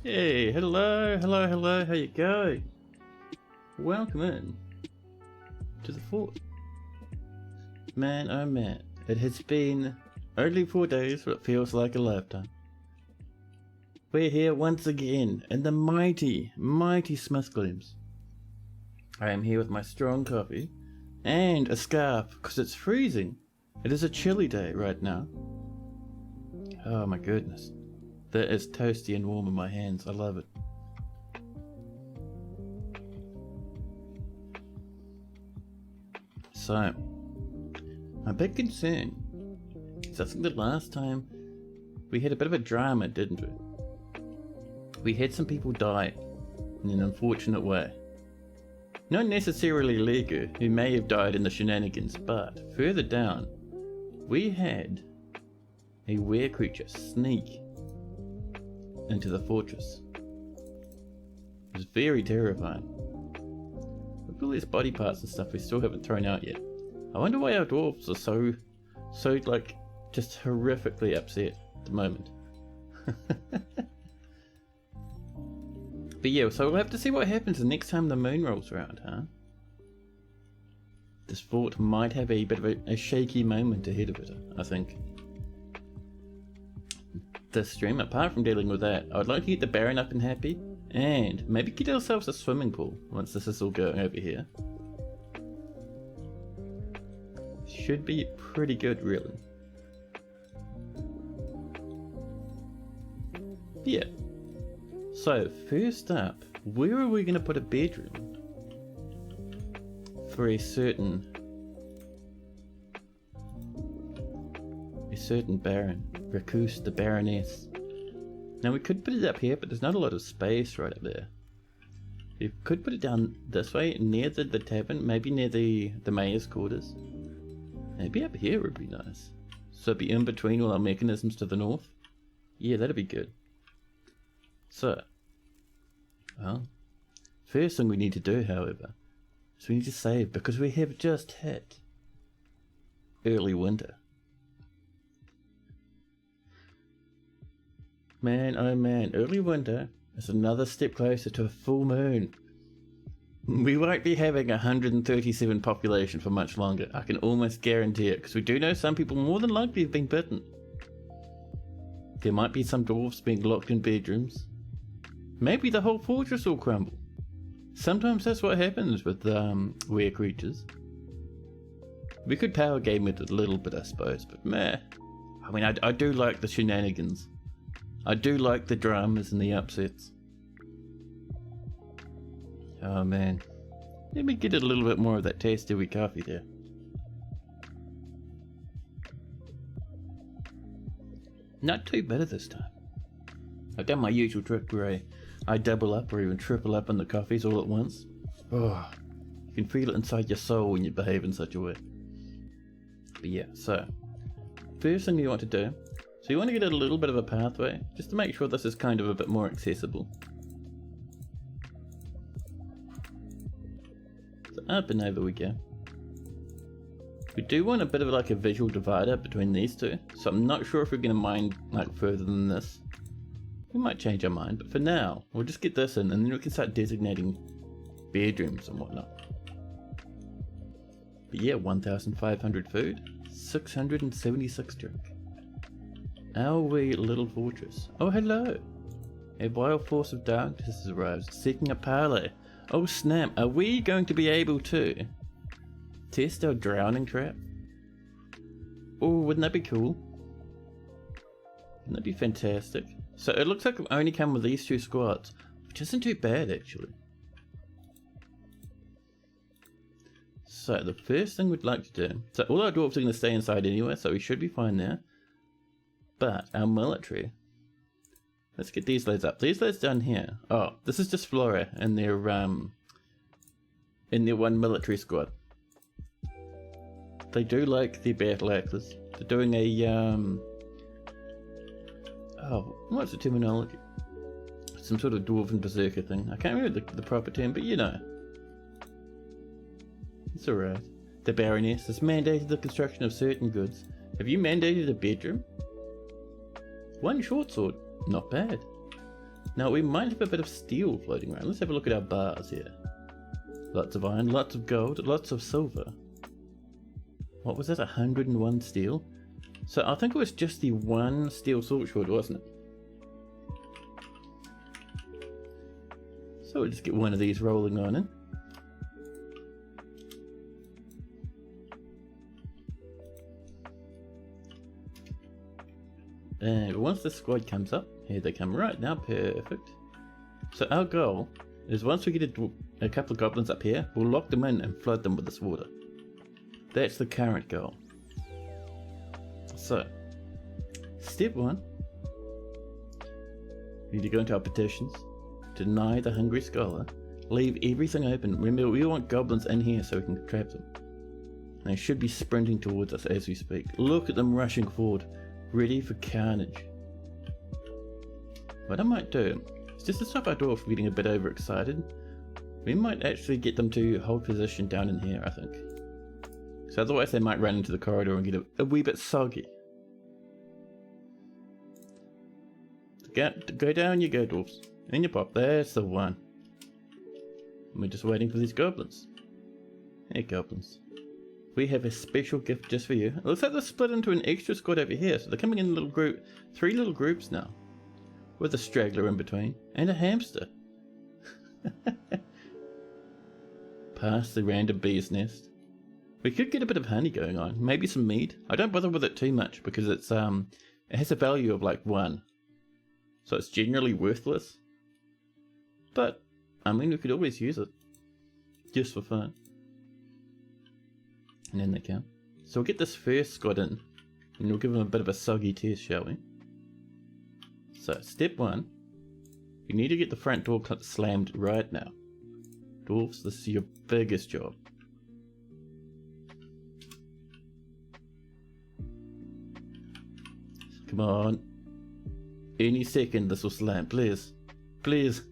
Hey, hello, how you go? Welcome in to the fort. Man, oh man, it has been only 4 days, but it feels like a lifetime. We're here once again in the mighty Smithgleams. I am here with my strong coffee and a scarf because it's freezing. It is a chilly day right now. Oh my goodness. That is toasty and warm in my hands. I love it. So, my big concern is I think the last time we had a bit of a drama, didn't we? We had some people die in an unfortunate way. Not necessarily Lego, who may have died in the shenanigans, but further down, we had a were creature sneak into the fortress. It was very terrifying. Look at all these body parts and stuff we still haven't thrown out yet. I wonder why our dwarves are so like just horrifically upset at the moment. But yeah, so we'll have to see what happens the next time the moon rolls around, huh? This fort might have a bit of a shaky moment ahead of it, I think. This stream, apart from dealing with that, I'd like to get the Baron up and happy, and maybe get ourselves a swimming pool once this is all going over here. Should be pretty good, really. Yeah. So, first up, where are we going to put a bedroom for a certain Baron, Raccoose the Baroness? Now we could put it up here, but there's not a lot of space right up there. We could put it down this way, near the tavern, maybe near the mayor's quarters. Maybe up here would be nice. So it'd be in between all our mechanisms to the north. Yeah, that'd be good. So, well, first thing we need to do, however, is we need to save, because we have just hit early winter. Man, oh man, early winter is another step closer to a full moon. We won't be having 137 population for much longer, I can almost guarantee it, because we do know some people more than likely have been bitten. There might be some dwarves being locked in bedrooms. Maybe the whole fortress will crumble. Sometimes that's what happens with were creatures. We could power game it a little bit, I suppose, but meh. I mean, I do like the shenanigans. I do like the dramas and the upsets. Oh man. Let me get a little bit more of that tasty coffee there. Not too bitter this time. I've done my usual trick where I double up or even triple up on the coffees all at once. Oh, you can feel it inside your soul when you behave in such a way. But yeah, so first thing you want to do, so you want to get a little bit of a pathway, just to make sure this is kind of a bit more accessible. So up and over we go. We do want a bit of like a visual divider between these two, so I'm not sure if we're going to mine like further than this. We might change our mind, but for now, we'll just get this in and then we can start designating bedrooms and whatnot. But yeah, 1,500 food, 676 drink. Our wee little fortress. Oh hello! A wild force of darkness has arrived, seeking a parley. Oh snap, are we going to be able to test our drowning trap? Oh, wouldn't that be cool? Wouldn't that be fantastic? So it looks like we only come with these two squads, which isn't too bad actually. So the first thing we'd like to do, so all our dwarves are going to stay inside anyway, so we should be fine there. But our military, let's get these lads up. These lads down here, oh, this is just Flora and their one military squad. They do like the battle axes. They're doing a oh, what's the terminology? Some sort of dwarven berserker thing. I can't remember the proper term, but you know. It's alright. The Baroness has mandated the construction of certain goods. Have you mandated a bedroom? One short sword. Not bad. Now we might have a bit of steel floating around. Let's have a look at our bars here. Lots of iron, lots of gold, lots of silver. What was that, 101 steel? So I think it was just the one steel sword, wasn't it? So we'll just get one of these rolling on in. And once the squad comes up, here they come right now, perfect. So our goal is once we get a couple of goblins up here, we'll lock them in and flood them with this water. That's the current goal. So, step 1, we need to go into our petitions, deny the hungry scholar, leave everything open. Remember, we want goblins in here so we can trap them. They should be sprinting towards us as we speak. Look at them rushing forward, ready for carnage. What I might do is just to stop our dwarf from getting a bit overexcited, we might actually get them to hold position down in here, I think. So otherwise they might run into the corridor and get a wee bit soggy. Go down you go, dwarfs. In you pop, there's the one. And we're just waiting for these goblins. Hey goblins. We have a special gift just for you. It looks like they're split into an extra squad over here, so they're coming in a little group, 3 little groups now. With a straggler in between, and a hamster. Past the random bee's nest. We could get a bit of honey going on, maybe some mead. I don't bother with it too much because it's it has a value of like 1. So it's generally worthless. But, I mean, we could always use it. Just for fun. And in they come. So we'll get this first squad in. And we'll give them a bit of a soggy test, shall we? So, step 1. You need to get the front door slammed right now. Dwarfs, this is your biggest job. Come on. Any second this will slam, please. Please.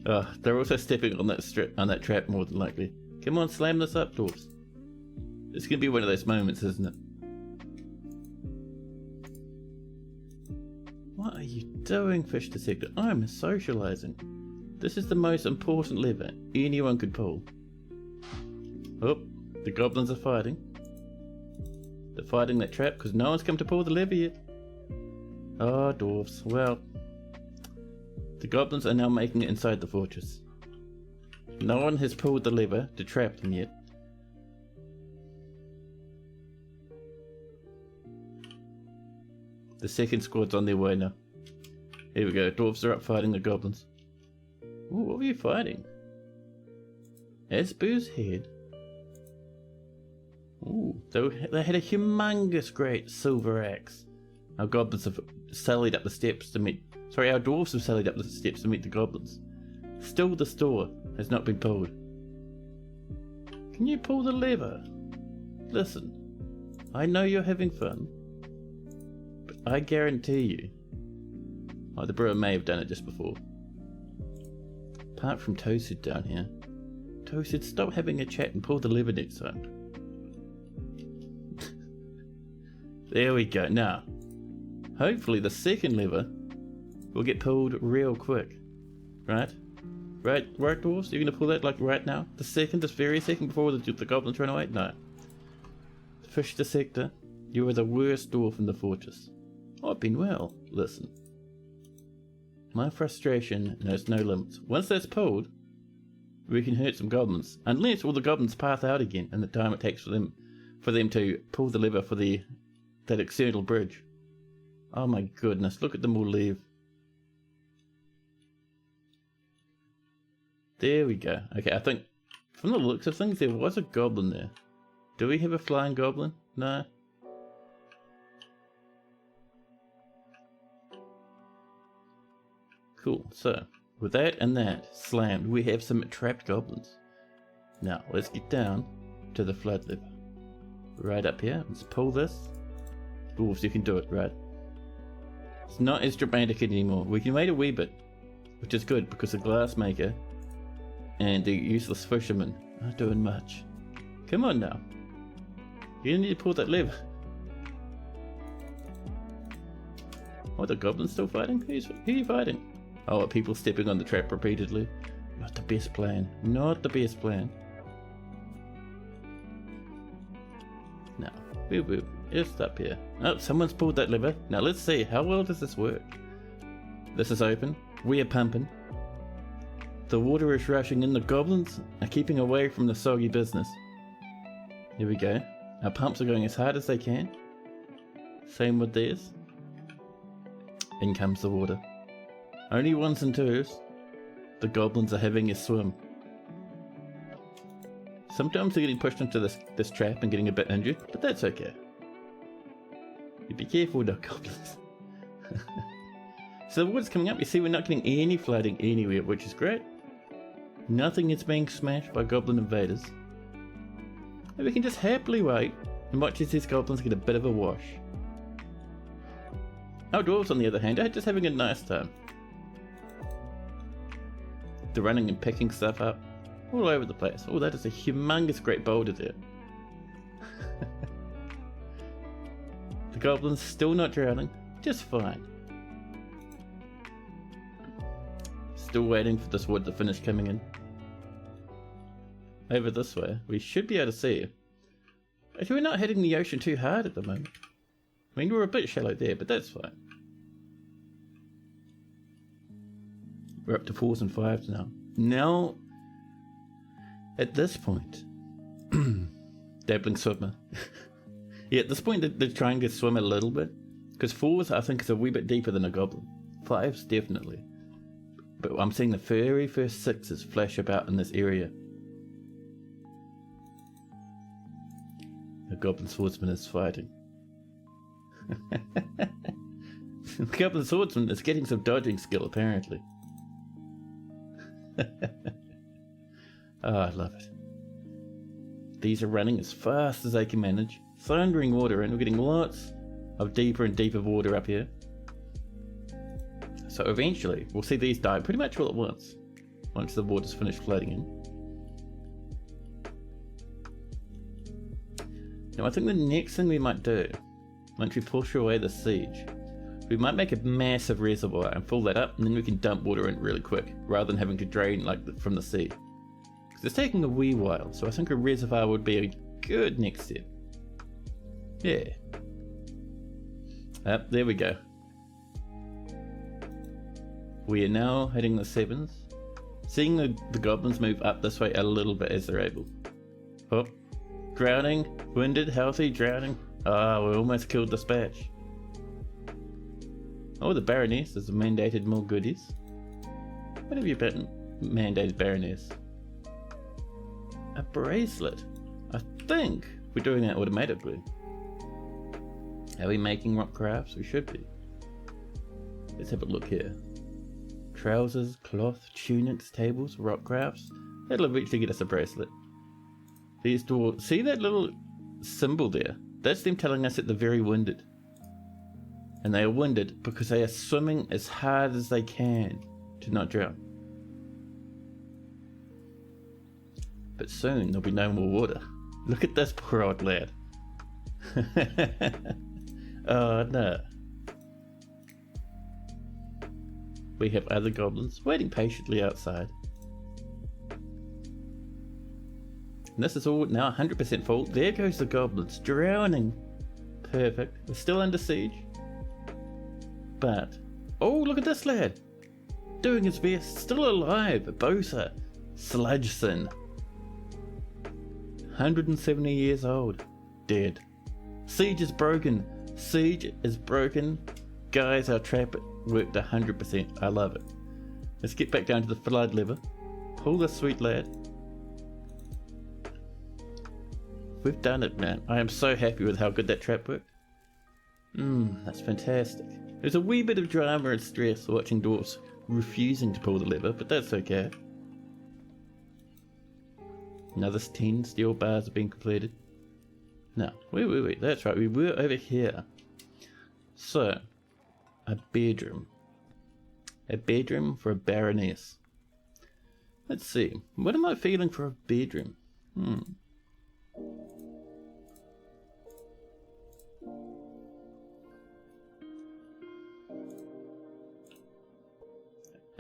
They're also stepping on that trap more than likely. Come on, slam this up, dwarfs. It's gonna be one of those moments, isn't it? What are you doing, fish detector? I'm socializing. This is the most important lever anyone could pull. Oh, the goblins are fighting. They're fighting that trap because no one's come to pull the lever yet. Oh, dwarfs. Well, the goblins are now making it inside the fortress. No one has pulled the lever to trap them yet. The second squad's on their way now. Here we go, dwarfs are up fighting the goblins. Ooh, what were you fighting? Asboo's head. Ooh, they had a humongous great silver axe. Our goblins have sallied up the steps to meet... Sorry, our dwarfs have sallied up the steps to meet the goblins. Still the store has not been pulled. Can you pull the lever? Listen, I know you're having fun, but I guarantee you... Oh, the brewer may have done it just before. Apart from Toasted down here. Toasted, stop having a chat and pull the lever next time. There we go. Now, hopefully the second lever will get pulled real quick. Right? Right, dwarfs? You're going to pull that like right now? This very second before the goblins run away? No. Fish dissector, you are the worst dwarf in the fortress. I've been well. Listen. My frustration knows no limits. Once that's pulled, we can hurt some goblins. Unless all the goblins pass out again in the time it takes for them to pull the lever for that external bridge. Oh my goodness, look at them all leave. There we go. Okay, I think from the looks of things there was a goblin there. Do we have a flying goblin? No. Cool, so with that and that slammed, we have some trapped goblins. Now let's get down to the flood lever. Right up here, let's pull this. Dwarves, you can do it, right? It's not as dramatic anymore. We can wait a wee bit, which is good because the glass maker and the useless fisherman aren't doing much. Come on now. You need to pull that lever. Oh, the goblin's still fighting? Who are you fighting? Oh, are people stepping on the trap repeatedly? Not the best plan. Not the best plan. No. Woo. It's up here. Oh, someone's pulled that lever. Now let's see. How well does this work? This is open. We are pumping. The water is rushing in. The goblins are keeping away from the soggy business. Here we go. Our pumps are going as hard as they can. Same with theirs. In comes the water. Only ones and twos. The goblins are having a swim. Sometimes they're getting pushed into this trap and getting a bit injured, but that's okay. You be careful though, goblins. So the water's coming up. You see we're not getting any flooding anywhere, which is great. Nothing is being smashed by goblin invaders. And we can just happily wait and watch as these goblins get a bit of a wash. Our dwarves, on the other hand, are just having a nice time. They're running and picking stuff up all over the place. Oh, that is a humongous great boulder there. The goblins still not drowning, just fine. Still waiting for this wood to finish coming in. Over this way, we should be able to see. Actually, we're not hitting the ocean too hard at the moment. I mean, we're a bit shallow there, but that's fine. We're up to 4s and 5s now. Now, at this point, dabbling swimmer. Yeah, at this point, they're trying to swim a little bit. Because 4s, I think, is a wee bit deeper than a goblin. 5s, definitely. But I'm seeing the very first 6s flash about in this area. The goblin swordsman is fighting. The goblin swordsman is getting some dodging skill, apparently. Oh, I love it. These are running as fast as they can manage, thundering water, and we're getting lots of deeper and deeper water up here. So eventually, we'll see these die pretty much all at once the water's finished flooding in. Now I think the next thing we might do, once we push away the siege, we might make a massive reservoir and fill that up, and then we can dump water in really quick, rather than having to drain from the sea. Because it's taking a wee while, so I think a reservoir would be a good next step. Yeah. There we go. We are now hitting the 7s, seeing the goblins move up this way a little bit as they're able. Oh, drowning, wounded, healthy, drowning. Ah, we almost killed this batch. Oh, the Baroness has mandated more goodies. What have you been mandated, Baroness? A bracelet. I think we're doing that automatically. Are we making rock crafts? We should be. Let's have a look here. Trousers, cloth, tunics, tables, rock crafts. That'll eventually get us a bracelet. These dwarves, see that little symbol there? That's them telling us that they're very winded. And they are winded because they are swimming as hard as they can to not drown. But soon there'll be no more water. Look at this poor old lad. Oh no. We have other goblins waiting patiently outside. And this is all now 100% full. There goes the goblins, drowning. Perfect. We're still under siege. But, oh, look at this lad. Doing his best. Still alive. Bosa. Sludgeson. 170 years old. Dead. Siege is broken. Siege is broken. Guys, our trap worked 100%. I love it. Let's get back down to the flood lever. Pull this sweet lad. We've done it, man. I am so happy with how good that trap worked. That's fantastic. There's a wee bit of drama and stress watching dwarves refusing to pull the lever, but that's okay. Another 10 steel bars have been completed. No, wait, that's right, we were over here. So, a bedroom. A bedroom for a baroness. Let's see, what am I feeling for a bedroom?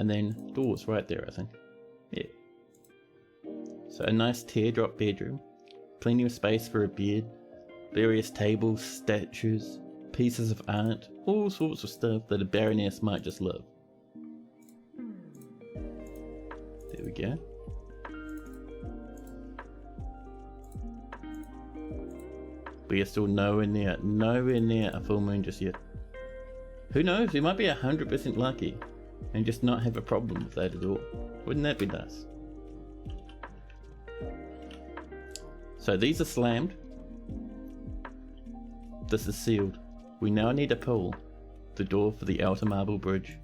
and then doors right there, I think. Yeah. So a nice teardrop bedroom, plenty of space for a bed, various tables, statues, pieces of art, all sorts of stuff that a baroness might just love. There we go. We are still nowhere near a full moon just yet. Who knows, we might be 100% lucky and just not have a problem with that at all. Wouldn't that be nice? So these are slammed. This is sealed. We now need to pull the door for the outer marble bridge.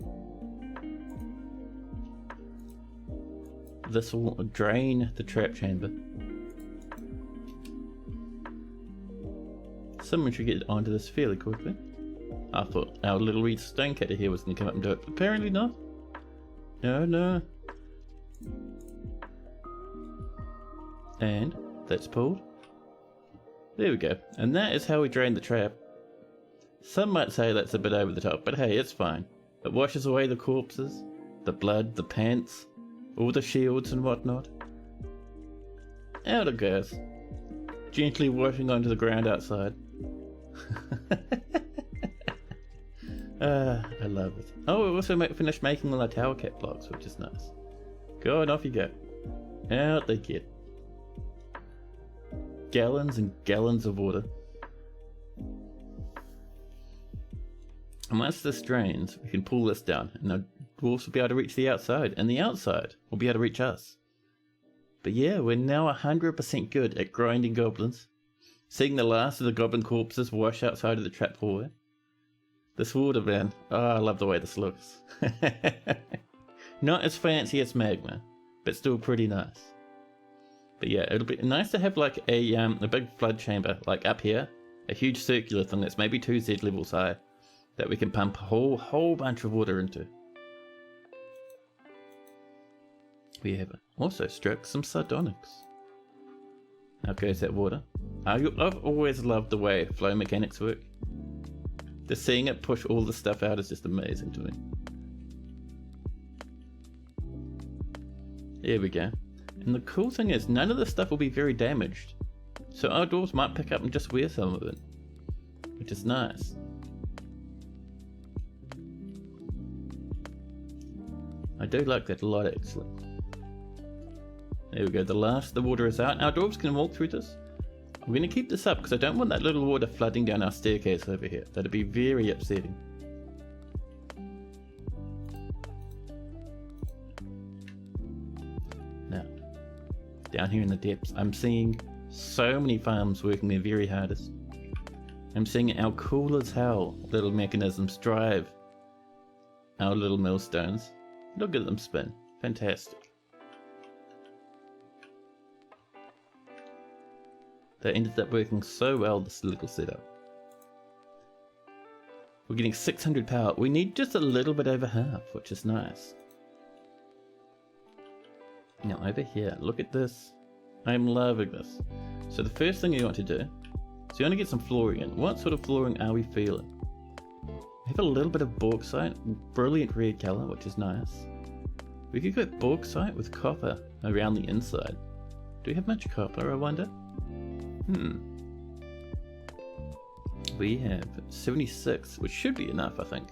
This will drain the trap chamber. Someone should get onto this fairly quickly. I thought our little wee stone cutter here was going to come up and do it, but apparently not. No. And that's pulled. There we go. And that is how we drain the trap. Some might say that's a bit over the top, but hey, it's fine. It washes away the corpses, the blood, the pants, all the shields and whatnot. Out it goes. Gently washing onto the ground outside. I love it. Oh, we also finished making all our tower cap blocks, which is nice. Go and off you go. Out they get. Gallons and gallons of water. And once this drains, we can pull this down, and the dwarves will be able to reach the outside, and the outside will be able to reach us. But yeah, we're now 100% good at grinding goblins, seeing the last of the goblin corpses wash outside of the trap hallway. This water, man, oh, I love the way this looks. Not as fancy as magma, but still pretty nice. But yeah, it'll be nice to have like a big flood chamber, like up here, a huge circular thing that's maybe 2 Z levels high, that we can pump a whole bunch of water into. We have also struck some sardonyx. How goes that water? I've always loved the way flow mechanics work. Just seeing it push all the stuff out is just amazing to me. There we go. And the cool thing is, none of the stuff will be very damaged. So our dwarves might pick up and just wear some of it, which is nice. I do like that a lot, actually. There we go, the last of the water is out. Our dwarves can walk through this. I'm going to keep this up because I don't want that little water flooding down our staircase over here. That'd be very upsetting. Now, down here in the depths, I'm seeing so many farms working their very hardest. I'm seeing our cool as hell little mechanisms drive our little millstones. Look at them spin. Fantastic. That ended up working so well, this little setup. We're getting 600 power. We need just a little bit over half, which is nice. Now over here, look at this. I'm loving this. So the first thing you want to do is you want to get some flooring in. What sort of flooring are we feeling? We have a little bit of bauxite, brilliant red colour, which is nice. We could go bauxite with copper around the inside. Do we have much copper, I wonder? We have 76, which should be enough, I think.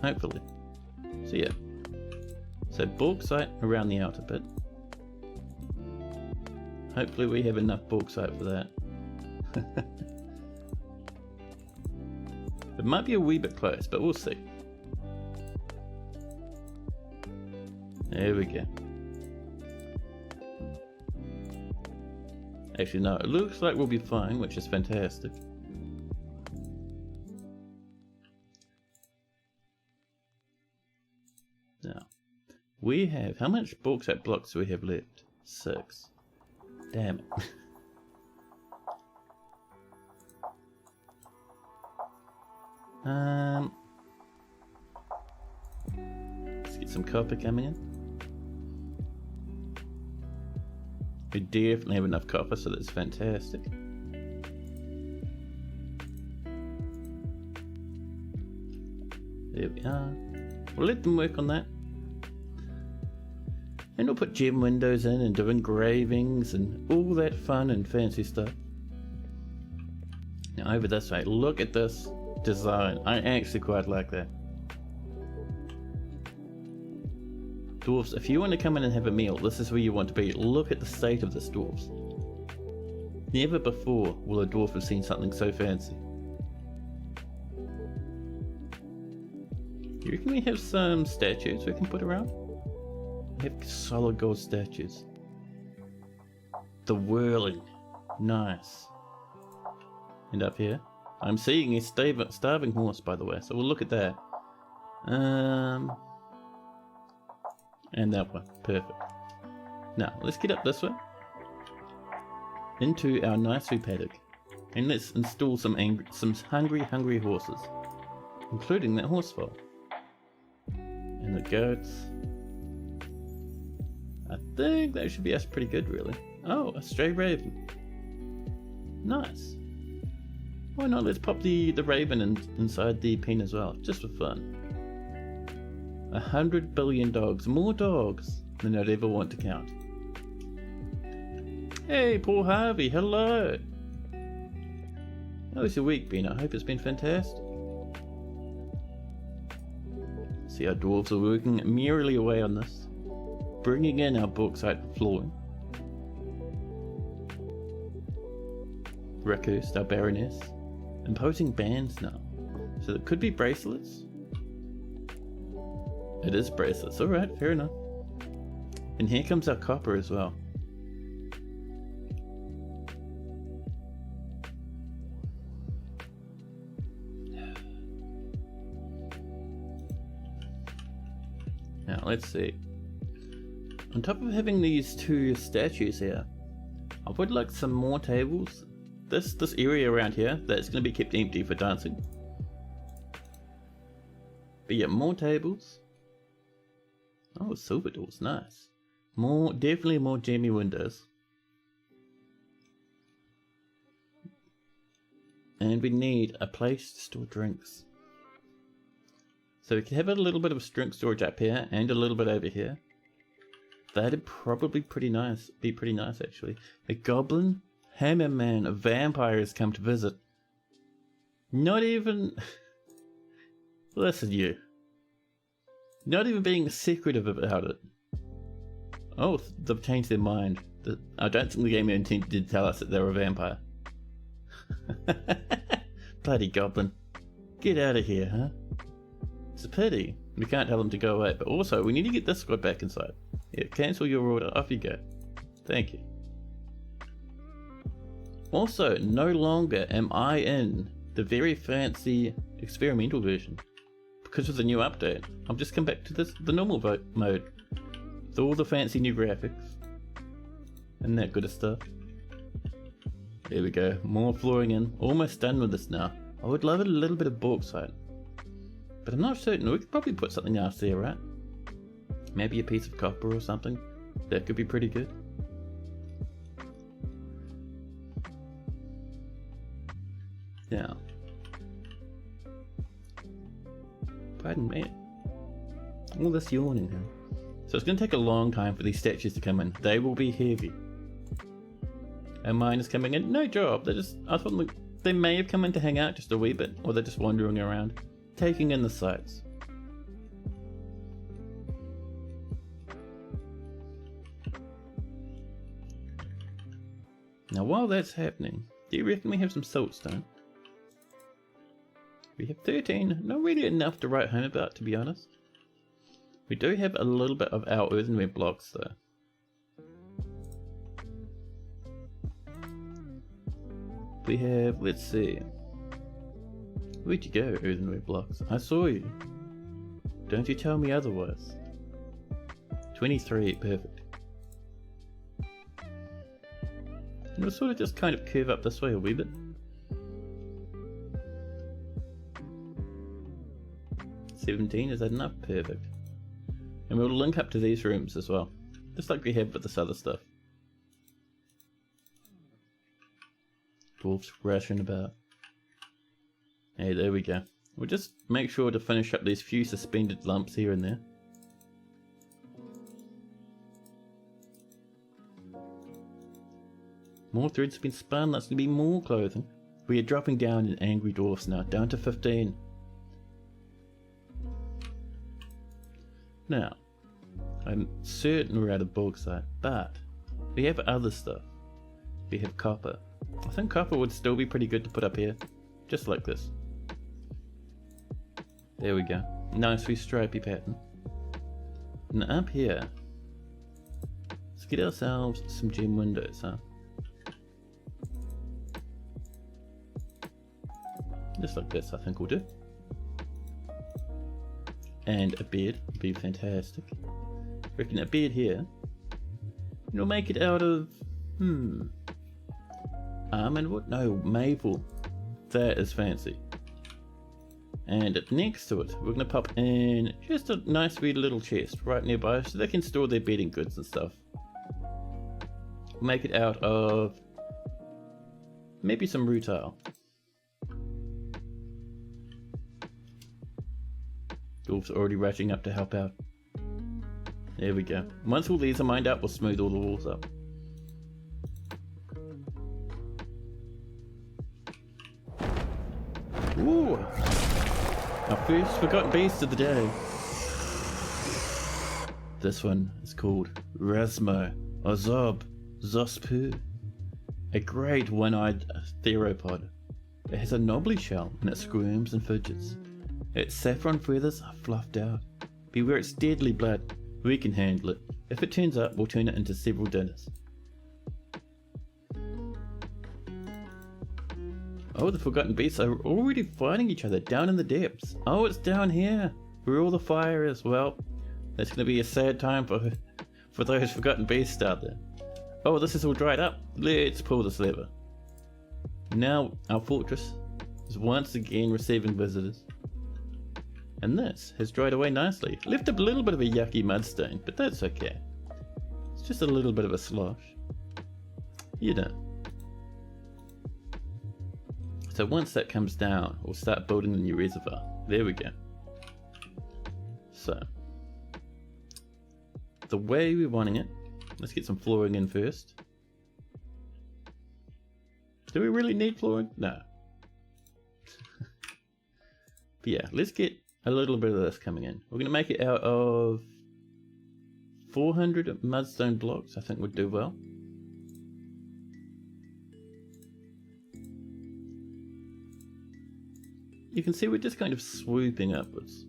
Hopefully. So yeah. So bauxite around the outer bit. Hopefully we have enough bauxite for that. It might be a wee bit close, but we'll see. There we go. Actually, no, it looks like we'll be fine, which is fantastic. Now, we have, how much bauxite blocks do we have left? 6. Damn it. Let's get some copper coming in. We definitely have enough copper, so that's fantastic. There we are. We'll let them work on that. And we'll put gem windows in and do engravings and all that fun and fancy stuff. Now over this way, look at this design. I actually quite like that. Dwarves, if you want to come in and have a meal, this is where you want to be. Look at the state of this, dwarves. Never before will a dwarf have seen something so fancy. You reckon we have some statues we can put around? We have solid gold statues. The whirling. Nice. And up here, I'm seeing a starving horse, by the way, so we'll look at that. And that one. Perfect. Now, let's get up this way. Into our nice wee paddock. And let's install some hungry horses. Including that horse foal. And the goats. I think that should be us pretty good, really. Oh, a stray raven. Nice. Why not? Let's pop the raven inside the pen as well, just for fun. 100 billion dogs. More dogs than I'd ever want to count. Hey, Paul Harvey, hello! How was your week been? I hope it's been fantastic. See, our dwarves are working merrily away on this, bringing in our bauxite for flooring. Rackhurst, our baroness, imposing bans now. So it could be bracelets. It is bracelets, alright, fair enough. And here comes our copper as well. Now let's see. On top of having these two statues here, I would like some more tables. This area around here, that's going to be kept empty for dancing. But yeah, more tables. Oh, silver doors, nice. Definitely more jammy windows. And we need a place to store drinks. So we can have a little bit of drink storage up here and a little bit over here. That'd probably be pretty nice actually. A goblin, hammer man, a vampire has come to visit. Not even... Listen, you. Not even being secretive about it. Oh, they've changed their mind. I don't think the game intended to tell us that they were a vampire. Bloody goblin. Get out of here, huh? It's a pity. We can't tell them to go away, but also we need to get this squad back inside. Yeah, cancel your order. Off you go. Thank you. Also, no longer am I in the very fancy experimental version. Because of the new update, I've just come back to the normal mode. With all the fancy new graphics. And that good of stuff. There we go. More flooring in. Almost done with this now. I would love a little bit of bauxite. But I'm not certain. We could probably put something else there, right? Maybe a piece of copper or something. That could be pretty good. Now. Pardon me. All this yawning, huh? So it's going to take a long time for these statues to come in. They will be heavy. And mine is coming in. No job. I thought they may have come in to hang out just a wee bit. Or they're just wandering around. Taking in the sights. Now while that's happening, do you reckon we have some siltstone? We have 13, not really enough to write home about, to be honest. We do have a little bit of our earthenware blocks though. We have, let's see. Where'd you go, earthenware blocks? I saw you. Don't you tell me otherwise. 23, perfect. And we'll sort of just kind of curve up this way a wee bit. 17, is that enough? Perfect. And we'll link up to these rooms as well. Just like we have with this other stuff. Dwarves rushing about. Hey, there we go. We'll just make sure to finish up these few suspended lumps here and there. More threads have been spun, that's going to be more clothing. We are dropping down in angry dwarfs now, down to 15. Now, I'm certain we're out of bauxite, but we have other stuff. We have copper. I think copper would still be pretty good to put up here, just like this. There we go. Nice wee stripy pattern. And up here, let's get ourselves some gem windows, huh? Just like this, I think will do. And a bed would be fantastic. Reckon a bed here. You'll make it out of almond wood? No, maple. That is fancy. And next to it, we're gonna pop in just a nice wee little chest right nearby so they can store their bedding goods and stuff. Make it out of maybe some rutile. Dwarves are already rushing up to help out. There we go. Once all these are mined up, we'll smooth all the walls up. Ooh! Our first forgotten beast of the day. This one is called Rasmo, or Zob, Zospu. A great one-eyed theropod. It has a knobbly shell and it squirms and fidgets. Its saffron feathers are fluffed out. Beware its deadly blood. We can handle it. If it turns up, we'll turn it into several dinners. Oh, the forgotten beasts are already fighting each other down in the depths. Oh, it's down here, where all the fire is. Well, that's going to be a sad time for those forgotten beasts out there. Oh, this is all dried up. Let's pull this lever. Now, our fortress is once again receiving visitors. And this has dried away nicely. Left a little bit of a yucky mud stain, but that's okay. It's just a little bit of a slosh. You know. So once that comes down, we'll start building the new reservoir. There we go. So, the way we're wanting it, let's get some flooring in first. Do we really need flooring? No. But yeah, let's get a little bit of this coming in. We're going to make it out of 400 mudstone blocks, I think would do well. You can see we're just kind of swooping upwards.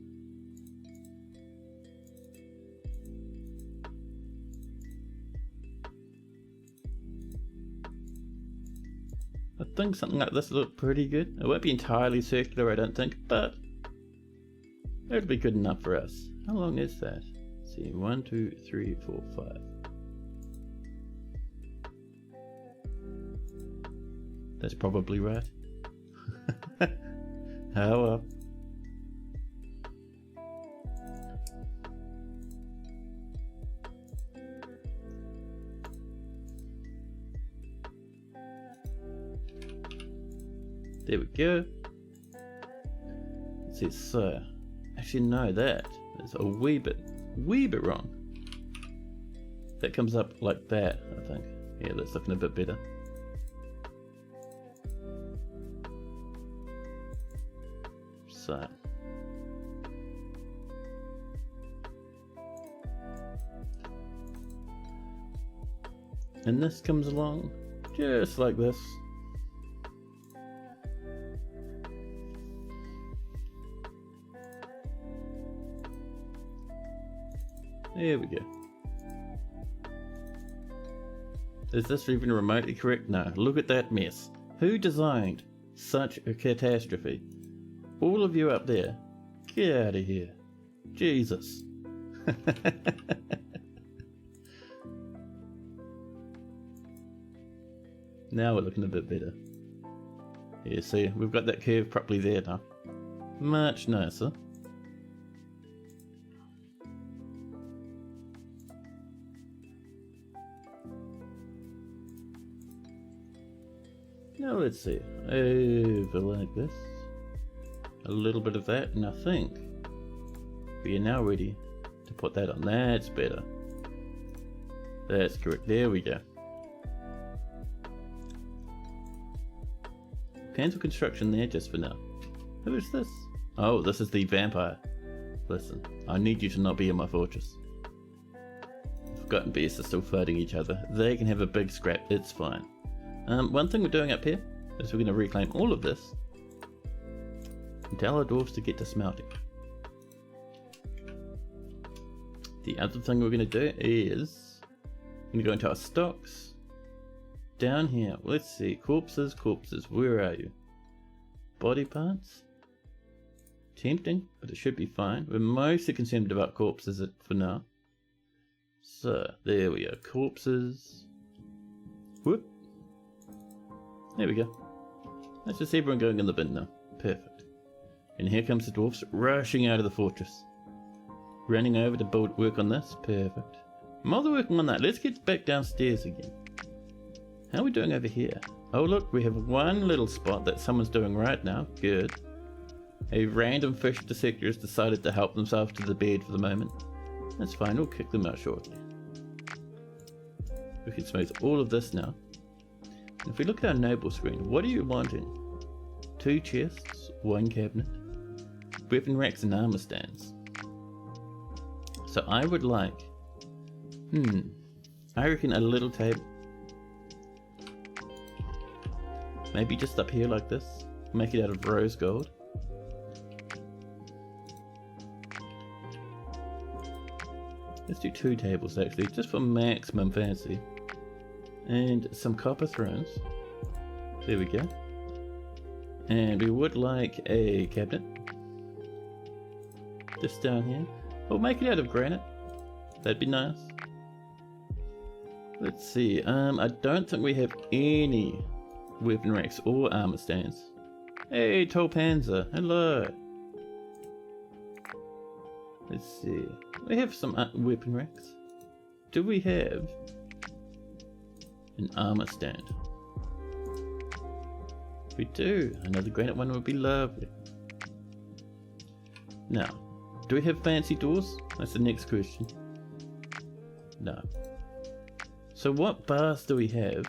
I think something like this will look pretty good. It won't be entirely circular, I don't think, but it'll be good enough for us. How long is that? Let's see, 1, 2, 3, 4, 5. That's probably right. Oh well. There we go. Let's see, so actually no, that is a wee bit wrong. That comes up like that, I think. Yeah, that's looking a bit better. So and this comes along just like this. There we go. Is this even remotely correct? No. Look at that mess. Who designed such a catastrophe? All of you up there, get out of here. Jesus. Now we're looking a bit better. Yeah, see, we've got that curve properly there now. Much nicer. Now let's see, over like this. A little bit of that, and I think we are now ready to put that on. That's better. That's correct. There we go. Cancel construction there just for now. Who is this? Oh, this is the vampire. Listen, I need you to not be in my fortress. Forgotten beasts are still fighting each other. They can have a big scrap, it's fine. One thing we're doing up here is we're going to reclaim all of this and tell our dwarves to get to smelting. The other thing we're going to do is we're going to go into our stocks. Down here, let's see, corpses, where are you? Body parts? Tempting, but it should be fine. We're mostly concerned about corpses for now. So, there we are, corpses. Whoop. There we go. That's just everyone going in the bin now. Perfect. And here comes the dwarfs rushing out of the fortress. Running over to work on this. Perfect. While they're working on that, let's get back downstairs again. How are we doing over here? Oh look, we have one little spot that someone's doing right now. Good. A random fish dissector has decided to help themselves to the bed for the moment. That's fine, we'll kick them out shortly. We can smooth all of this now. If we look at our noble screen, what are you wanting? 2 chests, 1 cabinet, weapon racks and armor stands. So I would like, I reckon a little table. Maybe just up here like this. Make it out of rose gold. Let's do 2 tables actually, just for maximum fancy. And some copper thrones. There we go. And we would like a cabinet. Just down here. We'll make it out of granite. That'd be nice. Let's see. I don't think we have any weapon racks or armor stands. Hey, Tolpanzer. Hello. Let's see. We have some weapon racks. Do we have an armor stand? We do. Another granite one would be lovely. Now, do we have fancy doors? That's the next question. No. So what bars do we have?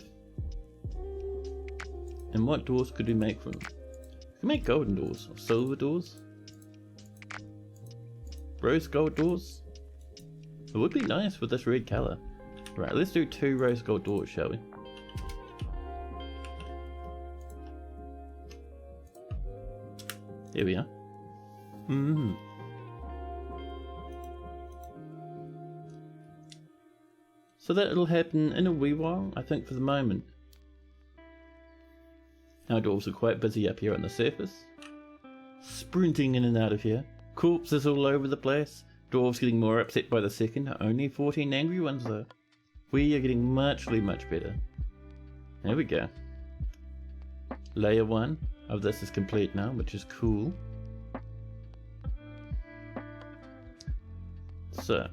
And what doors could we make from them? We can make golden doors, or silver doors. Rose gold doors. It would be nice with this red colour. Right, let's do 2 rose gold doors, shall we? There we are. So that'll happen in a wee while, I think, for the moment. Our dwarves are quite busy up here on the surface. Sprinting in and out of here. Corpses all over the place. Dwarves getting more upset by the second. Only 14 angry ones though. We are getting much better. There we go. Layer 1 of this is complete now, which is cool. So,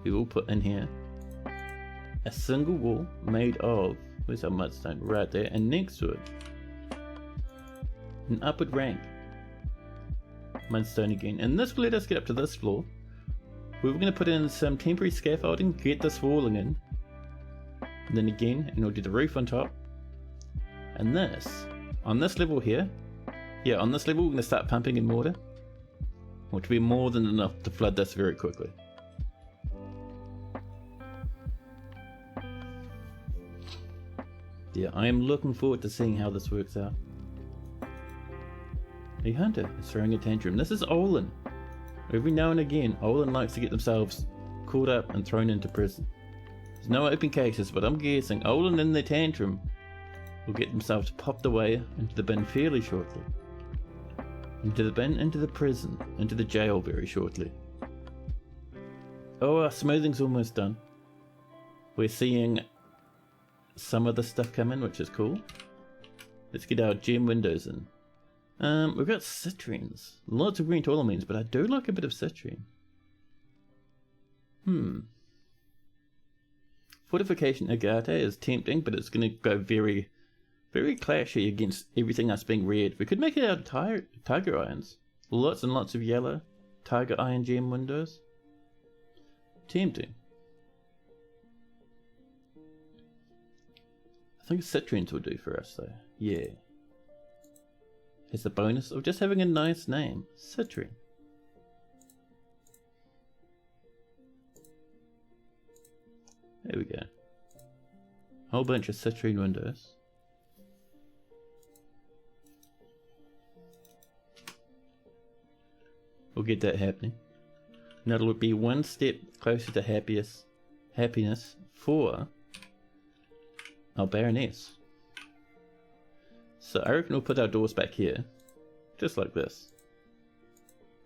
we will put in here a single wall made of, where's our mudstone? Right there, and next to it, an upward ramp. Mudstone again, and this will let us get up to this floor. We were going to put in some temporary scaffolding, get this walling in, and then again, and we'll do the roof on top. And this, on this level here, yeah, on this level we're going to start pumping in mortar, which will be more than enough to flood this very quickly. Yeah, I am looking forward to seeing how this works out. A hunter is throwing a tantrum. This is Olin. Every now and again, Olin likes to get themselves caught up and thrown into prison. There's no open cases, but I'm guessing Olin and their tantrum will get themselves popped away into the bin fairly shortly. Into the bin, into the prison, into the jail very shortly. Oh, our smoothing's almost done. We're seeing some of the stuff come in, which is cool. Let's get our gem windows in. We've got citrines. Lots of green tourmaline, but I do like a bit of citrine. Fortification agate is tempting, but it's going to go very clashy against everything else being red. We could make it out of tiger irons. Lots and lots of yellow tiger iron gem windows. Tempting. I I think citrines will do for us though. Yeah. It's the bonus of just having a nice name. Citrine. There we go. Whole bunch of citrine windows. We'll get that happening. And that'll be one step closer to happiness for our Baroness. So I reckon we'll put our doors back here. Just like this.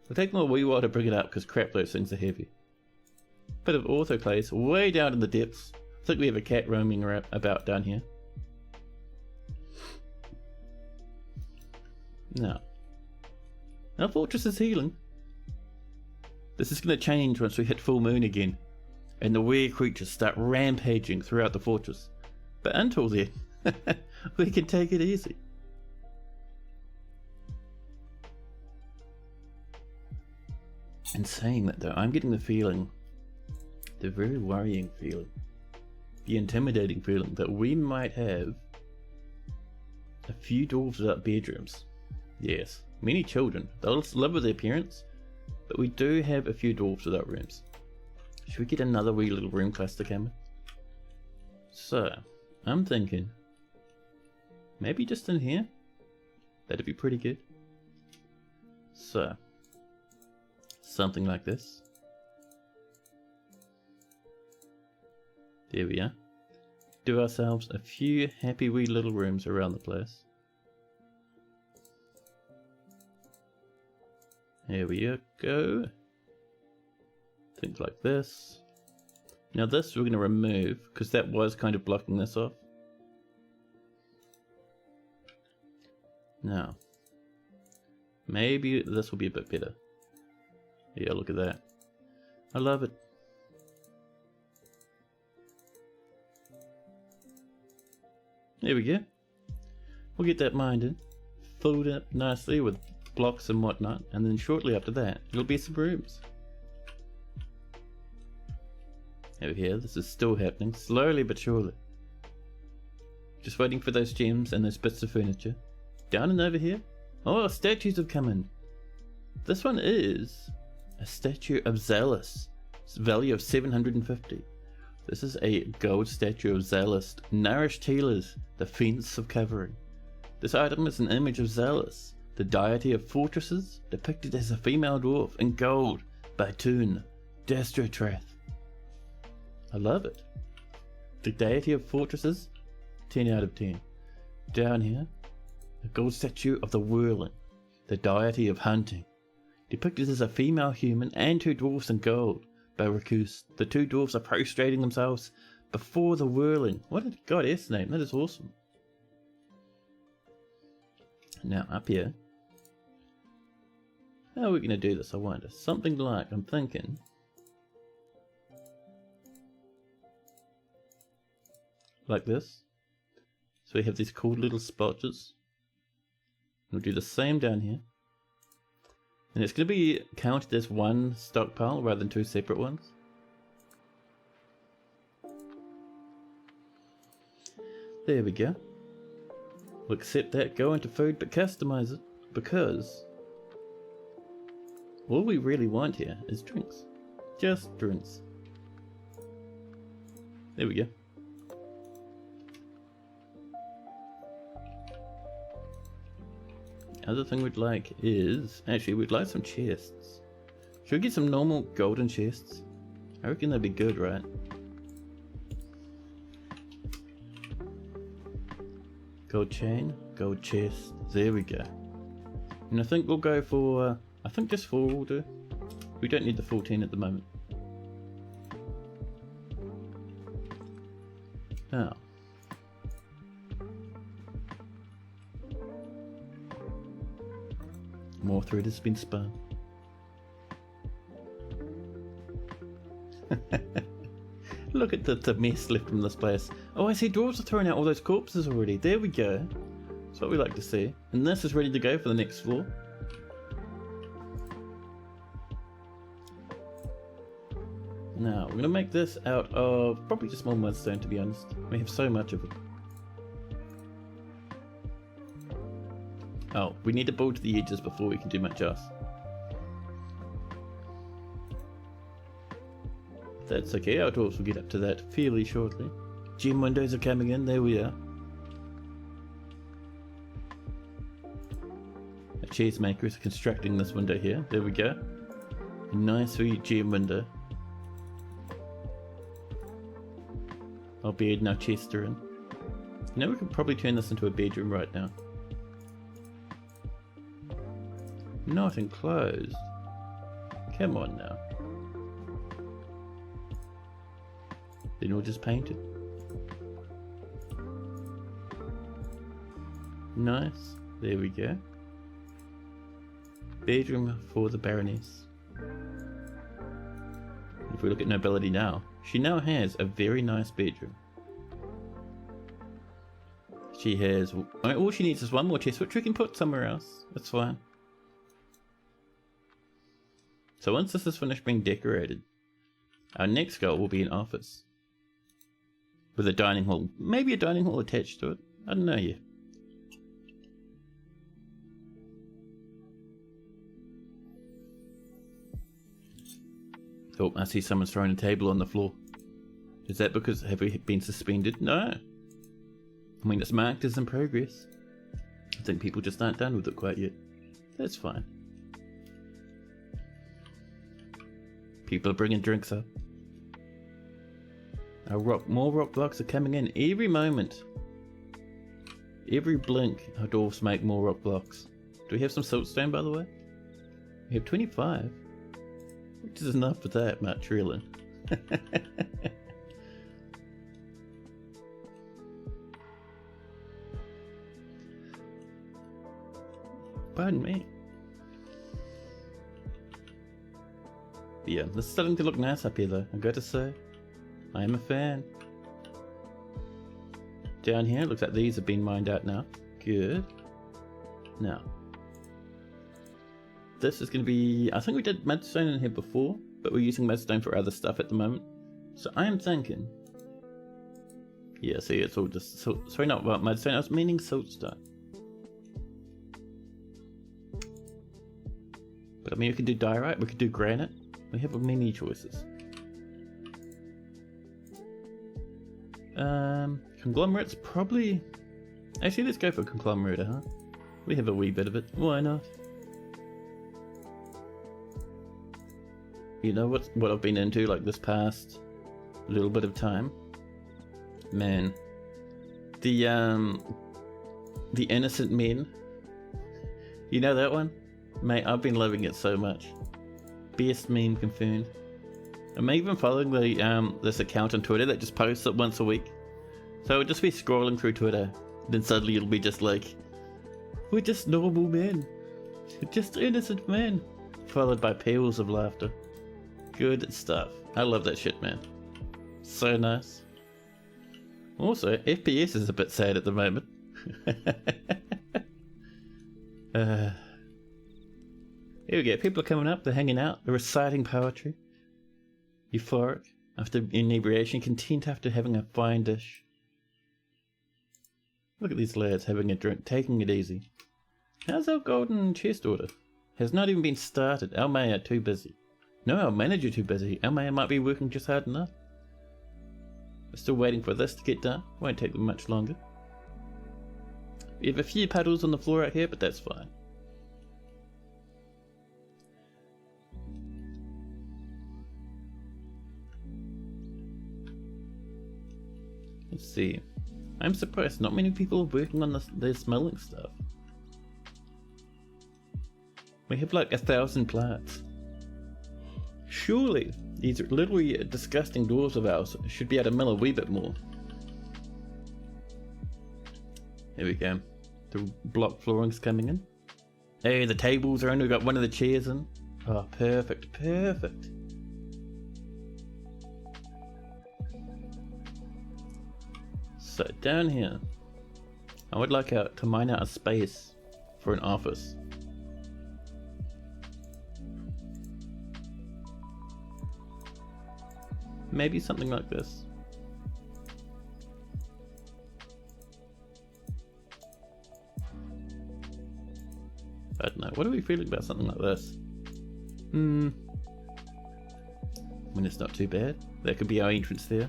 It'll take them a wee while to bring it up because crap, those things are heavy. Bit of autoclaves way down in the depths. I think we have a cat roaming about down here. Now, our fortress is healing. This is going to change once we hit full moon again, and the weird creatures start rampaging throughout the fortress. But until then, we can take it easy. And saying that though, I'm getting the feeling, the very worrying feeling, the intimidating feeling that we might have a few dwarves without bedrooms. Yes, many children. They'll live with their parents, but we do have a few dwarves without rooms. Should we get another wee little room cluster coming? So, I'm thinking, maybe just in here? That'd be pretty good. So, something like this. There we are. Do ourselves a few happy wee little rooms around the place. Here we go. Things like this. Now this we're going to remove because that was kind of blocking this off. Now, maybe this will be a bit better. Yeah, look at that. I love it. There we go. We'll get that mined in, filled up nicely with blocks and whatnot, and then shortly after that, it'll be some rooms. Over here, this is still happening, slowly but surely. Just waiting for those gems and those bits of furniture. Down and over here, oh, statues have come in. This one is a statue of Zalus. It's a value of 750. This is a gold statue of Zalus, nourished healers, the fence of covering. This item is an image of Zalus, the deity of fortresses, depicted as a female dwarf in gold by Toon Dastrotrath. I love it. The deity of fortresses, 10 out of 10. Down here, a gold statue of the Whirling, the deity of hunting, depicted as a female human and two dwarfs in gold by Rakus. The two dwarfs are prostrating themselves before the Whirling. What a goddess name, that is awesome. Now up here, how are we going to do this, I wonder? Something like, I'm thinking, like this. So we have these cool little splotches. We'll do the same down here. And it's going to be counted as one stockpile rather than two separate ones. There we go. We'll accept that, go into food, but customize it, because all we really want here is drinks. Just drinks. There we go. Other thing we'd like is, actually we'd like some chests. Should we get some normal golden chests? I reckon that'd be good, right? Gold chain, gold chest, there we go. And I think we'll go for, I think just 4 will do. We don't need the full 10 at the moment. Now, more thread has been spun. Look at the mess left from this place. Oh, I see dwarves are throwing out all those corpses already. There we go. That's what we like to see. And this is ready to go for the next floor. Now, we're going to make this out of probably just more mudstone, to be honest. We have so much of it. Oh, we need to build to the edges before we can do much else. That's okay, our dwarves will get up to that fairly shortly. Gem windows are coming in, there we are. A cheesemaker is constructing this window here, there we go. A nice sweet gem window. Our bed and our chest are in. You know, we could probably turn this into a bedroom right now. Not enclosed. Come on now. Then we'll just paint it. Nice. There we go. Bedroom for the Baroness. If we look at nobility now, she now has a very nice bedroom. She has, all she needs is one more chest, which we can put somewhere else. That's fine. So once this is finished being decorated, our next goal will be an office. With a dining hall, maybe a dining hall attached to it. I don't know yet. Oh, I see someone's throwing a table on the floor. Is that because have we been suspended? No. I mean, it's marked as in progress. I think people just aren't done with it quite yet. That's fine. People are bringing drinks up. More rock blocks are coming in every moment. Every blink, our dwarves make more rock blocks. Do we have some siltstone, by the way? We have 25. Which is enough for that much, really. Pardon me. But yeah, this is starting to look nice up here though, I gotta say. I am a fan. Down here, it looks like these have been mined out now. Good. Now, this is going to be, I think we did mudstone in here before, but we're using mudstone for other stuff at the moment. So I am thinking, yeah, see, it's all just, sorry, not about mudstone, I was meaning siltstone. But I mean, we could do diorite, we could do granite, we have many choices. Conglomerate's probably, actually let's go for conglomerate, huh? We have a wee bit of it, why not? You know what I've been into like this past little bit of time? Man. The Innocent Men. You know that one? Mate, I've been loving it so much. Best meme confirmed. I'm even following the this account on Twitter that just posts it once a week. So I'll just be scrolling through Twitter, then suddenly it'll be just like, we're just normal men. We're just innocent men. Followed by peals of laughter. Good stuff. I love that shit, man. So nice. Also, FPS is a bit sad at the moment. Here we go. People are coming up. They're hanging out. They're reciting poetry. Euphoric. After inebriation. Content after having a fine dish. Look at these lads having a drink. Taking it easy. How's our golden chest order? Has not even been started. Our mayor too busy. No, our manager too busy. Our mayor might be working just hard enough. We're still waiting for this to get done. Won't take them much longer. We have a few puddles on the floor out here, but that's fine. Let's see. I'm surprised not many people are working on their smelling stuff. We have like 1,000 plants. Surely these literally disgusting dwarves of ours should be able to mill a wee bit more. There we go. The block flooring's coming in. Hey, the tables are only got one of the chairs in. Oh, perfect, perfect. So down here, I would like to mine out a space for an office. Maybe something like this. I don't know. What are we feeling about something like this? I mean, it's not too bad. That could be our entrance there.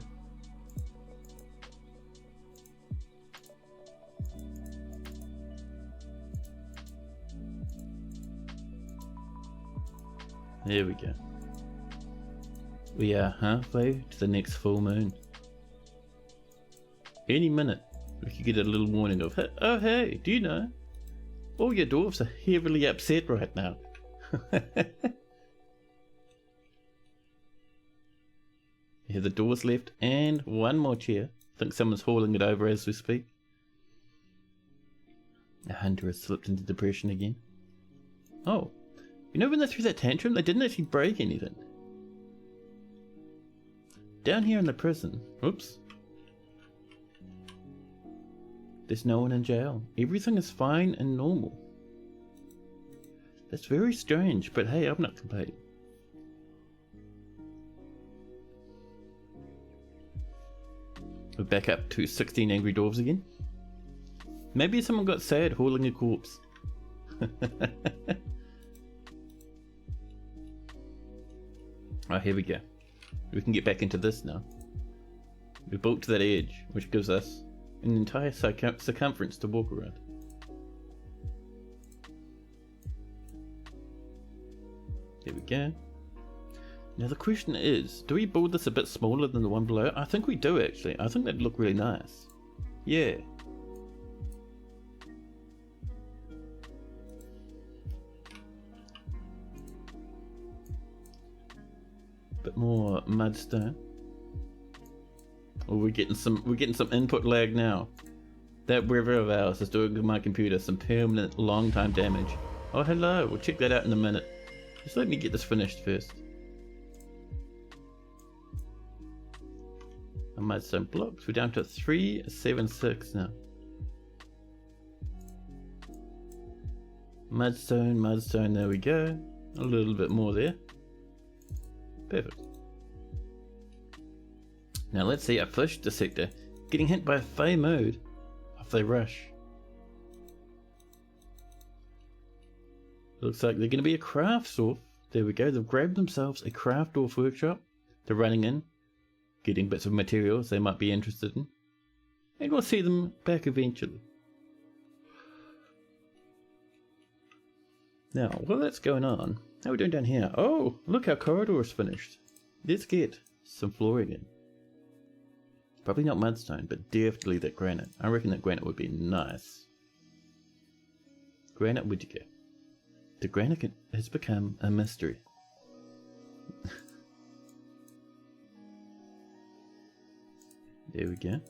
There we go. We are halfway to the next full moon. Any minute, we could get a little warning of, oh hey, do you know? All your dwarves are heavily upset right now. Yeah, the door's left, and one more chair. I think someone's hauling it over as we speak. The hunter has slipped into depression again. Oh, you know when they threw that tantrum, they didn't actually break anything. Down here in the prison, oops. There's no one in jail. Everything is fine and normal. That's very strange, but hey, I'm not complaining. We're back up to 16 angry dwarves again. Maybe someone got sad hauling a corpse. Oh, here we go. We can get back into this now. We built to that edge, which gives us an entire circumference to walk around. There we go. Now the question is, do we build this a bit smaller than the one below? I think we do actually. I think that'd look really nice. Yeah. Bit more mudstone. Oh, we're getting some input lag now. That river of ours is doing to my computer some permanent long time damage. Oh hello, we'll check that out in a minute. Just let me get this finished first. Our mudstone blocks, we're down to 376 now. Mudstone, there we go. A little bit more there. Perfect. Now let's see our first dissector getting hit by a fey mode if they rush. Looks like they're going to be a crafts off. There we go, they've grabbed themselves a craft off workshop. They're running in, getting bits of materials they might be interested in. And we'll see them back eventually. Now, while that's going on, how are we doing down here? Oh, look, our corridor is finished. Let's get some flooring in. Probably not mudstone, but definitely that granite. I reckon that granite would be nice. Granite, where'd you go? The granite has become a mystery. There we go.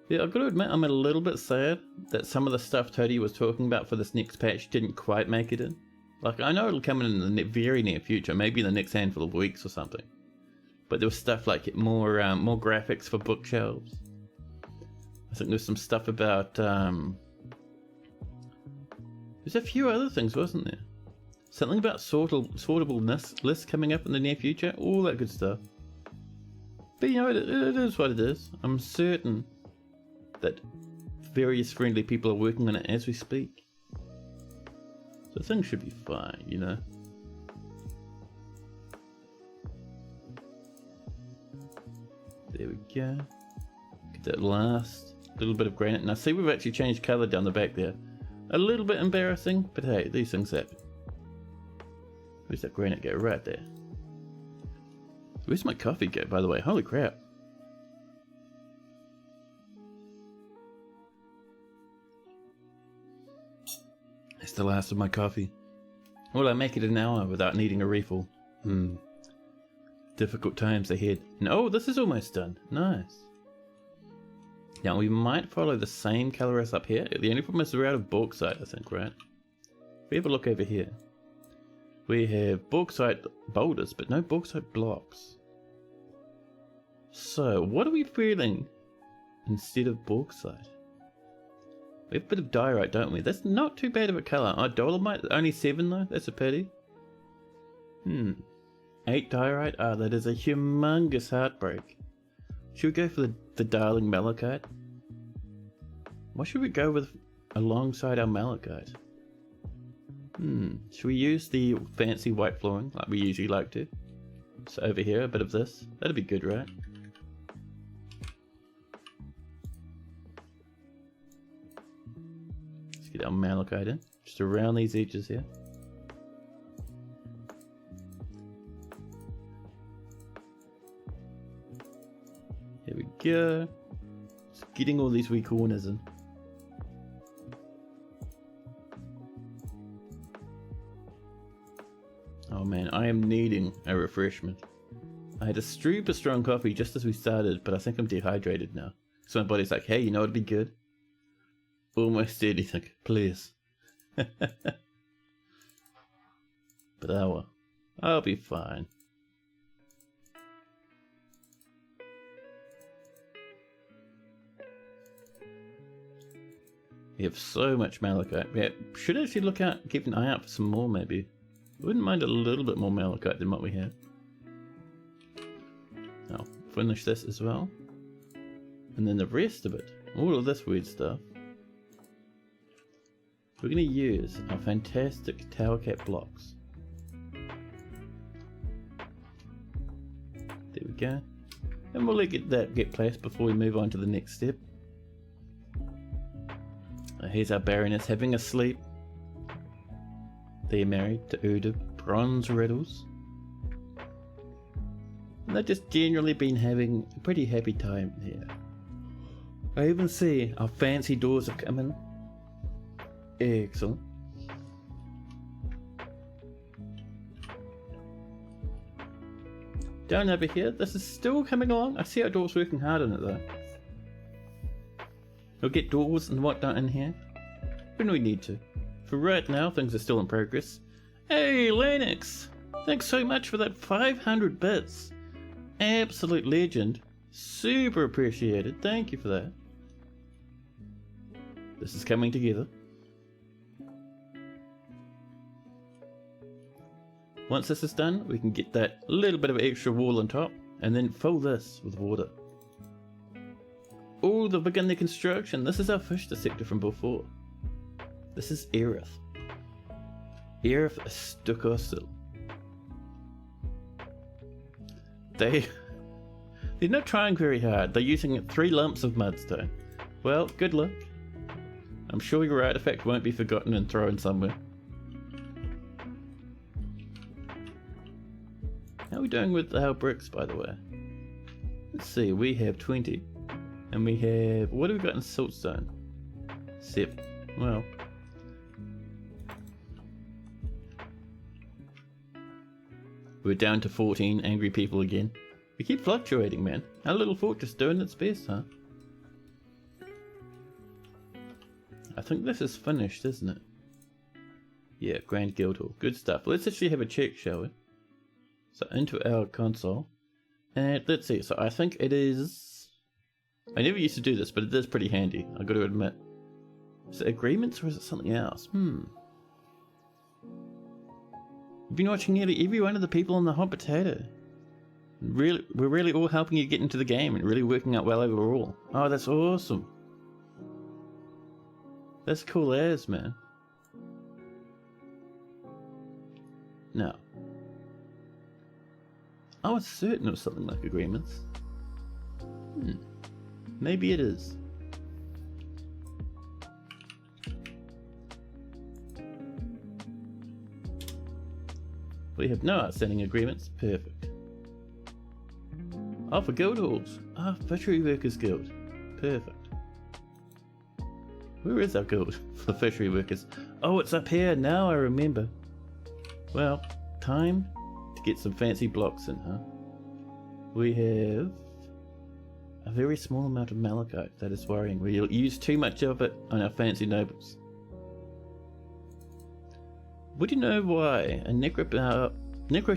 Yeah, I've got to admit I'm a little bit sad that some of the stuff Toadie was talking about for this next patch didn't quite make it in. Like, I know it'll come in the very near future, maybe in the next handful of weeks or something. But there was stuff like more graphics for bookshelves. I think there's some stuff about... there's a few other things, wasn't there? Something about sortable lists coming up in the near future, all that good stuff. But you know, it is what it is. I'm certain that various friendly people are working on it as we speak. So things should be fine, you know. There we go. Get that last little bit of granite. Now see, we've actually changed colour down the back there. A little bit embarrassing, but hey, these things happen. Where's that granite go? Right there. Where's my coffee go, by the way? Holy crap. It's the last of my coffee. Will I make it an hour without needing a refill? Difficult times ahead. And oh, this is almost done. Nice. Now we might follow the same colour as up here. The only problem is we're out of bauxite, I think, right? If we have a look over here. We have bauxite boulders, but no bauxite blocks. So, what are we feeling instead of bauxite? We have a bit of diorite, don't we? That's not too bad of a colour. Oh, dolomite, only 7 though? That's a pity. 8 diorite? Ah, that is a humongous heartbreak. Should we go for the darling malachite? What should we go with alongside our malachite? Should we use the fancy white flooring like we usually like to? So over here, a bit of this. That'd be good, right? Let's get our malachite in. Just around these edges here. Here we go. Just getting all these wee corners in. Oh man, I am needing a refreshment. I had a super strong coffee just as we started, but I think I'm dehydrated now. So my body's like, hey, you know what'd be good? Almost anything, please. But I'll be fine. We have so much malachite. Yeah, should actually look out, keep an eye out for some more maybe. Wouldn't mind a little bit more malachite than what we have. I'll finish this as well. And then the rest of it, all of this weird stuff, we're going to use our fantastic tower cap blocks. There we go. And we'll let that get placed before we move on to the next step. Here's our Baroness having a sleep. They're married to Uda Bronze Riddles. And they've just generally been having a pretty happy time here. I even see our fancy doors are coming. Excellent. Down over here, this is still coming along. I see our doors working hard on it though. We'll get doors and whatnot in here when we need to. For right now, things are still in progress. Hey, Lennox! Thanks so much for that 500 bits. Absolute legend. Super appreciated. Thank you for that. This is coming together. Once this is done, we can get that little bit of extra wall on top and then fill this with water. Oh, they'll begin the construction. This is our fish dissector from before. This is Aerith. Aerith Stuccosil. They're not trying very hard. They're using 3 lumps of mudstone. Well, good luck. I'm sure your artifact won't be forgotten and thrown somewhere. How are we doing with our bricks, by the way? Let's see, we have 20. And we have... what have we got in siltstone? 7. Well... we're down to 14 angry people again. We keep fluctuating, man. Our little fortress doing its best, huh? I think this is finished, isn't it? Yeah, Grand Guild Hall. Good stuff. Let's actually have a check, shall we? So into our console. And let's see. So I think it is... I never used to do this, but it is pretty handy, I've got to admit. Is it agreements or is it something else? I've been watching nearly every one of the people on the Hot Potato. We're really all helping you get into the game and really working out well overall. Oh, that's awesome. That's cool as, man. Now, I was certain it was something like agreements. Maybe it is. We have no outstanding agreements. Perfect. Oh, for guild halls. Ah, Fishery Workers Guild. Perfect. Where is our guild for the fishery workers? Oh, it's up here. Now I remember. Well, time to get some fancy blocks in, huh? We have a very small amount of malachite. That is worrying. We'll use too much of it on our fancy nobles. Would you know why a necro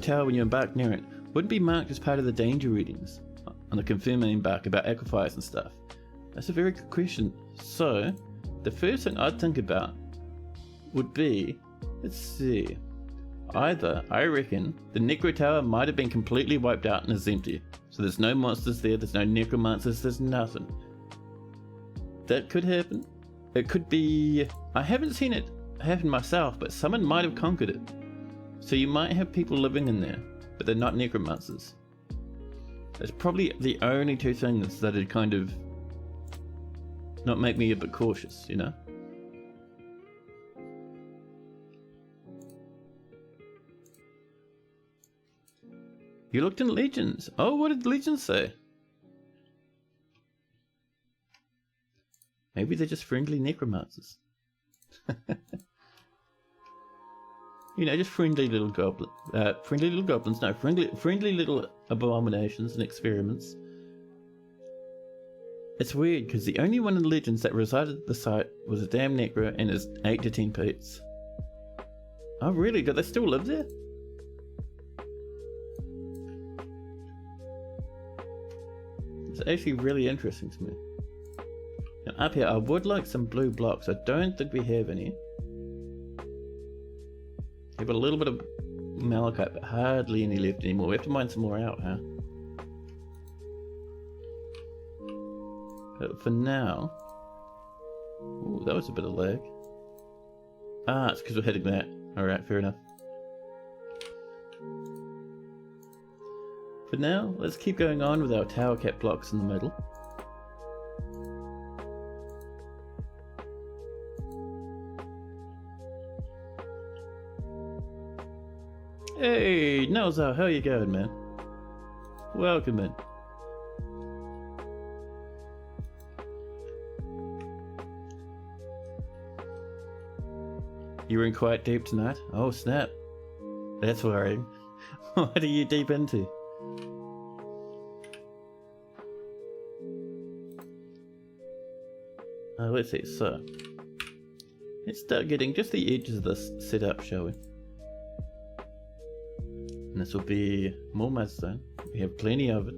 tower, when you embark near it, wouldn't be marked as part of the danger readings on the confirming embark about aquifers and stuff? That's a very good question. So, the first thing I'd think about would be, let's see, either, I reckon, the necro tower might have been completely wiped out and is empty. So there's no monsters there, there's no necromancers, there's nothing. That could happen. it could be... I haven't seen it happen myself, but someone might have conquered it. So you might have people living in there, but they're not necromancers. It's probably the only two things that would kind of not make me a bit cautious, you know? You looked in Legends. Oh, what did Legends say? Maybe they're just friendly necromancers. You know, just friendly little goblins. No, friendly little abominations and experiments. It's weird because the only one in Legends that resided at the site was a damn necro and his 8 to 10 peats. Oh really? Do they still live there? It's actually really interesting to me. Now up here, I would like some blue blocks. I don't think we have any. We've got a little bit of malachite, but hardly any left anymore. We have to mine some more out, huh? But for now... Ooh, that was a bit of lag. Ah, it's because we're heading that. Alright, fair enough. For now, let's keep going on with our tower cap blocks in the middle. Hey, Nelzo, how you going, man? Welcome in. You were in quite deep tonight? Oh snap. That's worrying. What are you deep into? Let's see, so let's start getting just the edges of this set up, shall we? And this will be more mudstone. We have plenty of it.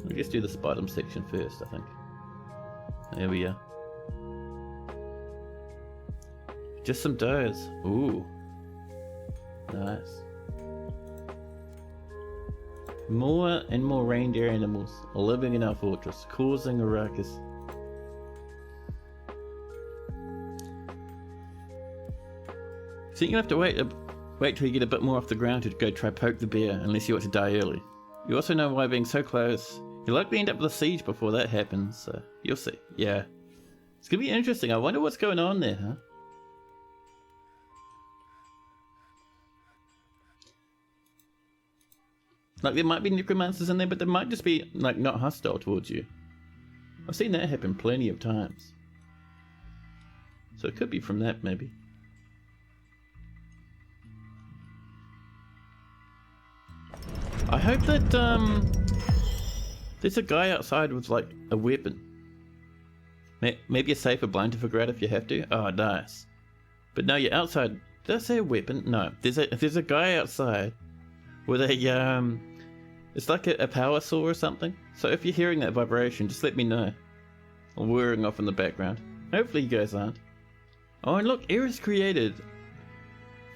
We'll just do this bottom section first, I think. There we are. Just some doors. Ooh. Nice. More and more reindeer animals are living in our fortress, causing a ruckus. So you're gonna have to wait till you get a bit more off the ground to go try poke the bear, unless you want to die early. You also know why being so close, you'll likely end up with a siege before that happens, so you'll see. Yeah. It's gonna be interesting. I wonder what's going on there, huh? Like, there might be necromancers in there, but they might just be, like, not hostile towards you. I've seen that happen plenty of times. So it could be from that, maybe. I hope that, there's a guy outside with, like, a weapon. Maybe a safer blind to figure out if you have to. Oh, nice. But no, you're outside. Did I say a weapon? No. There's a guy outside with a, it's like a power saw or something. So if you're hearing that vibration, just let me know. Or whirring off in the background. Hopefully you guys aren't. Oh, and look, Eris created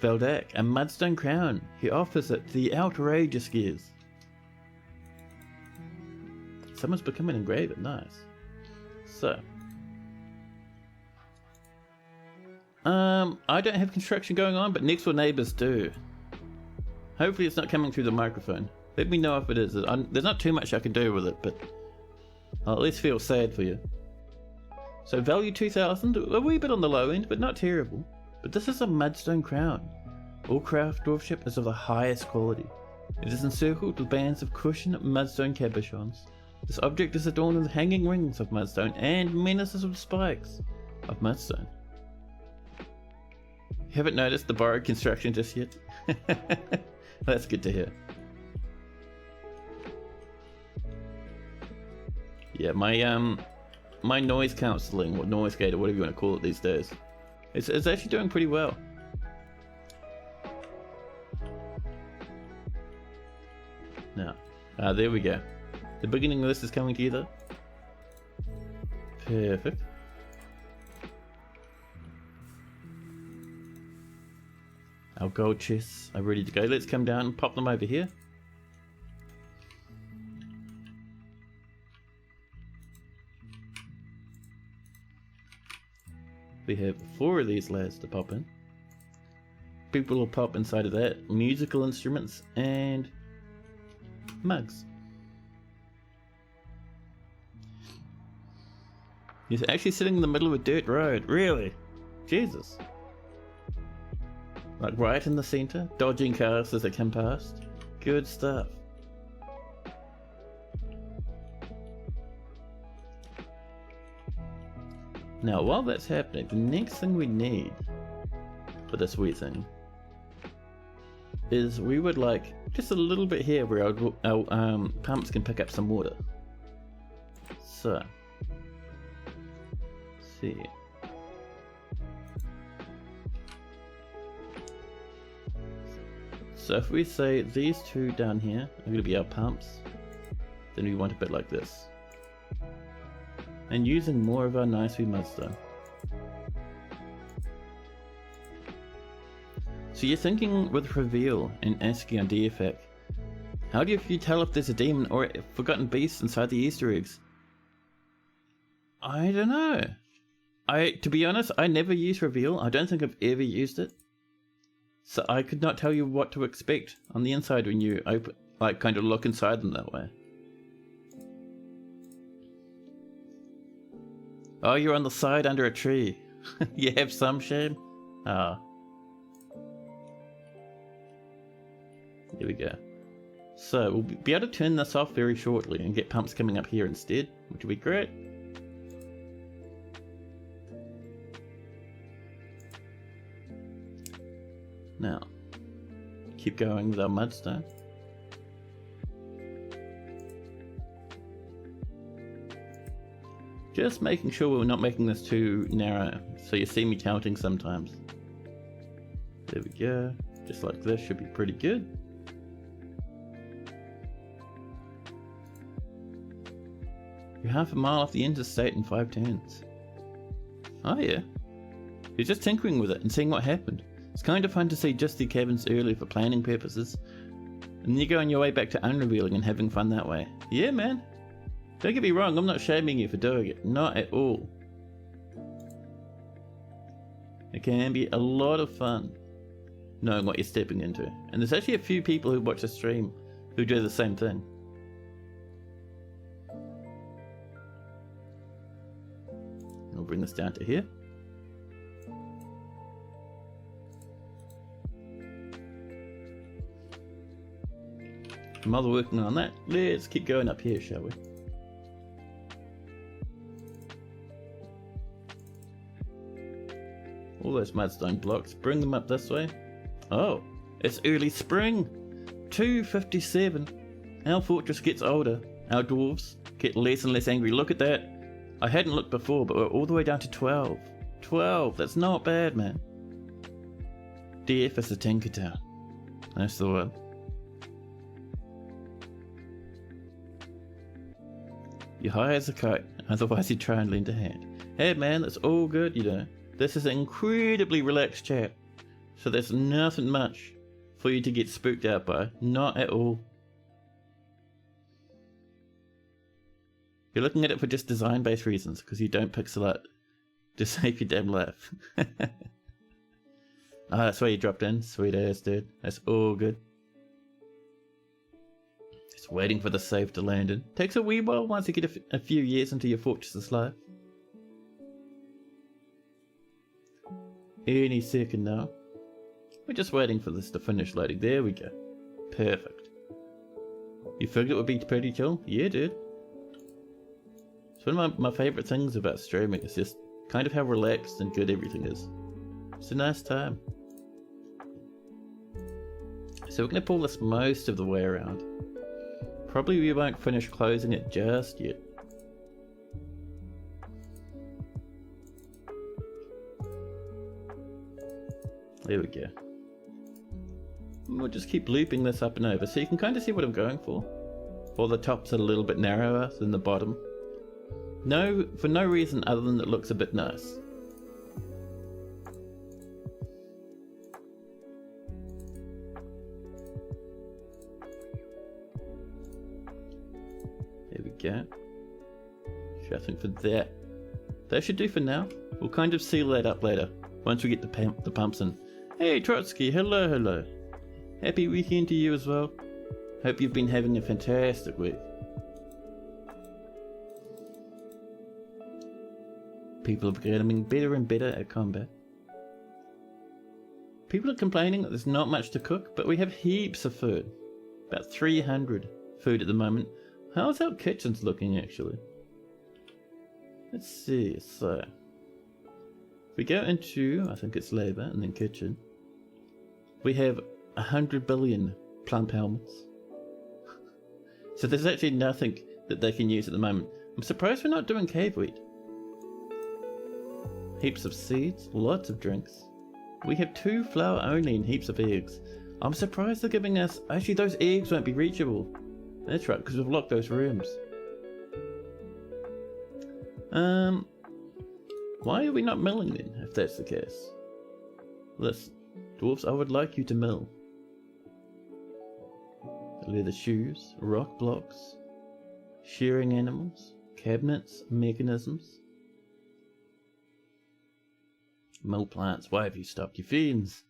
Veldak, a mudstone crown. He offers it to the outrageous gears. Someone's become an engraver. Nice. So. I don't have construction going on, but next door neighbors do. Hopefully it's not coming through the microphone. Let me know if it is. There's not too much I can do with it, but I'll at least feel sad for you. So value 2,000, a wee bit on the low end, but not terrible. But this is a mudstone crown. All craft dwarfship is of the highest quality. It is encircled with bands of cushioned mudstone cabochons. This object is adorned with hanging rings of mudstone and menaces with spikes of mudstone. You haven't noticed the borrowed construction just yet? That's good to hear. Yeah, my noise counseling, or noise gate, or whatever you want to call it these days, it's actually doing pretty well. Now, there we go. The beginning of this is coming together. Perfect. Our gold chests are ready to go. Let's come down and pop them over here. We have 4 of these layers to pop in. People will pop inside of that. Musical instruments and mugs. He's actually sitting in the middle of a dirt road. Really? Jesus. Like right in the center, dodging cars as they come past. Good stuff. Now, while that's happening, the next thing we need for this wee thing is we would like just a little bit here where our pumps can pick up some water. So, let's see. So if we say these 2 down here are going to be our pumps, then we want a bit like this. And using more of our nice wee mudstone. So you're thinking with reveal and ASCII on DFAC, how do you tell if there's a demon or a forgotten beast inside the Easter eggs? I don't know. To be honest, I never use reveal. I don't think I've ever used it. So I could not tell you what to expect on the inside when you open, like kind of look inside them that way. Oh, you're on the side under a tree. You have some shame? Ah. There we go. So we'll be able to turn this off very shortly and get pumps coming up here instead, which will be great. Now, keep going with our mudstone. Just making sure we're not making this too narrow, so you see me counting sometimes. There we go. Just like this should be pretty good. You're half a mile off the interstate in 5 turns. Oh yeah. You're just tinkering with it and seeing what happened. It's kind of fun to see just the cabins early for planning purposes. And then you go on your way back to unrevealing and having fun that way. Yeah, man. Don't get me wrong, I'm not shaming you for doing it. Not at all. It can be a lot of fun knowing what you're stepping into. And there's actually a few people who watch the stream who do the same thing. I'll bring this down to here. While we're working on that, let's keep going up here, shall we? All those mudstone blocks, bring them up this way. Oh, it's early spring! 2:57. Our fortress gets older. Our dwarves get less and less angry. Look at that. I hadn't looked before, but we're all the way down to 12. 12, that's not bad, man. DF is the Tinker Town. That's the one. You're high as a kite, otherwise you try and lend a hand. Hey man, that's all good, you know. This is an incredibly relaxed chat, so there's nothing much for you to get spooked out by. Not at all. You're looking at it for just design-based reasons, because you don't pixel art. Just save your damn life. Ah, that's why you dropped in. Sweet ass, dude. That's all good. Just waiting for the save to land in. Takes a wee while once you get a few years into your fortress's life. Any second now. We're just waiting for this to finish loading. There we go. Perfect. You figured it would be pretty chill? Yeah, dude. It's one of my favourite things about streaming. It's just kind of how relaxed and good everything is. It's a nice time. So we're going to pull this most of the way around. Probably we won't finish closing it just yet. There we go. We'll just keep looping this up and over so you can kind of see what I'm going for. While the top's a little bit narrower than the bottom. No, for no reason other than it looks a bit nice. There we go. So I think for that that should do for now. We'll kind of seal that up later, once we get the pumps in. Hey Trotsky, hello. Happy weekend to you as well. Hope you've been having a fantastic week. People are becoming better and better at combat. People are complaining that there's not much to cook, but we have heaps of food. About 300 food at the moment. How's our kitchens looking actually? Let's see, so if we go into, I think it's labour and then kitchen, we have 100 billion plump helmets. So there's actually nothing that they can use at the moment. I'm surprised we're not doing cave wheat. Heaps of seeds, lots of drinks. We have 2 flour only and heaps of eggs. I'm surprised they're giving us... Actually, those eggs won't be reachable. That's right, because we've locked those rooms. Why are we not milling then, if that's the case? Listen, dwarves, I would like you to mill. Leather shoes, rock blocks, shearing animals, cabinets, mechanisms. Mill plants, why have you stopped your fins?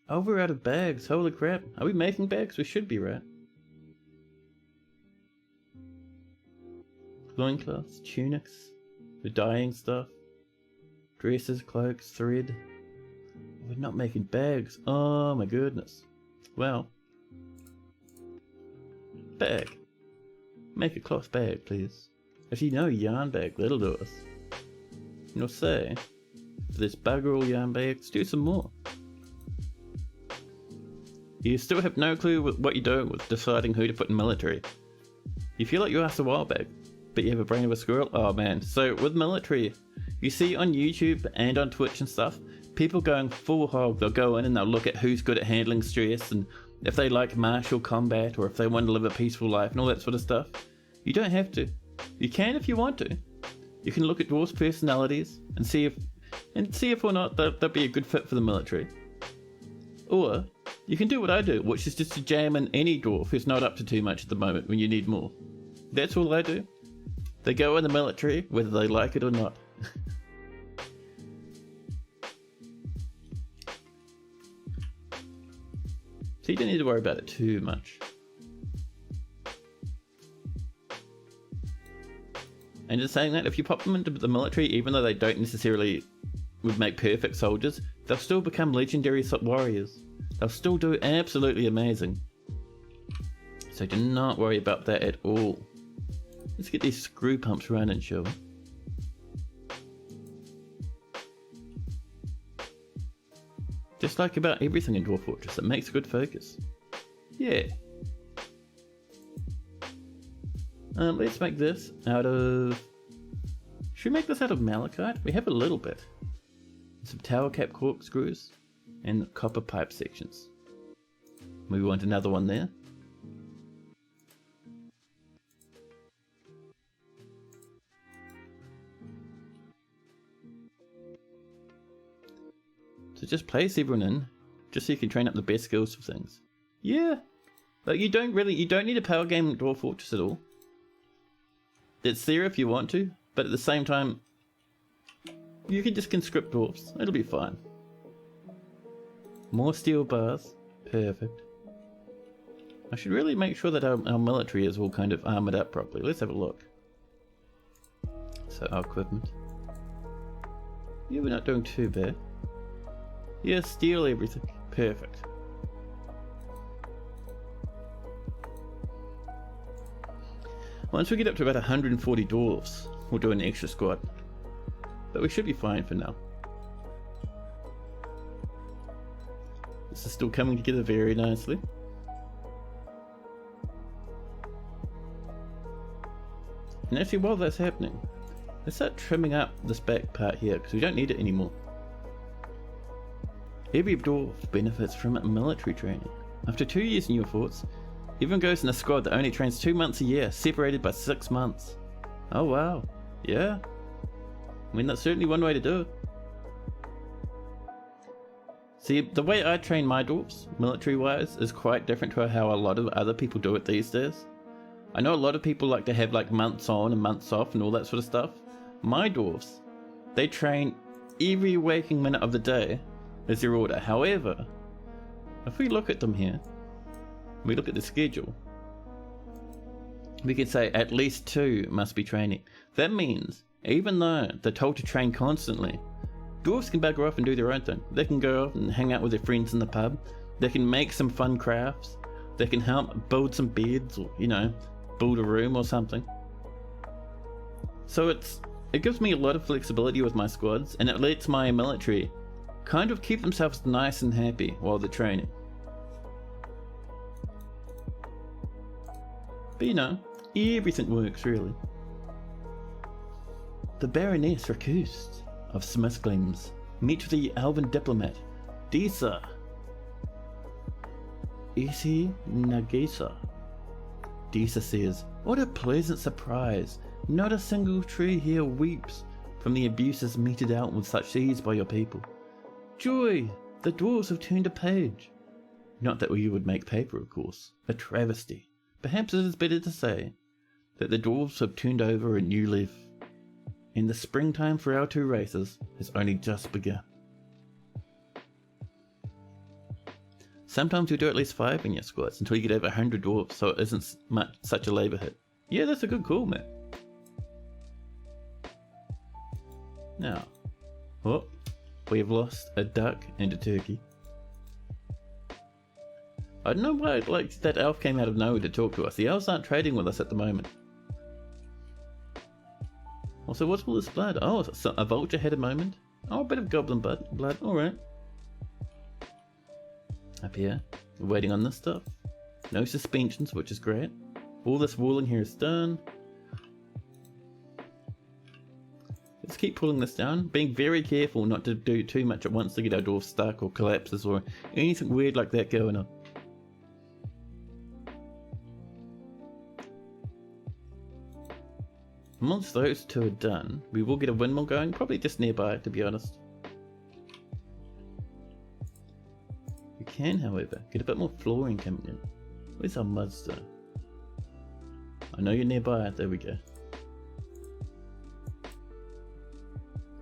Oh, we're out of bags, holy crap. Are we making bags? We should be, right? Loincloths, tunics, we're dyeing stuff, dresses, cloaks, thread. We're not making bags, oh my goodness. Well, bag. Make a cloth bag, please. Actually, no, yarn bag, that'll do us. You'll say, for this bugger all yarn bags, do some more. You still have no clue what you're doing with deciding who to put in military. You feel like you asked a while back, but you have a brain of a squirrel? Oh man, so with military, you see on YouTube and on Twitch and stuff, people going full hog. They'll go in and they'll look at who's good at handling stress and if they like martial combat or if they want to live a peaceful life and all that sort of stuff. You don't have to. You can if you want to. You can look at dwarves' personalities and see if or not they'll be a good fit for the military. Or you can do what I do, which is just to jam in any dwarf who's not up to too much at the moment when you need more. That's all I do. They go in the military whether they like it or not. So you don't need to worry about it too much. And just saying that, if you pop them into the military, even though they don't necessarily would make perfect soldiers, they'll still become legendary warriors. They'll still do absolutely amazing. So do not worry about that at all. Let's get these screw pumps running, shall we? Just like about everything in Dwarf Fortress, it makes a good focus. Yeah. Let's make this out of... Should we make this out of malachite? We have a little bit. Some tower cap corkscrews and copper pipe sections. We want another one there. So just place everyone in, just so you can train up the best skills for things. Yeah, but you don't need a power game in Dwarf Fortress at all. It's there if you want to, but at the same time, you can just conscript dwarfs. It'll be fine. More steel bars, perfect. I should really make sure that our military is all kind of armoured up properly. Let's have a look. So our equipment. Yeah, we're not doing too bad. Yeah, steal everything. Perfect. Once we get up to about 140 dwarves, we'll do an extra squad. But we should be fine for now. This is still coming together very nicely. And actually, while that's happening, let's start trimming up this back part here, because we don't need it anymore. Every dwarf benefits from military training. After 2 years in your forts, everyone goes in a squad that only trains 2 months a year, separated by 6 months. Oh wow, yeah. I mean, that's certainly one way to do it. See, the way I train my dwarfs, military-wise, is quite different to how a lot of other people do it these days. I know a lot of people like to have like months on and months off and all that sort of stuff. My dwarfs, they train every waking minute of the day as their order. However, if we look at them here, we look at the schedule, we could say at least 2 must be training. That means, even though they're told to train constantly, dwarfs can bugger off and do their own thing. They can go off and hang out with their friends in the pub. They can make some fun crafts. They can help build some beds, or, you know, build a room or something. So it gives me a lot of flexibility with my squads, and it lets my military kind of keep themselves nice and happy while they're training. But you know, everything works really. The Baroness Rakuste of Smithgleams meet with the elven diplomat, Disa Isi Nagisa. Disa says, "What a pleasant surprise. Not a single tree here weeps from the abuses meted out with such ease by your people. Joy! The dwarves have turned a page." Not that we would make paper, of course. A travesty. Perhaps it is better to say that the dwarves have turned over a new leaf, and the springtime for our 2 races has only just begun. Sometimes you do at least 5 in your squads until you get over 100 dwarves, so it isn't such a labour hit. Yeah, that's a good call, Matt. Now, oh, we have lost a duck and a turkey. I don't know why that elf came out of nowhere to talk to us. The elves aren't trading with us at the moment. Also, what's all this blood? Oh, so a vulture had a moment. Oh, a bit of goblin blood. Alright. Up here, we're waiting on this stuff. No suspensions, which is great. All this walling here is done. Let's keep pulling this down, being very careful not to do too much at once to get our dwarf stuck or collapses or anything weird like that going on. Once those 2 are done, we will get a windmill going, probably just nearby, to be honest. We can, however, get a bit more flooring coming in. Where's our mudstone? I know you're nearby. There we go.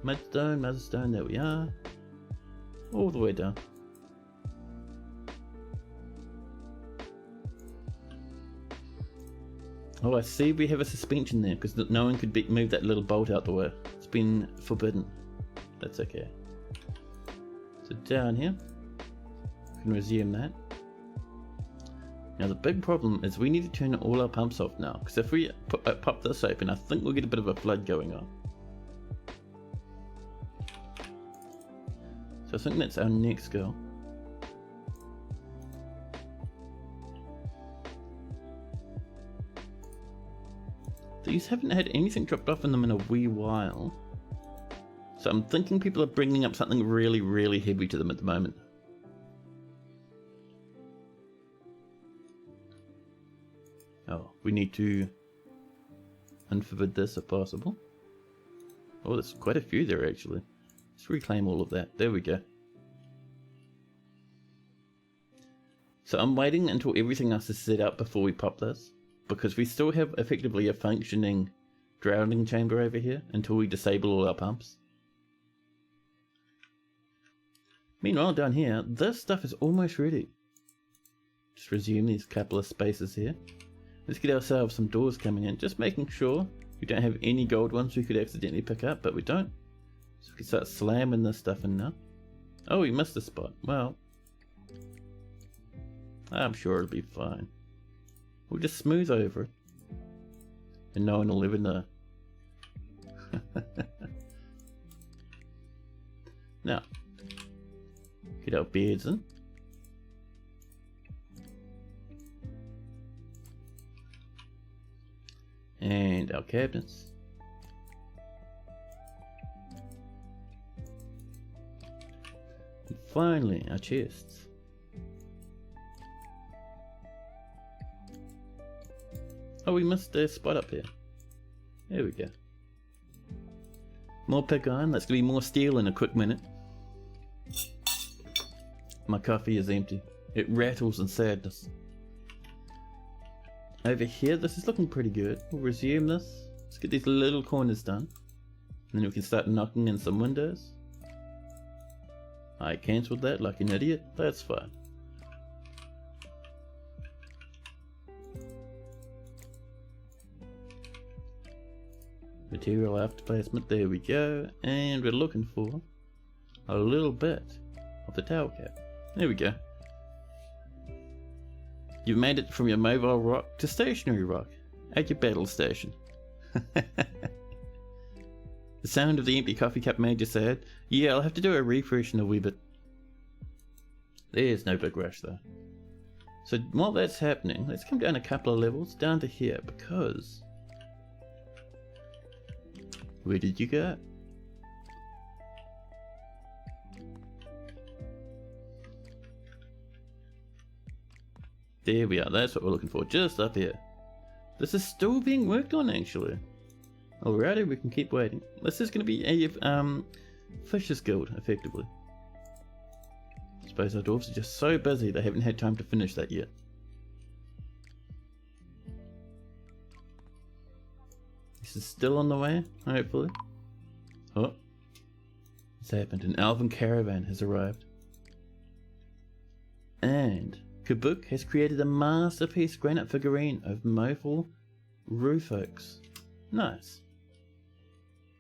Mudstone, there we are. All the way down. Oh, I see we have a suspension there, because no one could move that little bolt out the way. It's been forbidden. That's okay. So down here, we can resume that. Now the big problem is we need to turn all our pumps off now, because if we pop this open, I think we'll get a bit of a flood going on. So I think that's our next goal. These haven't had anything dropped off in them in a wee while. So I'm thinking people are bringing up something really, really heavy to them at the moment. Oh, we need to unforbid this if possible. Oh, there's quite a few there actually. Let's reclaim all of that. There we go. So I'm waiting until everything else is set up before we pop this, because we still have effectively a functioning drowning chamber over here until we disable all our pumps. Meanwhile, down here, this stuff is almost ready. Just resume these couple of spaces here. Let's get ourselves some doors coming in, just making sure we don't have any gold ones we could accidentally pick up, but we don't. So we can start slamming this stuff in now. Oh, we missed a spot. Well, I'm sure it'll be fine. We'll just smooth over it, and no one will ever know. Now, get our beards in. And our cabinets. And finally, our chests. Oh, we missed a spot up here. There we go. More pig iron. That's going to be more steel in a quick minute. My coffee is empty. It rattles in sadness. Over here, this is looking pretty good. We'll resume this. Let's get these little corners done. then we can start knocking in some windows. I cancelled that like an idiot. That's fine. Material after placement, there we go. And we're looking for a little bit of the tower cap. There we go. You've made it from your mobile rock to stationary rock at your battle station. The sound of the empty coffee cup made you sad. Yeah, I'll have to do a refresh in a wee bit. There's no big rush though. So while that's happening, let's come down a couple of levels down to here, because... Where did you go? There we are, that's what we're looking for, just up here. This is still being worked on actually. Alrighty, we can keep waiting. This is going to be a Fisher's Guild, effectively. I suppose our dwarves are just so busy they haven't had time to finish that yet. This is still on the way, hopefully. Oh, it's happened. An elven caravan has arrived. And Kabuk has created a masterpiece granite figurine of Moful roof oaks. Nice.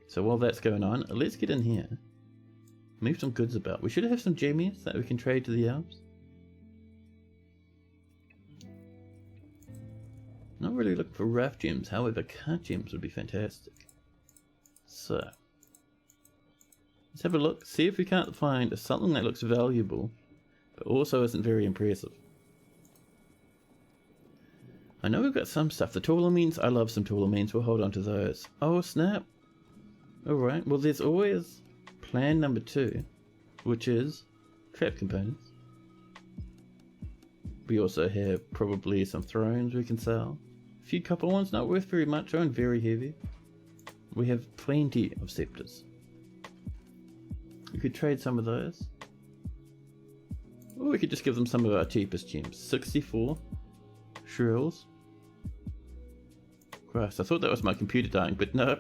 So while that's going on, let's get in here. Move some goods about. We should have some gemmies that we can trade to the elves. Not really looking for rough gems, however cut gems would be fantastic. So, let's have a look, see if we can't find something that looks valuable, but also isn't very impressive. I know we've got some stuff. The taulamines, I love some taulamines, we'll hold on to those. Oh snap! Alright, well there's always plan number 2, which is trap components. We also have probably some thrones we can sell. A few copper ones, not worth very much and very heavy. We have plenty of scepters. We could trade some of those. Or we could just give them some of our cheapest gems. 64 shrills. Christ, I thought that was my computer dying, but no.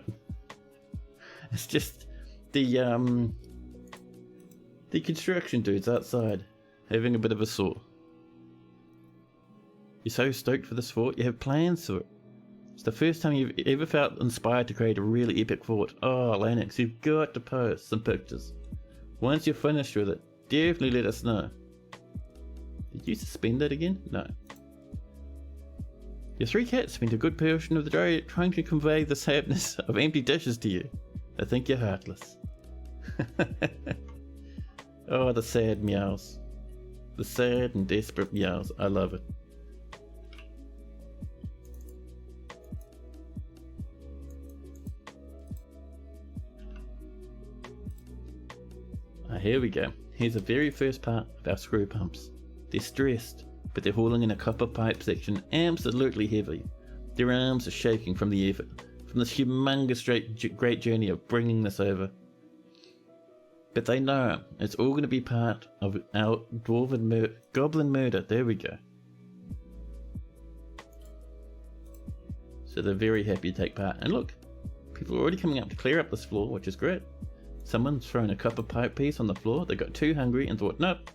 It's just the construction dudes outside having a bit of a sore. You're so stoked for this fort, you have plans for it. It's the first time you've ever felt inspired to create a really epic fort. Oh, Lennox, you've got to post some pictures. Once you're finished with it, definitely let us know. Did you suspend that again? No. Your 3 cats spent a good portion of the day trying to convey the sadness of empty dishes to you. They think you're heartless. Oh, the sad meows. The sad and desperate meows. I love it. Here we go. Here's the very first part of our screw pumps. They're stressed, but they're hauling in a copper pipe section absolutely heavy. Their arms are shaking from the effort, from this humongous great journey of bringing this over. But they know it's all going to be part of our goblin murder. There we go. So they're very happy to take part. And look, people are already coming up to clear up this floor, which is great. Someone's thrown a copper pipe piece on the floor. They got too hungry and thought, nope,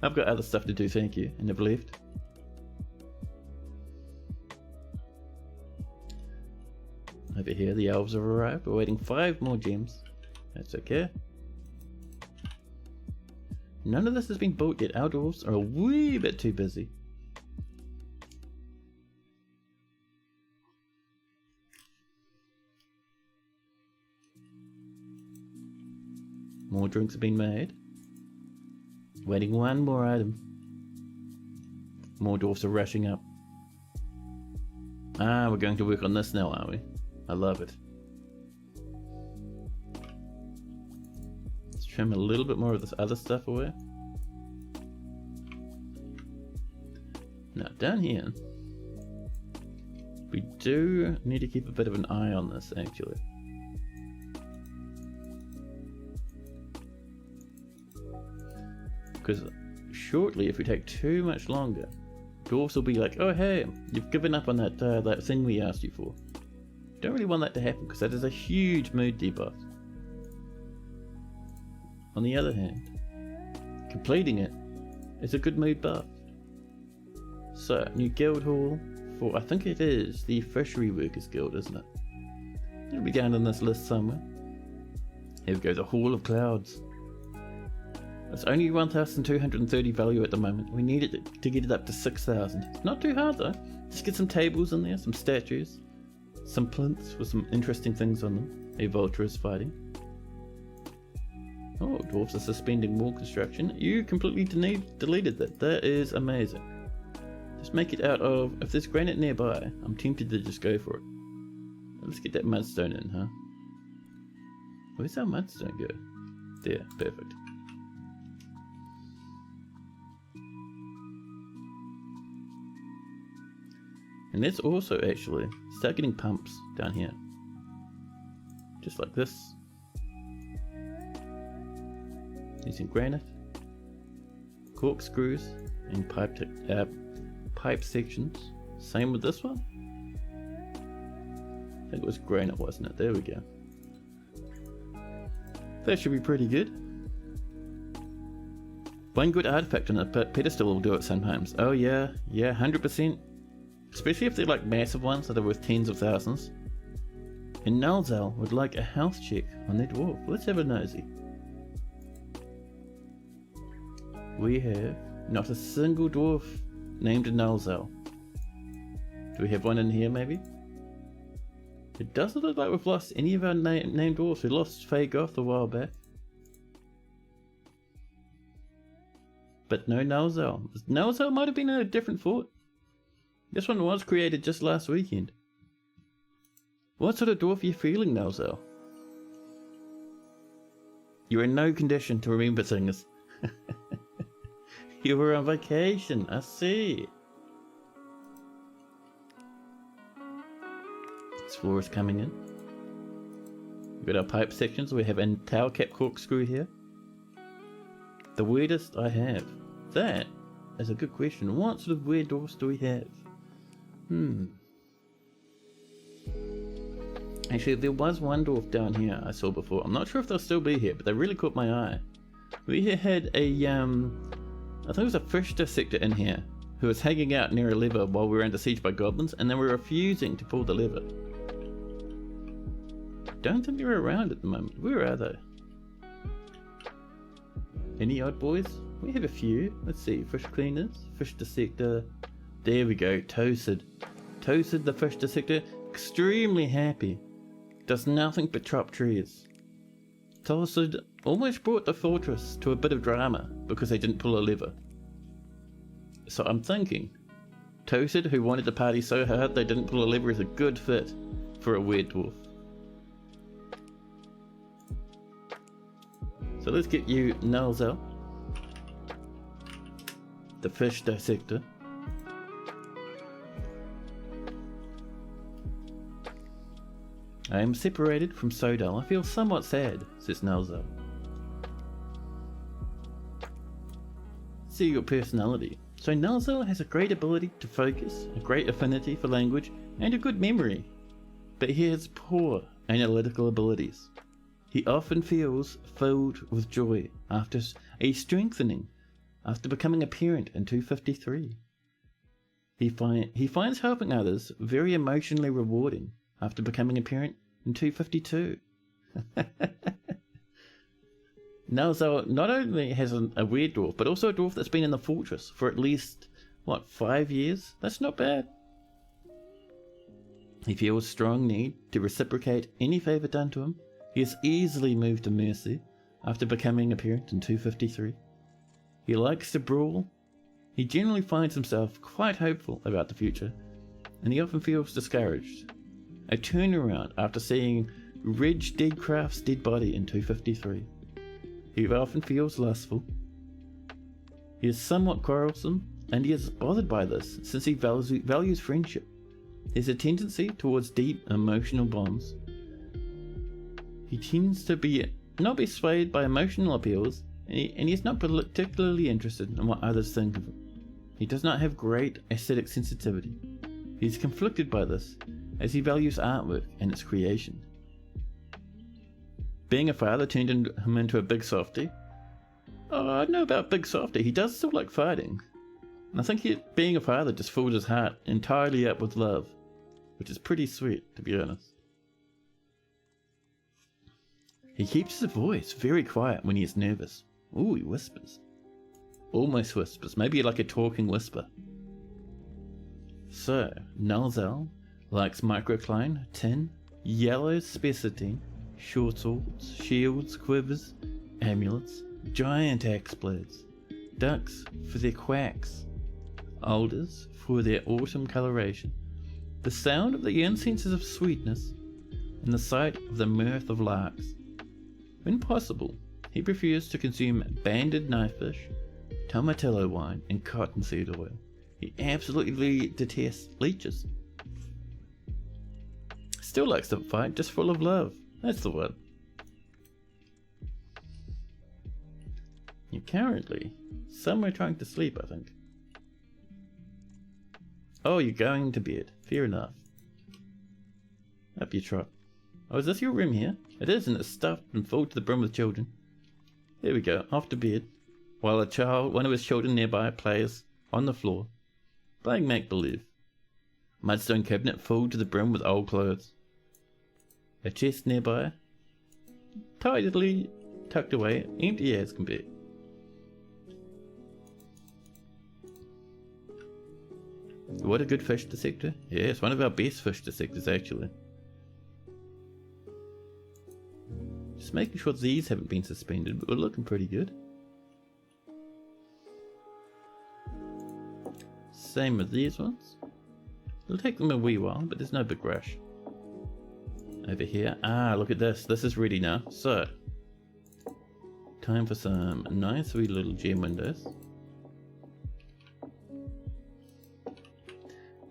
I've got other stuff to do, thank you, and they've left. Over here, the elves have arrived. We're waiting 5 more gems. That's okay. None of this has been built yet. Our dwarves are a wee bit too busy. More drinks have been made. Waiting 1 more item. More dwarfs are rushing up. Ah, we're going to work on this now, are we? I love it. Let's trim a little bit more of this other stuff away. Now, down here, we do need to keep a bit of an eye on this, actually. Because shortly, if we take too much longer, dwarves will be like, oh hey, you've given up on that thing we asked you for. Don't really want that to happen, because that is a huge mood debuff. on the other hand, completing it is a good mood buff. So, new guild hall for, I think it is the Fishery Workers Guild, isn't it? It'll be down on this list somewhere. Here we go, the Hall of Clouds. It's only 1,230 value at the moment. We need it to get it up to 6,000. It's not too hard though. Just get some tables in there, some statues, some plinths with some interesting things on them. A vulture is fighting. Oh, dwarves are suspending wall construction. You completely deleted that. That is amazing. Just make it out of, if there's granite nearby, I'm tempted to just go for it. Let's get that mudstone in, huh? Where's our mudstone go? There, perfect. And let's also actually start getting pumps down here. Just like this. Using granite, corkscrews, and pipe sections. Same with this one. I think it was granite, wasn't it? There we go. That should be pretty good. One good artifact on a pedestal will do it sometimes. Oh yeah, 100%. Especially if they're like massive ones that are worth tens of thousands. And Nalzal would like a health check on that dwarf. Let's have a nosy. We have not a single dwarf named Nalzal. Do we have one in here maybe? It doesn't look like we've lost any of our named dwarfs. We lost Fagoth a while back. But no Nalzal. Nalzal might have been in a different fort. This one was created just last weekend. What sort of dwarf are you feeling, Nalzal? You're in no condition to remember things. You were on vacation, I see. This floor is coming in. We've got our pipe sections. We have a tower cap corkscrew here. The weirdest I have. That is a good question. What sort of weird dwarfs do we have? Actually, there was one dwarf down here I saw before. I'm not sure if they'll still be here, but they really caught my eye. We had a, I think it was a fish dissector in here who was hanging out near a lever while we were under siege by goblins, and they were refusing to pull the lever. Don't think they're around at the moment. Where are they? Any odd boys? We have a few. Let's see. Fish cleaners, fish dissector. There we go. Toasted. Toasted the fish dissector. Extremely happy. Does nothing but chop trees. Toasted almost brought the fortress to a bit of drama because they didn't pull a lever. So I'm thinking, Toasted, who wanted to party so hard they didn't pull a lever, is a good fit for a weird dwarf. So let's get you Nalzal, the fish dissector. I am separated from Sodal. I feel somewhat sad, says Nalzal. See your personality. So Nalzal has a great ability to focus, a great affinity for language, and a good memory. But he has poor analytical abilities. He often feels filled with joy after a strengthening, after becoming a parent in 253. He finds helping others very emotionally rewarding after becoming a parent in 252. Nalzal not only has a weird dwarf, but also a dwarf that's been in the fortress for at least, 5 years? That's not bad. He feels strong need to reciprocate any favour done to him. He is easily moved to mercy after becoming a parent in 253. He likes to brawl. He generally finds himself quite hopeful about the future, and he often feels discouraged. A turnaround after seeing Reg Deadcraft's dead body in 253. He often feels lustful. He is somewhat quarrelsome, and he is bothered by this since he values friendship. He has a tendency towards deep emotional bonds. He tends to not be swayed by emotional appeals, and he is not particularly interested in what others think of him. He does not have great aesthetic sensitivity. He is conflicted by this, as he values artwork and its creation. Being a father turned him into a big softy, Oh, I know about Big Softy. He does still like fighting. And I think being a father just filled his heart entirely up with love. Which is pretty sweet, to be honest. He keeps his voice very quiet when he is nervous. Ooh, he whispers. Almost whispers, maybe like a talking whisper. So, Nalzel likes microcline, tin, yellow spessartine, short swords, shields, quivers, amulets, giant axe blades, ducks for their quacks, alders for their autumn coloration, the sound of the incenses of sweetness, and the sight of the mirth of larks. When possible, he prefers to consume banded knifefish, tomatillo wine, and cottonseed oil. He absolutely detests leeches. Still likes to fight, just full of love. That's the one. You're currently somewhere trying to sleep, I think. Oh, you're going to bed. Fair enough. Up you trot. Oh, is this your room here? It is, and it's stuffed and filled to the brim with children. There we go, off to bed. While one of his children nearby, plays on the floor, playing make-believe. Mudstone cabinet filled to the brim with old clothes. A chest nearby, tidily tucked away, empty as can be. What a good fish dissector. Yes, one of our best fish dissectors actually. Just making sure these haven't been suspended, but we're looking pretty good. Same with these ones. It'll take them a wee while, but there's no big rush. Over here, look at this. This is ready now. So, time for some nice wee little gem windows.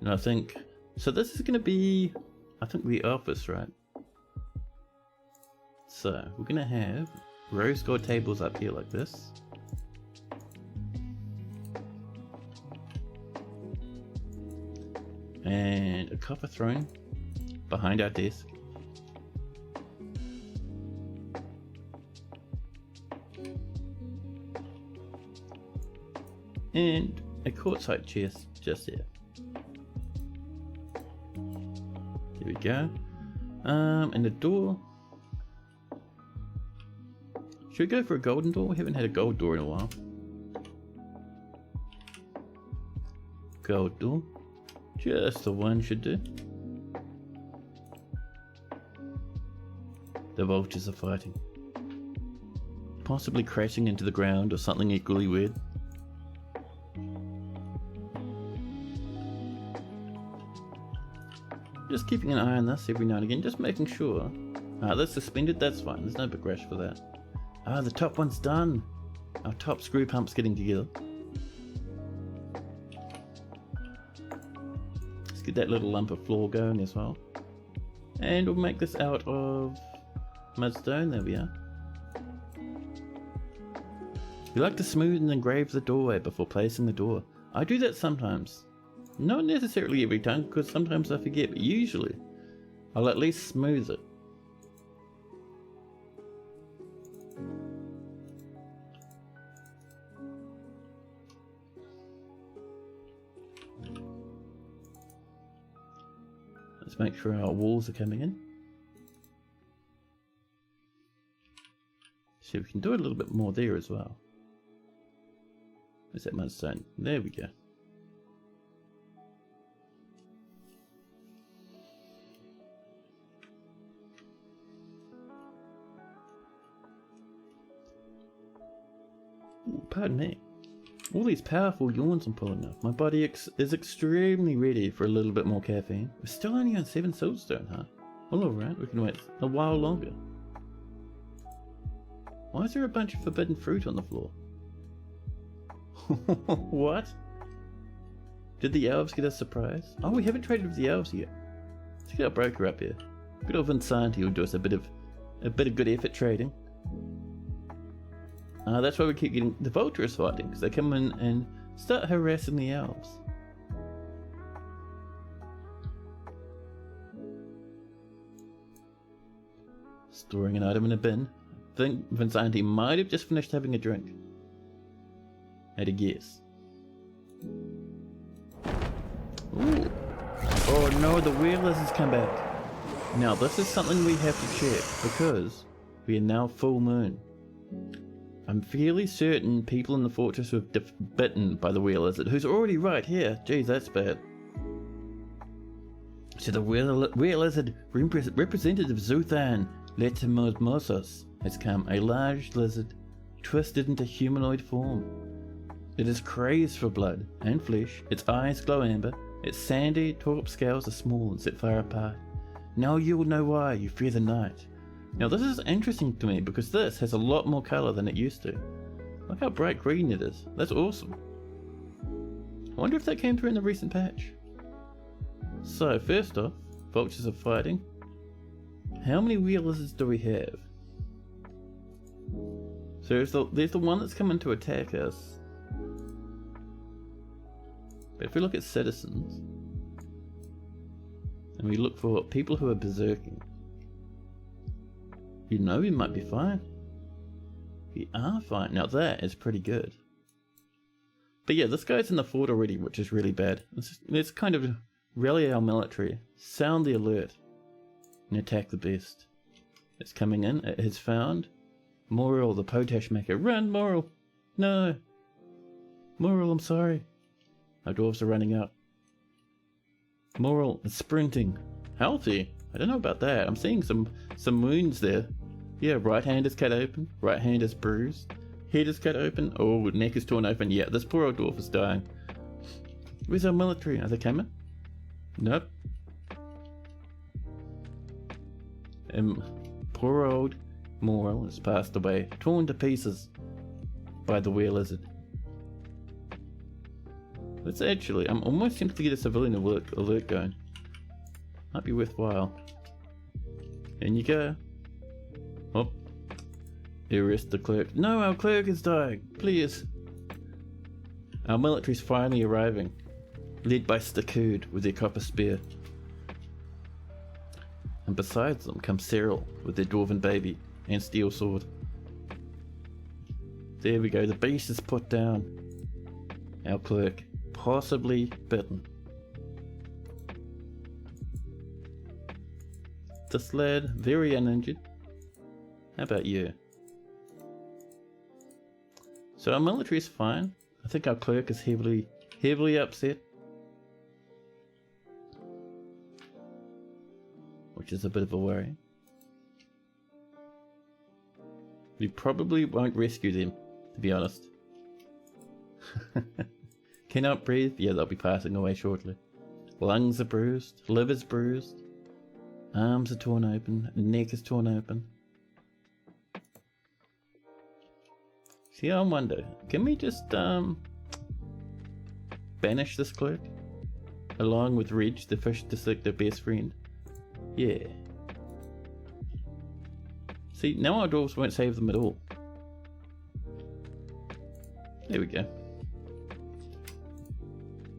And I think, so this is going to be, I think the office, right? So, we're going to have rose gold tables up here like this. And a copper throne behind our desk. And a quartzite chest just there. There we go. And the door. Should we go for a golden door? We haven't had a gold door in a while. Gold door. Just the one should do. The vultures are fighting. Possibly crashing into the ground or something equally weird. Just keeping an eye on this every now and again, just making sure. That's suspended, that's fine, there's no big rush for that. The top one's done. Our top screw pump's getting together. Let's get that little lump of floor going as well. And we'll make this out of mudstone, there we are. We like to smooth and engrave the doorway before placing the door. I do that sometimes. Not necessarily every time, because sometimes I forget, but usually I'll at least smooth it. Let's make sure our walls are coming in. So we can do it a little bit more there as well. Where's that mudstone? There we go. Ooh, pardon me. All these powerful yawns I'm pulling off. My body is extremely ready for a little bit more caffeine. We're still only on 7 siltstone, huh? Well, alright, we can wait a while longer. Why is there a bunch of forbidden fruit on the floor? What? Did the elves get a surprise? Oh, we haven't traded with the elves yet. Let's get our broker up here. Good old Vinsanti will do us a bit of good effort trading. That's why we keep getting the vultures fighting, because they come in and start harassing the elves. Storing an item in a bin. I think Vinsanti might have just finished having a drink. at a guess. Ooh. Oh no, the were-lizards come back. Now this is something we have to check because we are now full moon. I'm fairly certain people in the fortress were bitten by the were-lizard, who's already right here. Geez, that's bad. So the were-lizard representative Zuthan Letimosmosos has come, a large lizard twisted into humanoid form. It is crazed for blood and flesh, its eyes glow amber, its sandy, taupe scales are small and set far apart. Now you will know why you fear the night. Now this is interesting to me because this has a lot more colour than it used to. Look how bright green it is. That's awesome. I wonder if that came through in the recent patch. So first off, vultures are fighting. How many were-lizards do we have? So there's the one that's coming to attack us. But if we look at citizens, and we look for people who are berserking, you know we might be fine. We are fine. Now that is pretty good. But yeah, this guy's in the fort already, which is really bad. Let's kind of rally our military, sound the alert, and attack the beast. It's coming in. It has found Moral, the potash maker. Run, Moral! No! Moral, I'm sorry. Our dwarves are running out. Moral is sprinting. Healthy? I don't know about that. I'm seeing some wounds there. Yeah, right hand is cut open. Right hand is bruised. Head is cut open. Oh, neck is torn open. Yeah, this poor old dwarf is dying. Where's our military? Are they coming? Nope. Poor old Moral has passed away, torn to pieces by the were-lizard. Let's actually, I'm almost tempted to get a civilian alert going. Might be worthwhile. In you go. Oh. Arrest the clerk. No, our clerk is dying. Please. Our military's finally arriving, led by Stakud with their copper spear. And besides them comes Cyril with their dwarven baby and steel sword. There we go, the beast is put down. Our clerk, possibly bitten. This lad, very uninjured. How about you? So our military is fine. I think our clerk is heavily upset. Which is a bit of a worry. We probably won't rescue them, to be honest. Cannot breathe? Yeah, they'll be passing away shortly. Lungs are bruised, liver's bruised, arms are torn open, neck is torn open. See, I wonder, can we just banish this clerk? Along with Reg, the fish their best friend? Yeah. See, now our dwarves won't save them at all. There we go.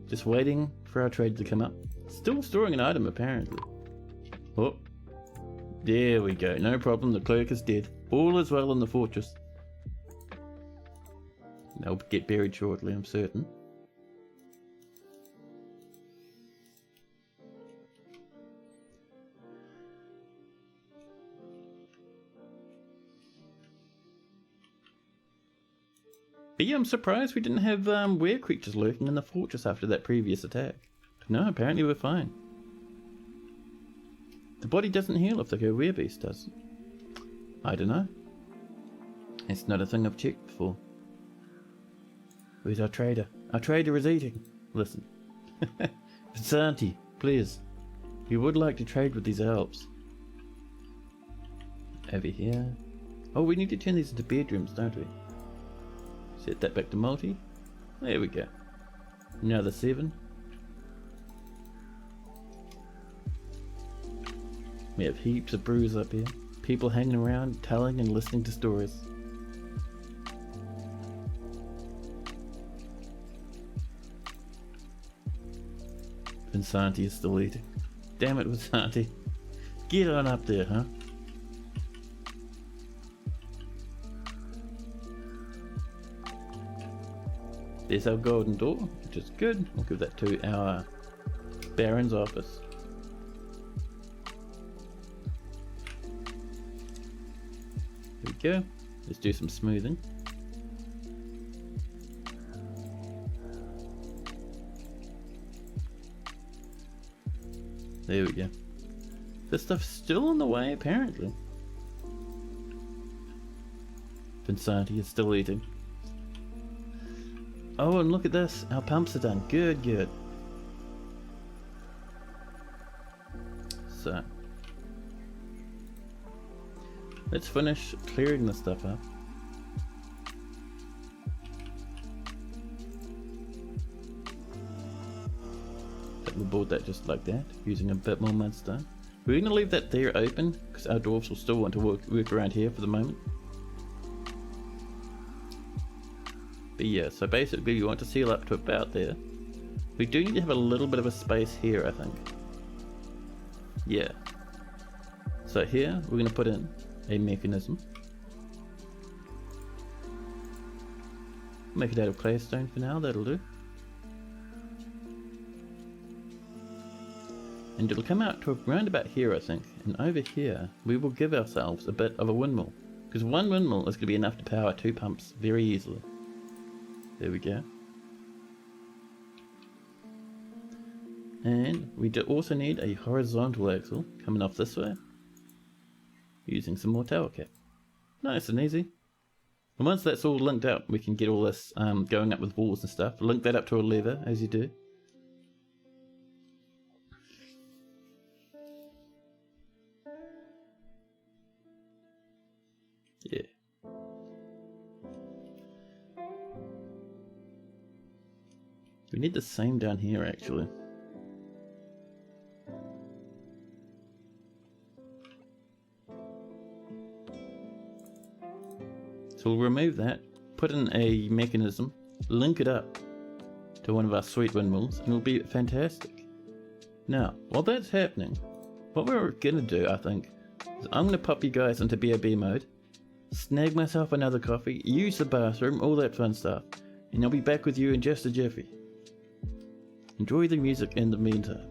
Just waiting for our trade to come up. Still storing an item, apparently. Oh. There we go. No problem. The clerk is dead. All is well in the fortress. They'll get buried shortly, I'm certain. But yeah, I'm surprised we didn't have were creatures lurking in the fortress after that previous attack. No, apparently we're fine. The body doesn't heal if the werebeast does. I don't know. It's not a thing I've checked before. Where's our trader? Our trader is eating. Listen. Visanti, please. We would like to trade with these elves. Over here. Oh, we need to turn these into bedrooms, don't we? Set that back to multi. There we go. Another 7. We have heaps of brews up here. People hanging around, telling and listening to stories. Visanti is still eating. Damn it, Visanti. Get on up there, huh? There's our golden door, which is good. We'll give that to our Baron's office. There we go. Let's do some smoothing. There we go. This stuff's still on the way, apparently. Vincenti is still eating. Oh, and look at this. Our pumps are done. Good, good. So, let's finish clearing this stuff up. We'll build that just like that, using a bit more mudstone. We're going to leave that there open, because our dwarves will still want to work around here for the moment. But yeah, so basically you want to seal up to about there. We do need to have a little bit of a space here, I think. Yeah. So here, we're going to put in a mechanism. Make it out of claystone for now, that'll do. And it'll come out to around about here, I think. And over here, we will give ourselves a bit of a windmill. Because one windmill is going to be enough to power 2 pumps very easily. There we go. And we do also need a horizontal axle coming off this way. Using some more tower cap. Nice and easy. And once that's all linked up, we can get all this going up with walls and stuff. Link that up to a lever, as you do. Yeah. We need the same down here actually. So we'll remove that, put in a mechanism, link it up to one of our sweet windmills, and it'll be fantastic. Now, while that's happening, what we're gonna do, I think, is I'm gonna pop you guys into BRB mode, snag myself another coffee, use the bathroom, all that fun stuff, and I'll be back with you in just a jiffy. Enjoy the music in the meantime.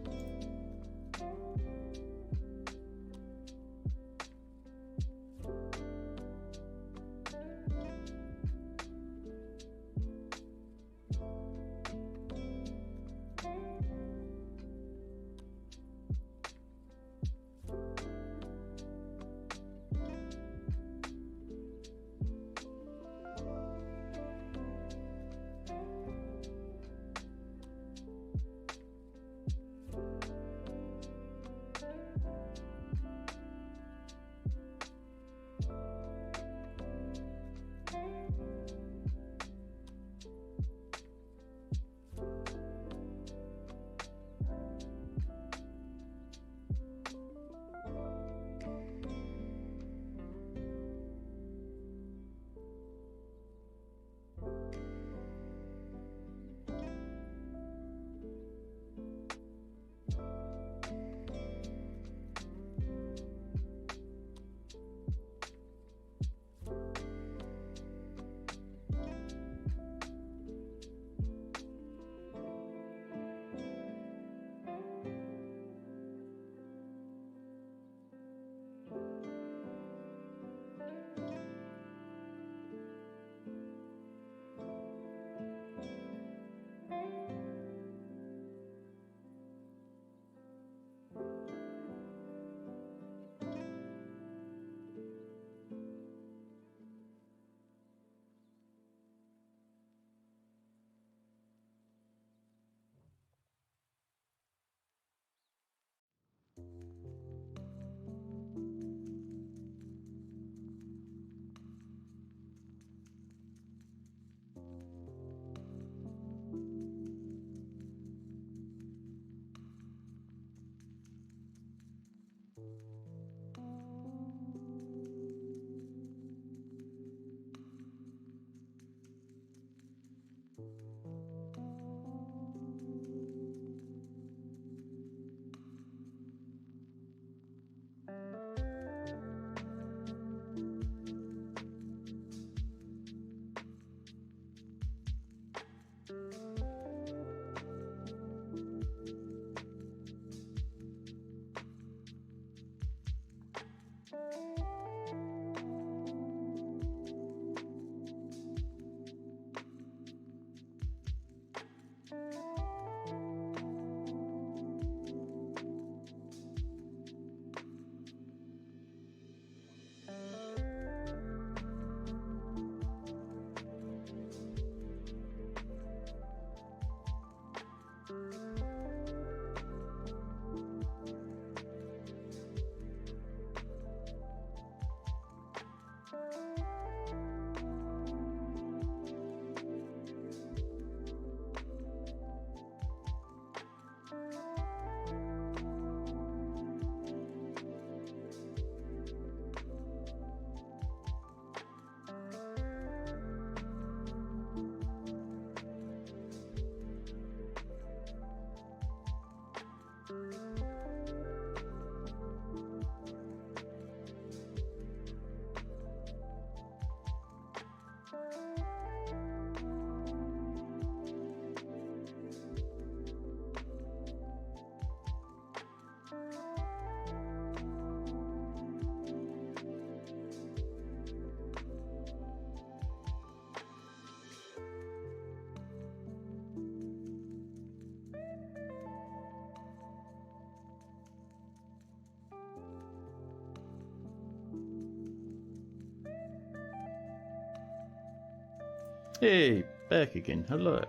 Hey, back again. Hello.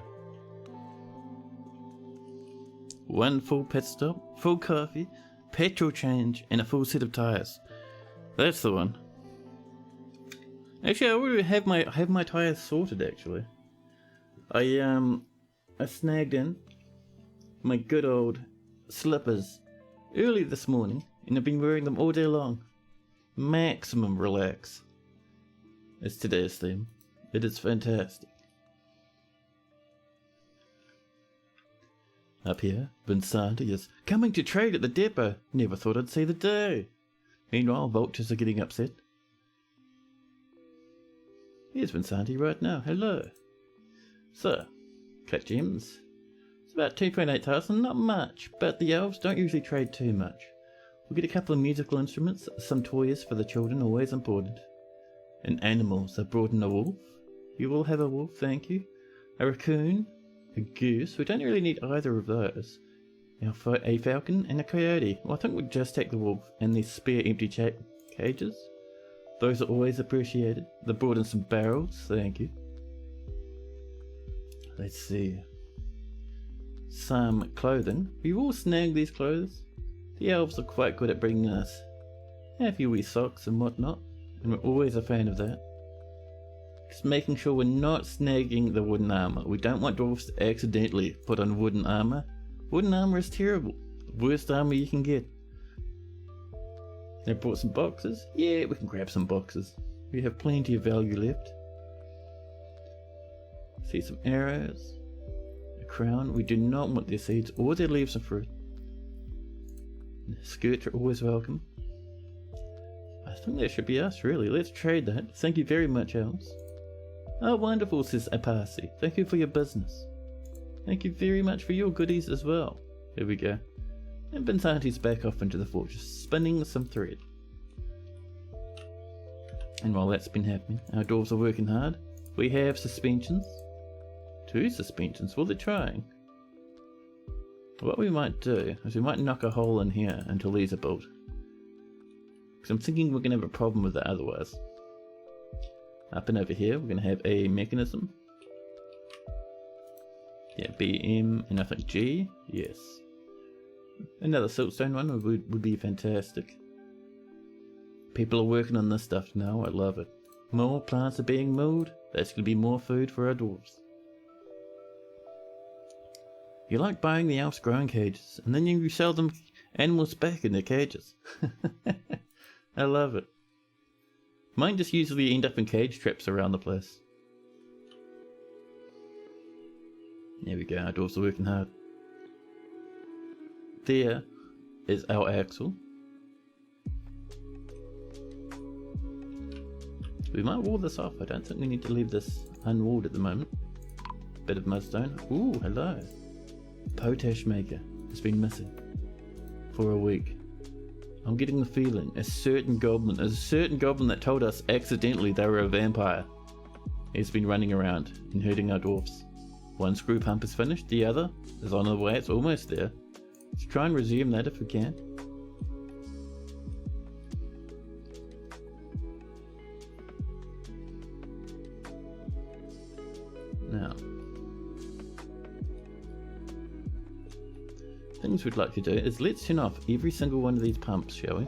One full pit stop, full coffee, petrol change, and a full set of tires. That's the one. Actually, I already have my tires sorted. Actually, I snagged in my good old slippers early this morning, and I've been wearing them all day long. Maximum relax. It's today's theme. It is fantastic. Up here, Vincenti is coming to trade at the depot. Never thought I'd see the day. Meanwhile, vultures are getting upset. Here's Vincenti right now. Hello. So, cut gems. It's about 2.8,000, not much, but the elves don't usually trade too much. We'll get a couple of musical instruments, some toys for the children, always important. And animals. I brought in a wolf. You will have a wolf, thank you. A raccoon, a goose. We don't really need either of those. A falcon and a coyote. Well, I think we'll just take the wolf and these spare empty cages. Those are always appreciated. They brought in some barrels, thank you. Let's see. Some clothing. We will snag these clothes. The elves are quite good at bringing us a few wee socks and whatnot, and we're always a fan of that. Just making sure we're not snagging the wooden armor. We don't want dwarves to accidentally put on wooden armor. Wooden armor is terrible. The worst armor you can get. They brought some boxes. Yeah, we can grab some boxes. We have plenty of value left. See some arrows. A crown. We do not want their seeds or their leaves of fruit. Skirts are always welcome. I think that should be us, really. Let's trade that. Thank you very much, elves. Oh, wonderful, says Apasi. Thank you for your business. Thank you very much for your goodies as well. Here we go. And Vincenti's back off into the fortress, spinning some thread. And while that's been happening, our dwarves are working hard. We have suspensions. 2 suspensions. Well, they're trying. What we might do is we might knock a hole in here until these are built. Because I'm thinking we're going to have a problem with it otherwise. Up and over here, we're going to have a mechanism. Yeah, B, M, and I think G. Yes. Another siltstone one would be fantastic. People are working on this stuff now. I love it. More plants are being mowed. That's going to be more food for our dwarves. You like buying the elves growing cages, and then you sell them animals back in their cages. I love it. Mine just usually end up in cage traps around the place. There we go, our dwarves are working hard. There is our axle. We might wall this off. I don't think we need to leave this unwalled at the moment. Bit of mudstone. Ooh, hello. Potash maker has been missing for a week. I'm getting the feeling a certain goblin that told us accidentally they were a vampire has been running around and hurting our dwarfs. One screw pump is finished, the other is on the way, it's almost there. Let's try and resume that if we can. Now, things we'd like to do is let's turn off every single one of these pumps, shall we?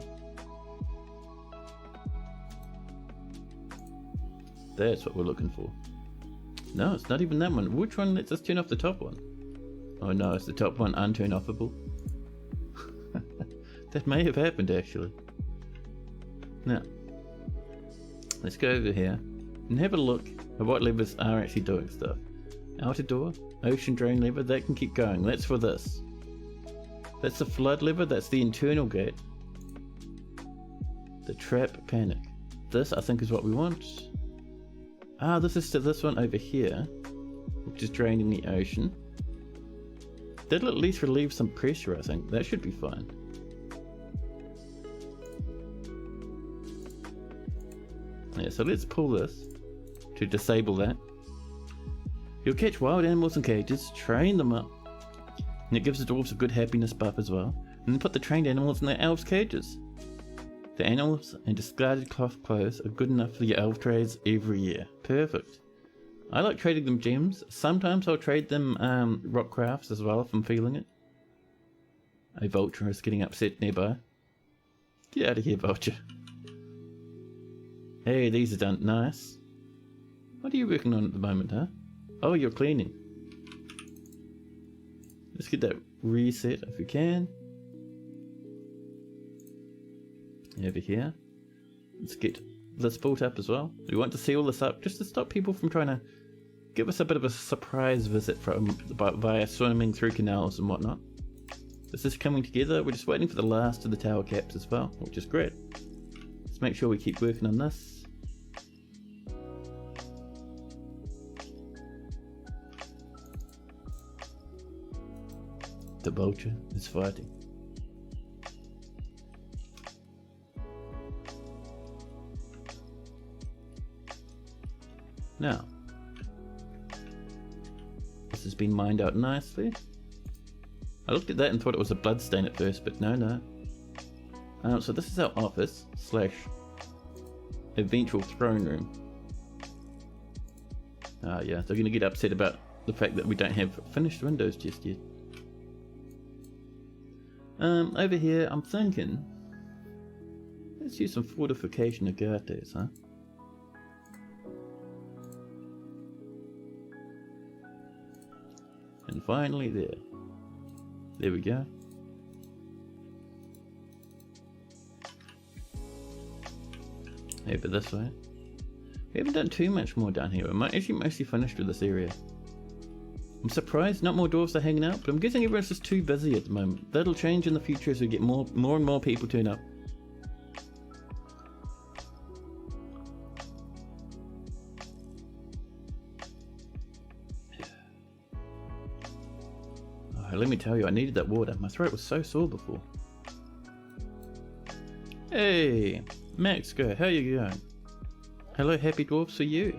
That's what we're looking for. No, it's not even that one. Which one lets us turn off the top one? Oh no, it's the top one unturn offable. That may have happened actually. Now, let's go over here and have a look at what levers are actually doing stuff. Outer door, ocean drain lever, that can keep going. That's for this. That's the flood lever, that's the internal gate. The trap panic. This I think is what we want. Ah, this is to this one over here, which is draining the ocean. That'll at least relieve some pressure, I think. That should be fine. Yeah, so let's pull this to disable that. You'll catch wild animals in cages, train them up, and it gives the dwarves a good happiness buff as well, and then put the trained animals in the elves' cages. The animals and discarded cloth clothes are good enough for your elf trades every year. Perfect. I like trading them gems. Sometimes I'll trade them rock crafts as well if I'm feeling it. A vulture is getting upset nearby. Get out of here, vulture. Hey, these are done. Nice. What are you working on at the moment, huh? Oh, you're cleaning. Let's get that reset if we can. Over here. Let's get this built up as well. We want to seal this up just to stop people from trying to give us a bit of a surprise visit via swimming through canals and whatnot. This is coming together. We're just waiting for the last of the tower caps as well, which is great. Let's make sure we keep working on this. The vulture is fighting. Now, this has been mined out nicely. I looked at that and thought it was a blood stain at first, but no. So this is our office / eventual throne room. Yeah, they're going to get upset about the fact that we don't have finished windows just yet. Over here, I'm thinking, let's use some fortification agates, huh? And finally there we go. Over this way. We haven't done too much more down here. We're actually mostly finished with this area. I'm surprised not more dwarves are hanging out, but I'm guessing everyone's just too busy at the moment. That'll change in the future as we get more and more people turn up. Let me tell you, I needed that water. My throat was so sore before. Hey, Max, how you going? Hello, happy dwarfs for you.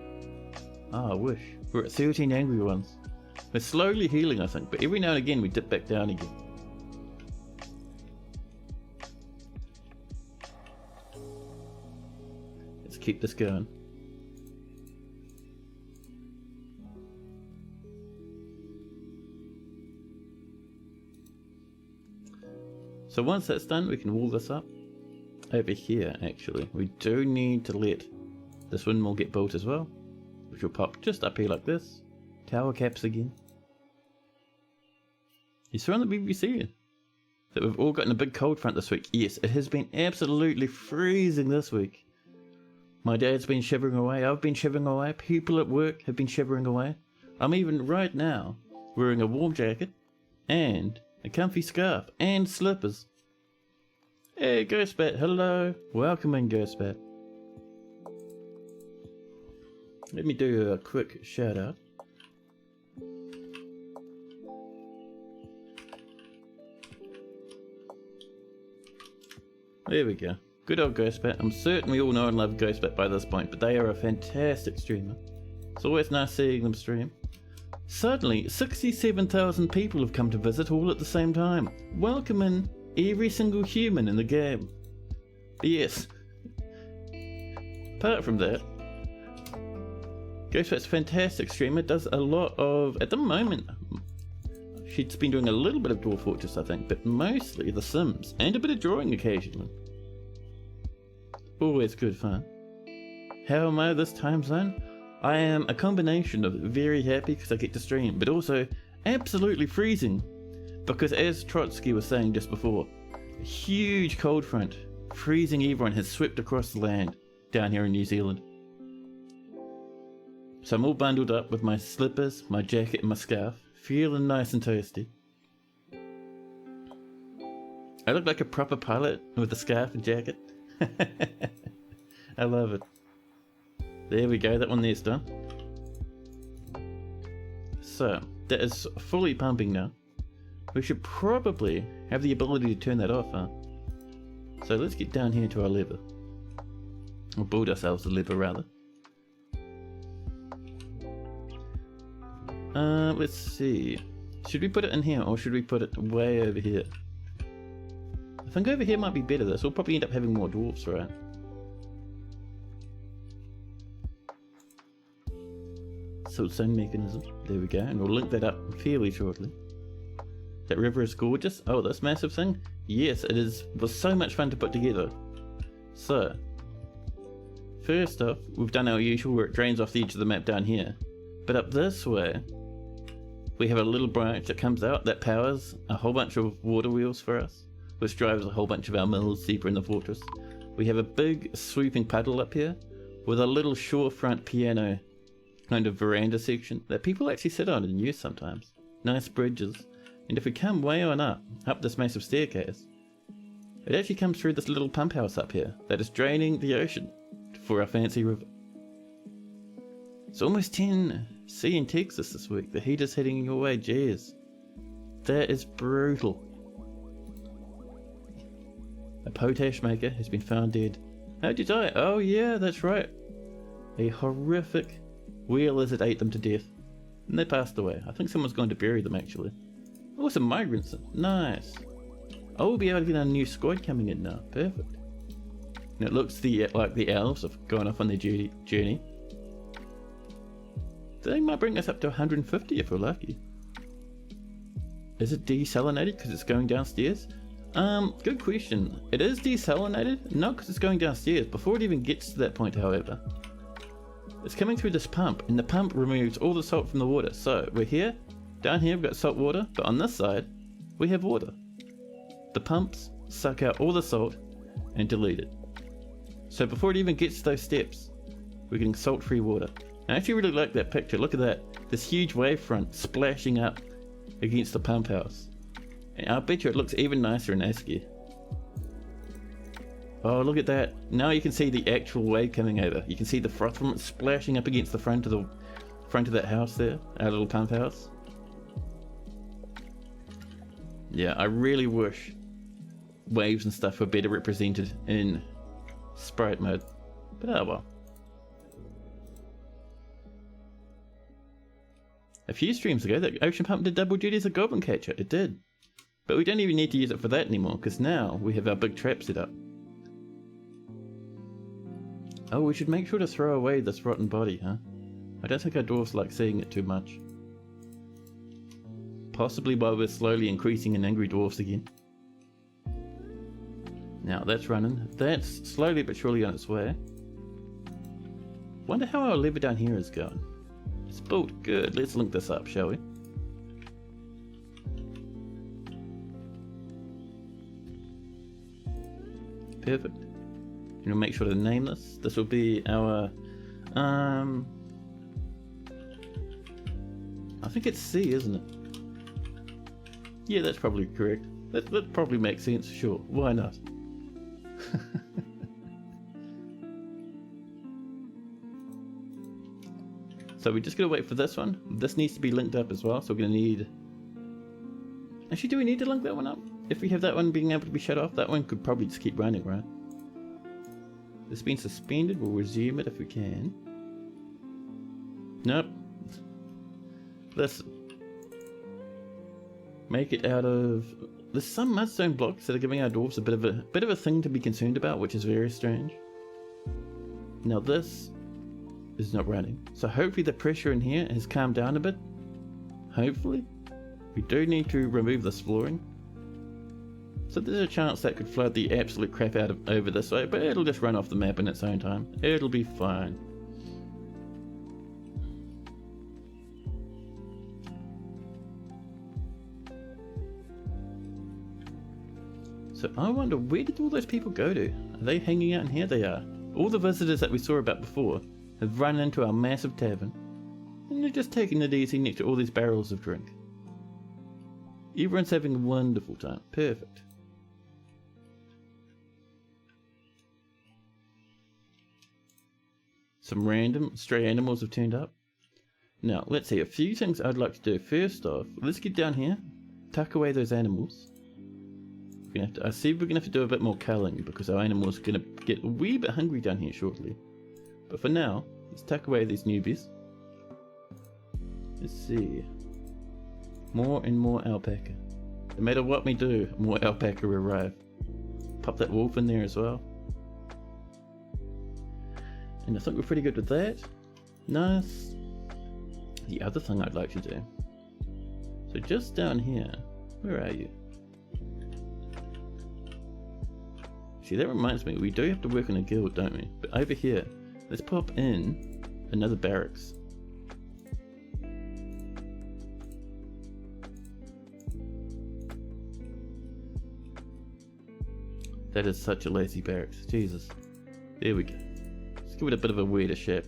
I wish. We're at 13 angry ones. We're slowly healing, I think, but every now and again we dip back down again. Let's keep this going. So once that's done, we can wall this up. Over here, actually, we do need to let this windmill get built as well, which will pop just up here like this. Tower caps again. You saw on the BBC that we've all gotten a big cold front this week. Yes, it has been absolutely freezing this week. My dad's been shivering away, I've been shivering away, people at work have been shivering away. I'm even right now wearing a warm jacket and a comfy scarf and slippers. Hey Ghostbat, hello. Welcome in Ghostbat. Let me do a quick shout out. There we go. Good old Ghostbat. I'm certain we all know and love Ghostbat by this point, but they are a fantastic streamer. It's always nice seeing them stream. Suddenly, 67,000 people have come to visit all at the same time. Welcome in every single human in the game. Yes. Apart from that, Ghostbat's a fantastic streamer, does a lot of, at the moment, she's been doing a little bit of Dwarf Fortress I think, but mostly The Sims, and a bit of drawing occasionally. Always good fun. How am I this time zone? I am a combination of very happy because I get to stream, but also absolutely freezing because, as Trotsky was saying just before, a huge cold front freezing everyone has swept across the land down here in New Zealand. So I'm all bundled up with my slippers, my jacket and my scarf, feeling nice and toasty. I look like a proper pilot with a scarf and jacket. I love it. There we go, that one there's done. So, that is fully pumping now. We should probably have the ability to turn that off, huh? So let's get down here to our lever. Or build ourselves a lever, rather. Let's see. Should we put it in here, or should we put it way over here? I think over here might be better though, so we'll probably end up having more dwarfs, right? sing mechanism. There we go, and we'll link that up fairly shortly. That river is gorgeous. Oh, this massive thing? Yes, it is. Was so much fun to put together. So, first off, we've done our usual where it drains off the edge of the map down here. But up this way, we have a little branch that comes out that powers a whole bunch of water wheels for us, which drives a whole bunch of our mills deeper in the fortress. We have a big swooping puddle up here with a little shorefront piano kind of veranda section that people actually sit on and use sometimes. Nice bridges. And if we come way on up this massive staircase, it actually comes through this little pump house up here that is draining the ocean for our fancy river. It's almost 10 C in Texas this week. The heat is heading your way, jeez. That is brutal. A potash maker has been found dead. How'd you die? Oh yeah, that's right. A horrific whale lizard ate them to death. And they passed away. I think someone's going to bury them actually. Oh, some migrants. Nice. Oh, we'll be able to get a new squad coming in now. Perfect. And it looks like the elves have gone off on their journey. They might bring us up to 150 if we're lucky. Is it desalinated because it's going downstairs? Good question. It is desalinated, not because it's going downstairs. Before it even gets to that point, however, it's coming through this pump, and the pump removes all the salt from the water. So we're here, down here we've got salt water, but on this side we have water. The pumps suck out all the salt and delete it. So before it even gets to those steps, we're getting salt-free water. I actually really like that picture. Look at that. This huge wavefront splashing up against the pump house. And I'll bet you it looks even nicer in ASCII. Oh, look at that. Now you can see the actual wave coming over. You can see the froth from it splashing up against the front of that house there. Our little pump house. Yeah, I really wish waves and stuff were better represented in sprite mode. But oh well. A few streams ago, that ocean pump did double duty as a goblin catcher. It did. But we don't even need to use it for that anymore, because now we have our big trap set up. Oh, we should make sure to throw away this rotten body, huh? I don't think our dwarves like seeing it too much. Possibly while we're slowly increasing in angry dwarfs again. Now that's running. That's slowly but surely on its way. Wonder how our lever down here is going. It's built good. Let's link this up, shall we? Perfect. And we'll make sure to name this. This will be our I think it's C, isn't it? Yeah, that's probably correct. That probably makes sense, sure. Why not? So we just gotta wait for this one. This needs to be linked up as well, so we're gonna need... Actually, do we need to link that one up? If we have that one being able to be shut off, that one could probably just keep running, right? It's been suspended, we'll resume it if we can. Nope. Let's make it out of... There's some mudstone blocks that are giving our dwarves a bit of a thing to be concerned about, which is very strange. Now this is not running, so hopefully the pressure in here has calmed down a bit. Hopefully. We do need to remove this flooring. So there's a chance that could flood the absolute crap out of over this way, but it'll just run off the map in its own time. It'll be fine. So I wonder, where did all those people go to? Are they hanging out in here? They are. All the visitors that we saw about before have run into our massive tavern, and they're just taking it easy next to all these barrels of drink. Everyone's having a wonderful time. Perfect. Some random stray animals have turned up. Now, let's see, a few things I'd like to do. First off, let's get down here, tuck away those animals. I see we're going to have to do a bit more culling because our animals are going to get a wee bit hungry down here shortly. But for now, let's tuck away these newbies. Let's see. More and more alpaca. No matter what we do, more alpaca will arrive. Pop that wolf in there as well. And I think we're pretty good with that. Nice. the other thing I'd like to do. So just down here, where are you? See, that reminds me, we do have to work in a guild, don't we? But over here, let's pop in another barracks. That is such a lazy barracks, Jesus. There we go. Let's give it a bit of a weirder shape.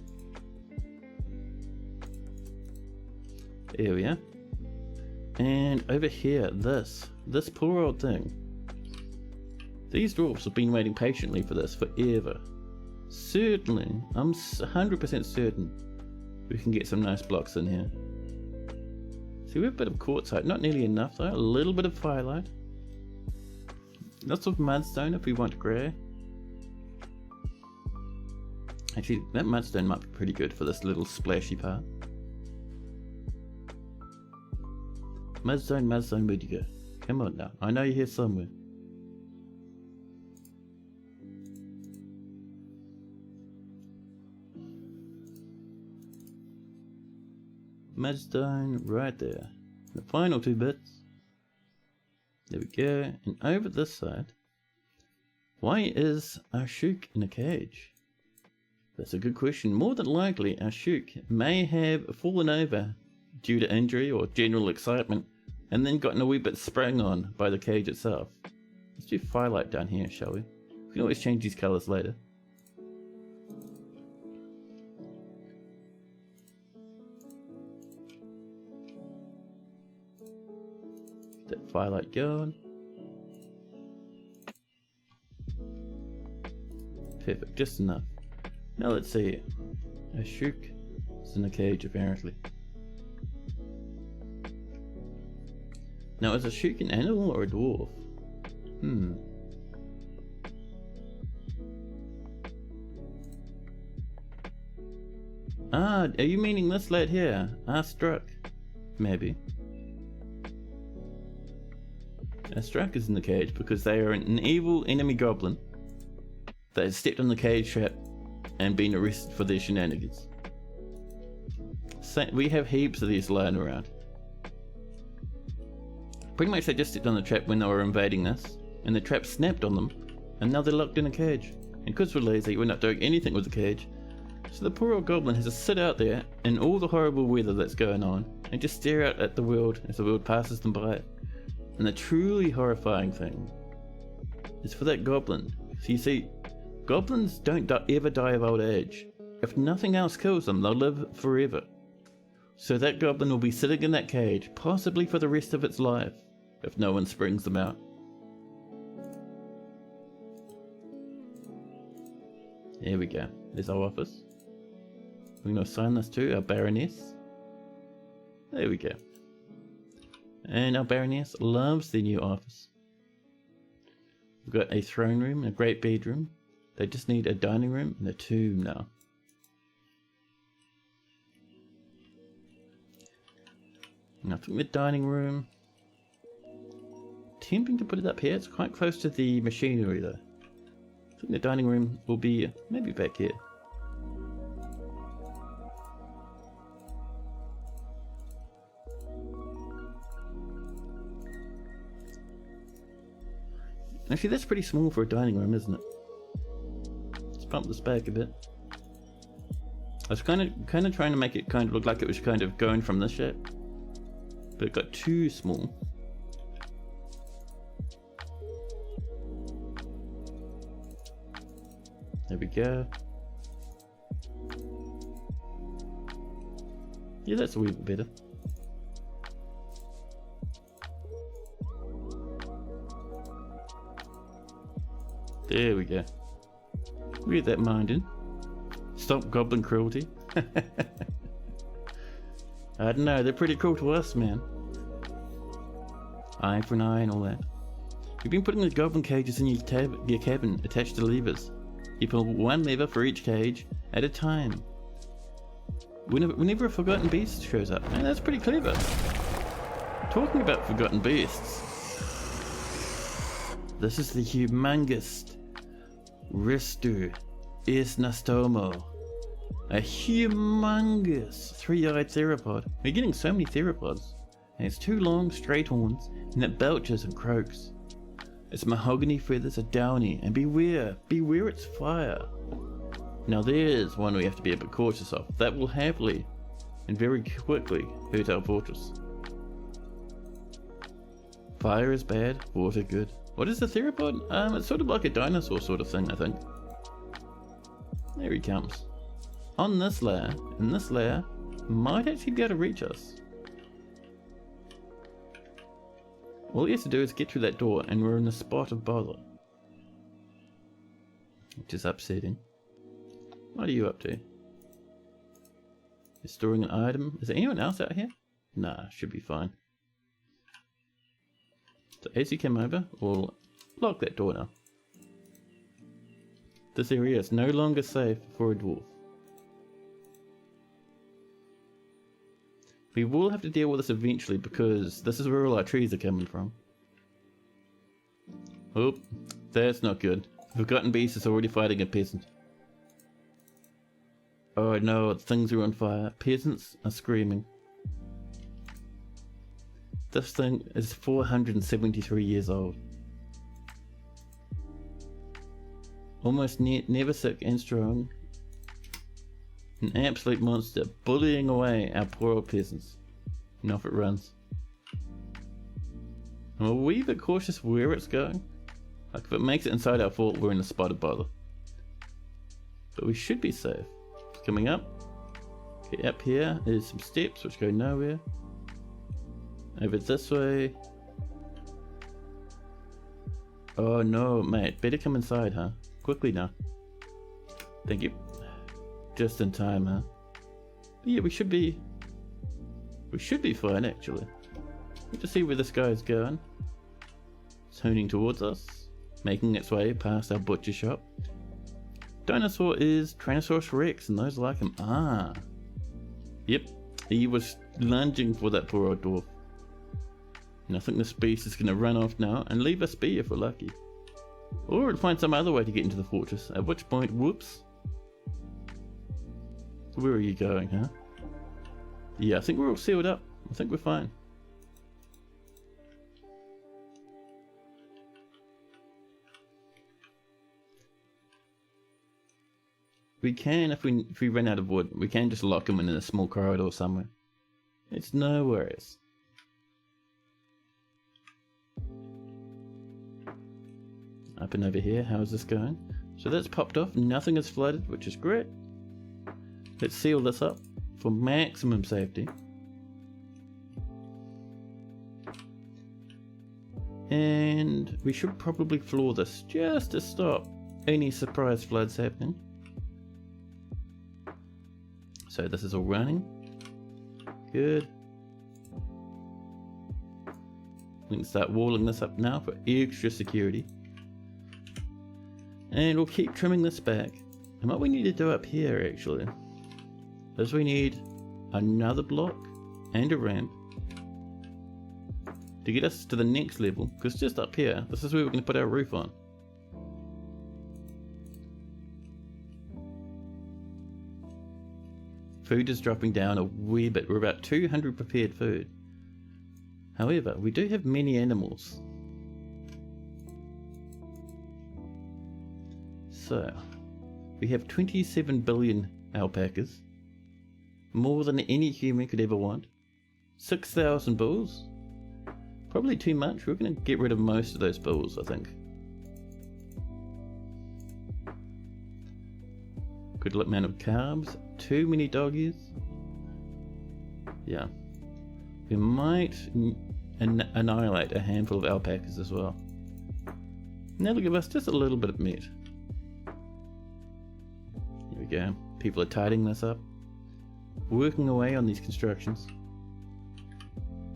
There we are. And over here, this poor old thing. These dwarves have been waiting patiently for this forever. Certainly, I'm 100% certain we can get some nice blocks in here. See, we have a bit of quartzite, not nearly enough though, a little bit of firelight. Lots of mudstone if we want grey. Actually, that mudstone might be pretty good for this little splashy part. Mudstone, where'd you go? Come on now, I know you're here somewhere. Mudstone right there. The final 2 bits. There we go. And over this side, why is Ashuk in a cage? That's a good question. More than likely, Ashuk may have fallen over due to injury or general excitement, and then gotten a wee bit sprung on by the cage itself. Let's do firelight down here, shall we? We can always change these colours later. That firelight going. Perfect, just enough. Now let's see. Ashuk is in a cage apparently. Now is Ashuk an animal or a dwarf? Ah, are you meaning this lad here? Struck. Maybe. Struck is in the cage because they are an evil enemy goblin that has stepped on the cage trap and been arrested for their shenanigans. So we have heaps of these lying around. Pretty much they just stepped on the trap when they were invading this, and the trap snapped on them, and now they're locked in a cage. And because we're lazy, we're not doing anything with the cage, so the poor old goblin has to sit out there in all the horrible weather that's going on, and just stare out at the world as the world passes them by. And the truly horrifying thing is for that goblin. So you see, goblins don't ever die of old age. If nothing else kills them, they'll live forever. So that goblin will be sitting in that cage, possibly for the rest of its life, if no one springs them out. There we go. There's our office. We're going to assign this to our Baroness. There we go. And our Baroness loves their new office. We've got a throne room and a great bedroom. They just need a dining room and a tomb now. And I think the dining room, tempting to put it up here, it's quite close to the machinery though. I think the dining room will be maybe back here. Actually, that's pretty small for a dining room, isn't it? Let's bump this back a bit. I was kind of trying to make it kind of look like it was kind of going from this shape, but it got too small. There we go. Yeah, that's a wee bit better. There we go. We'll get that mind in. Stop goblin cruelty. I don't know, they're pretty cruel to us, man. Eye for an eye and all that. You've been putting the goblin cages in your cabin attached to levers. You pull one lever for each cage at a time. Whenever a forgotten beast shows up. Man, that's pretty clever. Talking about forgotten beasts. This is the humongous Ristu Is Nastomo A humongous 3-eyed theropod. We're getting so many theropods. And it's 2 long straight horns and it belches and croaks. Its mahogany feathers are downy and beware its fire. Now there's one we have to be a bit cautious of. That will happily and very quickly hurt our fortress. Fire is bad, water good. What is the theropod? It's sort of like a dinosaur sort of thing, I think. There he comes. On this layer, and this layer might actually be able to reach us. All he has to do is get through that door and we're in a spot of bother. Which is upsetting. What are you up to? You're storing an item. Is there anyone else out here? Nah, should be fine. So as you come over, we'll lock that door now. This area is no longer safe for a dwarf. We will have to deal with this eventually because this is where all our trees are coming from. Oh, that's not good. The Forgotten Beast is already fighting a peasant. Oh no, things are on fire. Peasants are screaming. This thing is 473 years old. Almost never sick and strong. An absolute monster, bullying away our poor old peasants. And off it runs. And we're a wee bit cautious where it's going. Like if it makes it inside our fort, we're in a spot of bother. But we should be safe. It's coming up. Okay, up here is some steps which go nowhere. Over this way. Oh no, mate. Better come inside, huh? Quickly now. Thank you. Just in time, huh? But yeah, we should be fine actually. Let's just see where this guy is going. It's honing towards us, making its way past our butcher shop. Dinosaur is Tyrannosaurus Rex, and those like him. Ah. Yep, he was lunging for that poor old dwarf. And I think this beast is going to run off now and leave us be if we're lucky. Or it'll find some other way to get into the fortress, at which point, whoops. Where are you going, huh? Yeah, I think we're all sealed up. I think we're fine. We can, if we run out of wood, we can just lock him in a small corridor somewhere. It's no worries. Up and over here, how is this going? So that's popped off, nothing is flooded, which is great. Let's seal this up for maximum safety. And we should probably floor this just to stop any surprise floods happening. So this is all running. Good. We can start walling this up now for extra security. And we'll keep trimming this back. And what we need to do up here actually is we need another block and a ramp to get us to the next level, because just up here, this is where we're going to put our roof on. Food is dropping down a wee bit. We're about 200 prepared food. However, we do have many animals. So, we have 27 billion alpacas. More than any human could ever want. 6,000 bulls. Probably too much. We're going to get rid of most of those bulls, I think. Good amount of carbs. Too many doggies. Yeah. We might annihilate a handful of alpacas as well. And that'll give us just a little bit of meat. Here we go. People are tidying this up. Working away on these constructions.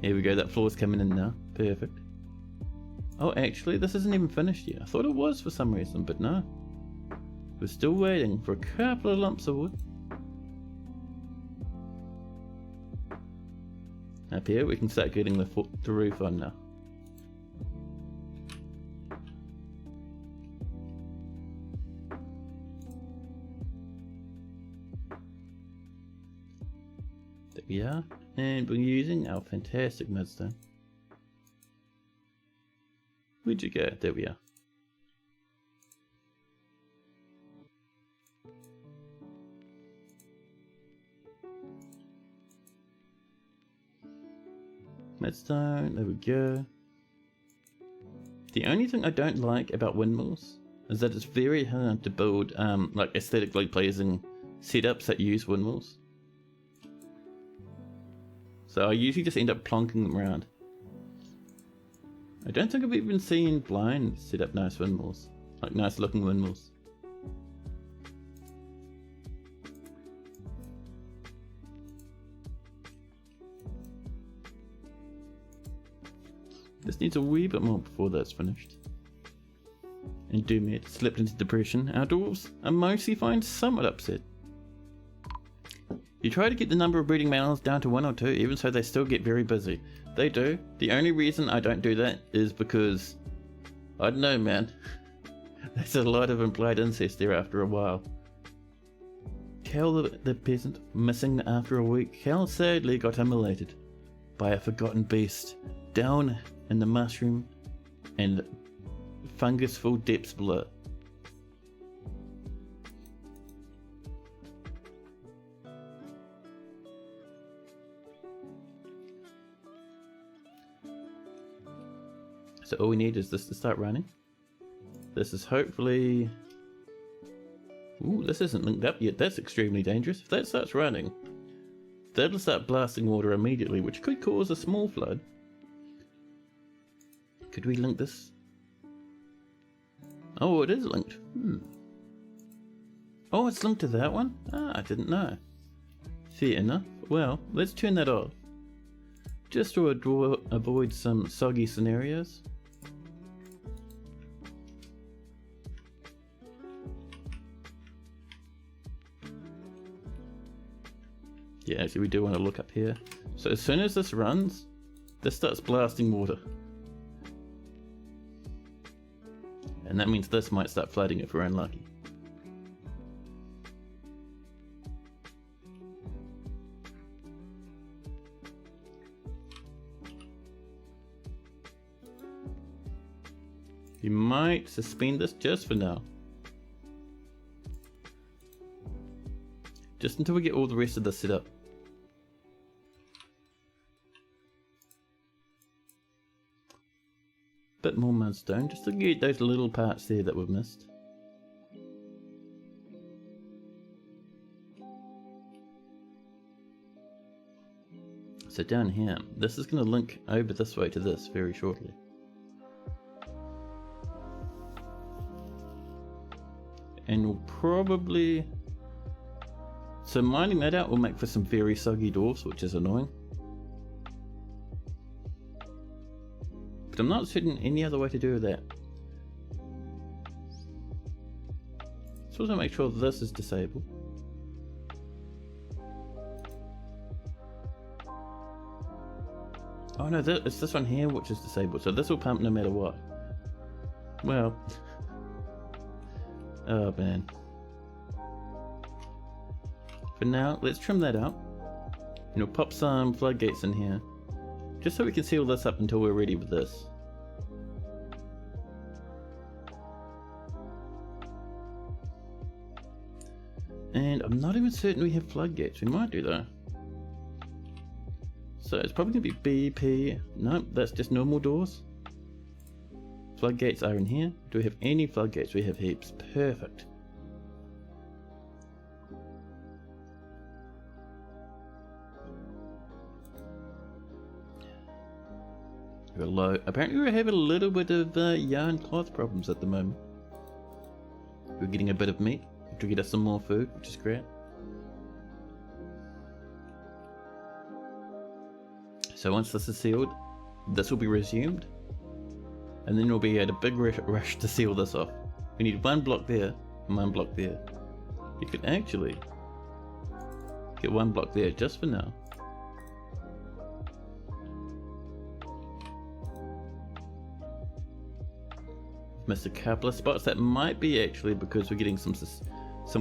Here we go, that floor's coming in now. Perfect. Oh, actually, this isn't even finished yet. I thought it was for some reason, but no. We're still waiting for a couple of lumps of wood. Up here, we can start getting the roof on now. There we are. And we're using our fantastic mudstone. Where'd you go? There we are. Mudstone, there we go. The only thing I don't like about windmills is that it's very hard to build like aesthetically pleasing setups that use windmills. So I usually just end up plonking them around. I don't think I've even seen blind set up nice windmills, like nice looking windmills. This needs a wee bit more before that's finished. And Doom had slipped into depression. Our dwarves are mostly fine, somewhat upset. You try to get the number of breeding males down to 1 or 2, even so they still get very busy. They do. The only reason I don't do that is because, I don't know, man. There's a lot of implied incest there after a while. Cal the peasant, missing after a week. Cal sadly got immolated by a forgotten beast down in the mushroom and fungus-full depths below. So all we need is this to start running. This is hopefully... Ooh, this isn't linked up yet. That's extremely dangerous. If that starts running, that'll start blasting water immediately, which could cause a small flood. Could we link this? Oh, it is linked. Oh, it's linked to that one? Ah, I didn't know. Fair enough. Well, let's turn that off. Just to avoid some soggy scenarios. Yeah, actually we do want to look up here. So as soon as this runs, this starts blasting water. And that means this might start flooding if we're unlucky. You might suspend this just for now. Just until we get all the rest of this set up. Bit more mudstone, just to get those little parts there that we've missed. So down here, this is going to link over this way to this very shortly. And we'll probably... So mining that out will make for some very soggy dwarfs, which is annoying. But I'm not certain any other way to do that. Let's also make sure this is disabled. Oh no, it's this one here which is disabled, so this will pump no matter what. Well... Oh man. For now, let's trim that out. And we'll pop some floodgates in here. Just so we can seal this up until we're ready with this. And I'm not even certain we have floodgates. We might do though. So it's probably going to be BP. Nope, that's just normal doors. Floodgates are in here. Do we have any floodgates? We have heaps. Perfect. We're low. Apparently we have a little bit of yarn cloth problems at the moment. We're getting a bit of meat to get us some more food, which is great. So once this is sealed, this will be resumed. And then we'll be at a big rush to seal this off. We need one block there and one block there. You could actually get one block there just for now. Missed a couple of spots. That might be actually because we're getting some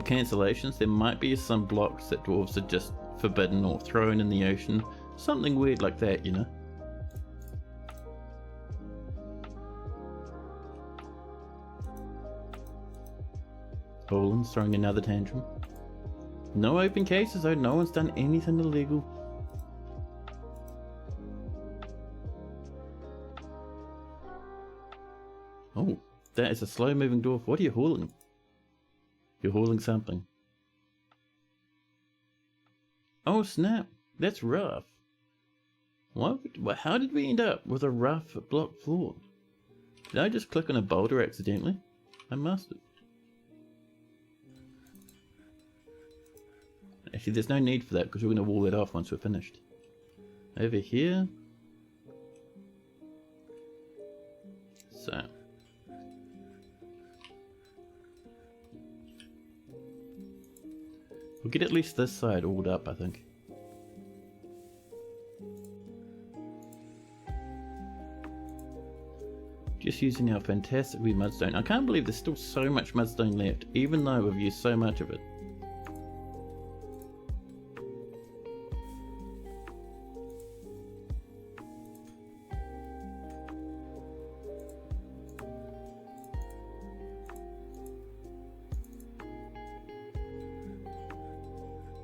cancellations. There might be some blocks that dwarves are just forbidden or thrown in the ocean. Something weird like that, you know. Poland's throwing another tantrum. No open cases though, no one's done anything illegal. Oh, that is a slow moving dwarf. What are you hauling? You're hauling something. Oh snap, that's rough. How did we end up with a rough block floor? Did I just click on a boulder accidentally? I must have. Actually, there's no need for that because we're going to wall it off once we're finished. Over here. So. We'll get at least this side walled up, I think. Just using our fantastic wee mudstone. I can't believe there's still so much mudstone left, even though we've used so much of it.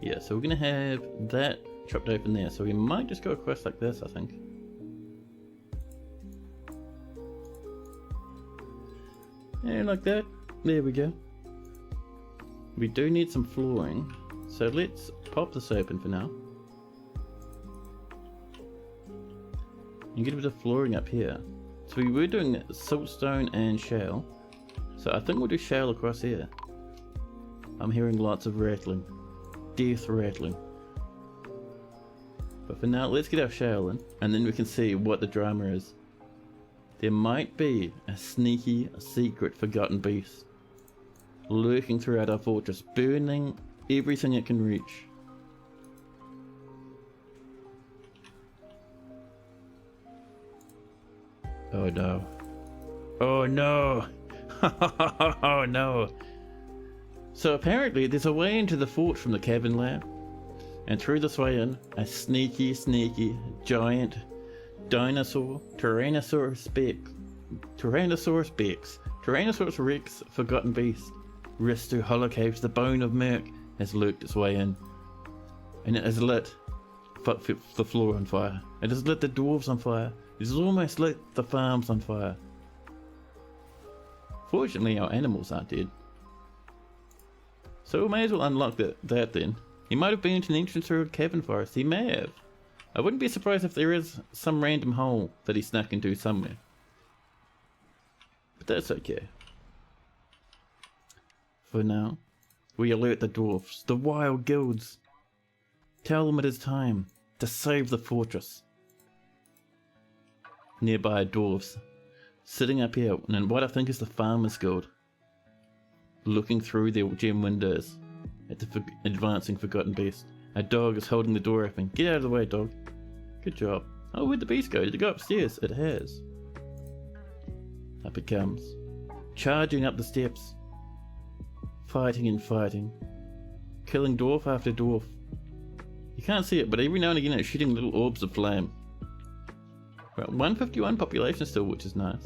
Yeah, so we're going to have that chopped open there. So we might just go across like this, I think. And like that. There we go. We do need some flooring. So let's pop this open for now. And get a bit of flooring up here. So we were doing siltstone and shale. So I think we'll do shale across here. I'm hearing lots of rattling. Death rattling. But for now, let's get our shale in, and then we can see what the drama is. There might be a sneaky, secret, forgotten beast lurking throughout our fortress, burning everything it can reach. Oh no. Oh no. Oh no. So apparently there's a way into the fort from the cabin lab, and through this way in, a sneaky, giant dinosaur, Tyrannosaurus Rex, forgotten beast, Ristu Holocaves, the bone of Merc, has lurked its way in, and it has lit the floor on fire. It has lit the dwarves on fire. It has almost lit the farms on fire. Fortunately, our animals aren't dead. So we may as well unlock that then. He might have been to an entrance through a cavern forest. He may have. I wouldn't be surprised if there is some random hole that he snuck into somewhere. But that's okay. For now, we alert the dwarfs, the wild guilds. Tell them it is time to save the fortress. Nearby dwarfs, sitting up here in what I think is the farmer's guild, looking through their gem windows at the advancing forgotten beast. A dog is holding the door open. Get out of the way, dog. Good job. Oh, where'd the beast go? Did it go upstairs? It has. Up it comes. Charging up the steps. Fighting and fighting. Killing dwarf after dwarf. You can't see it, but every now and again it's shooting little orbs of flame. Well, 151 population still, which is nice.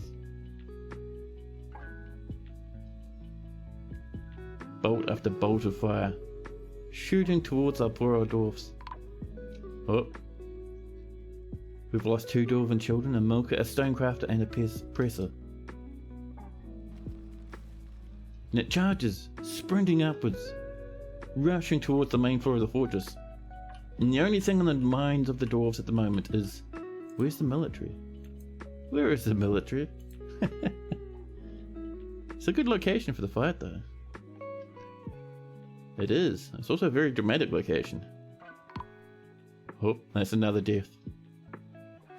Bolt after bolt of fire, shooting towards our poor old dwarfs. Oh, we've lost 2 dwarven children, a milker, a stonecrafter, and a presser. And it charges, sprinting upwards, rushing towards the main floor of the fortress. And the only thing on the minds of the dwarves at the moment is, where's the military? Where is the military? It's a good location for the fight though. It is. It's also a very dramatic location. Oh, that's another death.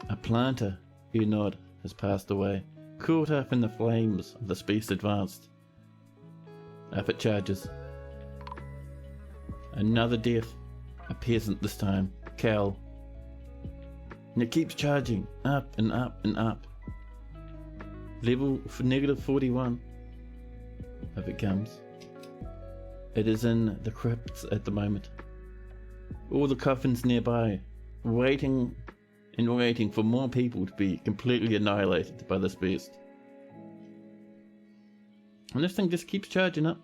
A planter, Unod, has passed away, caught up in the flames of the beast advanced. Up it charges. Another death. A peasant this time, Cal. And it keeps charging, up and up and up. Level for -41. Up it comes. It is in the crypts at the moment. All the coffins nearby, waiting and waiting for more people to be completely annihilated by this beast. And this thing just keeps charging up.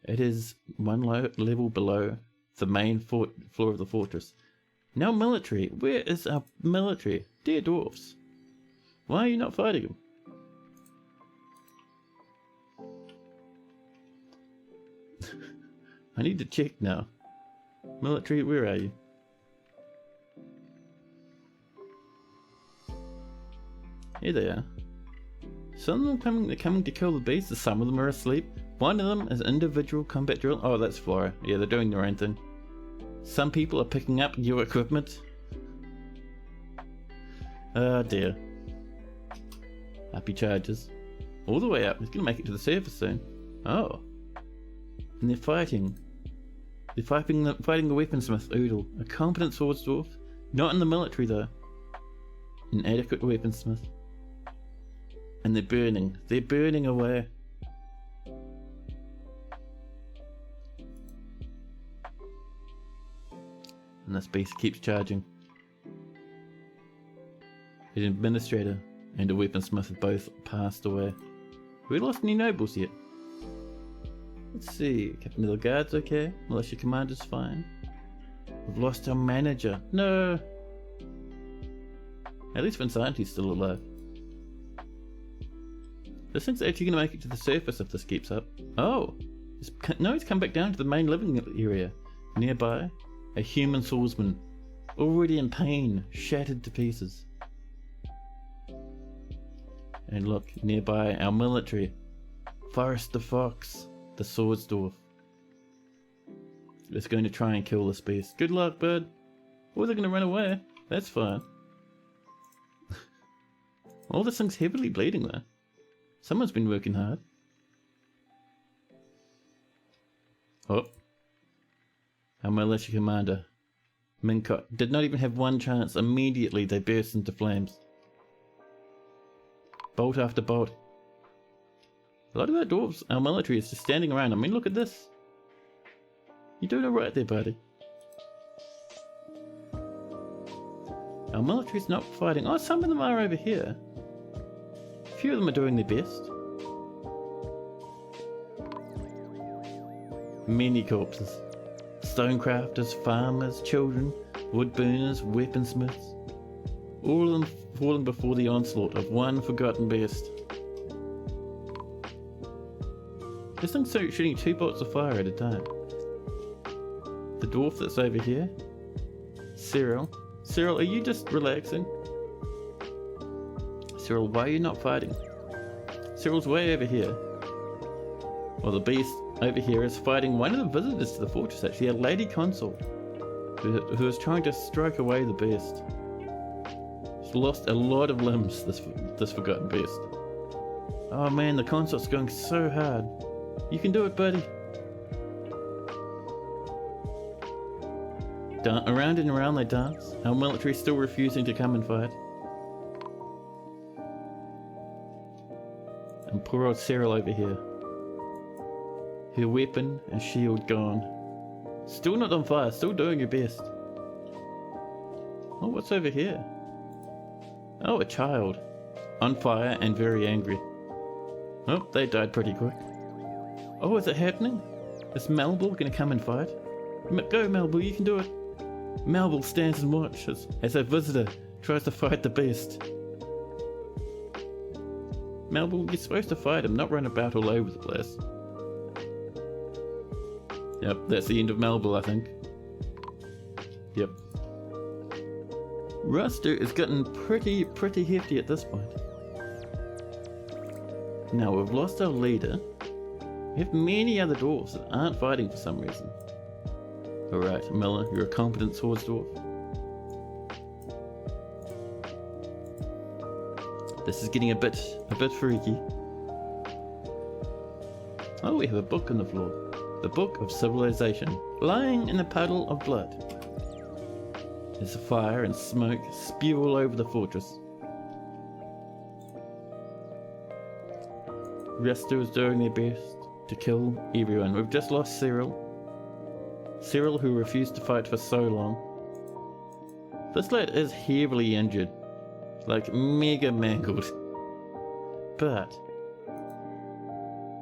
It is one level below the main floor of the fortress. Now military. Where is our military? Dear dwarfs. Why are you not fighting them? I need to check now. Military, where are you? Here they are. Some of them are coming to kill the beast, some of them are asleep. One of them is individual combat drill. Oh, that's Flora. Yeah, they're doing their own thing. Some people are picking up new equipment. Oh dear. Happy charges. All the way up. He's gonna make it to the surface soon. Oh. And they're fighting. They're fighting the weaponsmith Oodle. A competent swords dwarf. Not in the military though. An adequate weaponsmith. And they're burning. They're burning away. And this beast keeps charging. An administrator and a weaponsmith have both passed away. Have we lost any nobles yet? Let's see. Captain of the Guard's okay. Militia commander's fine. We've lost our manager. No! At least Vinsanti's still alive. This thing's actually going to make it to the surface if this keeps up. Oh! No, it's come back down to the main living area. Nearby, a human swordsman. Already in pain, shattered to pieces. And look, nearby, our military. Forrest the Fox, the swords dwarf. It's going to try and kill this beast. Good luck, bud. Or they're going to run away. That's fine. Oh, this thing's heavily bleeding though. Someone's been working hard. Oh. Our militia commander, Mincott, did not even have one chance. Immediately they burst into flames. Bolt after bolt. A lot of our dwarves, our military is just standing around. I mean, look at this. You're doing alright there, buddy. Our military's not fighting. Oh, some of them are over here. A few of them are doing their best. Many corpses. Stonecrafters, farmers, children, woodburners, weaponsmiths. All of them falling before the onslaught of one forgotten beast. This thing's shooting 2 bolts of fire at a time. The dwarf that's over here. Cyril. Cyril, are you just relaxing? Cyril, why are you not fighting? Cyril's way over here. Well, the beast over here is fighting one of the visitors to the fortress, actually, a lady consort, who is trying to strike away the beast. She's lost a lot of limbs, this forgotten beast. Oh man, the consort's going so hard. You can do it, buddy. Around and around they dance. Our military still refusing to come and fight. And poor old Cyril over here. Her weapon and shield gone. Still not on fire, still doing your best. Oh, what's over here? Oh, a child. On fire and very angry. Oh, they died pretty quick. Oh, is it happening? Is Melville gonna come and fight? Go, Melville, you can do it. Melville stands and watches as a visitor tries to fight the beast. Melville, you're supposed to fight him, not run about all over the place. Yep, that's the end of Melville, I think. Yep. Roster is getting pretty hefty at this point. Now we've lost our leader. We have many other dwarves that aren't fighting for some reason. Alright, Miller, you're a competent swords dwarf. This is getting a bit freaky. Oh, we have a book on the floor. The Book of Civilization, lying in a puddle of blood. As fire and smoke spew all over the fortress. Resto is doing their best to kill everyone. We've just lost Cyril. Cyril, who refused to fight for so long. This lad is heavily injured, like mega mangled, but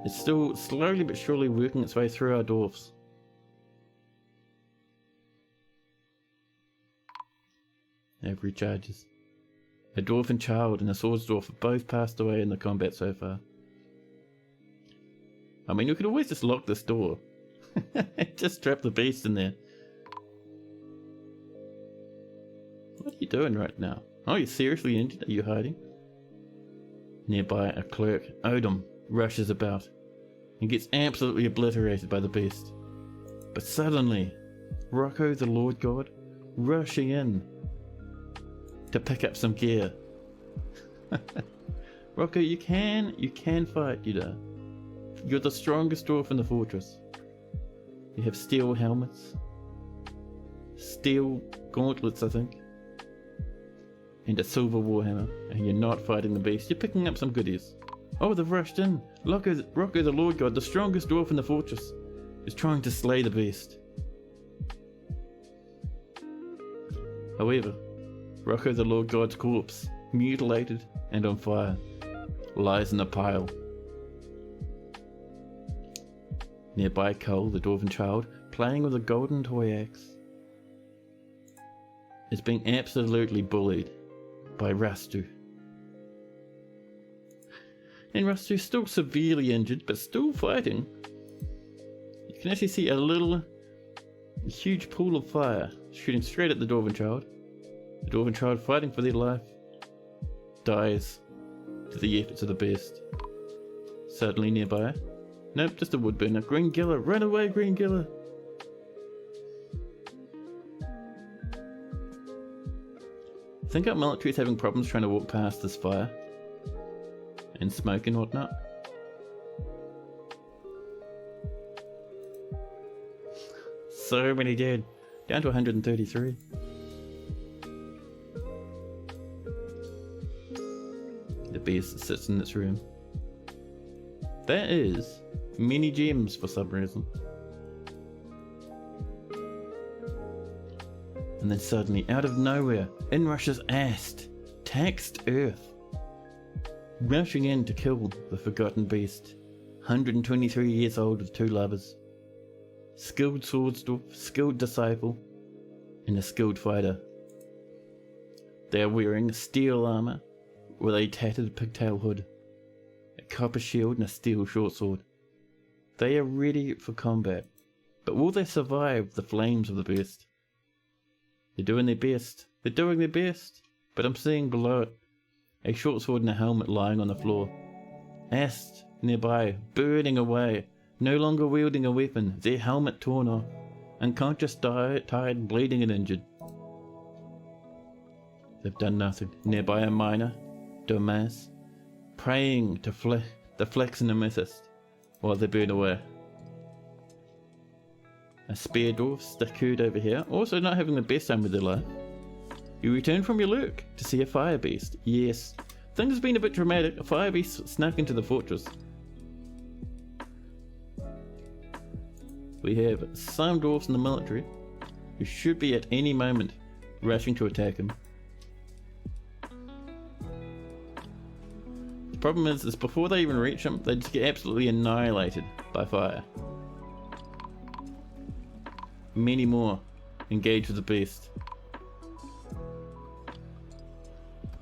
it's still slowly but surely working its way through our dwarfs. Every charges. A dwarven child and a swords dwarf have both passed away in the combat so far. I mean, we could always just lock this door. Just trap the beast in there. What are you doing right now? Oh, you're seriously injured? Are you hiding? Nearby, a clerk, Odom, rushes about and gets absolutely obliterated by the beast. But suddenly, Rocco the Lord God rushing in to pick up some gear. Rocco, you can fight, you know. You're the strongest dwarf in the fortress. You have steel helmets, steel gauntlets, I think, and a silver warhammer, and you're not fighting the beast. You're picking up some goodies. Oh, they've rushed in. Rocco the Lord God, the strongest dwarf in the fortress, is trying to slay the beast. However, Rocco the Lord God's corpse, mutilated and on fire, lies in a pile. Nearby, Cole, the dwarven child, playing with a golden toy axe, is being absolutely bullied by Rastu. And Rastu's still severely injured, but still fighting. You can actually see a huge pool of fire shooting straight at the dwarven child. The dwarven child, fighting for their life, dies to the efforts of the beast. Suddenly nearby, nope, just a woodburner. Green Giller, run away, Green Giller! I think our military is having problems trying to walk past this fire and smoke and whatnot. So many dead, down to 133. The beast sits in its room. That is many gems for some reason. And then suddenly, out of nowhere, in rushes Ast, taxed Earth, rushing in to kill the forgotten beast. 123 years old with 2 lovers. Skilled swordsdwarf, skilled disciple, and a skilled fighter. They are wearing steel armor with a tattered pigtail hood, a copper shield and a steel shortsword. They are ready for combat, but will they survive the flames of the beast? They're doing their best. They're doing their best, but I'm seeing below it a shortsword and a helmet lying on the floor. Ast nearby, burning away, no longer wielding a weapon, their helmet torn off, unconscious, tired, bleeding and injured. They've done nothing. Nearby a miner, Domas, praying to the flex and amethyst while they burn away. A spear dwarf stickered over here, also not having the best time with their life. You return from your lurk to see a fire beast. Yes, things have been a bit dramatic. A fire beast snuck into the fortress. We have some dwarfs in the military who should be at any moment rushing to attack him. The problem is before they even reach him, they just get absolutely annihilated by fire. Many more engage with the beast.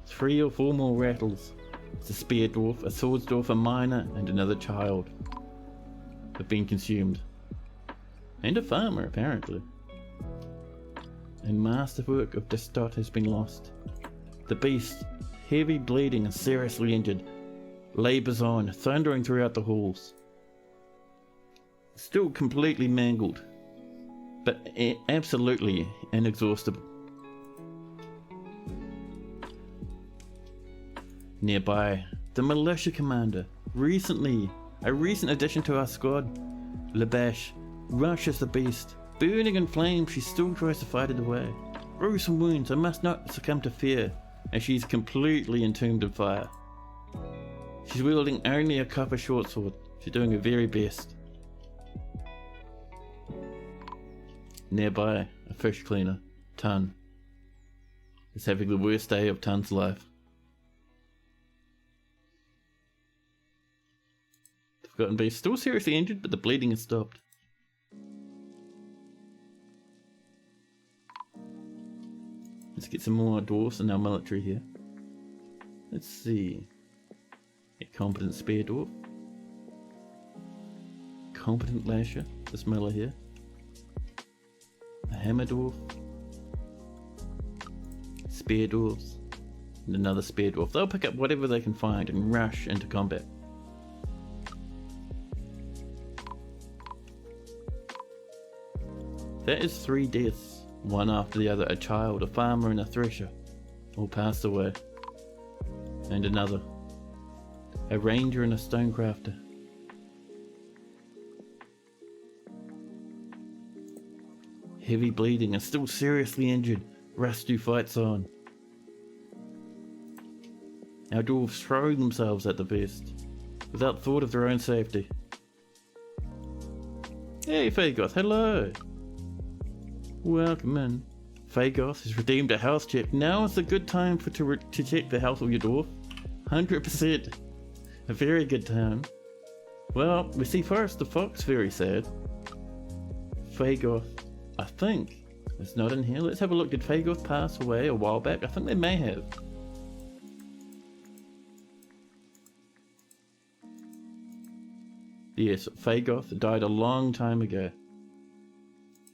3 or 4 more rattles. It's a spear dwarf, a swords dwarf, a miner, and another child have been consumed. And a farmer, apparently. A masterwork of Destot has been lost. The beast, heavy bleeding and seriously injured, labours on, thundering throughout the halls. Still completely mangled, but absolutely inexhaustible. Nearby, the militia commander, a recent addition to our squad, Labash, rushes the beast. Burning in flames, she still tries to fight it away. Gruesome wounds, I must not succumb to fear, as she is completely entombed in fire. She's wielding only a copper shortsword. She's doing her very best. Nearby, a fish cleaner, Tun, is having the worst day of Tun's life. The Forgotten Beast still seriously injured, but the bleeding has stopped. Let's get some more dwarfs in our military here. Let's see. A competent spear dwarf. Competent lasher, this miller here. A hammer dwarf. Spear dwarfs. And another spear dwarf. They'll pick up whatever they can find and rush into combat. That is 3 deaths, one after the other. A child, a farmer and a thresher all passed away. And another. A ranger and a stonecrafter. Heavy bleeding and still seriously injured. Rastu fights on. Our dwarves throwing themselves at the beast, without thought of their own safety. Hey Fagoth, hello! Welcome in. Fagoth has redeemed a health check. Now is a good time to check the health of your dwarf. 100%. A very good time. Well, we see first the fox very sad. Fagoth, I think, is not in here. Let's have a look. Did Fagoth pass away a while back? I think they may have. Yes, Fagoth died a long time ago.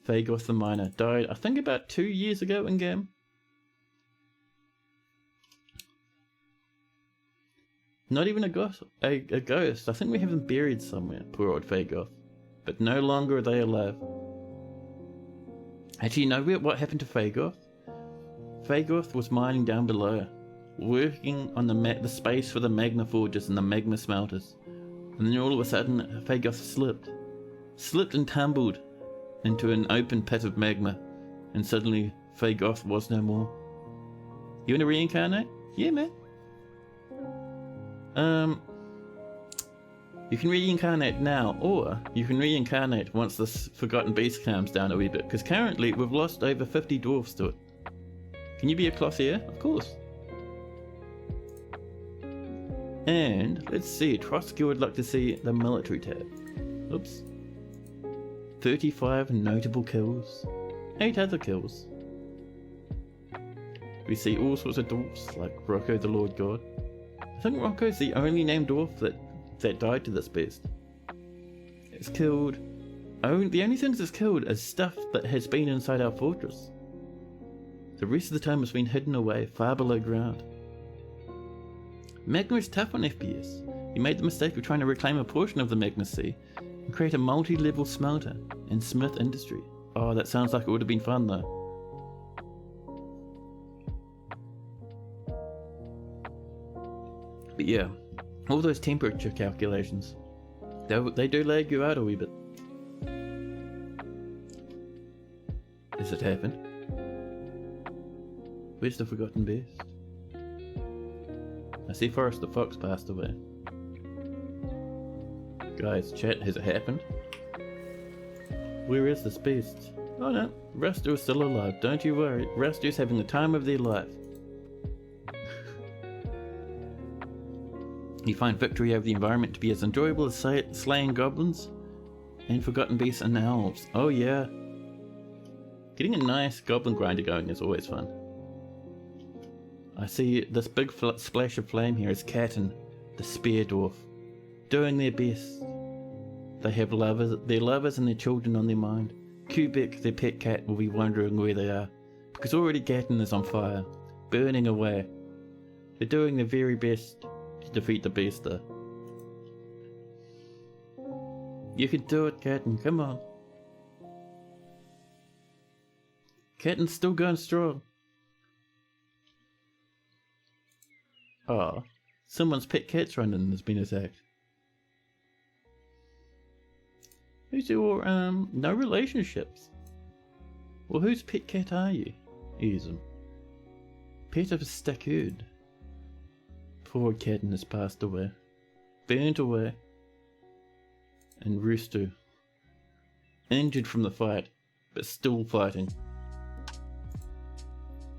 Fagoth the miner died, I think, about 2 years ago in game. Not even a ghost. A ghost. I think we have them buried somewhere, poor old Fagoth. But no longer are they alive. Actually, you know what happened to Fagoth? Fagoth was mining down below, working on the space for the magma forges and the magma smelters. And then all of a sudden, Fagoth slipped and tumbled into an open pit of magma, and suddenly Fagoth was no more. You want to reincarnate? Yeah, man. You can reincarnate now, or you can reincarnate once this Forgotten Beast calms down a wee bit, because currently we've lost over 50 dwarfs to it. Can you be a Clothier? Of course. And let's see, Trotsky would like to see the military tab. Oops. 35 notable kills, 8 other kills. We see all sorts of dwarfs like Rocco the Lord God. I think Rocco's the only named dwarf that died to this beast. It's killed. The only things it's killed is stuff that has been inside our fortress. The rest of the time it's been hidden away far below ground. Magma is tough on FPS. You made the mistake of trying to reclaim a portion of the Magma Sea and create a multi-level smelter in Smith Industry. Oh, that sounds like it would have been fun though. But yeah, all those temperature calculations, they do lag you out a wee bit. Has it happened? Where's the Forgotten Beast? I see Forrest the Fox passed away. Guys, chat, has it happened? Where is this beast? Oh no, Rastu is still alive, don't you worry. Rastu's having the time of their life. You find victory over the environment to be as enjoyable as slaying goblins and Forgotten Beasts and elves. Oh yeah. Getting a nice goblin grinder going is always fun. I see this big splash of flame here is Katten, the spear dwarf, doing their best. They have their lovers and their children on their mind. Kubik, their pet cat, will be wondering where they are, because already Katten is on fire, burning away. They're doing their very best to defeat the beast though. You can do it, Katten, come on. Katten's still going strong. Oh, someone's pet cat's running and has been attacked. Who's your, no relationships? Well, whose pet cat are you? Ism. Pet of a Stakud. Poor Katten has passed away. Burnt away. And Rooster, injured from the fight, but still fighting.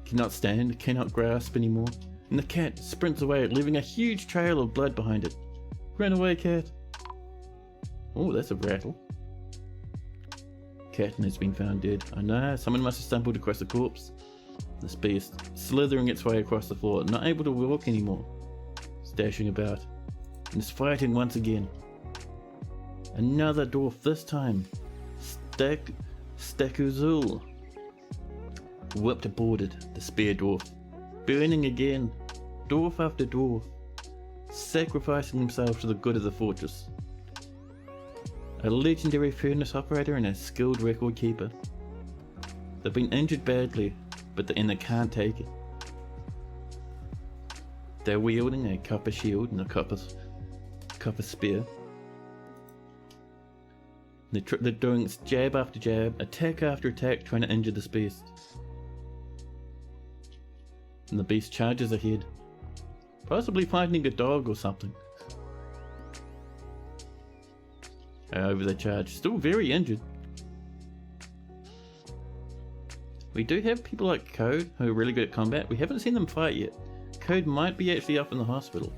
Cannot stand, cannot grasp anymore, and the cat sprints away, leaving a huge trail of blood behind it. Run away, cat. Oh, that's a rattle. Cat has been found dead. I know, someone must have stumbled across the corpse. This beast, slithering its way across the floor, not able to walk anymore, dashing about, and is fighting once again. Another dwarf, this time Stakuzul. Whipped aborted, the spear dwarf, burning again, dwarf after dwarf, sacrificing themselves to the good of the fortress. A legendary furnace operator and a skilled record keeper. They've been injured badly, but they can't take it. They're wielding a copper shield and a copper spear. They're doing jab after jab, attack after attack, trying to injure this beast. And the beast charges ahead, possibly finding a dog or something. Over the charge, still very injured. We do have people like Code who are really good at combat. We haven't seen them fight yet. Code might be actually up in the hospital.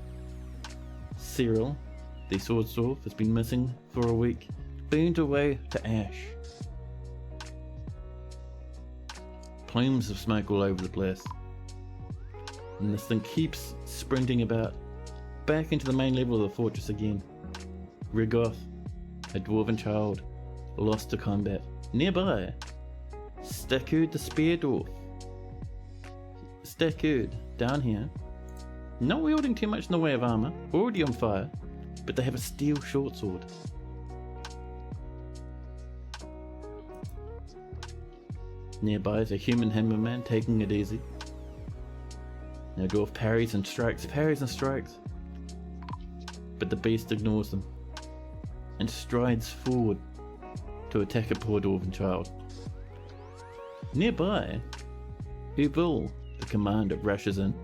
Cyril, the sword dwarf, has been missing for a week, burned away to ash. Plumes of smoke all over the place. And this thing keeps sprinting about, back into the main level of the fortress again. Rigoth, a dwarven child, lost to combat. Nearby, Stakud the spear dwarf. Stakud, down here, not wielding too much in the way of armor, already on fire, but they have a steel short sword. Nearby is a human hammerman taking it easy. Now dwarf parries and strikes, but the beast ignores them and strides forward to attack a poor dwarven child. Nearby, Ubil, the commander, rushes in.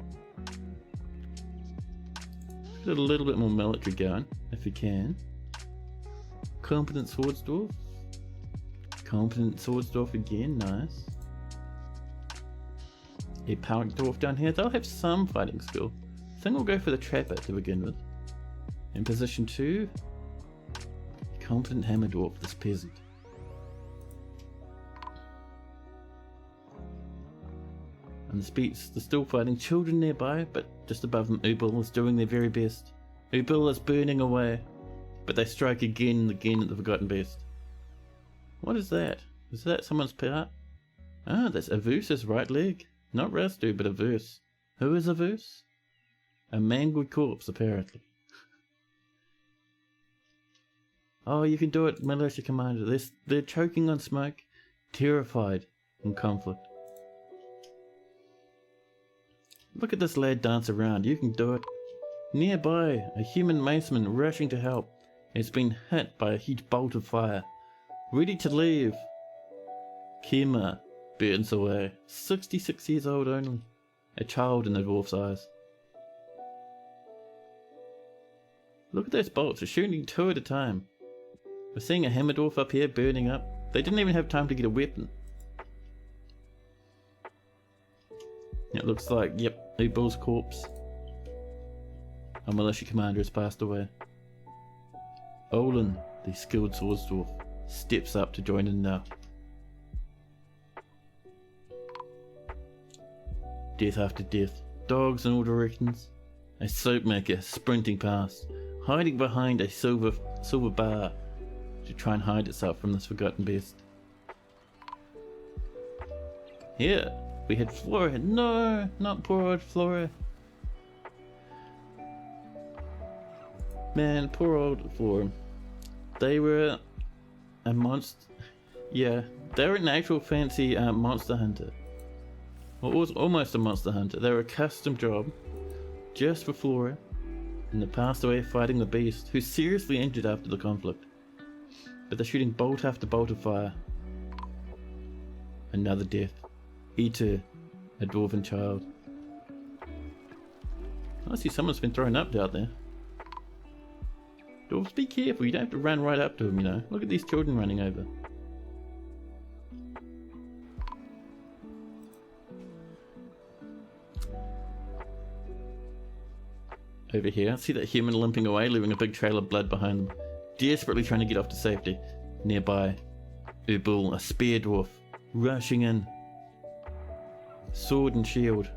Get a little bit more military going, if you can. Competent swords dwarf. Competent swords dwarf again, nice. A power dwarf down here, they'll have some fighting skill. I think we'll go for the trapper to begin with. In position 2, competent hammer dwarf, this peasant. And the speeds, they're still fighting children nearby, but just above them Ubil is doing their very best. Ubil is burning away, but they strike again and again at the forgotten beast. What is that? Is that someone's part? Ah, that's Avus's right leg. Not Rastu, but Avus. Who is Avus? A mangled corpse, apparently. Oh, you can do it, militia commander. They're choking on smoke, terrified in conflict. Look at this lad dance around. You can do it. Nearby, a human maceman rushing to help has been hit by a huge bolt of fire. Ready to leave. Kima burns away. 66 years old only. A child in the dwarf's eyes. Look at those bolts. They're shooting 2 at a time. We're seeing a hammer dwarf up here burning up. They didn't even have time to get a weapon. It looks like, yep, Ubil's corpse. Our militia commander has passed away. Olin, the skilled swords dwarf, steps up to join in now. Death after death, dogs in all directions. A soap maker sprinting past, hiding behind a silver bar to try and hide itself from this forgotten beast. Here, we had Flora. No, not poor old Flora. Man, poor old Flora. They were a monster. Yeah, they were an actual fancy monster hunter. Well, it was almost a monster hunter. They were a custom job just for Flora, and they passed away fighting the beast, who's seriously injured after the conflict. But they're shooting bolt after bolt of fire. Another death. He too, a dwarven child. I see someone's been thrown up out there. Dwarves, be careful, you don't have to run right up to them, you know. Look at these children running over. over here. See that human limping away, leaving a big trail of blood behind them, desperately trying to get off to safety. Nearby, Ubul, a spear dwarf, rushing in, sword and shield.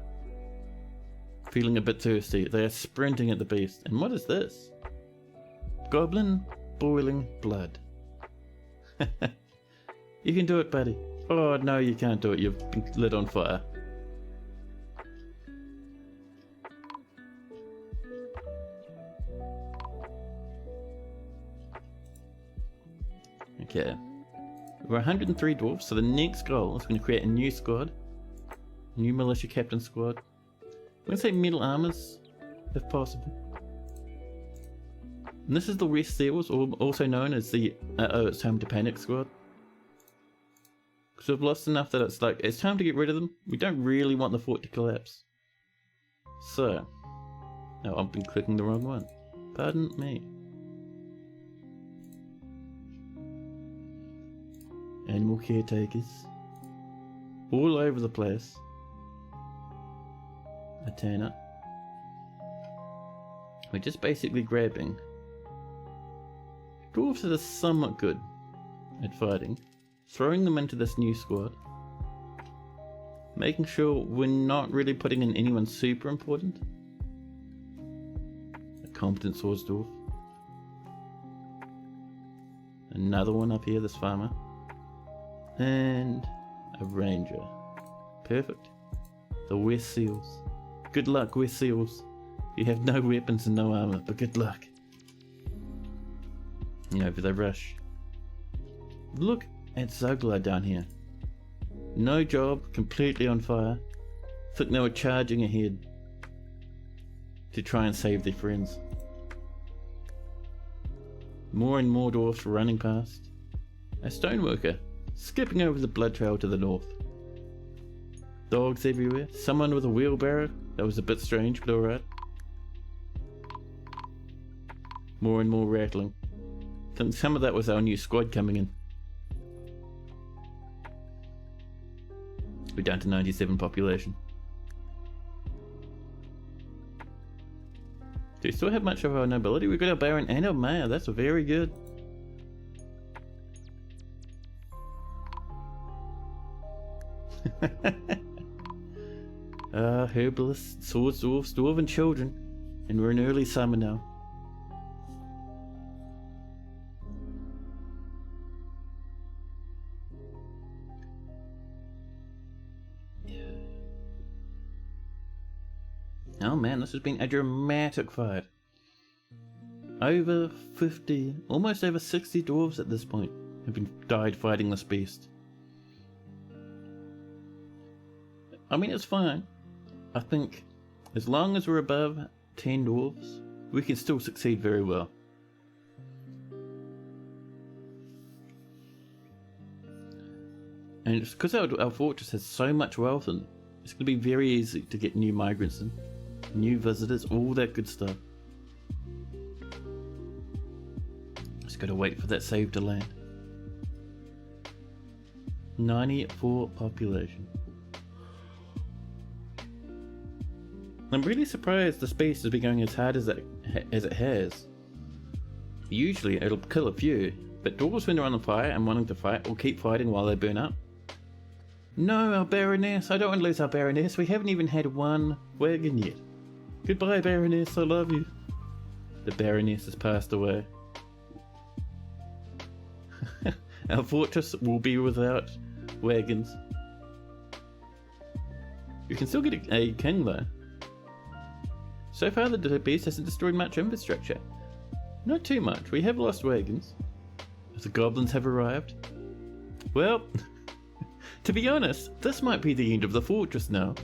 Feeling a bit thirsty, they are sprinting at the beast. And what is this? Goblin boiling blood. You can do it, buddy. Oh no, you can't do it. You've been lit on fire. Okay. We're 103 dwarves, so the next goal is going to create a new squad. New militia captain squad. I'm going to say metal armors, if possible. And this is the West Seals, also known as the it's time to panic squad. Because we've lost enough that it's like, it's time to get rid of them. We don't really want the fort to collapse. So, no, I've been clicking the wrong one. Pardon me. Animal caretakers. All over the place. A tanner. We're just basically grabbing dwarves that are somewhat good at fighting, throwing them into this new squad, making sure we're not really putting in anyone super important. A competent swords dwarf. Another one up here, this farmer. And a ranger. Perfect. The West Seals. Good luck, West Seals. You have no weapons and no armor, but good luck. Over they rush. Look at Zuglar down here. No job, completely on fire. Think they were charging ahead to try and save their friends. More and more dwarfs running past. A stoneworker skipping over the blood trail to the north. Dogs everywhere. Someone with a wheelbarrow. That was a bit strange, but alright. More and more rattling. I think some of that was our new squad coming in. We're down to 97 population. Do we still have much of our nobility? We've got our baron and our mayor. That's very good. Herbalists, swords dwarfs, dwarven children. And we're in early summer now. Oh man, this has been a dramatic fight. Over 50, almost over 60 dwarves at this point have died fighting this beast. I mean, it's fine. I think as long as we're above 10 dwarves, we can still succeed very well. And it's because our fortress has so much wealth in it, it's going to be very easy to get new migrants in. New visitors, all that good stuff. Just gotta wait for that save to land. 94 population. I'm really surprised the space has been going as hard as it has. Usually it'll kill a few, but dwarves when they're on the fire and wanting to fight will keep fighting while they burn up. No, our Baroness! I don't want to lose our Baroness. We haven't even had one wagon yet. Goodbye, Baroness, I love you. The Baroness has passed away. Our fortress will be without wagons. You can still get a king though. So far the beast hasn't destroyed much infrastructure. Not too much, we have lost wagons. The goblins have arrived. Well, to be honest, this might be the end of the fortress now.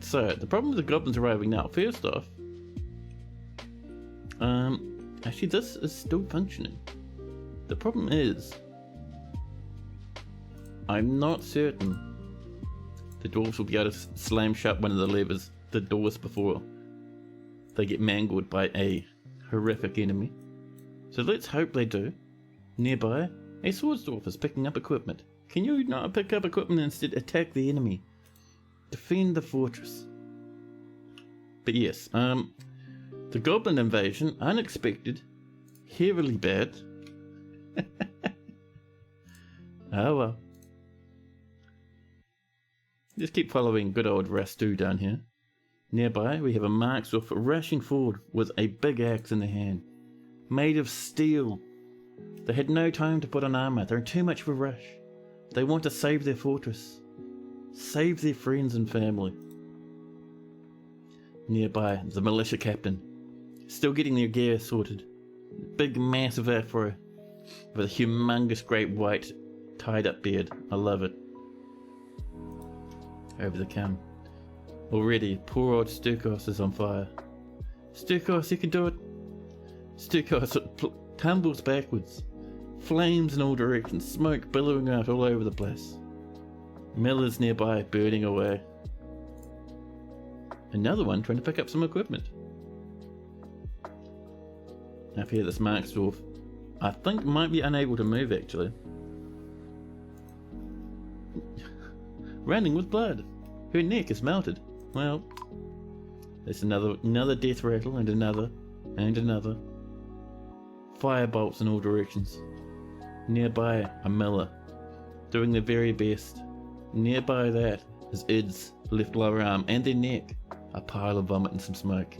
So, the problem with the goblins arriving now, first off, actually this is still functioning. The problem is, I'm not certain the dwarves will be able to slam shut one of the levers, the doors, before they get mangled by a horrific enemy. So let's hope they do. Nearby, a swords dwarf is picking up equipment. Can you not pick up equipment and instead attack the enemy? defend the fortress. But yes, the goblin invasion, unexpected, heavily bad. Oh well. Just keep following good old Rastu down here. Nearby, we have a markswolf rushing forward with a big axe in their hand, made of steel. They had no time to put on armor. They're in too much of a rush. They want to save their fortress, save their friends and family. Nearby, the militia captain, still getting their gear sorted. Big, massive afro with a humongous great white tied up beard. I love it. Over they come. Already, poor old Stukos is on fire. Stukos, you can do it. Stukos tumbles backwards. Flames in all directions, smoke billowing out all over the place. Miller's nearby, burning away. Another one trying to pick up some equipment. Up here, this marksdwarf, I think might be unable to move actually. Running with blood. Her neck is melted. Well, there's another death rattle and another and another. Firebolts in all directions. Nearby, a miller, doing their very best. Nearby that is Id's left lower arm and their neck, a pile of vomit and some smoke.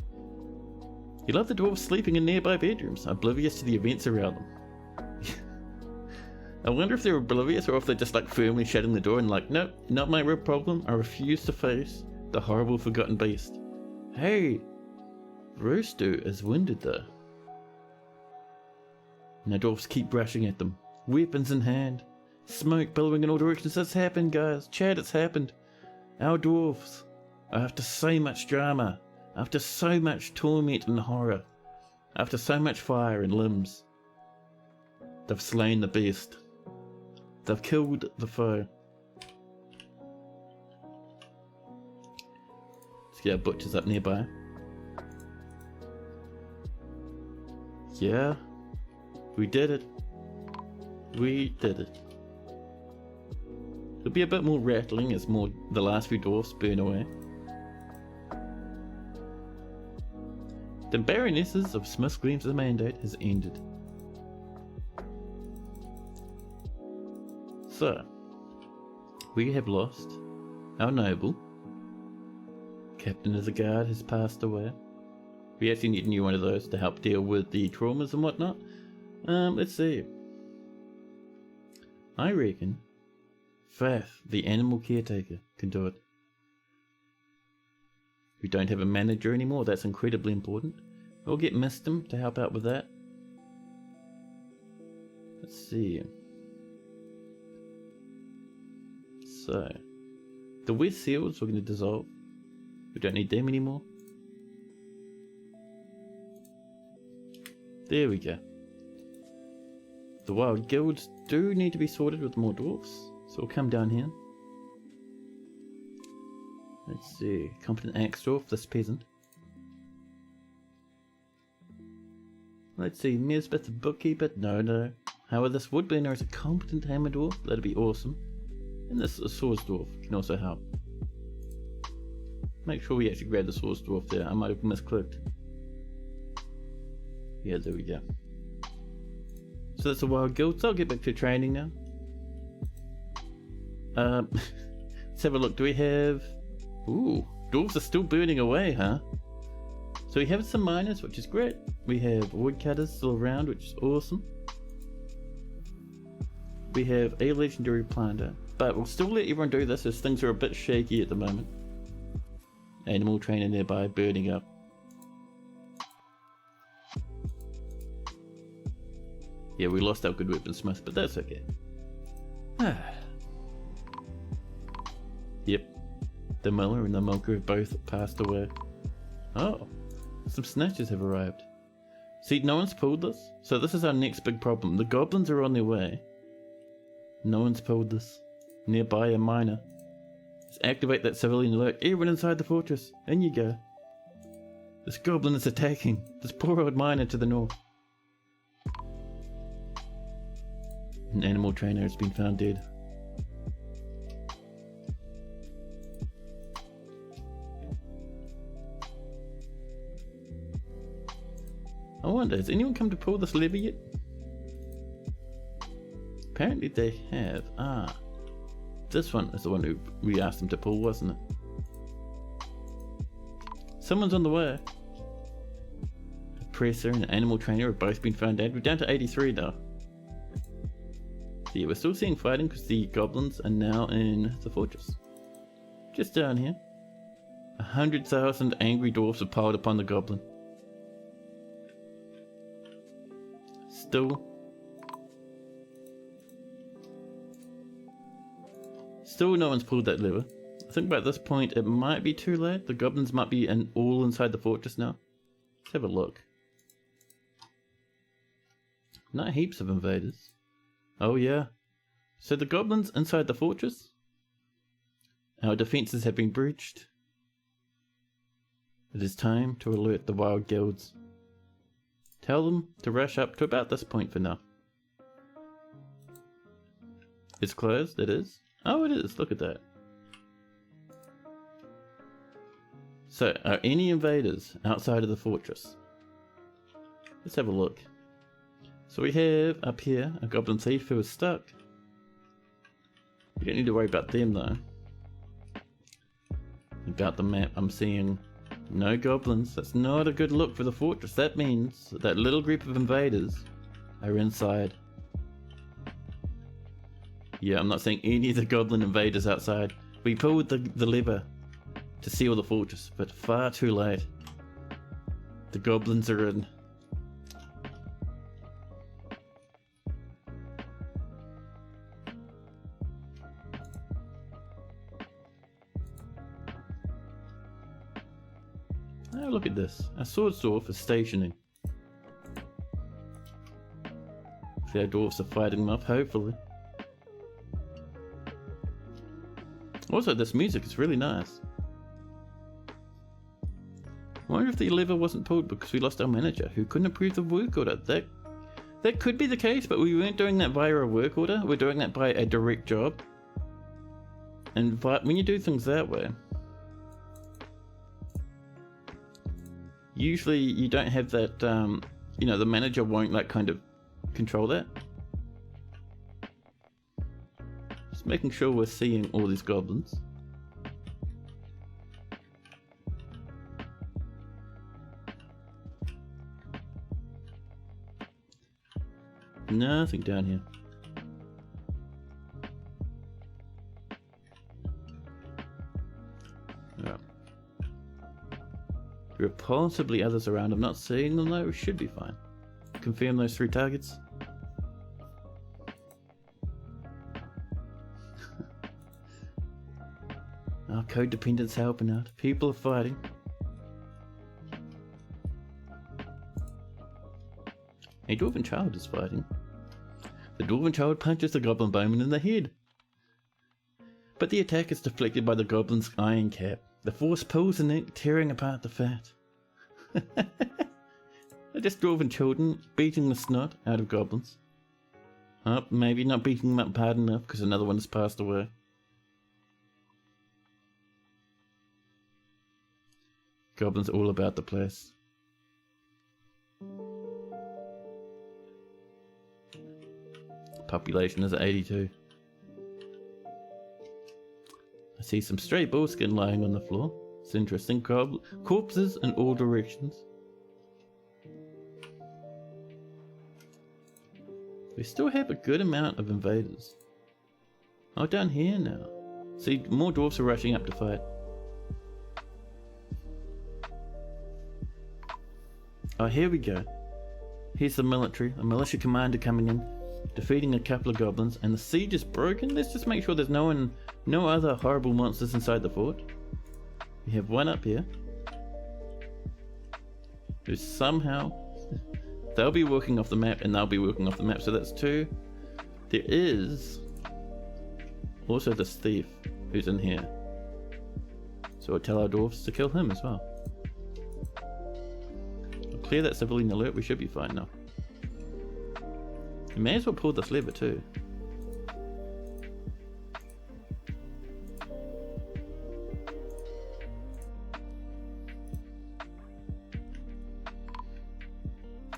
You love the dwarves sleeping in nearby bedrooms, oblivious to the events around them. I wonder if they're oblivious or if they're just like firmly shutting the door and like, nope, not my real problem, I refuse to face the horrible forgotten beast. Hey, Roostu is wounded though. And the dwarves keep rushing at them, weapons in hand, smoke billowing in all directions. It's happened, guys. Chad, it's happened. Our dwarves, after so much drama, after so much torment and horror, after so much fire and limbs, they've slain the beast. They've killed the foe. Let's get our butchers up nearby. Yeah, we did it. We did it. There'll be a bit more rattling as the last few dwarfs burn away. The Baronesses of Smithgleams' mandate has ended. So, we have lost our noble. Captain of the guard has passed away. We actually need a new one of those to help deal with the traumas and whatnot. Let's see. I reckon Fath, the animal caretaker, can do it. We don't have a manager anymore. That's incredibly important. We'll get Mistum to help out with that. Let's see. So, the West Seals we're going to dissolve. We don't need them anymore. There we go. The wild guilds do need to be sorted with more dwarfs, so we'll come down here. Let's see, competent axe dwarf, this peasant. Let's see, Mearsmith the bookkeeper, no. However, this woodbender is a competent hammer dwarf, that'd be awesome. And this swords dwarf can also help. Make sure we actually grab the swords dwarf there, I might have misclicked. Yeah, there we go. So that's a wild guild, so I'll get back to training now. Let's have a look, do we have... Ooh, dwarves are still burning away, huh? So we have some miners, which is great. We have woodcutters still around, which is awesome. We have a legendary planter, but we'll still let everyone do this as things are a bit shaky at the moment. Animal trainer nearby, burning up. Yeah, we lost our good weaponsmith, but that's okay. Yep. The miller and the milker have both passed away. Oh, some snatchers have arrived. See, no one's pulled this, so this is our next big problem. The goblins are on their way. No one's pulled this. Nearby a miner. Let's activate that civilian alert. Everyone inside the fortress. In you go. This goblin is attacking this poor old miner to the north. An animal trainer has been found dead. wonder, has anyone come to pull this lever yet? Apparently they have. Ah. This one is the one who we asked them to pull, wasn't it? Someone's on the way. A presser and an animal trainer have both been found dead. We're down to 83 now. So yeah, we're still seeing fighting because the goblins are now in the fortress. Just down here. 100,000 angry dwarfs have piled upon the goblin. Still no one's pulled that lever. I think by this point it might be too late. The goblins might be all inside the fortress now. Let's have a look. Not heaps of invaders. Oh yeah. So the goblins inside the fortress? Our defences have been breached. It is time to alert the wild guilds. Tell them to rush up to about this point for now. It's closed, it is. Oh, it is, look at that. So, are any invaders outside of the fortress? Let's have a look. So we have up here a goblin thief who is stuck. We don't need to worry about them though. About the map, I'm seeing no goblins. That's not a good look for the fortress. That means that little group of invaders are inside. Yeah, I'm not seeing any of the goblin invaders outside. We pulled the lever to seal the fortress, but far too late. The goblins are in. Oh, look at this. A sword dwarf is stationing. If our dwarfs are fighting them off, hopefully. Also, this music is really nice. I wonder if the lever wasn't pulled because we lost our manager, who couldn't approve the work order. That could be the case, but we weren't doing that via a work order. We're doing that by a direct job. And when you do things that way, usually you don't have that, you know, the manager won't like kind of control that. Just making sure we're seeing all these goblins. Nothing down here. Yeah. There are possibly others around. I'm not seeing them though. We should be fine. Confirm those 3 targets. Our codependent's helping out. People are fighting. A dwarven child is fighting. The dwarven child punches the goblin bowman in the head. But the attack is deflected by the goblin's iron cap. The force pulls the neck, tearing apart the fat. They're just dwarven children beating the snot out of goblins. Oh, maybe not beating them up hard enough because another one has passed away. Goblins all about the place. Population is at 82. I see some stray bullskin lying on the floor. It's interesting. Corpses in all directions. We still have a good amount of invaders. Oh, down here now. See, more dwarfs are rushing up to fight. Oh, here we go. Here's the military, a militia commander coming in, defeating a couple of goblins, and the siege is broken. Let's just make sure there's no other horrible monsters inside the fort. We have one up here, who somehow, they'll be working off the map and they'll be working off the map, so that's 2. There is also this thief who's in here, so we'll tell our dwarfs to kill him as well. Clear that civilian alert, we should be fine now. You may as well pull this lever too.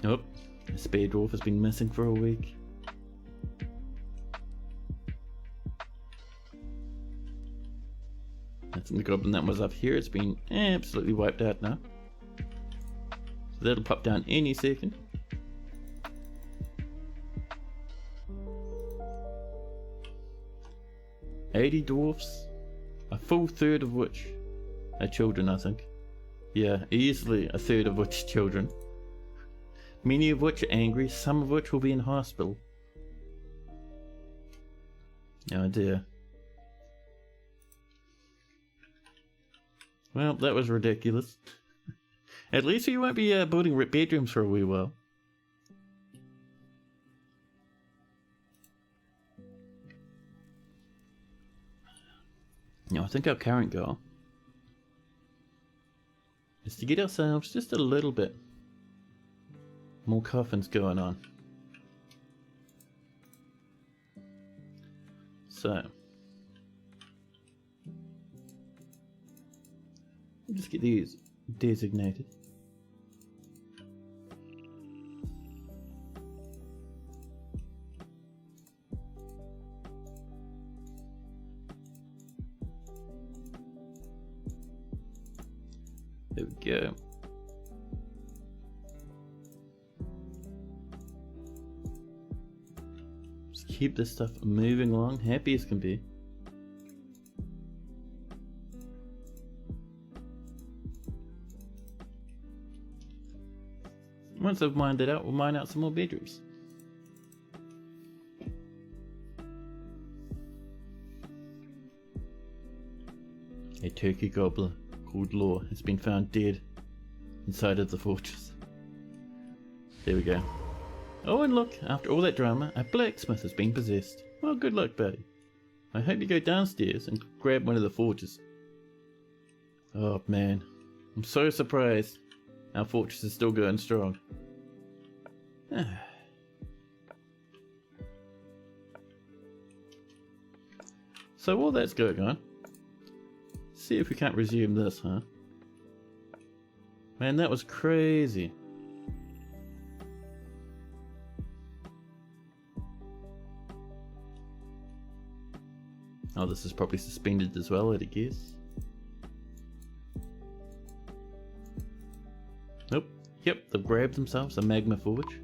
Oh, A spare dwarf has been missing for a week. That's the goblin that was up here. It's been absolutely wiped out now. So that'll pop down any second. $80 dwarfs, a full third of which are children, I think. Yeah, easily a third of which children. Many of which are angry, some of which will be in hospital. Oh dear. Well, that was ridiculous. At least we won't be building bedrooms for a wee while. Now, I think our current goal is to get ourselves just a little bit more coffins going on. So, we'll just get these designated. There we go. Just keep this stuff moving along, happy as can be. Once I've mined it out, we'll mine out some more bedrooms. A turkey gobbler called Law has been found dead inside of the fortress. There we go. Oh, and look, after all that drama, a blacksmith has been possessed. Well, good luck, buddy. I hope you go downstairs and grab one of the forges. Oh man, I'm so surprised our fortress is still going strong. So while that's going on, see if we can't resume this, huh? Man, that was crazy. Oh, this is probably suspended as well, I'd guess. Nope. Yep, they've grabbed themselves a magma forge.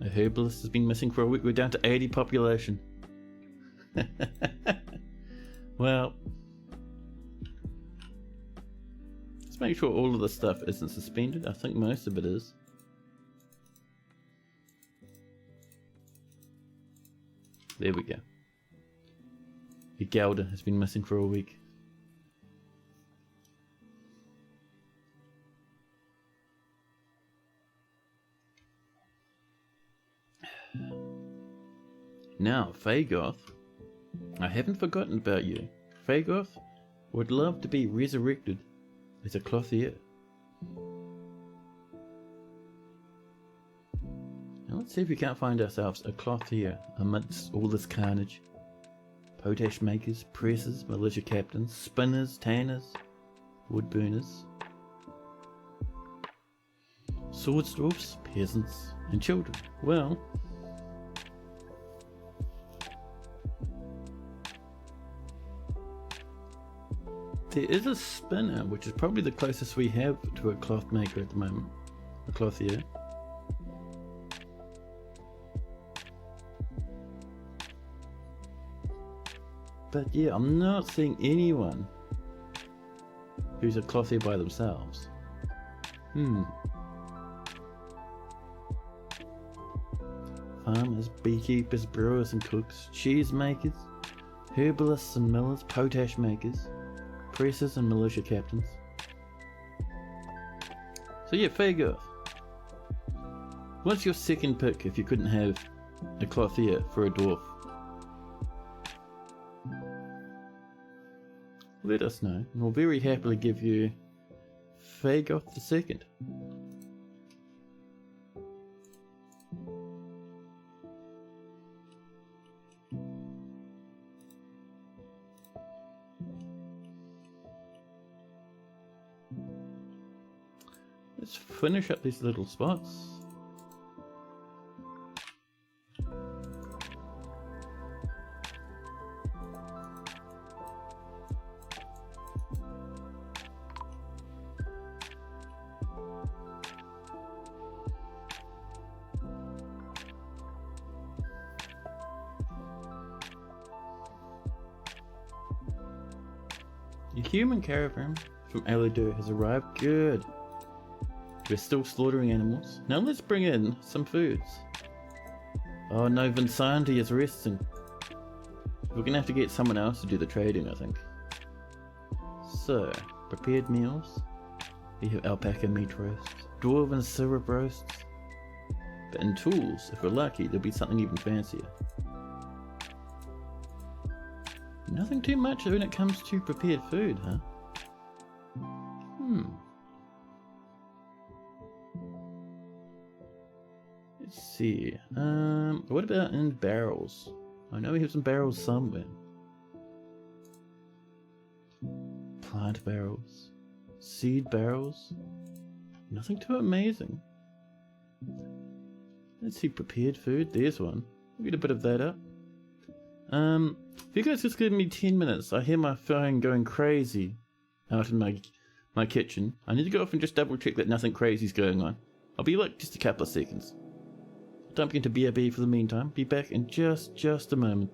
A herbalist has been missing for a week. We're down to 80 population. Well, let's make sure all of this stuff isn't suspended. I think most of it is. There we go. The Gouda has been missing for a week. Now, Fagoth, I haven't forgotten about you. Fagoth would love to be resurrected as a clothier. Now let's see if we can't find ourselves a clothier amidst all this carnage. Potash makers, pressers, militia captains, spinners, tanners, wood burners, swordsdwarfs, peasants, and children. Well, there is a spinner, which is probably the closest we have to a cloth maker at the moment, a clothier. But yeah, I'm not seeing anyone who's a clothier by themselves. Farmers, beekeepers, brewers and cooks, cheese makers, herbalists and millers, potash makers, pressers and militia captains. So yeah, Fagoth, what's your second pick if you couldn't have a clothier for a dwarf? Let us know, and we'll very happily give you Fagoth the Second. Let's finish up these little spots. A human caravan from Elidu has arrived. Good. We're still slaughtering animals. Now let's bring in some foods. Oh no, Vinsanti is resting. We're gonna have to get someone else to do the trading, I think. So, prepared meals. We have alpaca meat roasts, dwarven syrup roasts. But in tools, if we're lucky, there'll be something even fancier. Nothing too much when it comes to prepared food, huh? Let's see. What about in barrels? I know we have some barrels somewhere. Plant barrels. Seed barrels. Nothing too amazing. Let's see, prepared food. There's one. We'll get a bit of that up. If you guys just give me 10 minutes, I hear my phone going crazy out in my kitchen. I need to go off and just double check that nothing crazy is going on. I'll be like just a couple of seconds. Dump into BRB for the meantime. Be back in just a moment.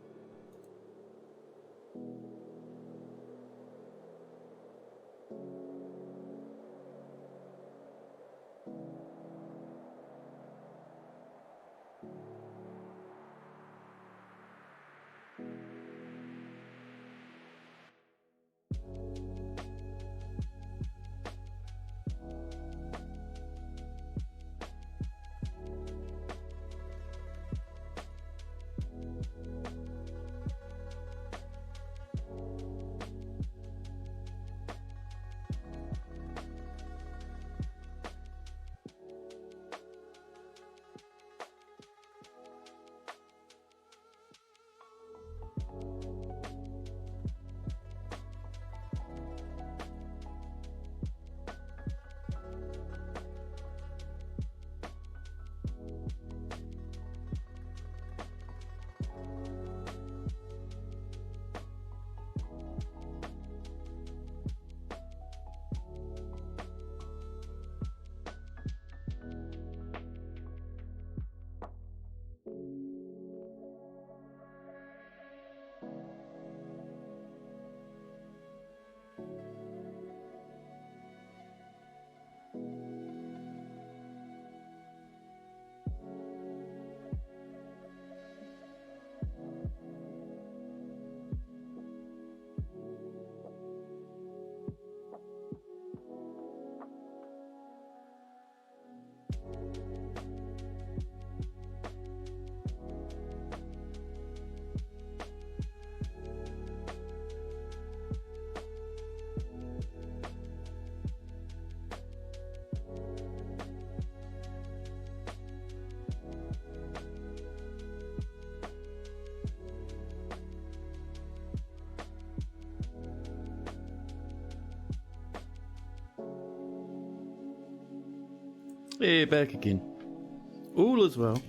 Hey, back again. All is well.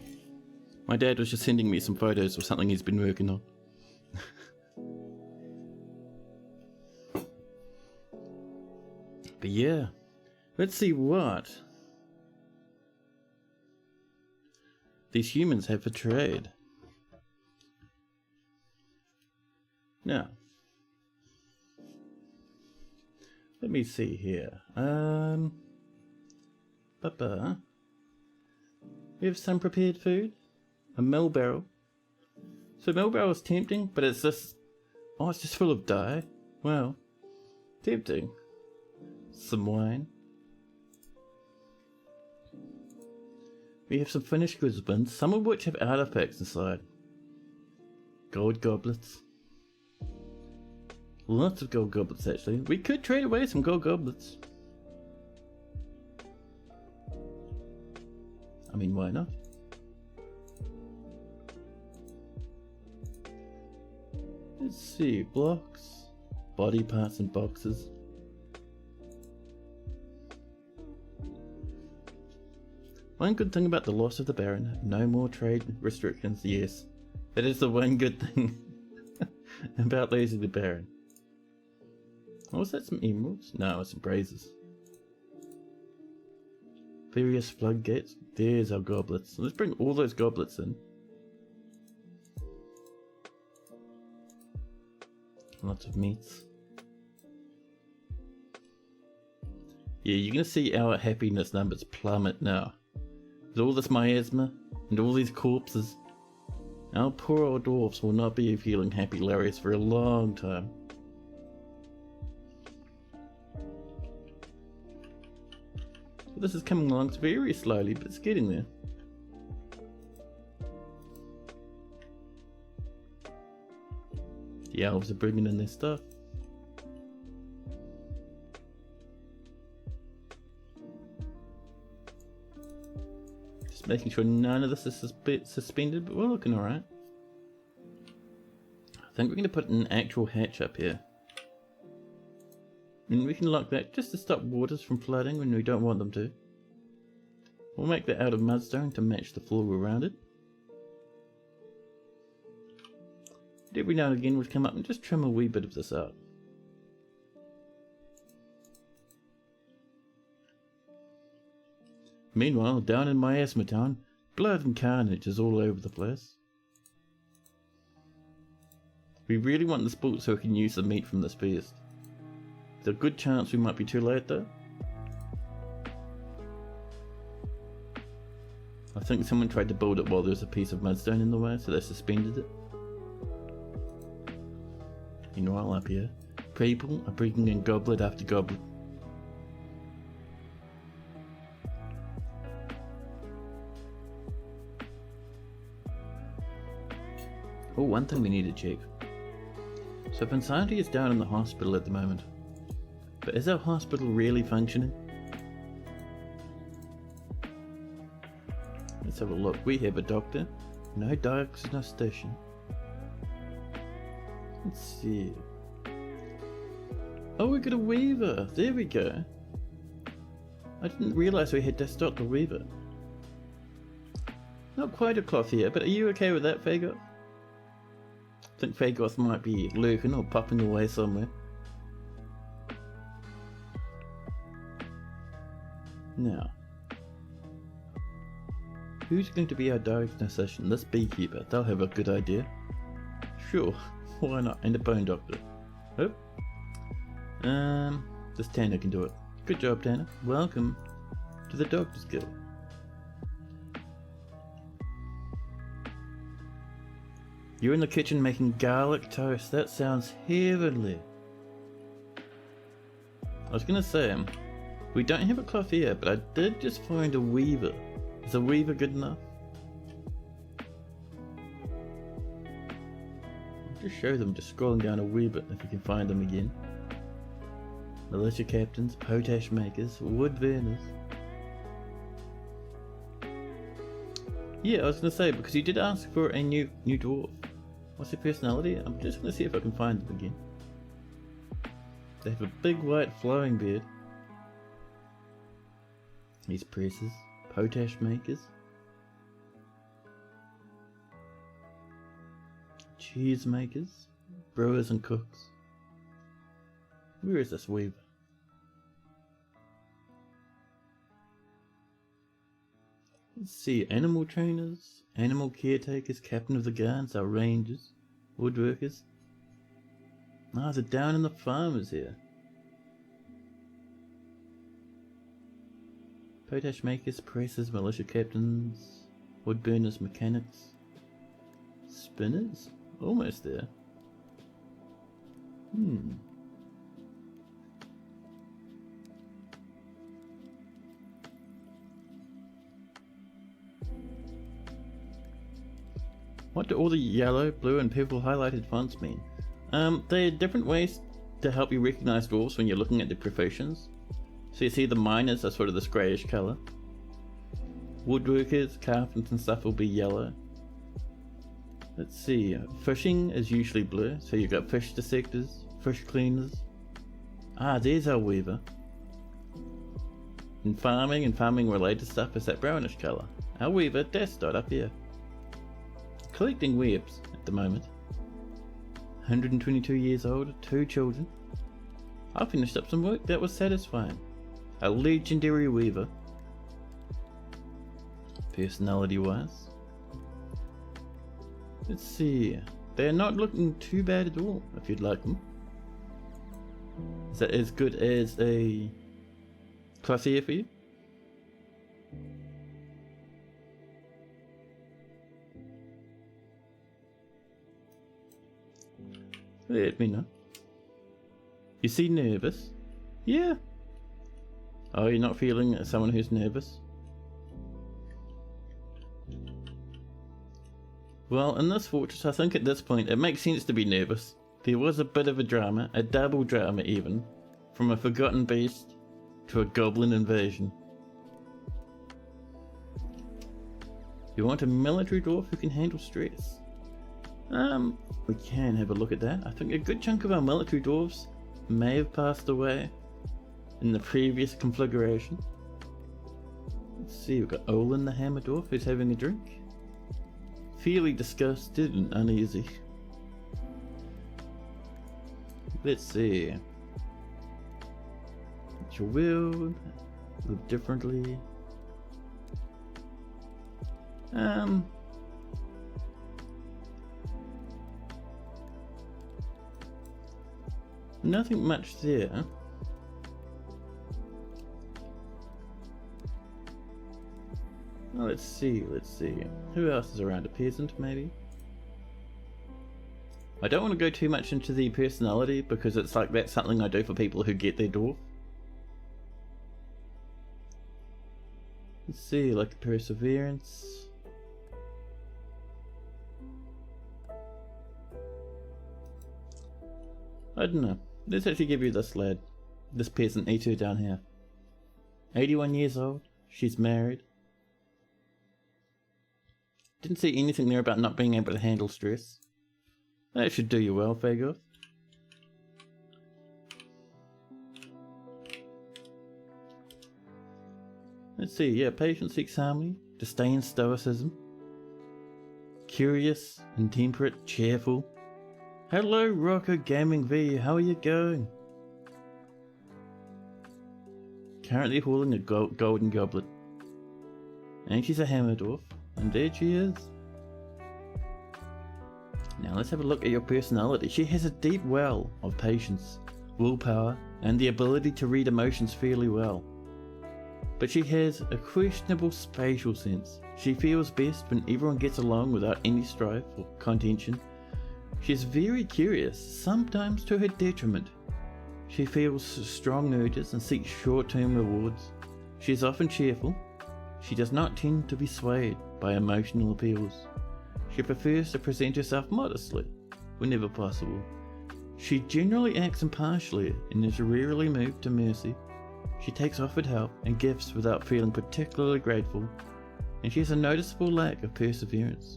My dad was just sending me some photos of something he's been working on. But yeah, let's see what these humans have for trade. Now, let me see here. We have some prepared food. A mill barrel. So mill barrel is tempting, but it's just... Oh, it's just full of dye. Well, tempting. Some wine. We have some finished goods bins, some of which have artifacts inside. Gold goblets. Lots of gold goblets, actually. We could trade away some gold goblets. I mean, why not? Let's see, blocks, body parts and boxes. One good thing about the loss of the Baron, no more trade restrictions, yes. That is the one good thing about losing the Baron. Oh, was that some emeralds? No, it's some brazes. Various floodgates. There's our goblets. Let's bring all those goblets in. Lots of meats. Yeah, you're gonna see our happiness numbers plummet now. With all this miasma and all these corpses, our poor old dwarfs will not be feeling happy Larrys for a long time. But this is coming along very slowly, but it's getting there. The elves are bringing in their stuff. Just making sure none of this is suspended, but we're looking alright. I think we're going to put an actual hatch up here. And we can lock that just to stop waters from flooding when we don't want them to. We'll make that out of mudstone to match the floor around it. And every now and again we'll come up and just trim a wee bit of this out. Meanwhile, down in Miasma Town, blood and carnage is all over the place. We really want this built so we can use the meat from this feast. There's a good chance we might be too late though. I think someone tried to build it while there was a piece of mudstone in the way, so they suspended it. Meanwhile up here, people are bringing in goblet after goblet. Oh, one thing we need to check. So Insanity is down in the hospital at the moment. But is our hospital really functioning? Let's have a look. We have a doctor. No diagnostician. Let's see. Oh, we got a weaver. There we go. I didn't realise we had just Dr. Weaver. Not quite a cloth here, but are you okay with that, Fagoth? I think Fagoth might be lurking or popping away somewhere. Now, who's going to be our diagnostician? This beekeeper. They'll have a good idea. Sure, why not? And a bone doctor. Oh. This Tanner can do it. Good job, Tanner. Welcome to the Doctor's Guild. You're in the kitchen making garlic toast. That sounds heavenly. I was gonna say, we don't have a cloth here, but I did just find a weaver. Is a weaver good enough? I'll just show them, just scrolling down a wee bit if you can find them again. Militia captains, potash makers, wood burners. Yeah, I was gonna say, because you did ask for a new dwarf. What's their personality? I'm just gonna see if I can find them again. They have a big white flowing beard. These presses, potash makers, cheese makers, brewers and cooks. Where is this weaver? Let's see, animal trainers, animal caretakers, captain of the guards, our rangers, woodworkers. Ah, they're down in the farmers here. Potash makers, pressers, militia captains, wood burners, mechanics, spinners? Almost there. What do all the yellow, blue and purple highlighted fonts mean? They're different ways to help you recognize dwarves when you're looking at their professions. So you see the miners are sort of this greyish colour. Woodworkers, carpenters and stuff will be yellow. Let's see, fishing is usually blue, so you've got fish dissectors, fish cleaners. Ah, there's our weaver. And farming related stuff is that brownish colour. Our weaver, Death Dot up here. Collecting webs at the moment. 122 years old, 2 children. I finished up some work that was satisfying. A legendary weaver. Personality wise. Let's see. They're not looking too bad at all, if you'd like them. Is that as good as a Plus here for you. Let me know. You seem nervous? Yeah. Oh, you're not feeling someone who's nervous? Well, in this fortress, I think at this point it makes sense to be nervous. There was a bit of a drama, a double drama even, from a forgotten beast to a goblin invasion. You want a military dwarf who can handle stress? We can have a look at that. I think a good chunk of our military dwarves may have passed away in the previous configuration. Let's see, we've got Olin the Hammer Dwarf who's having a drink. Fairly disgusted and uneasy. Let's see. It's your will. Live differently. Nothing much there. Oh, let's see. Who else is around? A peasant, maybe? I don't want to go too much into the personality because it's like that's something I do for people who get their dwarf. Let's see, like perseverance. I don't know. Let's actually give you this lad. This peasant E2 down here. 81 years old. She's married. Didn't see anything there about not being able to handle stress. That should do you well, Fagoth. Let's see, yeah, patience seeks harmony, disdain stoicism. Curious, intemperate, cheerful. Hello, Rocco Gaming V, how are you going? Currently holding a golden goblet. And she's a hammer dwarf. Indeed she is. Now let's have a look at your personality. She has a deep well of patience, willpower, and the ability to read emotions fairly well. But she has a questionable spatial sense. She feels best when everyone gets along without any strife or contention. She is very curious, sometimes to her detriment. She feels strong urges and seeks short-term rewards. She is often cheerful. She does not tend to be swayed by emotional appeals. She prefers to present herself modestly, whenever possible. She generally acts impartially and is rarely moved to mercy. She takes offered help and gifts without feeling particularly grateful, and she has a noticeable lack of perseverance.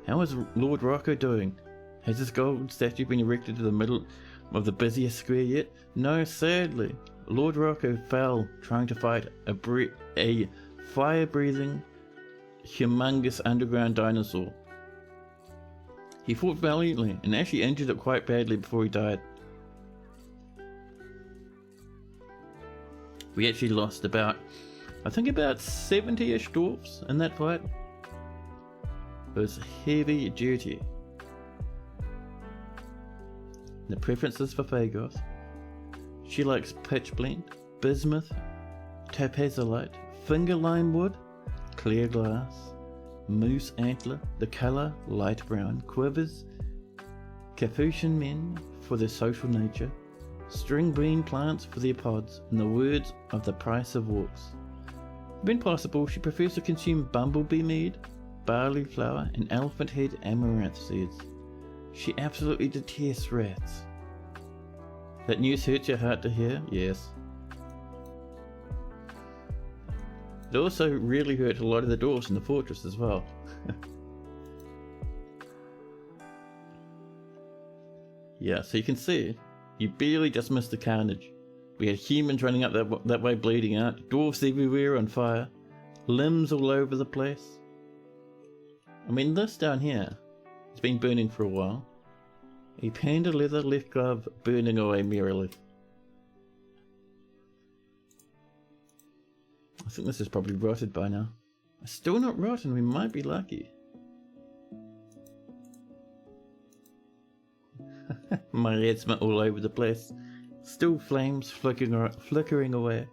How is Lord Rocco doing? Has his gold statue been erected to the middle of the busiest square yet? No, sadly. Lord Rocco fell trying to fight a fire-breathing, humongous underground dinosaur. He fought valiantly and actually injured it quite badly before he died. We actually lost about 70-ish dwarfs in that fight. It was heavy duty. The preferences for Fagoth. She likes pitch blende, bismuth, tapazolite, finger lime wood, clear glass, moose antler, the colour light brown, quivers, Capuchin men for their social nature, string bean plants for their pods, in the words of the price of walks. When possible, she prefers to consume bumblebee mead, barley flour, and elephant head amaranth seeds. She absolutely detests rats. That news hurts your heart to hear? Yes. It also really hurt a lot of the dwarves in the fortress as well. Yeah, so you can see, you barely just missed the carnage. We had humans running up that way bleeding out, dwarves everywhere on fire, limbs all over the place. I mean, this down here, it's been burning for a while. A panda leather left glove burning away merrily. I think this is probably rotted by now. It's still not rotten, we might be lucky. Miasma all over the place. Still flames flickering away.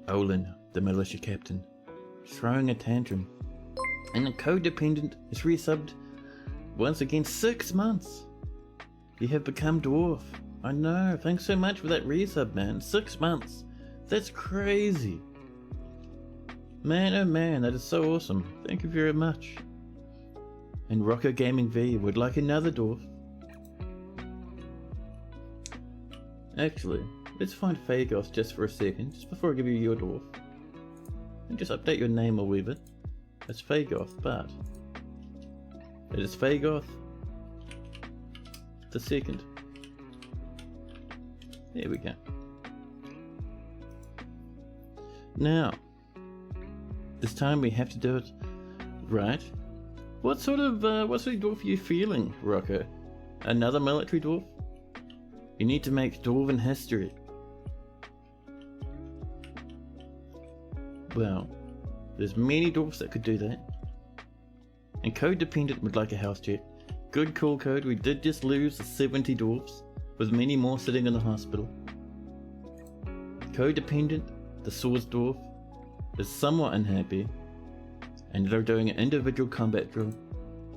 Olin, the militia captain, throwing a tantrum, and the codependent is resubbed once again 6 months. You have become dwarf. I know, thanks so much for that resub, man. 6 months. That's crazy. Man, oh man, that is so awesome. Thank you very much. And Rocco Gaming V would like another dwarf. Actually, let's find Fagoth just for a second, just before I give you your dwarf. And just update your name a wee bit. It's Fagoth, but it is Fagoth the second. There we go. Now, this time we have to do it right. What sort of dwarf are you feeling, Rocco? Another military dwarf? You need to make dwarven history. Well, there's many dwarfs that could do that. And Codependent would like a house check. Good call, Code. We did just lose 70 dwarfs, with many more sitting in the hospital. Codependent, the swords dwarf, is somewhat unhappy, and they're doing an individual combat drill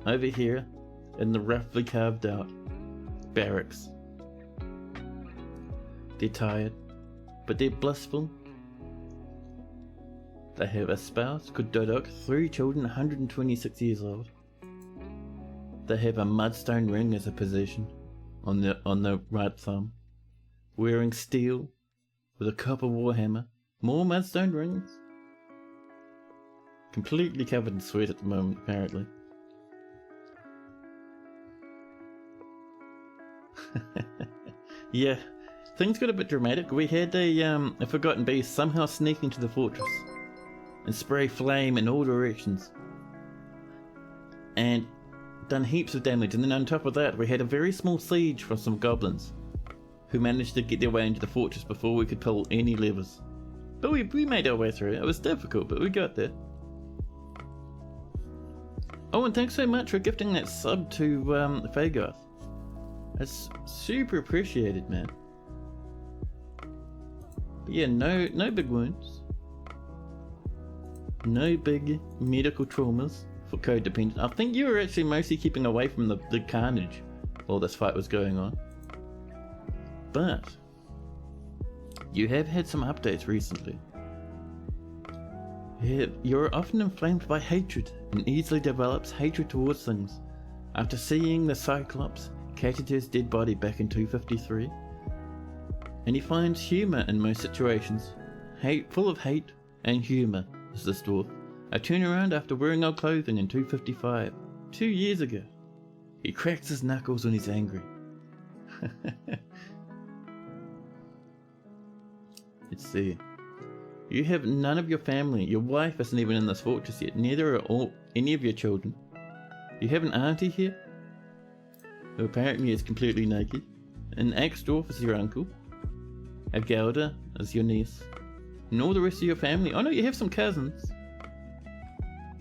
over here in the roughly carved out barracks. They're tired, but they're blissful. They have a spouse called Dodok, 3 children, 126 years old. They have a mudstone ring as a possession on the right thumb, wearing steel with a copper warhammer. More mudstone rings. Completely covered in sweat at the moment, apparently. Yeah, things got a bit dramatic. We had a forgotten beast somehow sneak into the fortress and spray flame in all directions, and done heaps of damage. And then on top of that, we had a very small siege from some goblins who managed to get their way into the fortress before we could pull any levers. But we made our way through. It was difficult, but we got there. Oh, and thanks so much for gifting that sub to Fagoth. That's super appreciated, man. But yeah, no big wounds. No big medical traumas for Codependent. I think you were actually mostly keeping away from the carnage while this fight was going on. But you have had some updates recently. You're often inflamed by hatred and easily develops hatred towards things. After seeing the Cyclops Catatur's dead body back in 253, and he finds humour in most situations. Full of hate and humour is this dwarf. A turnaround after wearing old clothing in 255, 2 years ago. He cracks his knuckles when he's angry. Let's see. You have none of your family. Your wife isn't even in this fortress yet. Neither are any of your children. You have an auntie here, who apparently is completely naked. An ex-dwarf is your uncle. A Gelder is your niece. And all the rest of your family. Oh no, you have some cousins.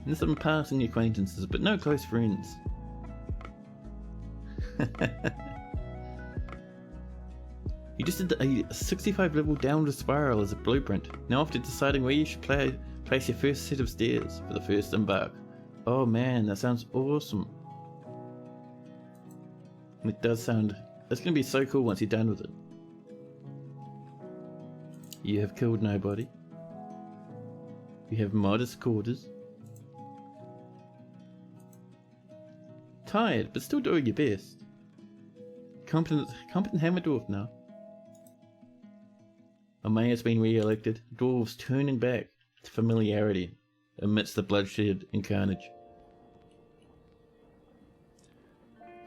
And some passing acquaintances, but no close friends. You just did a 65 level downward spiral as a blueprint. Now after deciding where you should place your first set of stairs for the first embark. Oh man, that sounds awesome. It does sound... It's going to be so cool once you're done with it. You have killed nobody. You have modest quarters. Tired, but still doing your best. Competent hammer dwarf now. A mayor's been re-elected. Dwarves turning back to familiarity amidst the bloodshed and carnage.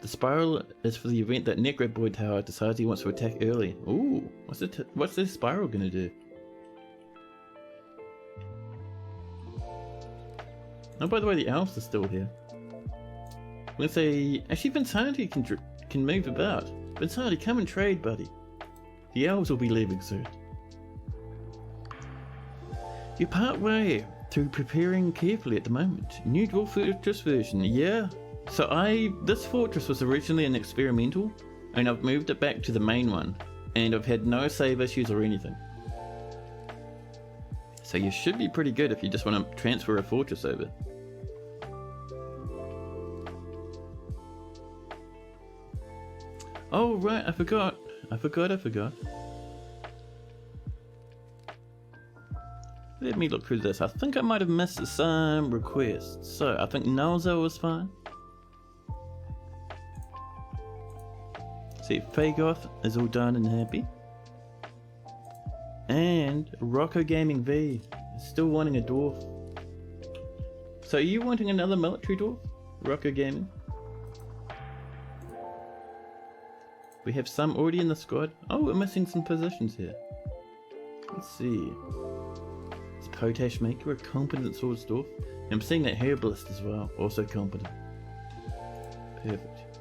The spiral is for the event that Necroboy Tower decides he wants to attack early. Ooh, what's this spiral gonna do? Oh, by the way, the elves are still here. I'm gonna say, actually, Vincenti can move about. Vincenti, come and trade, buddy. The elves will be leaving soon. You part way through preparing carefully at the moment. New Dwarf Fortress version, yeah. So this fortress was originally an experimental, and I've moved it back to the main one, and I've had no save issues or anything. So you should be pretty good if you just want to transfer a fortress over. Oh right, I forgot. Let me look through this. I think I might have missed some requests. So I think Nalzo was fine. See, Fagoth is all done and happy. And Rocco Gaming V is still wanting a dwarf. So are you wanting another military dwarf? Rocco Gaming? We have some already in the squad. Oh, we're missing some positions here. Let's see. Is Potash Maker a competent swords dwarf? I'm seeing that Herbalist as well, also competent. Perfect.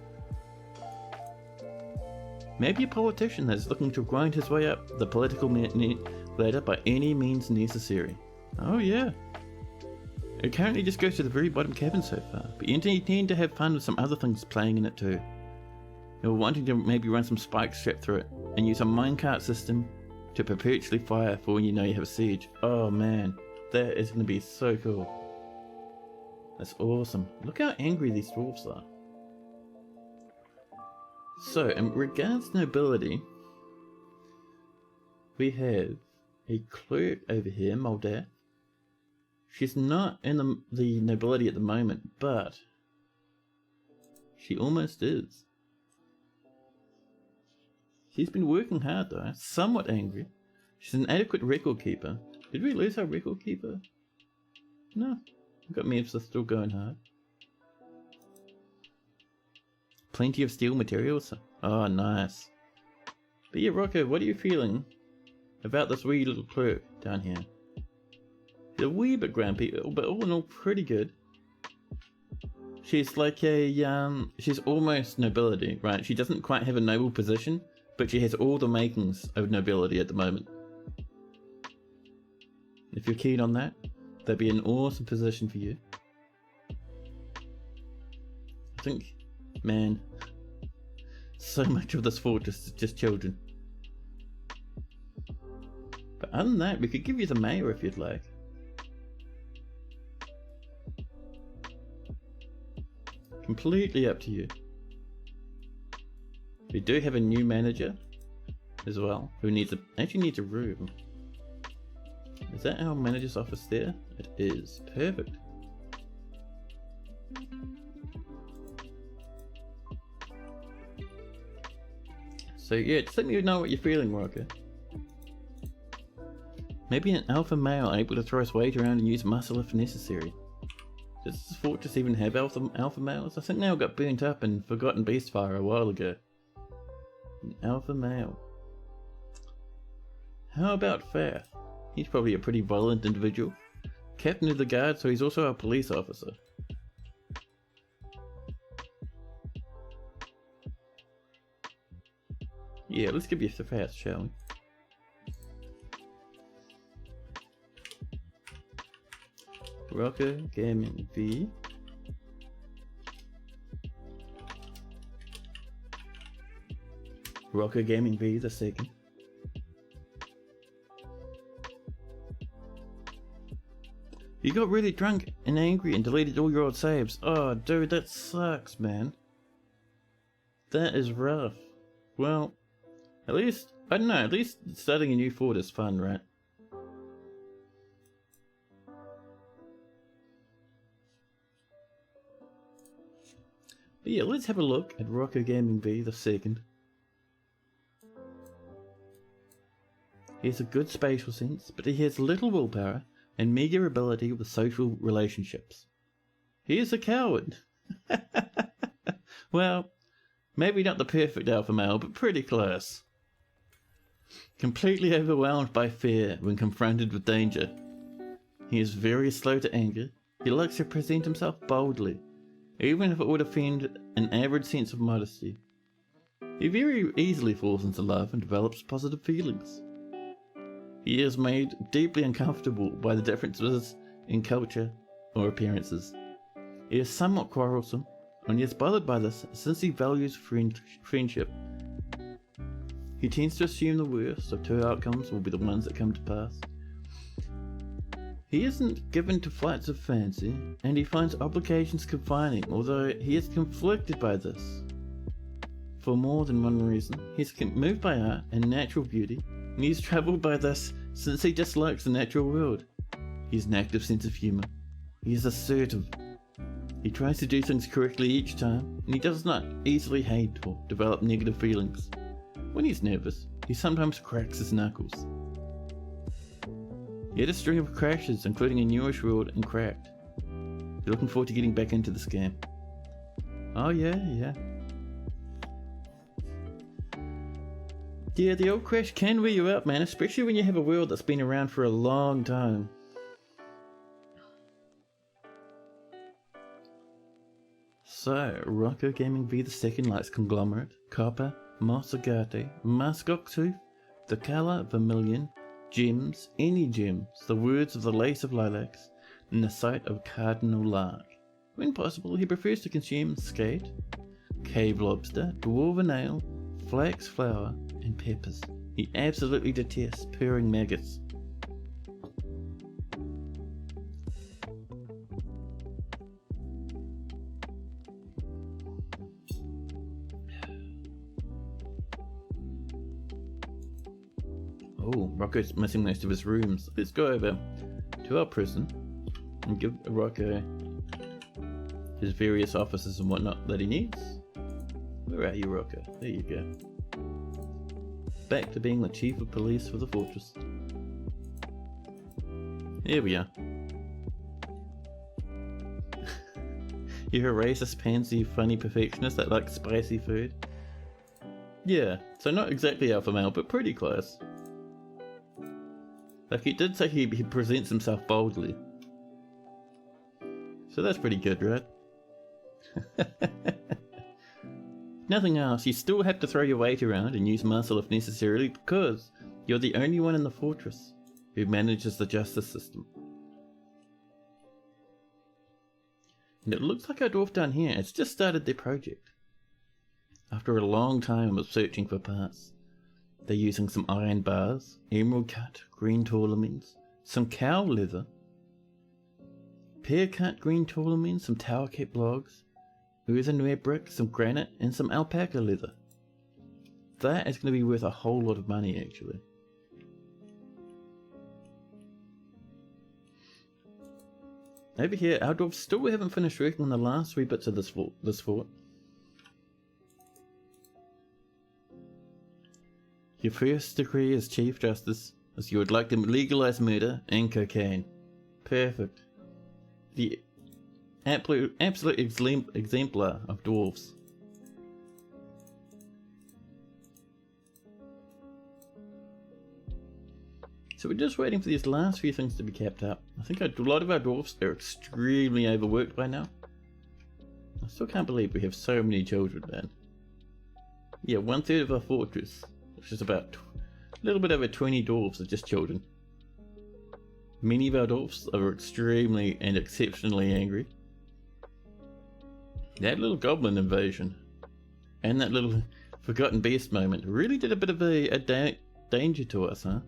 Maybe a politician that's looking to grind his way up the political ladder by any means necessary. Oh yeah. It currently just goes to the very bottom cabin so far, but you need to have fun with some other things playing in it too. You're wanting to maybe run some spikes strapped through it, and use a minecart system to perpetually fire for when you know you have a siege. Oh man, that is going to be so cool. That's awesome. Look how angry these dwarves are. So, in regards to nobility, we have a clerk over here, Moldath. She's not in the nobility at the moment, but she almost is. She's been working hard though, somewhat angry. She's an adequate record keeper. Did we lose our record keeper? No. We've got Memphis still going hard. Plenty of steel materials. Oh, nice. But yeah, Rocco, what are you feeling about this wee little clerk down here? She's a wee bit grumpy, but all in all pretty good. She's like she's almost nobility, right? She doesn't quite have a noble position, but she has all the makings of nobility at the moment. If you're keen on that, that'd be an awesome position for you. I think, man, so much of this fortress is just children. But other than that, we could give you the mayor if you'd like. Completely up to you. We do have a new manager as well, who actually needs a room. Is that our manager's office there? It is. Perfect. So yeah, just let me know what you're feeling, Rocker. Maybe an alpha male able to throw his weight around and use muscle if necessary. Does this fortress even have alpha males? I think they all got burnt up in Forgotten Beastfire a while ago. An alpha male. How about Fath? He's probably a pretty violent individual. Captain of the guard, so he's also a police officer. Yeah, let's give you the Fath, shall we? Rocker Gaming V. Rocker Gaming V the second. You got really drunk and angry and deleted all your old saves. Oh dude, that sucks, man. That is rough. Well, at least, I don't know, at least starting a new fort is fun, right? But yeah, let's have a look at Rocker Gaming V the second. He has a good spatial sense, but he has little willpower and meager ability with social relationships. He is a coward. Well, maybe not the perfect alpha male, but pretty close. Completely overwhelmed by fear when confronted with danger. He is very slow to anger. He likes to present himself boldly, even if it would offend an average sense of modesty. He very easily falls into love and develops positive feelings. He is made deeply uncomfortable by the differences in culture or appearances. He is somewhat quarrelsome, and he is bothered by this since he values friendship. He tends to assume the worst of two outcomes will be the ones that come to pass. He isn't given to flights of fancy, and he finds obligations confining, although he is conflicted by this. For more than one reason, he's moved by art and natural beauty, and he's troubled by this since he dislikes the natural world. He has an active sense of humour. He is assertive. He tries to do things correctly each time, and he does not easily hate or develop negative feelings. When he's nervous, he sometimes cracks his knuckles. He had a string of crashes, including a newish world and Cracked. You're looking forward to getting back into this game. Oh yeah. Yeah, the old crash can wear you out, man, especially when you have a world that's been around for a long time. So, Rocco Gaming v the Second Light's Conglomerate, Copper, Moss Agate, Muskox, The Colour Vermilion, Gems, Any Gems, The Words of the Lace of Lilacs, and The Sight of Cardinal Lark. When possible, he prefers to consume skate, cave lobster, dwarven ale, flax flour, and peppers. He absolutely detests purring maggots. Oh, Rocco's missing most of his rooms. Let's go over to our prison and give Rocco his various offices and whatnot that he needs. Where are you, Rocco? There you go. Back to being the chief of police for the fortress. Here we are. You're a racist, pansy, funny perfectionist that likes spicy food. Yeah, so not exactly alpha male, but pretty close. Like he did say he presents himself boldly. So that's pretty good, right? Nothing else, you still have to throw your weight around and use muscle if necessary because you're the only one in the fortress who manages the justice system. And it looks like our dwarf down here has just started their project. After a long time of searching for parts, they're using some iron bars, emerald cut, green tourmalines, some cow leather, pear cut green tourmalines, some tower kept logs, earthenware brick, some granite, and some alpaca leather. That is going to be worth a whole lot of money, actually. Over here, our dwarves still haven't finished working on the last wee bits of this fort. Your first decree as Chief Justice is you would like to legalize murder and cocaine. Perfect. The absolute exemplar of dwarves. So we're just waiting for these last few things to be kept up. I think a lot of our dwarves are extremely overworked by now. I still can't believe we have so many children, man. Yeah, 1/3 of our fortress, which is about a little bit over 20 dwarves, are just children. Many of our dwarves are extremely and exceptionally angry. That little goblin invasion and that little forgotten beast moment really did a bit of a danger to us, huh?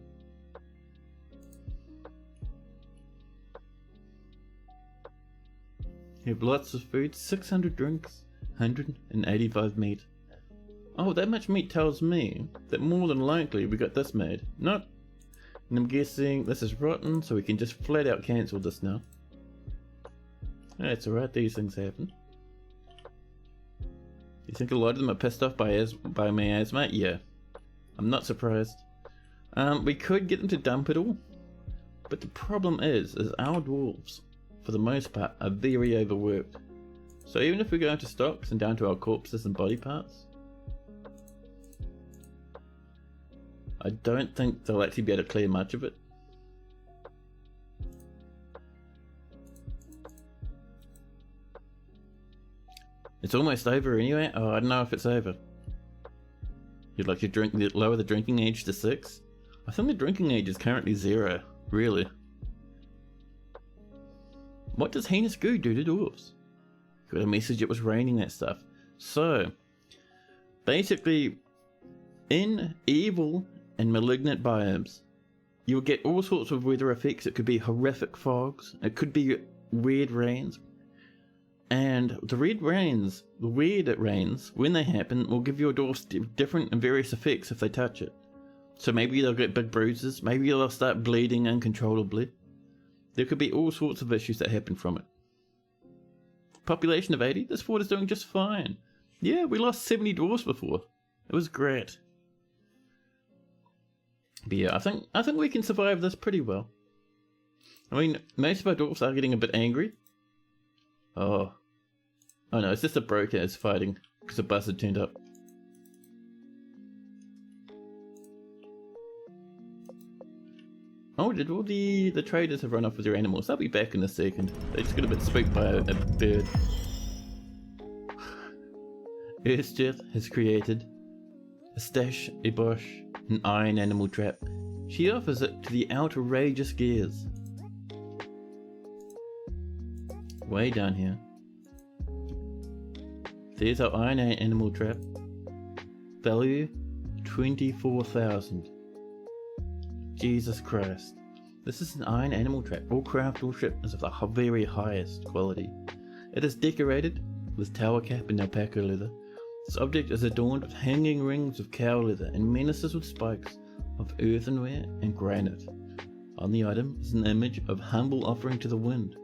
You have lots of food, 600 drinks, 185 meat. Oh, that much meat tells me that more than likely we got this made. Not, and I'm guessing this is rotten, so we can just flat out cancel this now. That's alright, these things happen. You think a lot of them are pissed off by my asthma? Yeah, I'm not surprised. We could get them to dump it all, but the problem is our dwarves, for the most part, are very overworked. So even if we go into stocks and down to our corpses and body parts, I don't think they'll actually be able to clear much of it. It's almost over anyway. Oh, I don't know if it's over. You'd like to lower the drinking age to 6? I think the drinking age is currently 0, really. What does heinous goo do to dwarves? Got a message it was raining that stuff. So, basically, in evil and malignant biomes, you'll get all sorts of weather effects. It could be horrific fogs. It could be weird rains. And the weird rains, when they happen, will give your dwarfs different and various effects if they touch it. So maybe they'll get big bruises. Maybe they'll start bleeding uncontrollably. There could be all sorts of issues that happen from it. Population of 80. This fort is doing just fine. Yeah, we lost 70 dwarfs before. It was great. But yeah, I think we can survive this pretty well. I mean, most of our dwarfs are getting a bit angry. Oh no, it's just a broker is fighting because a bus had turned up. Oh, did all the traders have run off with their animals? They'll be back in a second. They just got a bit spooked by a bird. Earthjet has created a stash, a bush, an iron animal trap. She offers it to the outrageous gears. Way down here. There's our iron animal trap. Value 24,000. Jesus Christ. This is an iron animal trap. All craft or ship is of the very highest quality. It is decorated with tower cap and alpaca leather. This object is adorned with hanging rings of cow leather and menaces with spikes of earthenware and granite. On the item is an image of humble offering to the wind.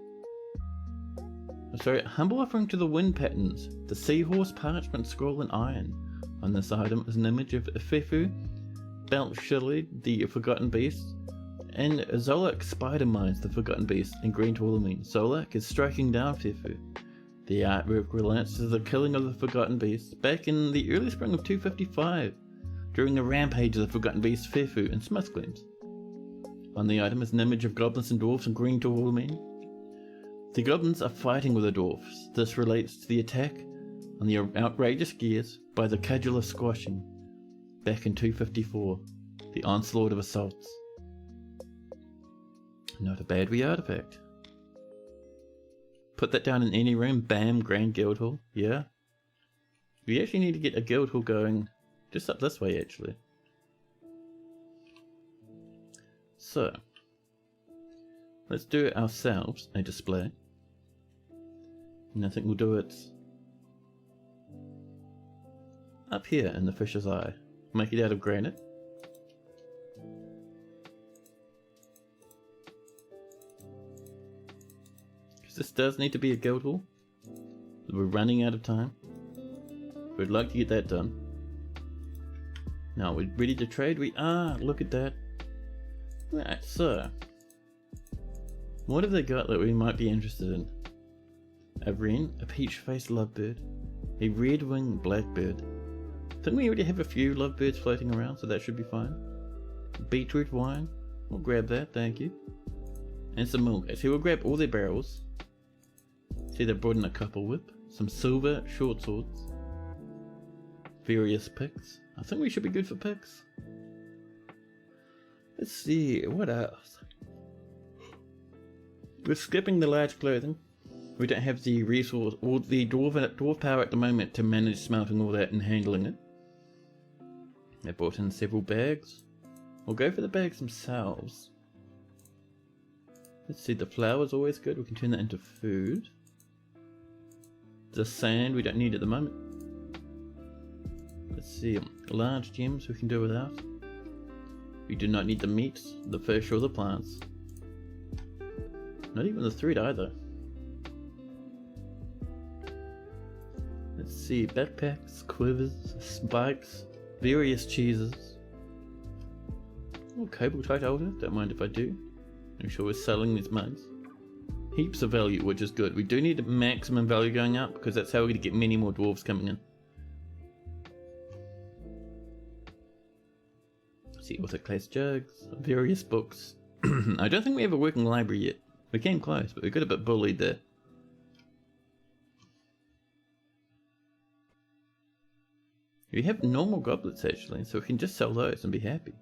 Humble offering to the wind patterns. The seahorse parchment scroll in iron. On this item is an image of Fefu, Balshilid, the Forgotten Beast, and Zolak Spider Mines, the Forgotten Beast, in green tourmaline. Zolak is striking down Fefu. The artwork relates to the killing of the Forgotten Beast back in the early spring of 255, during the rampage of the Forgotten Beast Fefu in Smithgleams. On the item is an image of goblins and dwarfs in green tourmaline. The goblins are fighting with the dwarfs. This relates to the attack on the outrageous gears by the Cudgel of Squashing back in 254, the onslaught of assaults. Not a bad wee artifact. Put that down in any room, bam, Grand Guild Hall, yeah. We actually need to get a guild hall going just up this way actually. So, let's do ourselves a display. And I think we'll do it up here in the Fisher's Eye. Make it out of granite. Because this does need to be a guild hall. We're running out of time. We'd like to get that done. Now we're ready to trade. We are. Look at that. Right, so what have they got that we might be interested in? A wren, a peach-faced lovebird, a red-winged blackbird. I think we already have a few lovebirds floating around, so that should be fine. Beetroot wine, we'll grab that, thank you. And some milk. So we'll grab all their barrels. See, they brought in a couple whip, some silver short swords, various picks. I think we should be good for picks. Let's see, what else? We're skipping the large clothing. We don't have the resource or the dwarf power at the moment to manage smelting all that and handling it. They brought in several bags. We'll go for the bags themselves. Let's see, the flour's always good. We can turn that into food. The sand we don't need at the moment. Let's see, large gems we can do without. We do not need the meat, the fish, or the plants. Not even the thread either. Let's see, backpacks, quivers, spikes, various cheeses. Oh, cobalt-tite altar, don't mind if I do. Make sure we're selling these mugs. Heaps of value, which is good. We do need maximum value going up, because that's how we're going to get many more dwarves coming in. Let's see, autoclave jugs, various books. I don't think we have a working library yet. We came close, but we got a bit bullied there. We have normal goblets actually, so we can just sell those and be happy.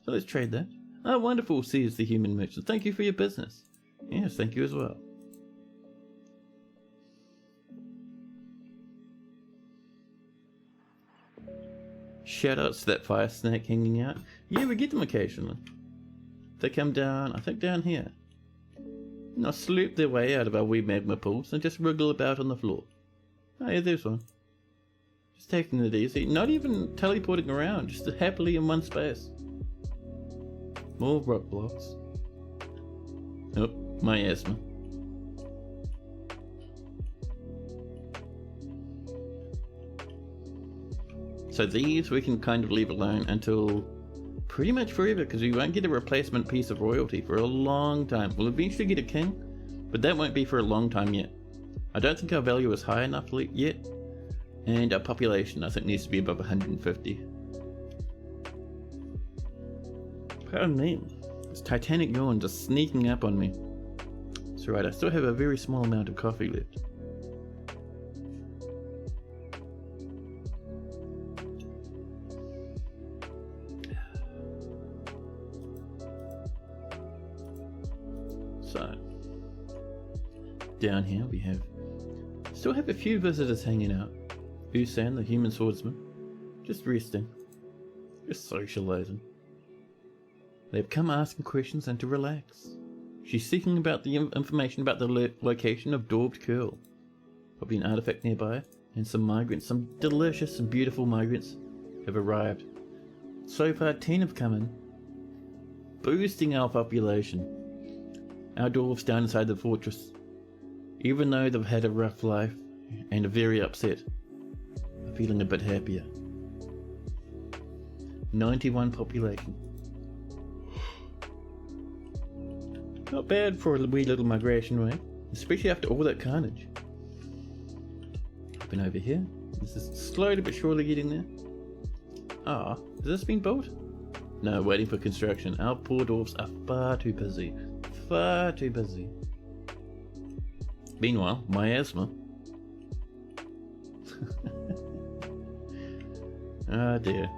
So let's trade that. Oh, wonderful, says the human merchant. Thank you for your business. Yes, thank you as well. Shout outs to that fire snake hanging out. Yeah, we get them occasionally. They come down, I think down here. And they'll sloop their way out of our wee magma pools and just wriggle about on the floor. Oh yeah, there's one. Just taking it easy, not even teleporting around, just happily in one space. More rock blocks. Oh, my asthma. So these we can kind of leave alone until pretty much forever, because we won't get a replacement piece of royalty for a long time. We'll eventually get a king, but that won't be for a long time yet. I don't think our value is high enough yet, and our population I think needs to be above 150. Pardon me, this Titanic yawn just sneaking up on me. It's alright, I still have a very small amount of coffee left. So, down here we still have a few visitors hanging out. Usan, the human swordsman, just resting, just socializing. They've come asking questions and to relax. She's seeking about the information about the location of Daubed Curl. Probably an artifact nearby, and some migrants, some delicious and beautiful migrants have arrived. So far 10 have come in, boosting our population. Our dwarves down inside the fortress, even though they've had a rough life and are very upset, are feeling a bit happier. 91 population. Not bad for a wee little migration wave, especially after all that carnage. Up and over here, this is slowly but surely getting there. Ah, has this been built? No, waiting for construction. Our poor dwarves are far too busy. Far too busy. Meanwhile, my asthma. Ah dear.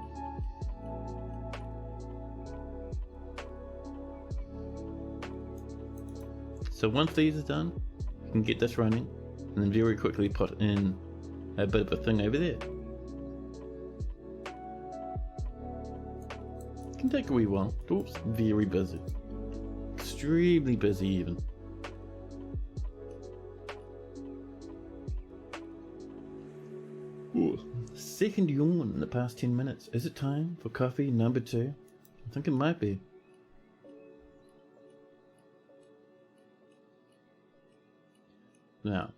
So once these are done, we can get this running, and then very quickly put in a bit of a thing over there. It can take a wee while. Dwarves very busy. Extremely busy even. Ooh. Second yawn in the past 10 minutes. Is it time for coffee number 2? I think it might be. Now,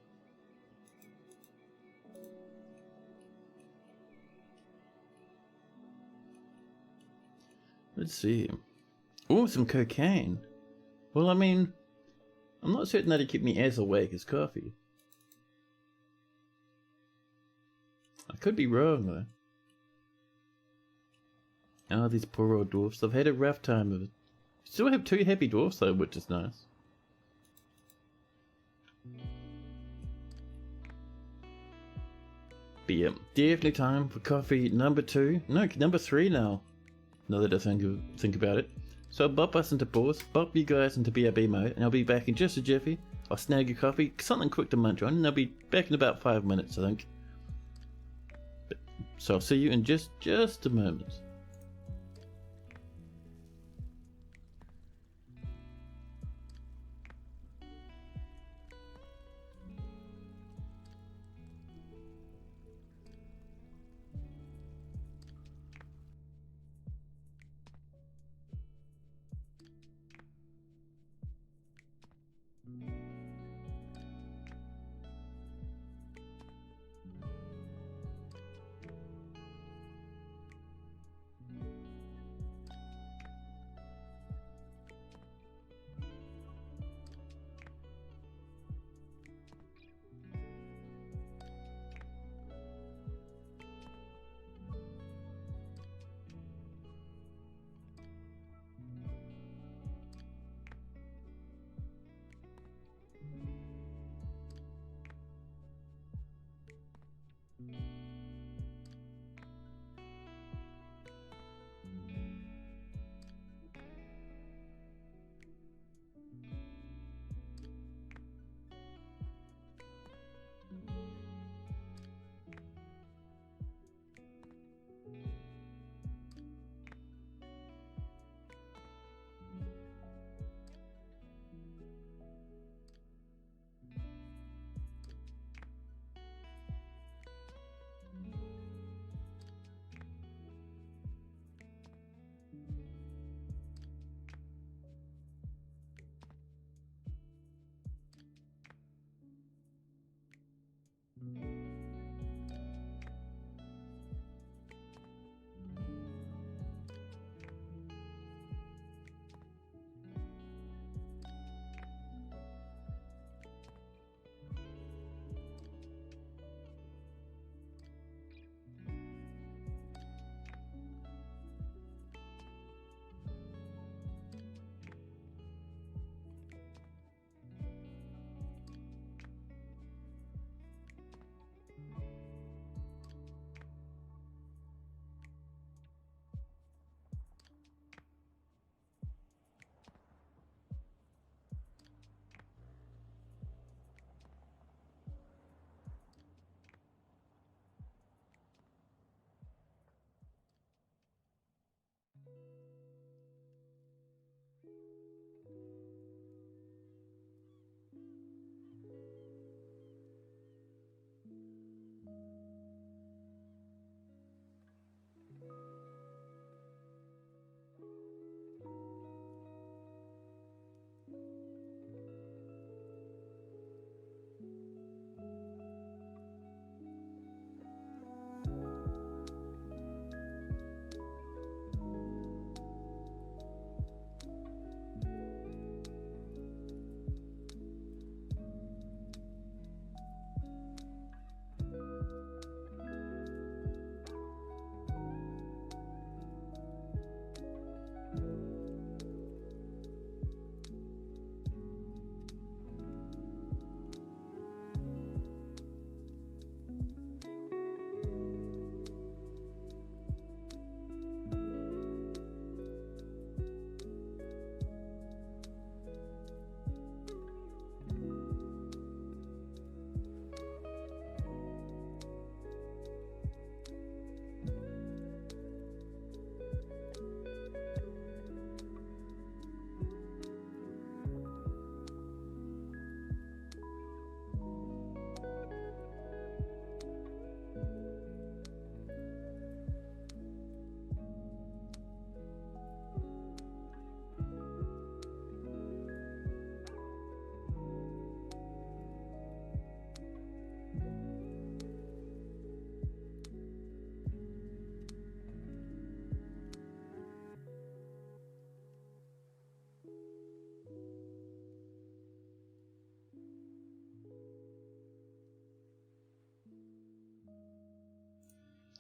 let's see. Oh, some cocaine. Well, I mean, I'm not certain that'd keep me as awake as coffee. I could be wrong though. Oh, these poor old dwarfs. They've had a rough time of it. Still have 2 happy dwarfs though, which is nice. But yeah, definitely time for coffee number 2. No, number 3 now. Now that I think about it. So I'll bop us into pause, bop you guys into BRB mode, and I'll be back in just a jiffy. I'll snag your coffee, something quick to munch on, and I'll be back in about 5 minutes, I think. So I'll see you in just a moment.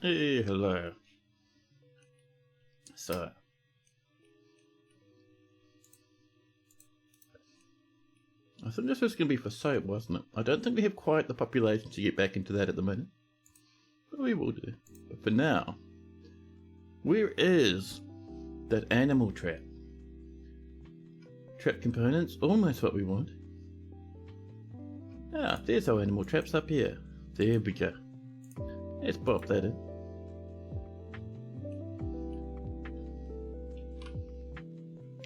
Hey, hello. So. I think this was going to be for sale, wasn't it? I don't think we have quite the population to get back into that at the minute. But we will do. But for now, where is that animal trap? Trap components, almost what we want. Ah, there's our animal traps up here. There we go. Let's pop that in.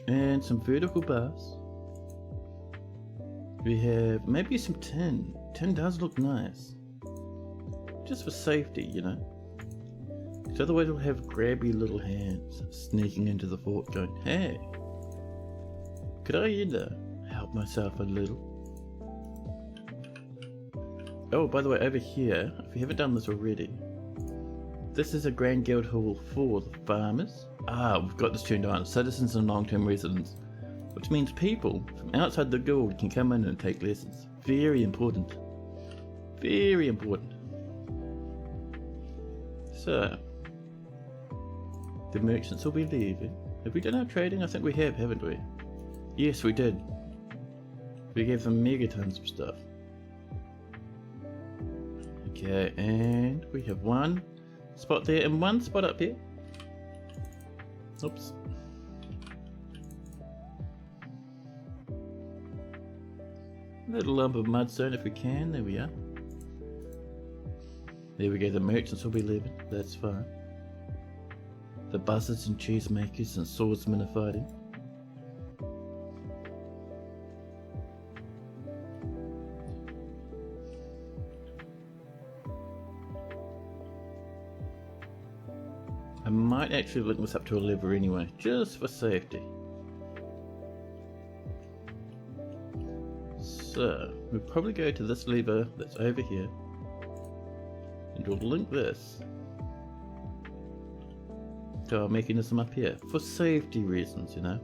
And some vertical bars. We have maybe some tin. Tin does look nice. Just for safety, you know. Because otherwise we'll have grabby little hands sneaking into the fort going, hey, could I help myself a little? Oh, by the way, over here, if you haven't done this already, this is a Grand Guild Hall for the farmers. Ah, we've got this turned on. Citizens and long-term residents. Which means people from outside the guild can come in and take lessons. Very important. Very important. So, the merchants will be leaving. Have we done our trading? I think we have, haven't we? Yes, we did. We gave them megatons of stuff. Okay, and we have one spot there and one spot up here. Oops. Little lump of mudstone if we can. There we are. There we go. The merchants will be leaving. That's fine. The buzzards and cheesemakers and swordsmen are fighting. I might actually link this up to a lever anyway, just for safety. So, we'll probably go to this lever that's over here, and we'll link this to our mechanism up here, for safety reasons, you know.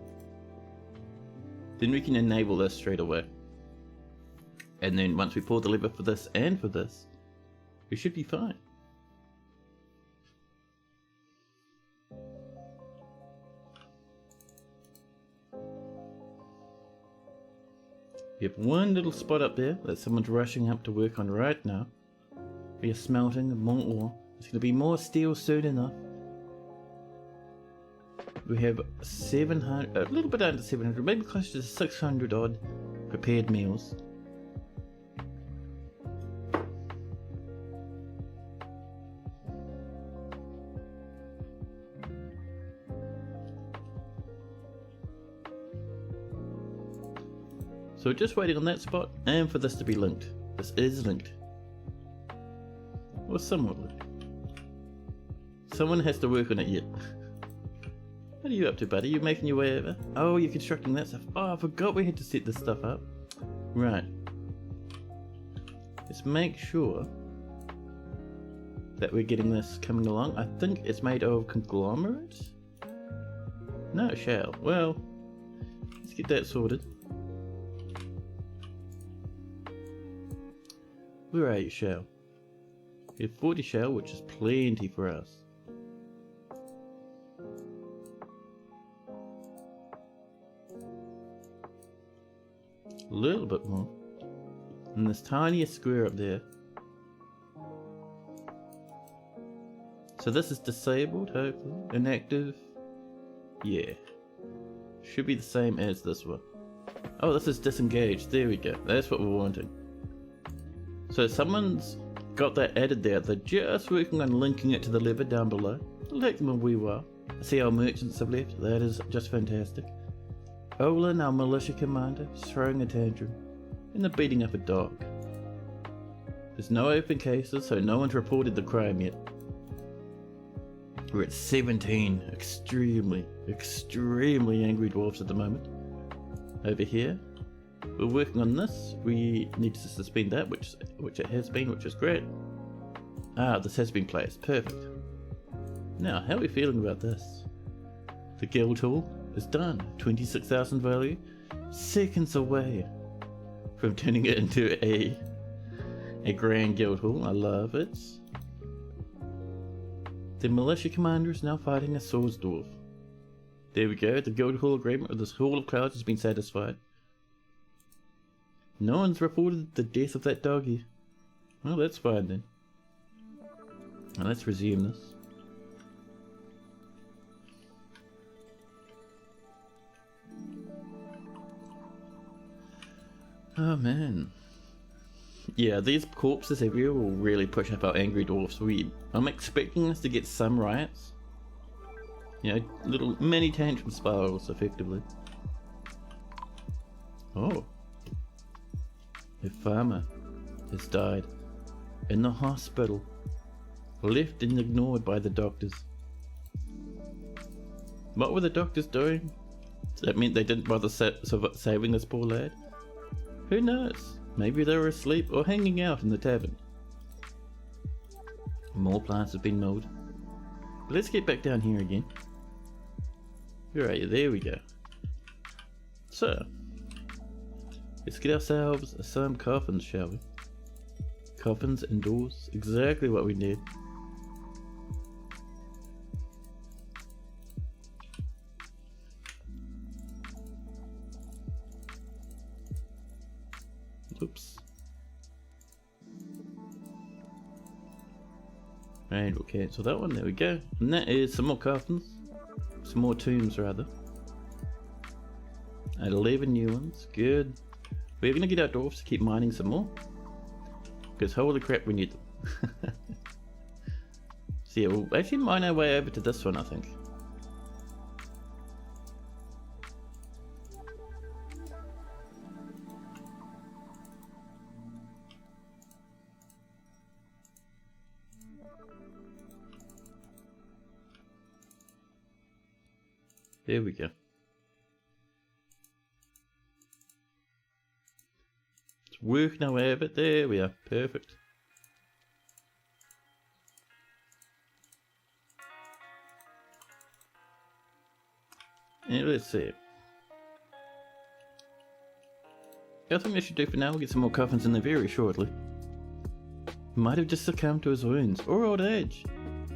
Then we can enable this straight away. And then once we pull the lever for this and for this, we should be fine. We have one little spot up there that someone's rushing up to work on right now. We are smelting more ore. There's going to be more steel soon enough. We have 700, a little bit under 700, maybe close to 600 odd prepared meals. So we're just waiting on that spot and for this to be linked. This is linked. Or somewhat linked. Someone has to work on it yet. What are you up to, buddy? You making your way over? Oh, you're constructing that stuff. Oh, I forgot we had to set this stuff up. Right. Let's make sure that we're getting this coming along. I think it's made of conglomerate? No, shell. Well, let's get that sorted. Where are you, shell? We have 40 shell, which is plenty for us. A little bit more. And this tiniest square up there. So this is disabled, hopefully. Inactive. Yeah. Should be the same as this one. Oh, this is disengaged. There we go. That's what we're wanting. So someone's got that added there. They're just working on linking it to the lever down below. It'll take them a wee while. I see our merchants have left. That is just fantastic. Olin, our militia commander, is throwing a tantrum. And they're beating up a dog. There's no open cases, so no one's reported the crime yet. We're at 17 extremely angry dwarves at the moment. Over here, we're working on this. We need to suspend that, which it has been, which is great. Ah, this has been placed. Perfect. Now, how are we feeling about this? The guild hall is done. 26,000 value. Seconds away from turning it into a grand guild hall. I love it. The militia commander is now fighting a swords dwarf. There we go, the Guildhall agreement of this Hall of Clouds has been satisfied. No one's reported the death of that doggy. Well, that's fine then. Now let's resume this. Oh man. Yeah, these corpses everywhere will really push up our angry dwarfs. I'm expecting us to get some riots. You know, little mini tantrum spirals, effectively. Oh. A farmer has died in the hospital, left and ignored by the doctors. What were the doctors doing? That meant they didn't bother saving this poor lad? Who knows? Maybe they were asleep or hanging out in the tavern. More plants have been mowed. Let's get back down here again. Where are you? There we go. So, let's get ourselves some coffins, shall we? Coffins indoors, exactly what we need. Oops. And we'll cancel that one, there we go. And that is some more coffins. Some more tombs, rather. And 11 new ones, good. We're gonna get our dwarfs to keep mining some more. Because holy crap, we need them. So yeah, we'll actually mine our way over to this one, I think. There we go. It's working our way over. There we are. Perfect. And let's see. I think I should do for now. We'll get some more coffins in there very shortly. He might have just succumbed to his wounds or old age.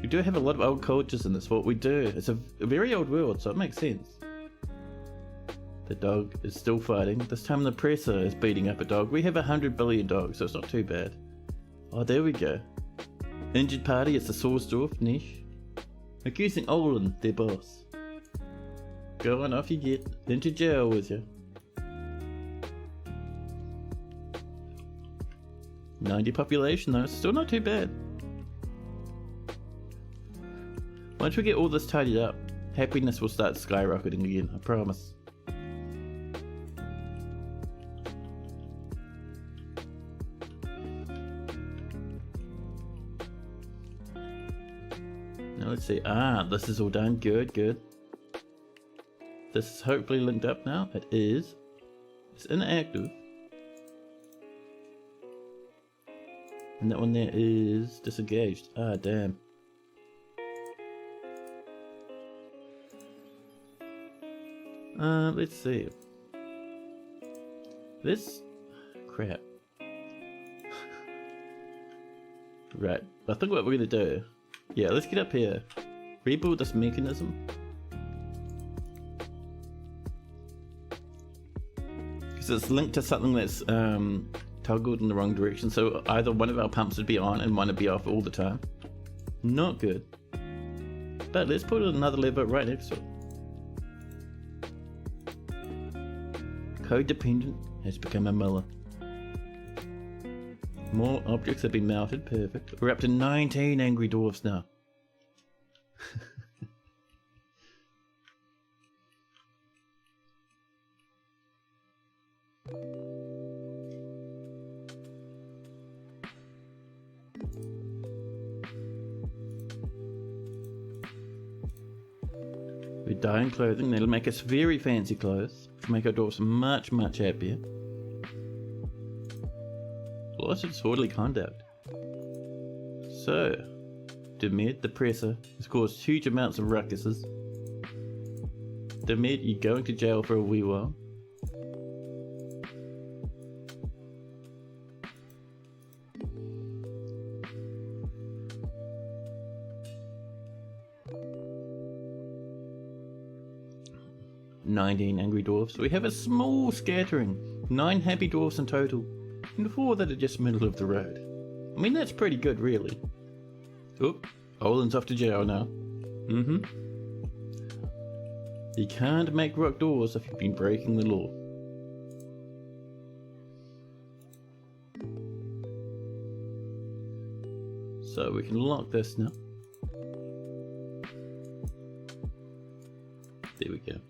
We do have a lot of old cultures in this, what we do. It's a very old world, so it makes sense. The dog is still fighting. This time the presser is beating up a dog. We have 100 billion dogs, so it's not too bad. Oh, there we go. Injured party, it's the Swordsdorf niche. Accusing Olin, their boss. Go on, off you get. Into jail with you. 90 population though, still not too bad. Once we get all this tidied up, happiness will start skyrocketing again, I promise. Now let's see, this is all done, good, good. This is hopefully linked up now, it is. It's inactive. And that one there is disengaged, damn. Let's see. This crap. Right, I think what we're gonna do. Yeah, let's get up here. Rebuild this mechanism. Because it's linked to something that's toggled in the wrong direction, so either one of our pumps would be on and one would be off all the time. Not good. But let's put another lever right next to it. Codependent has become a miller. More objects have been mounted, perfect. We're up to 19 angry dwarfs now. We're dyeing clothing, that'll make us very fancy clothes, which will make our dwarfs much, much happier. Lots of disorderly conduct. So, Demid, the presser, has caused huge amounts of ruckuses. Demid, you're going to jail for a wee while. 19 angry dwarfs, we have a small scattering, 9 happy dwarfs in total, and 4 that are just middle of the road. I mean, that's pretty good, really. Oop, Olin's off to jail now. You can't make rock doors if you've been breaking the law. So we can lock this now. There we go.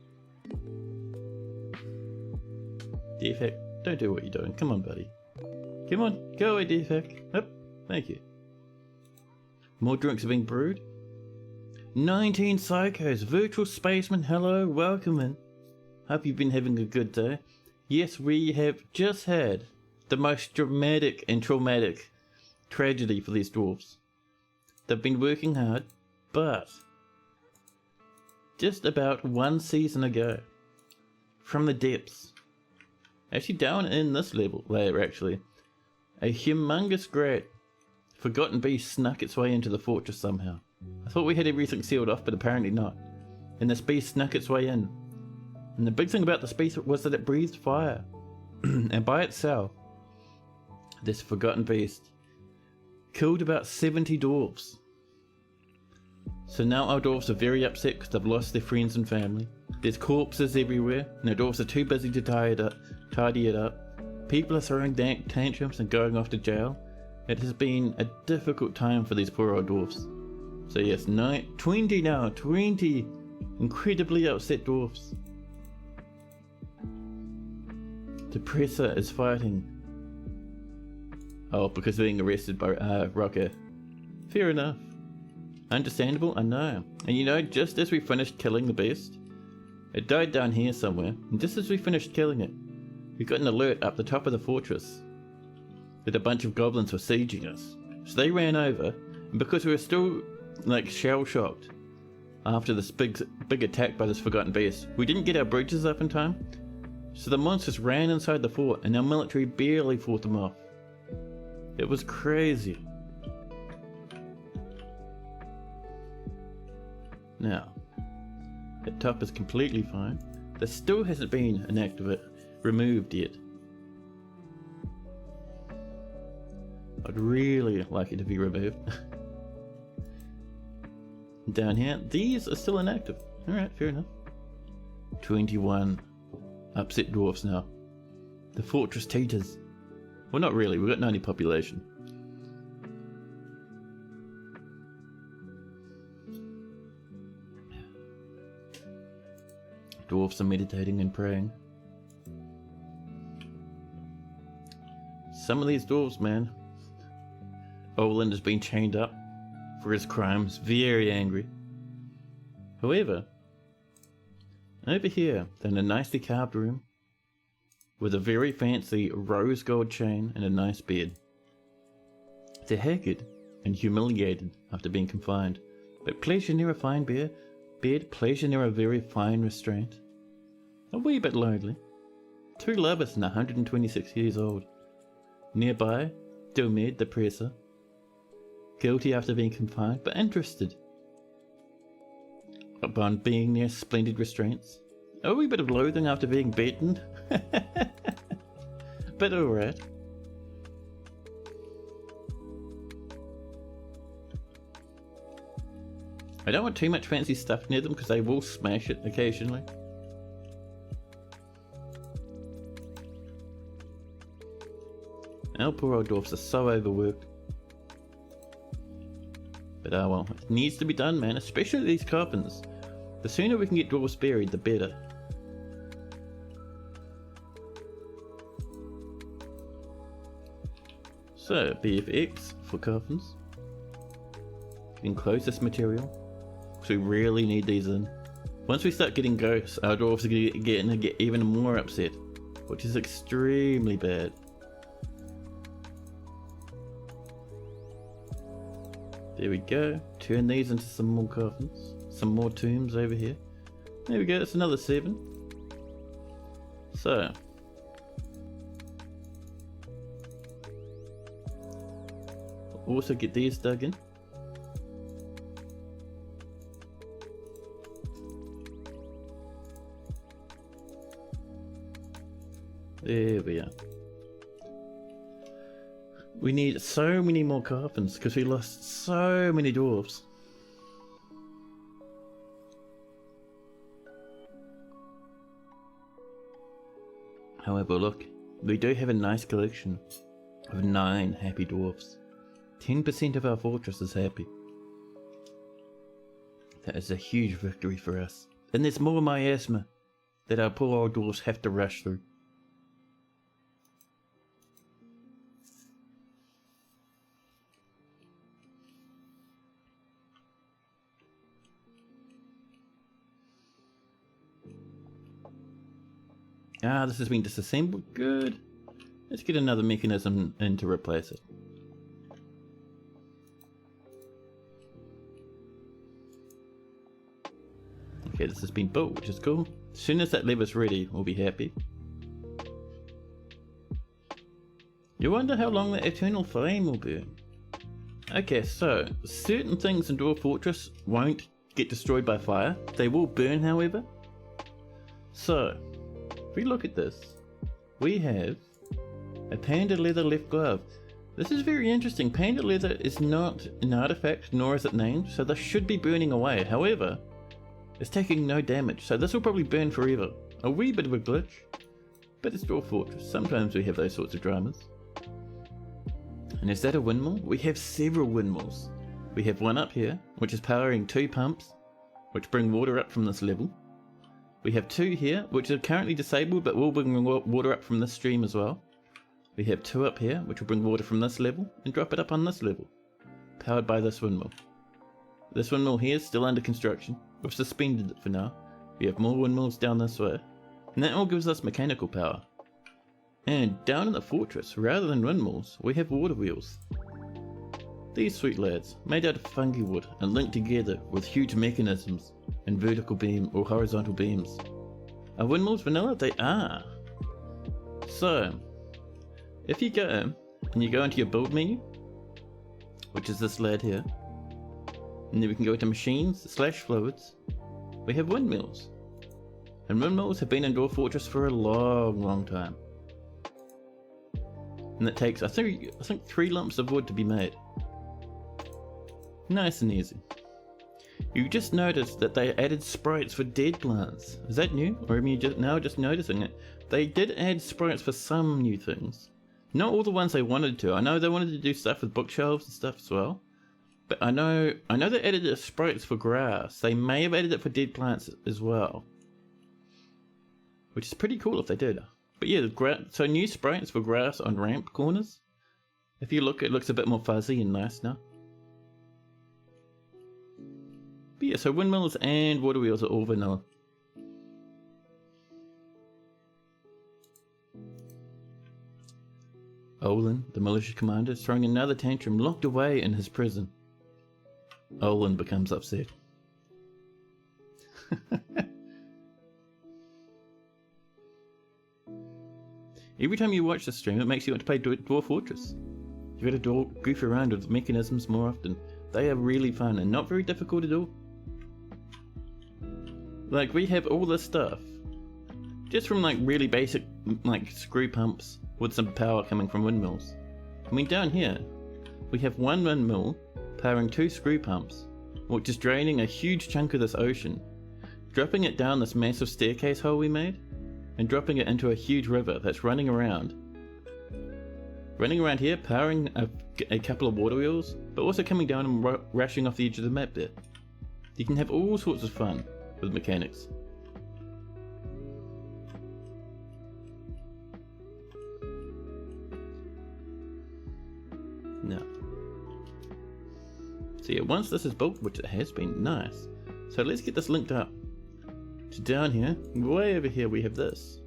Defect, don't do what you're doing. Come on, buddy. Come on, go away, Defect. Up, thank you. More drinks are being brewed. 19 psychos, virtual spaceman, hello, welcome in. Hope you've been having a good day. Yes, we have just had the most dramatic and traumatic tragedy for these dwarves. They've been working hard, but just about 1 season ago, from the depths, actually down in this layer actually, a humongous great forgotten beast snuck its way into the fortress somehow. I thought we had everything sealed off, but apparently not. And this beast snuck its way in. And the big thing about this beast was that it breathed fire. And by itself, this forgotten beast killed about 70 dwarves. So now our dwarves are very upset because they've lost their friends and family. There's corpses everywhere, and our dwarves are too busy to tidy it up. People are throwing tantrums and going off to jail. It has been a difficult time for these poor old dwarves. So yes, 20 now, 20 incredibly upset dwarfs. Depressor is fighting. Oh, because being arrested by Rocker. Fair enough. Understandable, I know. And you know, just as we finished killing the beast, it died down here somewhere, and just as we finished killing it, we got an alert up the top of the fortress that a bunch of goblins were sieging us. So they ran over, and because we were still like shell-shocked after this big attack by this forgotten beast, we didn't get our bridges up in time, so the monsters ran inside the fort and our military barely fought them off. It was crazy. Now, the top is completely fine. There still hasn't been an activate removed yet. I'd really like it to be removed. Down here, these are still inactive. Alright, fair enough. 21 upset dwarfs now. The fortress teeters. Well, not really, we've got 90 population. Dwarfs are meditating and praying. Some of these dwarves, man. Olin has been chained up for his crimes, very angry. However, over here, in a nicely carved room, with a very fancy rose gold chain and a nice bed. They're haggard and humiliated after being confined, but pleasure near a fine bed, pleasure near a very fine restraint. A wee bit lonely. 2 lovers and 126 years old. Nearby, Domed the presser. Guilty after being confined, but interested upon being near splendid restraints. A wee bit of loathing after being beaten. But alright. I don't want too much fancy stuff near them because they will smash it occasionally. Our poor old dwarfs are so overworked. But oh well, it needs to be done, man, especially these coffins. The sooner we can get dwarfs buried, the better. So, BFX for coffins. Getting closest material, because we really need these in. Once we start getting ghosts, our dwarfs are going to get even more upset, which is extremely bad. There we go. Turn these into some more coffins. Some more tombs over here. There we go. That's another 7. So. Also get these dug in. There we are. We need so many more coffins because we lost so many dwarves. However, look, we do have a nice collection of 9 happy dwarfs. 10% of our fortress is happy. That is a huge victory for us. And there's more miasma that our poor old dwarfs have to rush through. Ah, this has been disassembled. Good. Let's get another mechanism in to replace it. Okay, this has been built, which is cool. As soon as that lever's ready, we'll be happy. You wonder how long the eternal flame will burn. Okay, so certain things in Dwarf Fortress won't get destroyed by fire. They will burn, however. So, if we look at this, we have a panda leather left glove. This is very interesting. Panda leather is not an artifact, nor is it named, so this should be burning away. However, it's taking no damage, so this will probably burn forever. A wee bit of a glitch, but it's Dwarf Fortress. Sometimes we have those sorts of dramas. And is that a windmill? We have several windmills. We have one up here, which is powering 2 pumps, which bring water up from this level. We have 2 here, which are currently disabled, but will bring water up from this stream as well. We have 2 up here, which will bring water from this level, and drop it up on this level, powered by this windmill. This windmill here is still under construction. We've suspended it for now. We have more windmills down this way, and that all gives us mechanical power. And down in the fortress, rather than windmills, we have water wheels. These sweet lads, made out of fungi wood and linked together with huge mechanisms and vertical beam or horizontal beams. Are windmills vanilla? They are. So, if you go and you go into your build menu, which is this lad here, and then we can go to machines / fluids, we have windmills. And windmills have been in Dwarf Fortress for a long time. And it takes, I think 3 lumps of wood to be made. Nice and easy. You just noticed that they added sprites for dead plants. Is that new? Or am you now just noticing it? They did add sprites for some new things. Not all the ones they wanted to. I know they wanted to do stuff with bookshelves and stuff as well. But I know they added sprites for grass. They may have added it for dead plants as well. Which is pretty cool if they did. But yeah, so new sprites for grass on ramp corners. If you look, it looks a bit more fuzzy and nice now. But yeah, so windmills and water wheels are all vanilla. Olin, the militia commander, is throwing another tantrum, locked away in his prison. Olin becomes upset. Every time you watch this stream, it makes you want to play Dwarf Fortress. You gotta goof around with mechanisms more often. They are really fun and not very difficult at all. Like, we have all this stuff just from like really basic like screw pumps with some power coming from windmills. I mean, down here we have one windmill powering 2 screw pumps, which is draining a huge chunk of this ocean, dropping it down this massive staircase hole we made, and dropping it into a huge river that's running around here, powering a couple of water wheels, but also coming down and rushing off the edge of the map there. You can have all sorts of fun with mechanics. Now, so yeah, once this is built, which it has been, nice. So let's get this linked up to down here. Way over here we have this.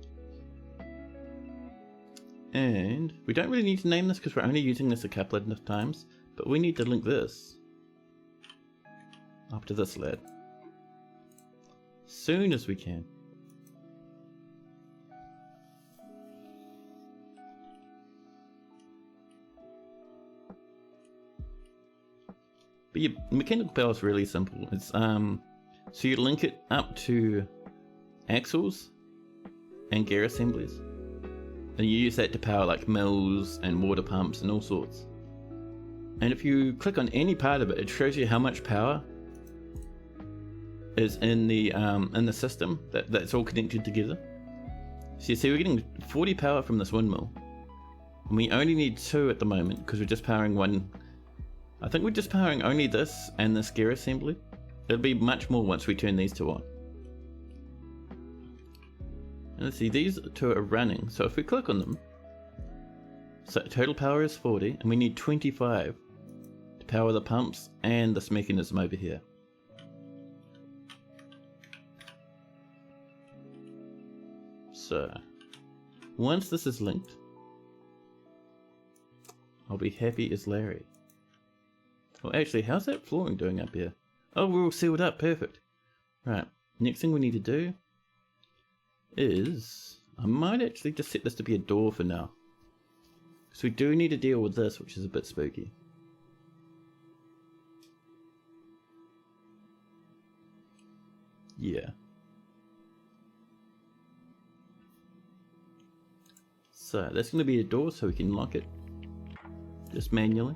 And we don't really need to name this because we're only using this a couple of times, but we need to link this up to this lad soon as we can. But yeah, mechanical power is really simple. It's so you link it up to axles and gear assemblies, And you use that to power like mills and water pumps and all sorts. And if you click on any part of it, it shows you how much power is in the system that's all connected together. So you see we're getting 40 power from this windmill. And we only need 2 at the moment because we're just powering one. I think we're just powering only this and this gear assembly. It'll be much more once we turn these 2 on. And let's see, these 2 are running. So if we click on them, so total power is 40 and we need 25 to power the pumps and this mechanism over here. So once this is linked, I'll be happy as Larry. Oh, actually, how's that flooring doing up here? Oh, we're all sealed up, perfect. Right, next thing we need to do is, I might actually just set this to be a door for now. So we do need to deal with this, which is a bit spooky. Yeah. So that's going to be a door so we can lock it. Just manually.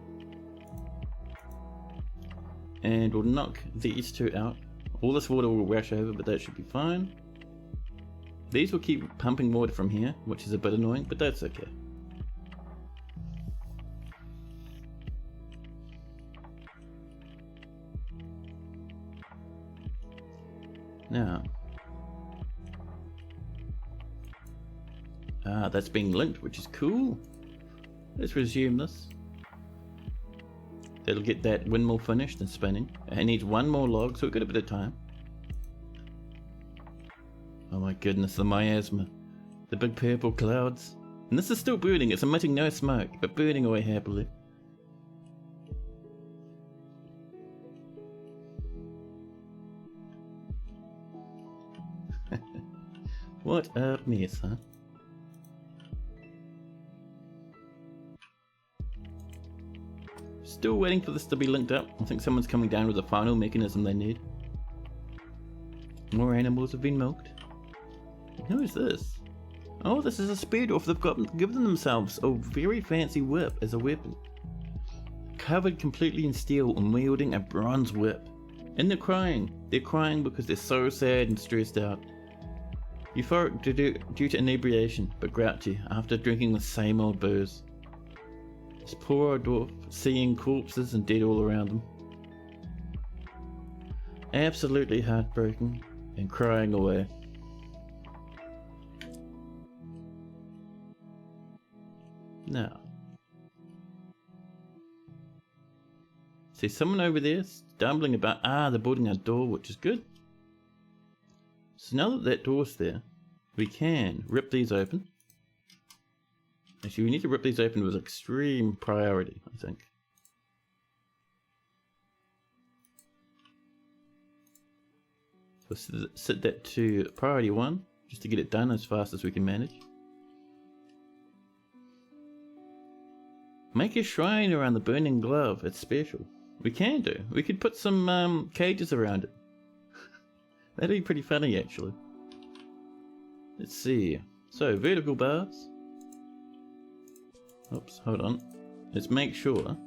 And we'll knock these 2 out. All this water will rush over, but that should be fine. These will keep pumping water from here, which is a bit annoying, but that's okay. Now, that's being linked, which is cool. Let's resume this. That'll get that windmill finished and spinning. It needs 1 more log, so we've got a bit of time. Oh my goodness, the miasma. The big purple clouds. And this is still burning, it's emitting no smoke, but burning away happily. What a mess, huh? Still waiting for this to be linked up. I think someone's coming down with the final mechanism they need. More animals have been milked. Who is this? Oh, this is a spear dwarf. They've given themselves a very fancy whip as a weapon. Covered completely in steel and wielding a bronze whip. And they're crying. They're crying because they're so sad and stressed out. Euphoric due to inebriation, but grouchy after drinking the same old booze. This poor old dwarf, seeing corpses and dead all around them. Absolutely heartbroken and crying away. Now, see someone over there stumbling about. They're building a door, which is good. So now that that door's there, we can rip these open. Actually, we need to rip these open with extreme priority, I think. So set that to priority 1, just to get it done as fast as we can manage. Make a shrine around the burning glove, it's special. We can do. We could put some cages around it. That'd be pretty funny, actually. Let's see. So, vertical bars. Oops, hold on. Let's make sure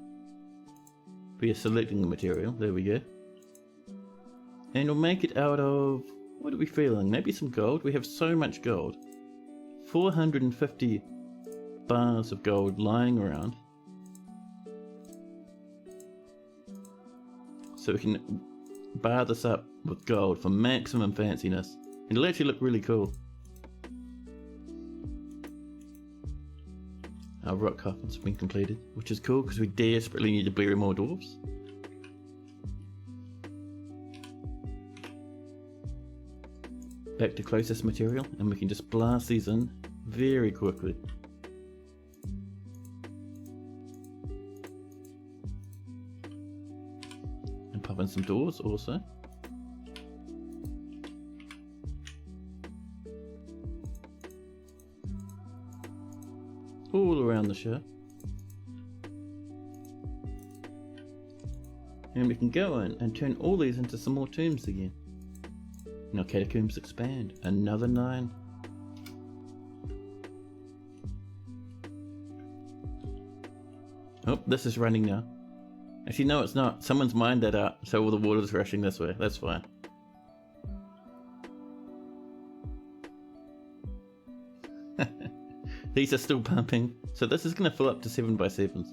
we are selecting the material. There we go. And we'll make it out of... what are we feeling? Maybe some gold? We have so much gold. 450 bars of gold lying around. So we can bar this up with gold for maximum fanciness. And it'll actually look really cool. Our rock coffins have been completed, which is cool because we desperately need to bury more dwarves. Back to closest material, and we can just blast these in very quickly. And pop in some doors also. All around the ship. And we can go in and turn all these into some more tombs again. Now catacombs expand. Another 9. Oh, this is running now. Actually, no, it's not. Someone's mined that out, so all the water's rushing this way. That's fine. These are still pumping, so this is going to fill up to 7x7s.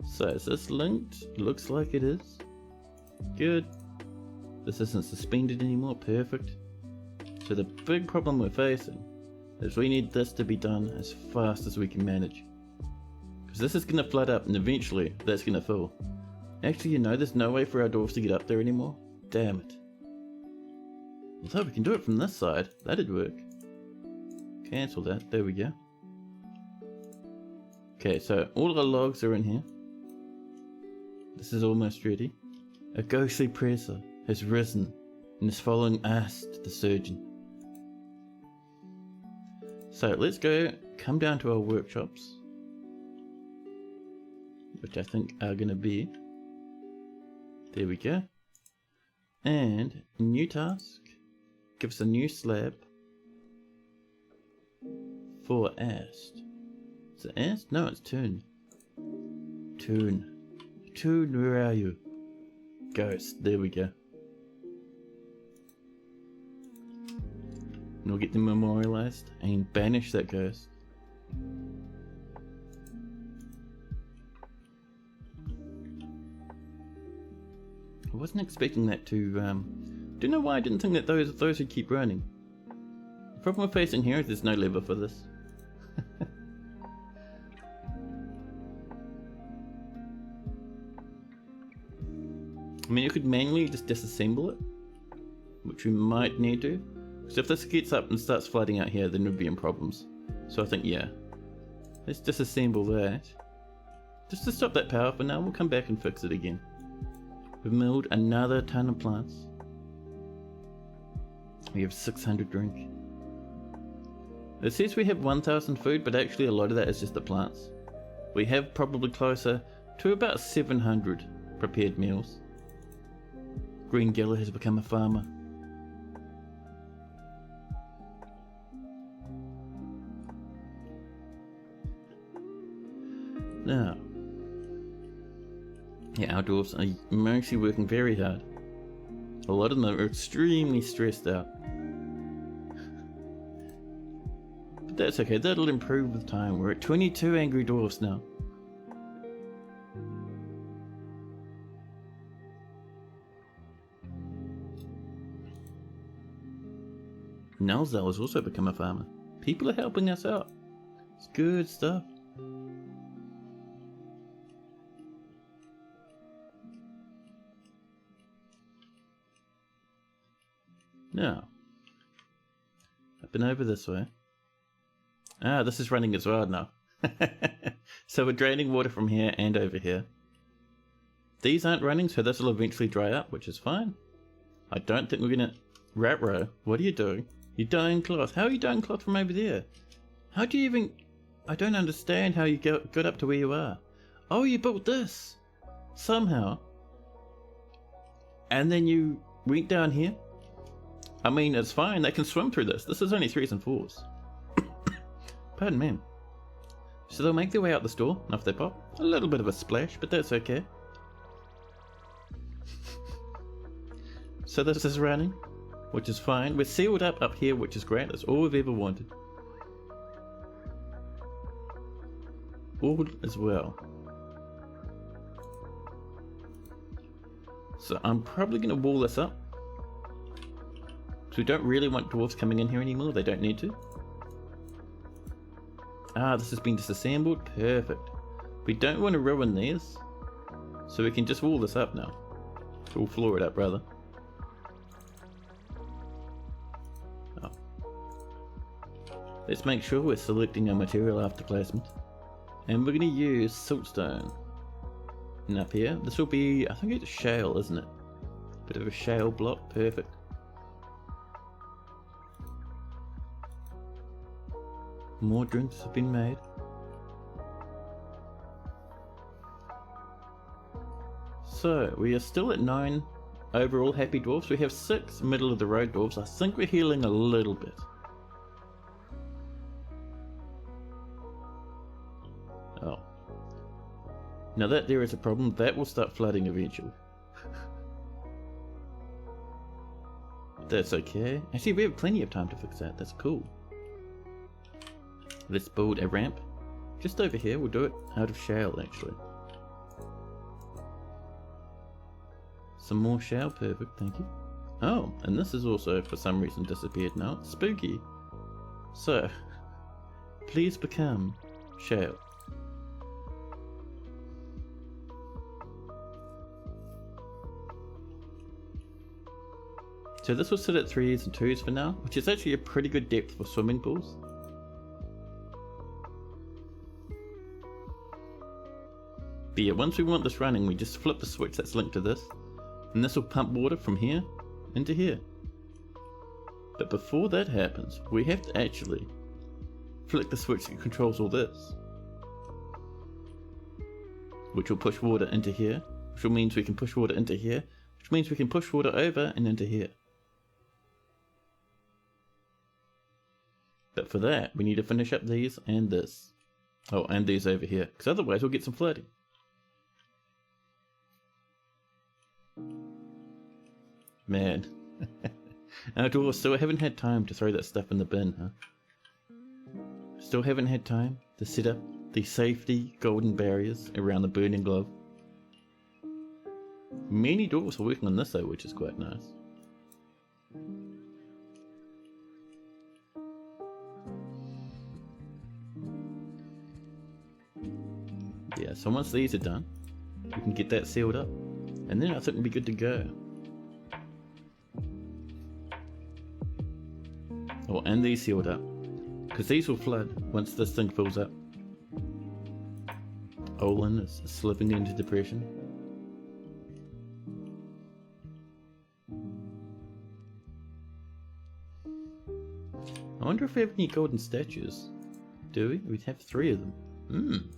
So is this linked? Looks like it is. Good. This isn't suspended anymore. Perfect. So the big problem we're facing is we need this to be done as fast as we can manage. Because this is going to flood up and eventually that's going to fill. Actually, you know, there's no way for our dwarves to get up there anymore. Damn it. Although we can do it from this side. That'd work. Cancel that. There we go. Okay, so all our logs are in here. This is almost ready. A ghostly presser has risen and is following us to the surgeon. So let's go, come down to our workshops, which I think are going to be, there we go, and new task, give us a new slab for Ast. Is it Ast? No, it's Toon. Toon, where are you? Ghost, there we go. And we'll get them memorialized and banish that ghost. I wasn't expecting that to, don't know why I didn't think that those would keep running. The problem we're facing here is there's no lever for this. I mean, you could manually just disassemble it, which we might need to. Because if this gets up and starts flooding out here, then we'd be in problems. So I think, yeah, let's disassemble that. Just to stop that power for now, we'll come back and fix it again. We've milled another ton of plants. We have 600 drink. It says we have 1000 food, but actually a lot of that is just the plants. We have probably closer to about 700 prepared meals. Green Geller has become a farmer. Now, yeah, our dwarves are actually working very hard. A lot of them are extremely stressed out. But that's okay, that'll improve with time. We're at 22 angry dwarves now. Nalzal has also become a farmer. People are helping us out. It's good stuff. Now, up and over this way. Ah, this is running as well now. So we're draining water from here and over here. These aren't running, so this will eventually dry up, which is fine. I don't think we're gonna... Ratro, what are you doing? You're dyeing cloth. How are you dyeing cloth from over there? How do you even... I don't understand how you got up to where you are. Oh, you built this. Somehow. And then you went down here. I mean, it's fine. They can swim through this. This is only 3s and 4s. Pardon me. So they'll make their way out the store. And off they pop. A little bit of a splash, but that's okay. So this is running, which is fine. We're sealed up here, which is great. That's all we've ever wanted. All as well. So I'm probably going to wall this up. Because we don't really want dwarves coming in here anymore. They don't need to. Ah, this has been disassembled. Perfect. We don't want to ruin these. So we can just wall this up now. We'll floor it up, rather. Oh. Let's make sure we're selecting our material after placement. And we're going to use siltstone. And up here, this will be, I think it's shale, isn't it? Bit of a shale block. Perfect. More drinks have been made. So, we are still at 9 overall happy dwarves. We have 6 middle of the road dwarves. I think we're healing a little bit. Oh. Now that there is a problem, that will start flooding eventually. That's okay. Actually, we have plenty of time to fix that. That's cool. Let's build a ramp. Just over here. We'll do it out of shale, actually. Some more shale. Perfect. Thank you. Oh, and this is also, for some reason, disappeared now. Spooky. So, please become shale. So this will sit at 3s and 2s for now, which is actually a pretty good depth for swimming pools. But yeah, once we want this running, we just flip the switch that's linked to this, and this will pump water from here into here. But before that happens, we have to actually flick the switch that controls all this, which will push water into here, which means we can push water into here, which means we can push water over and into here. But for that, we need to finish up these and this. Oh, and these over here, because otherwise we'll get some flooding. Man. Our dwarves still haven't had time to throw that stuff in the bin, huh? Still haven't had time to set up the safety golden barriers around the burning glove. Many dwarves are working on this though, which is quite nice. Yeah, so once these are done, we can get that sealed up. And then I think we'll be good to go. Oh, and these sealed up. Because these will flood once this thing fills up. Olin is slipping into depression. I wonder if we have any golden statues. Do we? We'd have 3 of them.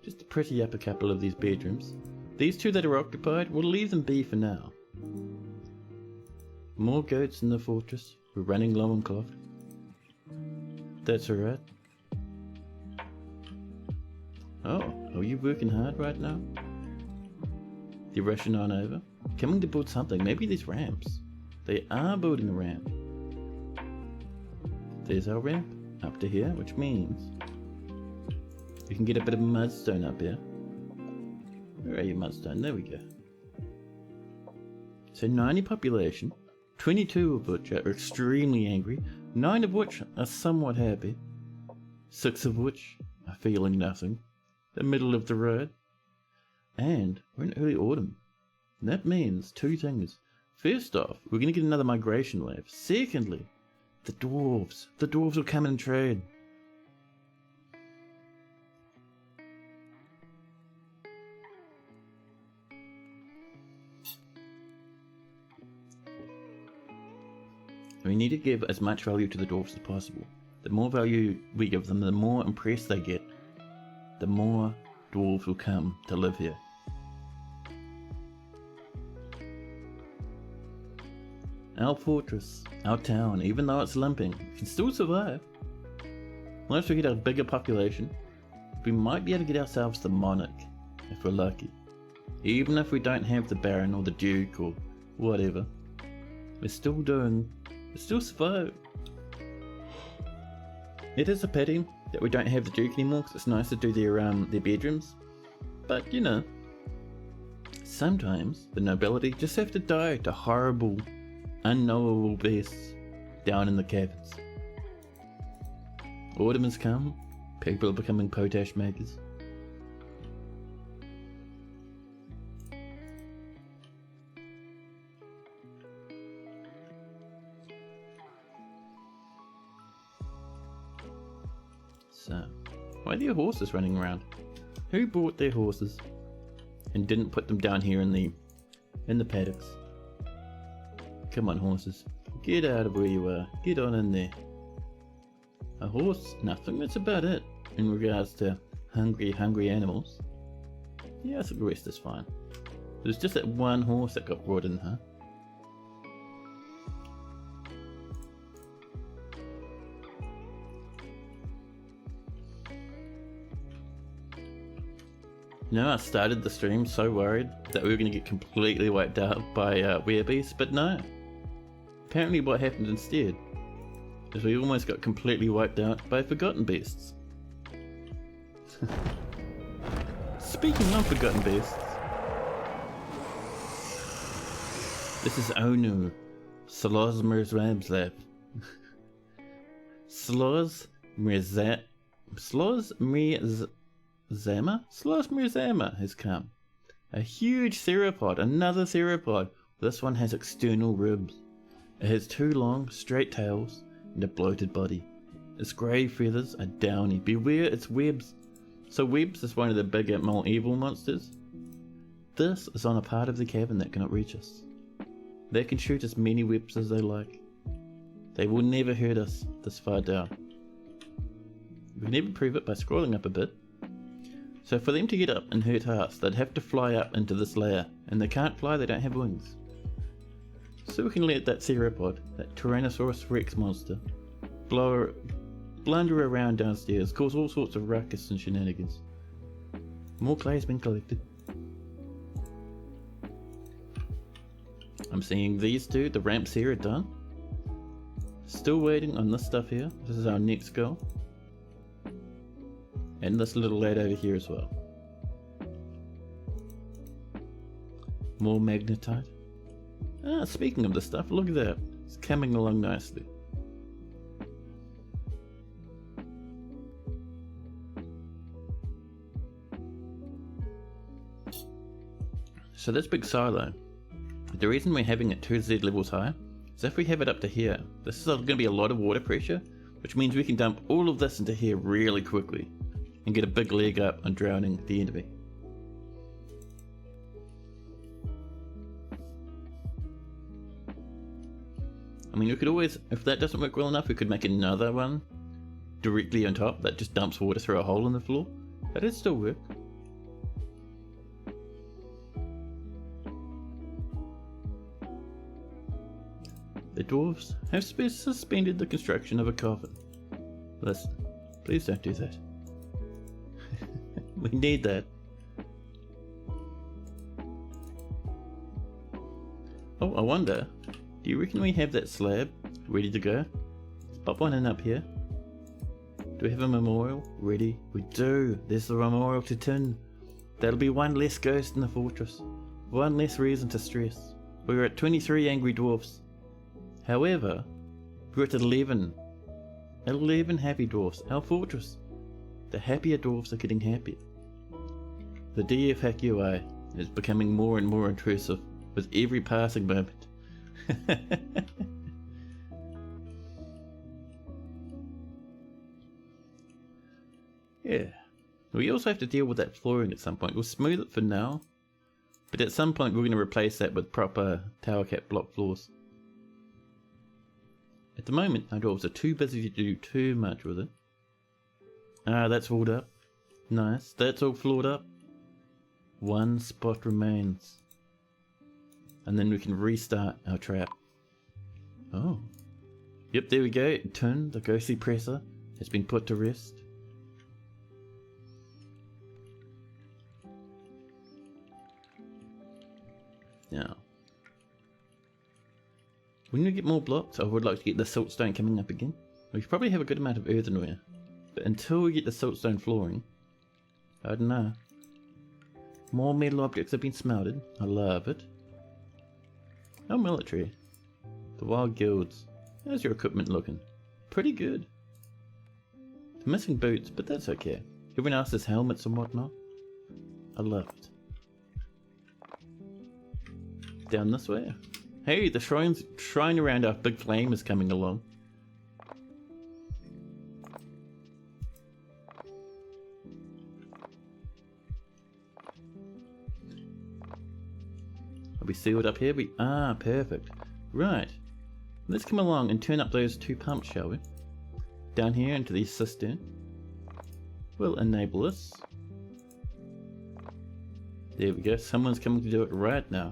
Just to pretty up a couple of these bedrooms. These 2 that are occupied, we'll leave them be for now. More goats in the fortress. We're running low on cloth. That's alright. Oh, are you working hard right now? They're rushing on over. Coming to build something. Maybe these ramps. They are building a ramp. There's our ramp up to here, which means we can get a bit of mudstone up here. Where are you, mudstone? There we go. So 90 population, 22 of which are extremely angry, 9 of which are somewhat happy, 6 of which are feeling nothing, the middle of the road, and we're in early autumn. And that means 2 things. First off, we're going to get another migration wave. Secondly, the dwarves will come and trade. We need to give as much value to the dwarves as possible. The more value we give them, the more impressed they get. The more dwarves will come to live here. Our fortress, our town, even though it's limping, can still survive. Once we get a bigger population, we might be able to get ourselves the monarch, if we're lucky. Even if we don't have the baron or the duke or whatever, we're still survive. It is a pity that we don't have the duke anymore, because it's nice to do their bedrooms. But you know, sometimes the nobility just have to die to horrible, unknowable beasts down in the caverns. Autumn has come, people are becoming potash makers. So, why are there horses running around? Who bought their horses and didn't put them down here in the paddocks? Come on, horses. Get out of where you are. Get on in there. A horse? Nothing. That's about it in regards to hungry animals. Yeah, I think the rest is fine. There's just that one horse that got brought in, huh? You know, I started the stream so worried that we were going to get completely wiped out by werebeasts, but no. Apparently what happened instead is we almost got completely wiped out by forgotten beasts. Speaking of forgotten beasts, this is Onu, Slozmer's Rab's Lab. Slozmerzama has come. A huge theropod, another theropod. This one has external ribs. It has 2 long, straight tails and a bloated body. Its grey feathers are downy. Beware its webs. So webs is one of the bigger, more evil monsters. This is on a part of the cavern that cannot reach us. They can shoot as many webs as they like. They will never hurt us this far down. We can even prove it by scrolling up a bit. So for them to get up and hurt us, they'd have to fly up into this layer, and they can't fly, they don't have wings. So we can let that theropod, that Tyrannosaurus Rex monster, blunder around downstairs, cause all sorts of ruckus and shenanigans. More clay's been collected. I'm seeing these two, the ramps here are done. Still waiting on this stuff here. This is our next goal. And this little lad over here as well. More magnetite. Ah, speaking of this stuff, look at that. It's coming along nicely. So this big silo, the reason we're having it 2Z levels high is if we have it up to here, this is going to be a lot of water pressure, which means we can dump all of this into here really quickly and get a big leg up on drowning the enemy. I mean, we could always, if that doesn't work well enough, we could make another one directly on top that just dumps water through a hole in the floor. That'd still work. The dwarves have suspended the construction of a coffin. Listen, please don't do that. We need that. Oh, I wonder, do you reckon we have that slab ready to go? Let's pop one in up here. Do we have a memorial ready? We do. There's the memorial to Tin. That'll be one less ghost in the fortress. One less reason to stress. We're at 23 angry dwarfs. However, we're at 11 happy dwarfs. Our fortress. The happier dwarfs are getting happier. The DF Hack UI is becoming more and more intrusive with every passing moment. Yeah. We also have to deal with that flooring at some point. We'll smooth it for now, but at some point we're going to replace that with proper tower cap block floors. At the moment, our dwarves are too busy to do too much with it. Ah, that's walled up. Nice. That's all floored up. One spot remains. And then we can restart our trap. Oh. Yep, there we go. Tin, the ghostly presser, has been put to rest. Now, when we get more blocks, I would like to get the siltstone coming up again. We probably have a good amount of earthenware. But until we get the siltstone flooring, I don't know. More metal objects have been smelted. I love it. Oh, military. The wild guilds. How's your equipment looking? Pretty good. The missing boots, but that's okay. Everyone else has helmets and whatnot. I love it. Down this way. Hey, the shrine around our big flame is coming along. Are we sealed up here? We are, perfect. Right. Let's come along and turn up those 2 pumps, shall we? Down here into the cistern. We'll enable this. There we go. Someone's coming to do it right now.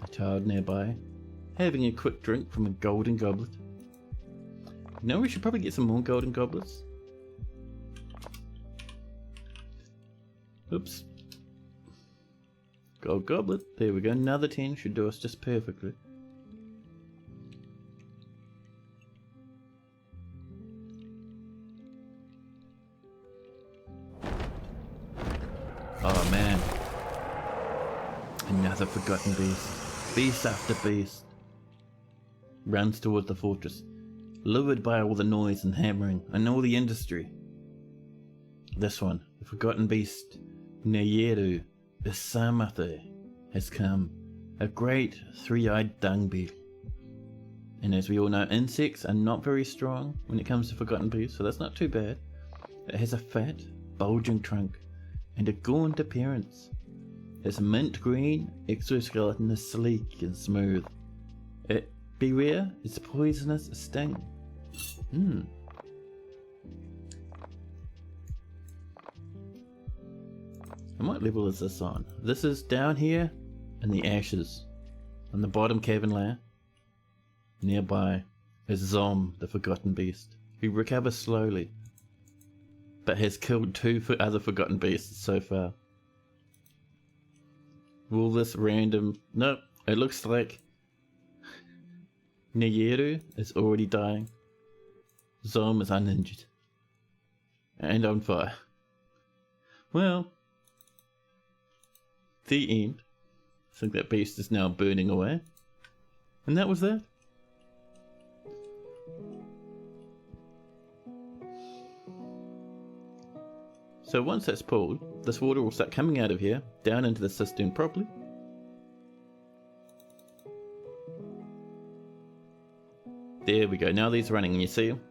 A child nearby, having a quick drink from a golden goblet. You know, we should probably get some more golden goblets. Oops. Gold goblet. There we go. Another 10 should do us just perfectly. Oh man. Another forgotten beast. Beast after beast. Runs towards the fortress. Lured by all the noise and hammering and all the industry. This one, the forgotten beast, Neyeru Isamathe, has come. A great three-eyed dung beetle. And as we all know, insects are not very strong when it comes to forgotten beasts, so that's not too bad. It has a fat, bulging trunk and a gaunt appearance. Its mint green exoskeleton is sleek and smooth. Beware its poisonous sting. And what level is this on? This is down here in the ashes, on the bottom cavern layer. Nearby is Zom, the forgotten beast, who recovers slowly, but has killed 2 other forgotten beasts so far. Will this random... Nope, it looks like Neyeru is already dying. Zom is uninjured. And on fire. Well, the end. I think that beast is now burning away. And that was that. So once that's pulled, this water will start coming out of here, down into the cistern properly. There we go, now these are running, and you see them?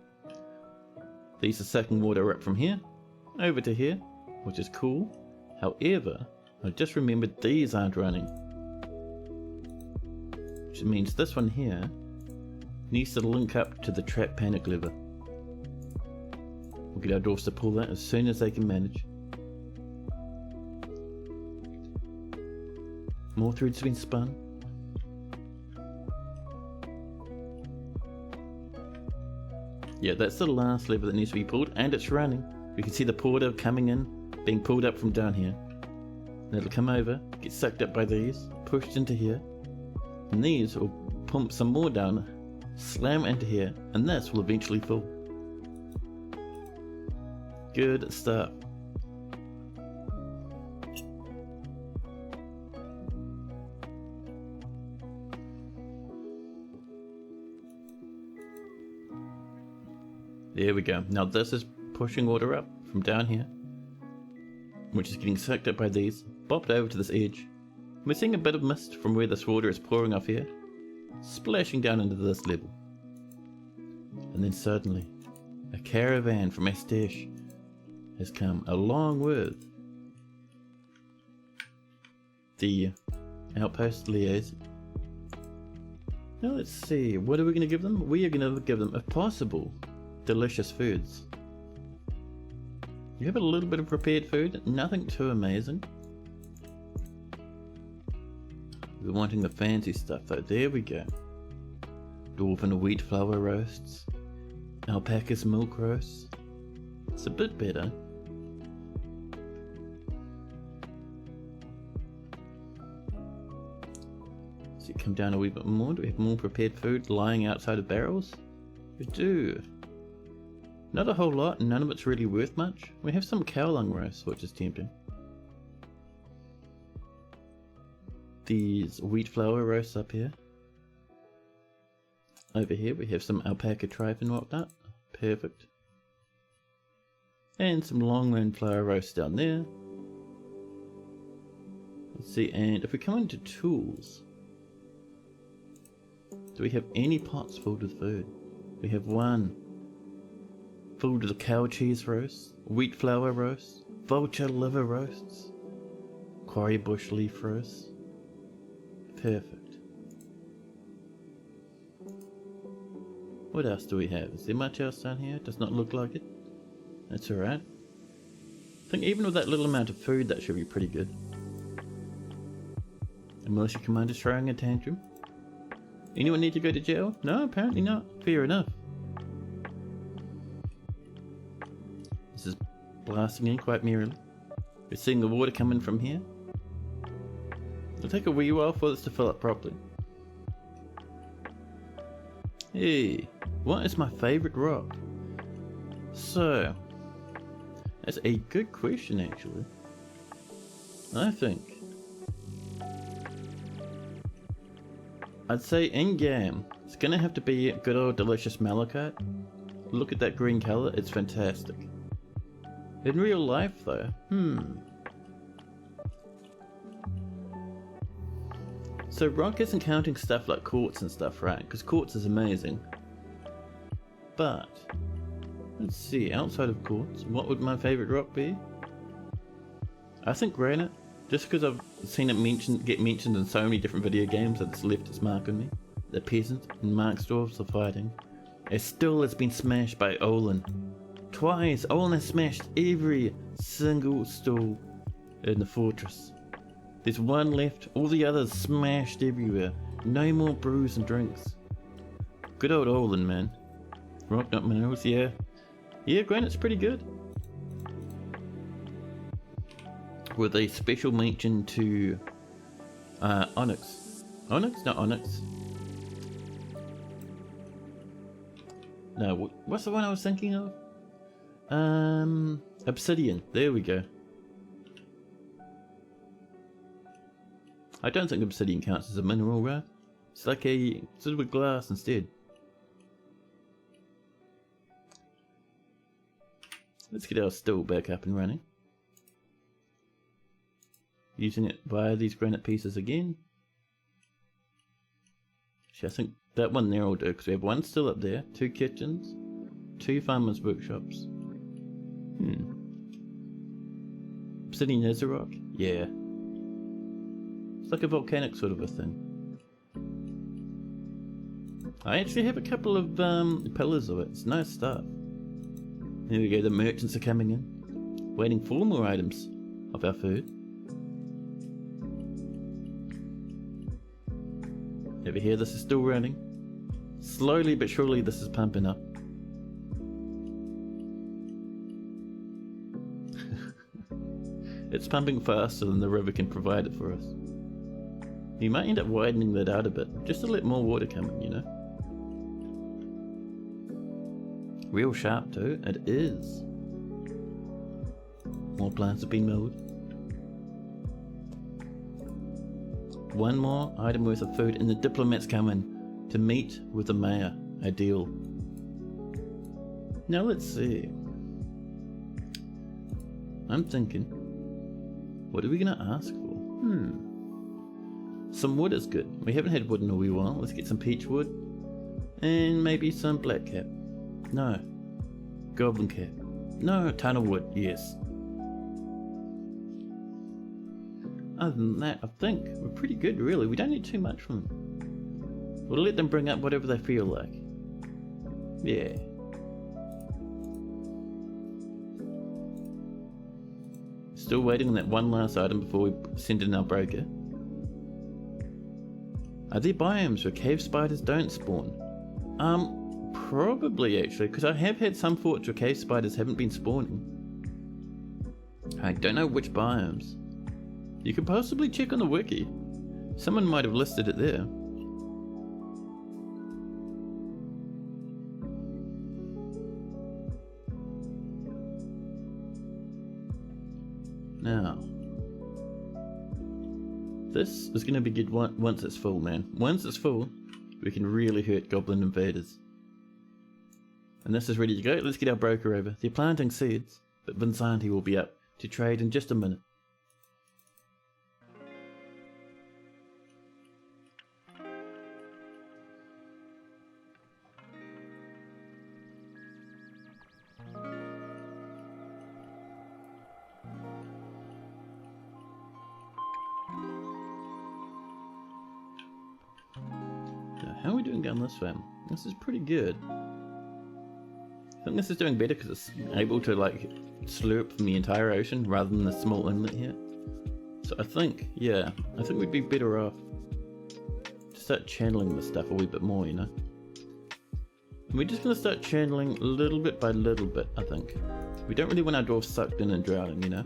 These are sucking water up from here, over to here, which is cool. However, I just remembered these aren't running. Which means this one here needs to link up to the trap panic lever. We'll get our dwarfs to pull that as soon as they can manage. More threads have been spun. Yeah, that's the last lever that needs to be pulled, and it's running. We can see the porter coming in, being pulled up from down here. And it'll come over, get sucked up by these, pushed into here, and these will pump some more down, slam into here, and this will eventually fill. Good stuff. There we go. Now this is pushing water up from down here, which is getting sucked up by these, bopped over to this edge. We're seeing a bit of mist from where this water is pouring off here, splashing down into this level. And then suddenly, a caravan from Estesh has come along with the outpost liaison. Now let's see, what are we going to give them? We are going to give them, if possible, delicious foods. You have a little bit of prepared food, nothing too amazing. We're wanting the fancy stuff though, there we go. Dwarven wheat flour roasts, alpaca's milk roasts. It's a bit better. Does it come down a wee bit more? Do we have more prepared food lying outside of barrels? We do. Not a whole lot, and none of it's really worth much. We have some cow lung roast, which is tempting. These wheat flour roasts up here. Over here we have some alpaca tripe and whatnot. Perfect. And some long grain flour roast down there. Let's see, and if we come into tools, do we have any pots filled with food? We have one filled with cow cheese roast, wheat flour roast, vulture liver roasts, quarry bush leaf roast. Perfect. What else do we have? Is there much else down here? Does not look like it. That's alright. I think even with that little amount of food, that should be pretty good. Unless your commander's throwing a tantrum. Anyone need to go to jail? No, apparently not. Fair enough. This is blasting in quite merrily. We're seeing the water coming from here. It'll take a wee while for this to fill up properly. Hey, what is my favourite rock? So, that's a good question actually. I think I'd say in game, it's gonna have to be good old delicious malachite. Look at that green colour, it's fantastic. In real life though, So rock isn't counting stuff like quartz and stuff, right? Because quartz is amazing. But, let's see, outside of quartz, what would my favourite rock be? I think granite. Just because I've seen it get mentioned in so many different video games that it's left its mark on me. The peasant and Marksdorfs are fighting. It still has been smashed by Olin. Twice, Olin has smashed every single stall in the fortress. There's one left, all the others smashed everywhere. No more brews and drinks. Good old Olin, man. Rock nut minerals, yeah. Yeah, granite's pretty good. With a special mention to onyx. Onyx? Not onyx. No, what's the one I was thinking of? Obsidian. There we go. I don't think obsidian counts as a mineral, right? It's like a silver glass instead. Let's get our stove back up and running. Using it via these granite pieces again. Actually, I think that one there will do, because we have one still up there, 2 kitchens, 2 farmers' workshops. Obsidian is a rock? Yeah. It's like a volcanic sort of a thing. I actually have a couple of pillars of it. It's nice stuff. There we go, the merchants are coming in. Waiting for more items of our food. Over here, this is still running. Slowly but surely this is pumping up. It's pumping faster than the river can provide it for us. You might end up widening that out a bit, just to let more water come in, you know? Real sharp too, it is. More plants have been mowed. One more item worth of food and the diplomats come in to meet with the mayor. Ideal. Now let's see. I'm thinking, what are we gonna ask for? Some wood is good. We haven't had wood in a wee while. Let's get some peach wood. And maybe some black cap. No. Goblin cap. No, tunnel wood, yes. Other than that, I think we're pretty good really. We don't need too much from them. We'll let them bring up whatever they feel like. Yeah. Still waiting on that one last item before we send in our broker. Are there biomes where cave spiders don't spawn? Probably actually, because I have had some thoughts where cave spiders haven't been spawning. I don't know which biomes. You could possibly check on the wiki. Someone might have listed it there. Now, this is going to be good once it's full, man. Once it's full, we can really hurt goblin invaders. And this is ready to go. Let's get our broker over. They're planting seeds, but Vinsanti will be up to trade in just a minute. How are we doing down this way? This is pretty good. I think this is doing better because it's able to like slurp from the entire ocean rather than the small inlet here. So I think, yeah, I think we'd be better off to start channeling this stuff a wee bit more, you know. And we're just going to start channeling little bit by little bit, I think. We don't really want our dwarves sucked in and drowning, you know.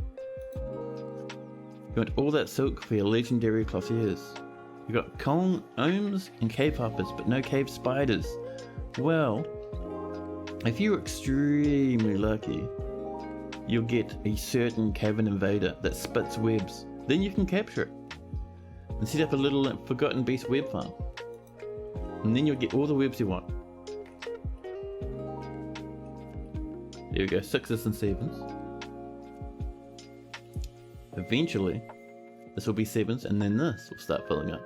You want all that silk for your legendary clothieres. You got Kong, Ohms, and cave hoppers, but no cave spiders. Well, if you're extremely lucky, you'll get a certain cavern invader that spits webs. Then you can capture it and set up a little forgotten beast web farm. And then you'll get all the webs you want. There we go, 6s and 7s. Eventually, this will be 7s and then this will start filling up.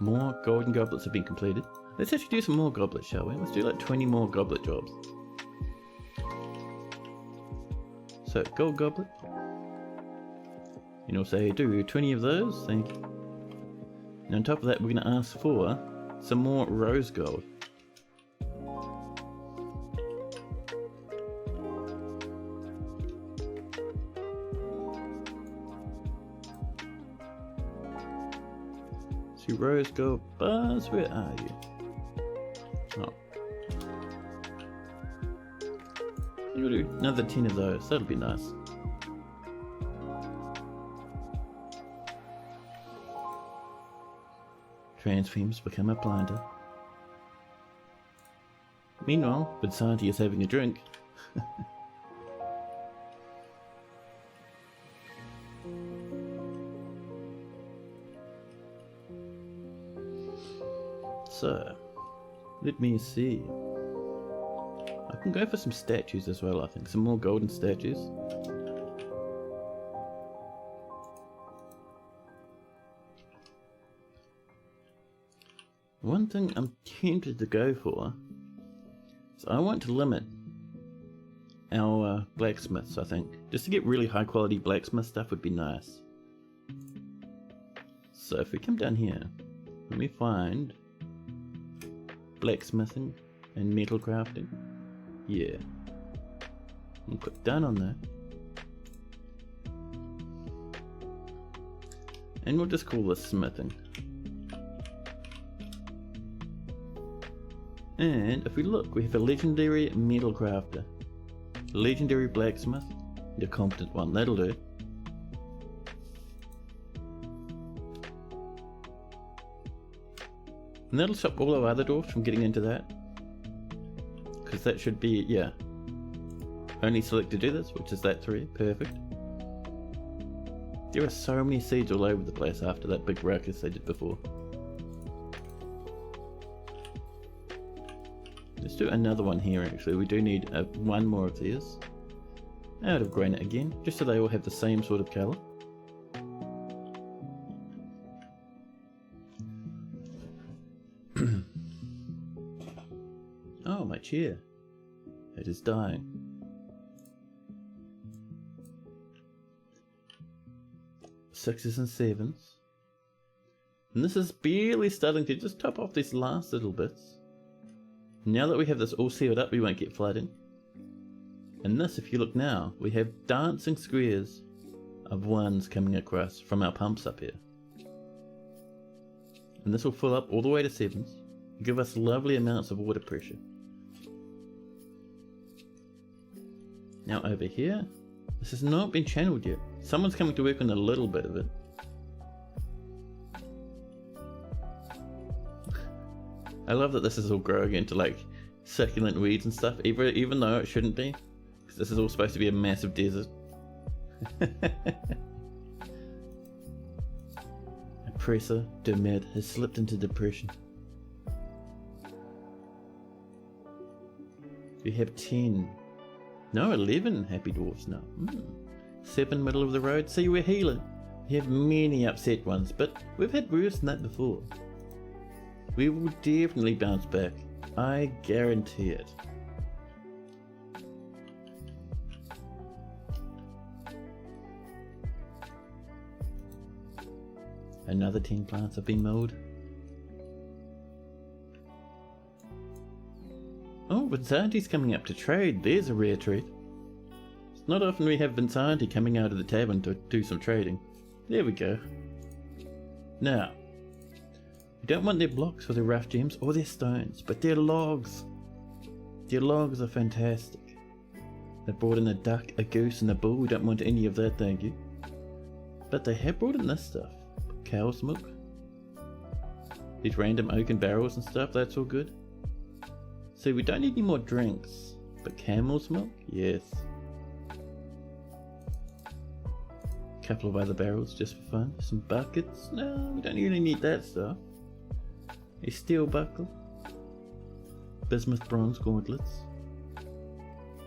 More golden goblets have been completed. Let's actually do some more goblets, shall we? Let's do like 20 more goblet jobs. So, gold goblet. And you'll say, do 20 of those, thank you. And on top of that, we're going to ask for some more rose gold. So, rose gold bars, where are you? Oh. We'll do another 10 of those, that'll be nice. Transfems become a planter. Meanwhile, Vidsante is having a drink. So, let me see. I can go for some statues as well, I think. Some more golden statues. One thing I'm tempted to go for is I want to limit our blacksmiths, I think. Just to get really high quality blacksmith stuff would be nice. So if we come down here, let me find blacksmithing and metal crafting. Yeah. And click done on that. And we'll just call this smithing. And if we look, we have a legendary metal crafter, legendary blacksmith, and a competent one, that'll do. And that'll stop all our other dwarfs from getting into that. Because that should be, yeah, only select to do this, which is that 3, perfect. There are so many seeds all over the place after that big ruckus they did before. Let's do another one here actually, we do need one more of these. Out of granite again, just so they all have the same sort of colour. Oh, my chair. It is dying. Sixes and 7s. And this is barely starting to just top off these last little bits. Now that we have this all sealed up, we won't get flooding. And this, if you look now, we have dancing squares of 1s coming across from our pumps up here. And this will fill up all the way to 7s, give us lovely amounts of water pressure. Now over here, this has not been channeled yet. Someone's coming to work on a little bit of it. I love that this is all growing into like succulent weeds and stuff, even though it shouldn't be, because this is all supposed to be a massive desert. Oppressor Dermed has slipped into depression. We have 10, no 11 happy dwarfs now. 7 middle of the road. See, we're healing. We have many upset ones, but we've had worse than that before. We will definitely bounce back. I guarantee it. Another 10 plants have been mowed. Oh, Vinsanti's coming up to trade. There's a rare treat. It's not often we have Vinsanti coming out of the tavern to do some trading. There we go. Now, we don't want their blocks or their rough gems or their stones, but their logs. Their logs are fantastic. They brought in a duck, a goose, and a bull. We don't want any of that, thank you. But they have brought in this stuff. Cow's milk. These random oaken barrels and stuff, that's all good. So we don't need any more drinks. But camel's milk? Yes. A couple of other barrels just for fun. Some buckets? No, we don't really need that stuff. A steel buckle. Bismuth bronze gauntlets.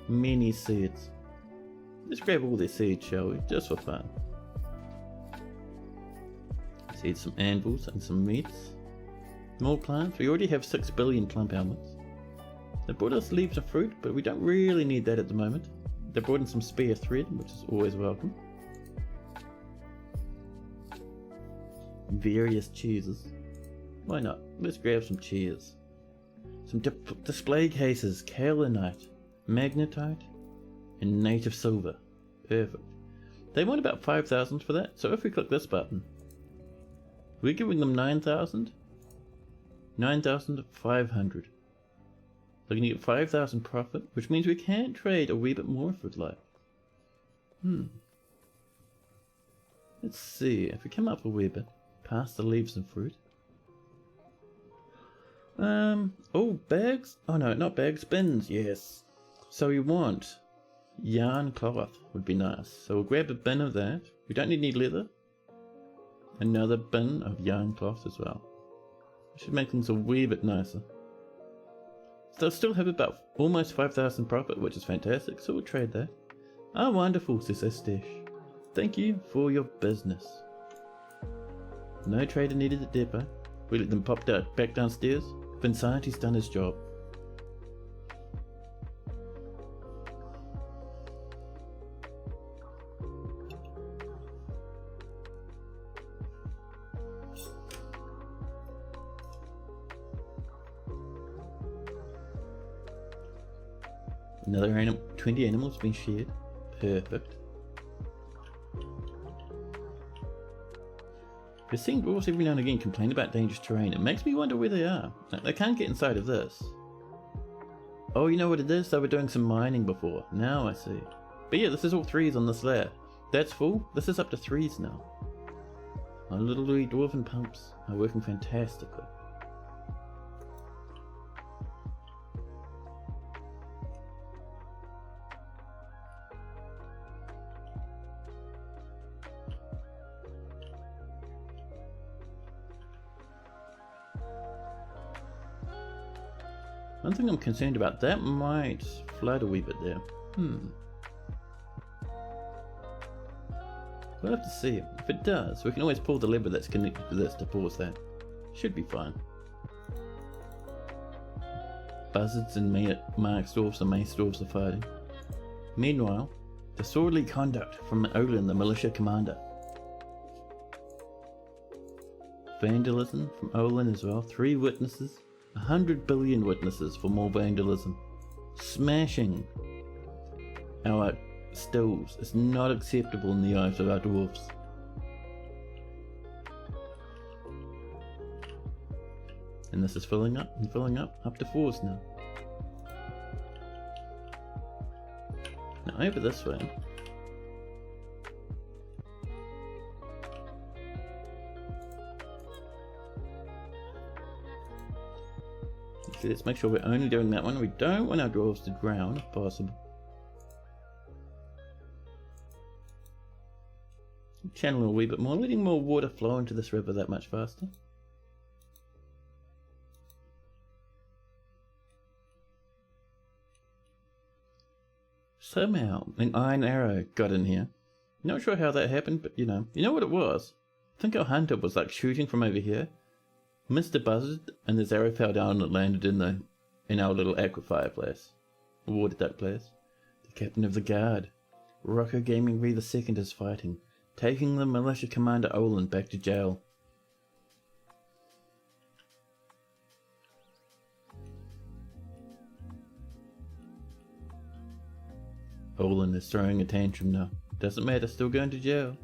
Many seeds. Let's grab all their seeds, shall we? Just for fun. Let's eat some anvils and some meats. More plants. We already have 6 billion plump helmets. They brought us leaves and fruit, but we don't really need that at the moment. They brought in some spare thread, which is always welcome. Various cheeses. Why not? Let's grab some cheese. Some display cases, kaolinite, magnetite, and native silver. Perfect. They want about 5,000 for that, so if we click this button, we're giving them 9,000. 9,500. So we can get 5,000 profit, which means we can trade a wee bit more if we'd like. Let's see, if we come up a wee bit, past the leaves and fruit. Oh, bags? Oh no, not bags, bins, yes. So we want yarn cloth, would be nice. So we'll grab a bin of that. We don't need any leather. Another bin of yarn cloth as well. Should make things a wee bit nicer. So they'll still have about almost 5,000 profit, which is fantastic, so we'll trade that. Ah, wonderful, says Estesh. Thank you for your business. No trader needed at depot. We let them pop back downstairs. Vinsanti's done his job. Another 20 animals been shared. Perfect. We're seeing dwarves every now and again complain about dangerous terrain. It makes me wonder where they are. They can't get inside of this. Oh, you know what it is? They were doing some mining before. Now I see. But yeah, this is all 3s on this layer. That's full. This is up to 3s now. Our little wee dwarven pumps are working fantastically. One thing I'm concerned about, that might flood a wee bit there. We'll have to see. If it does, we can always pull the lever that's connected to this to pause that. Should be fine. Buzzards and Marks dwarfs and Mace dwarfs are fighting. Meanwhile, disorderly conduct from Olin, the militia commander. Vandalism from Olin as well. 3 witnesses. 100 billion witnesses for more vandalism. Smashing our stills is not acceptable in the eyes of our dwarves. And this is filling up and filling up to 4s now. Now over this way. Let's make sure we're only doing that one. We don't want our dwarves to drown if possible. Channel a wee bit more, letting more water flow into this river that much faster. Somehow an iron arrow got in here. Not sure how that happened, but you know what it was? I think our hunter was like shooting from over here. Mr. Buzzard, and his arrow fell down and landed in our little aquifer place. Water duck place. The captain of the guard. Rocco Gaming Re II is fighting, taking the militia commander Olin back to jail. Olin is throwing a tantrum now. Doesn't matter, still going to jail.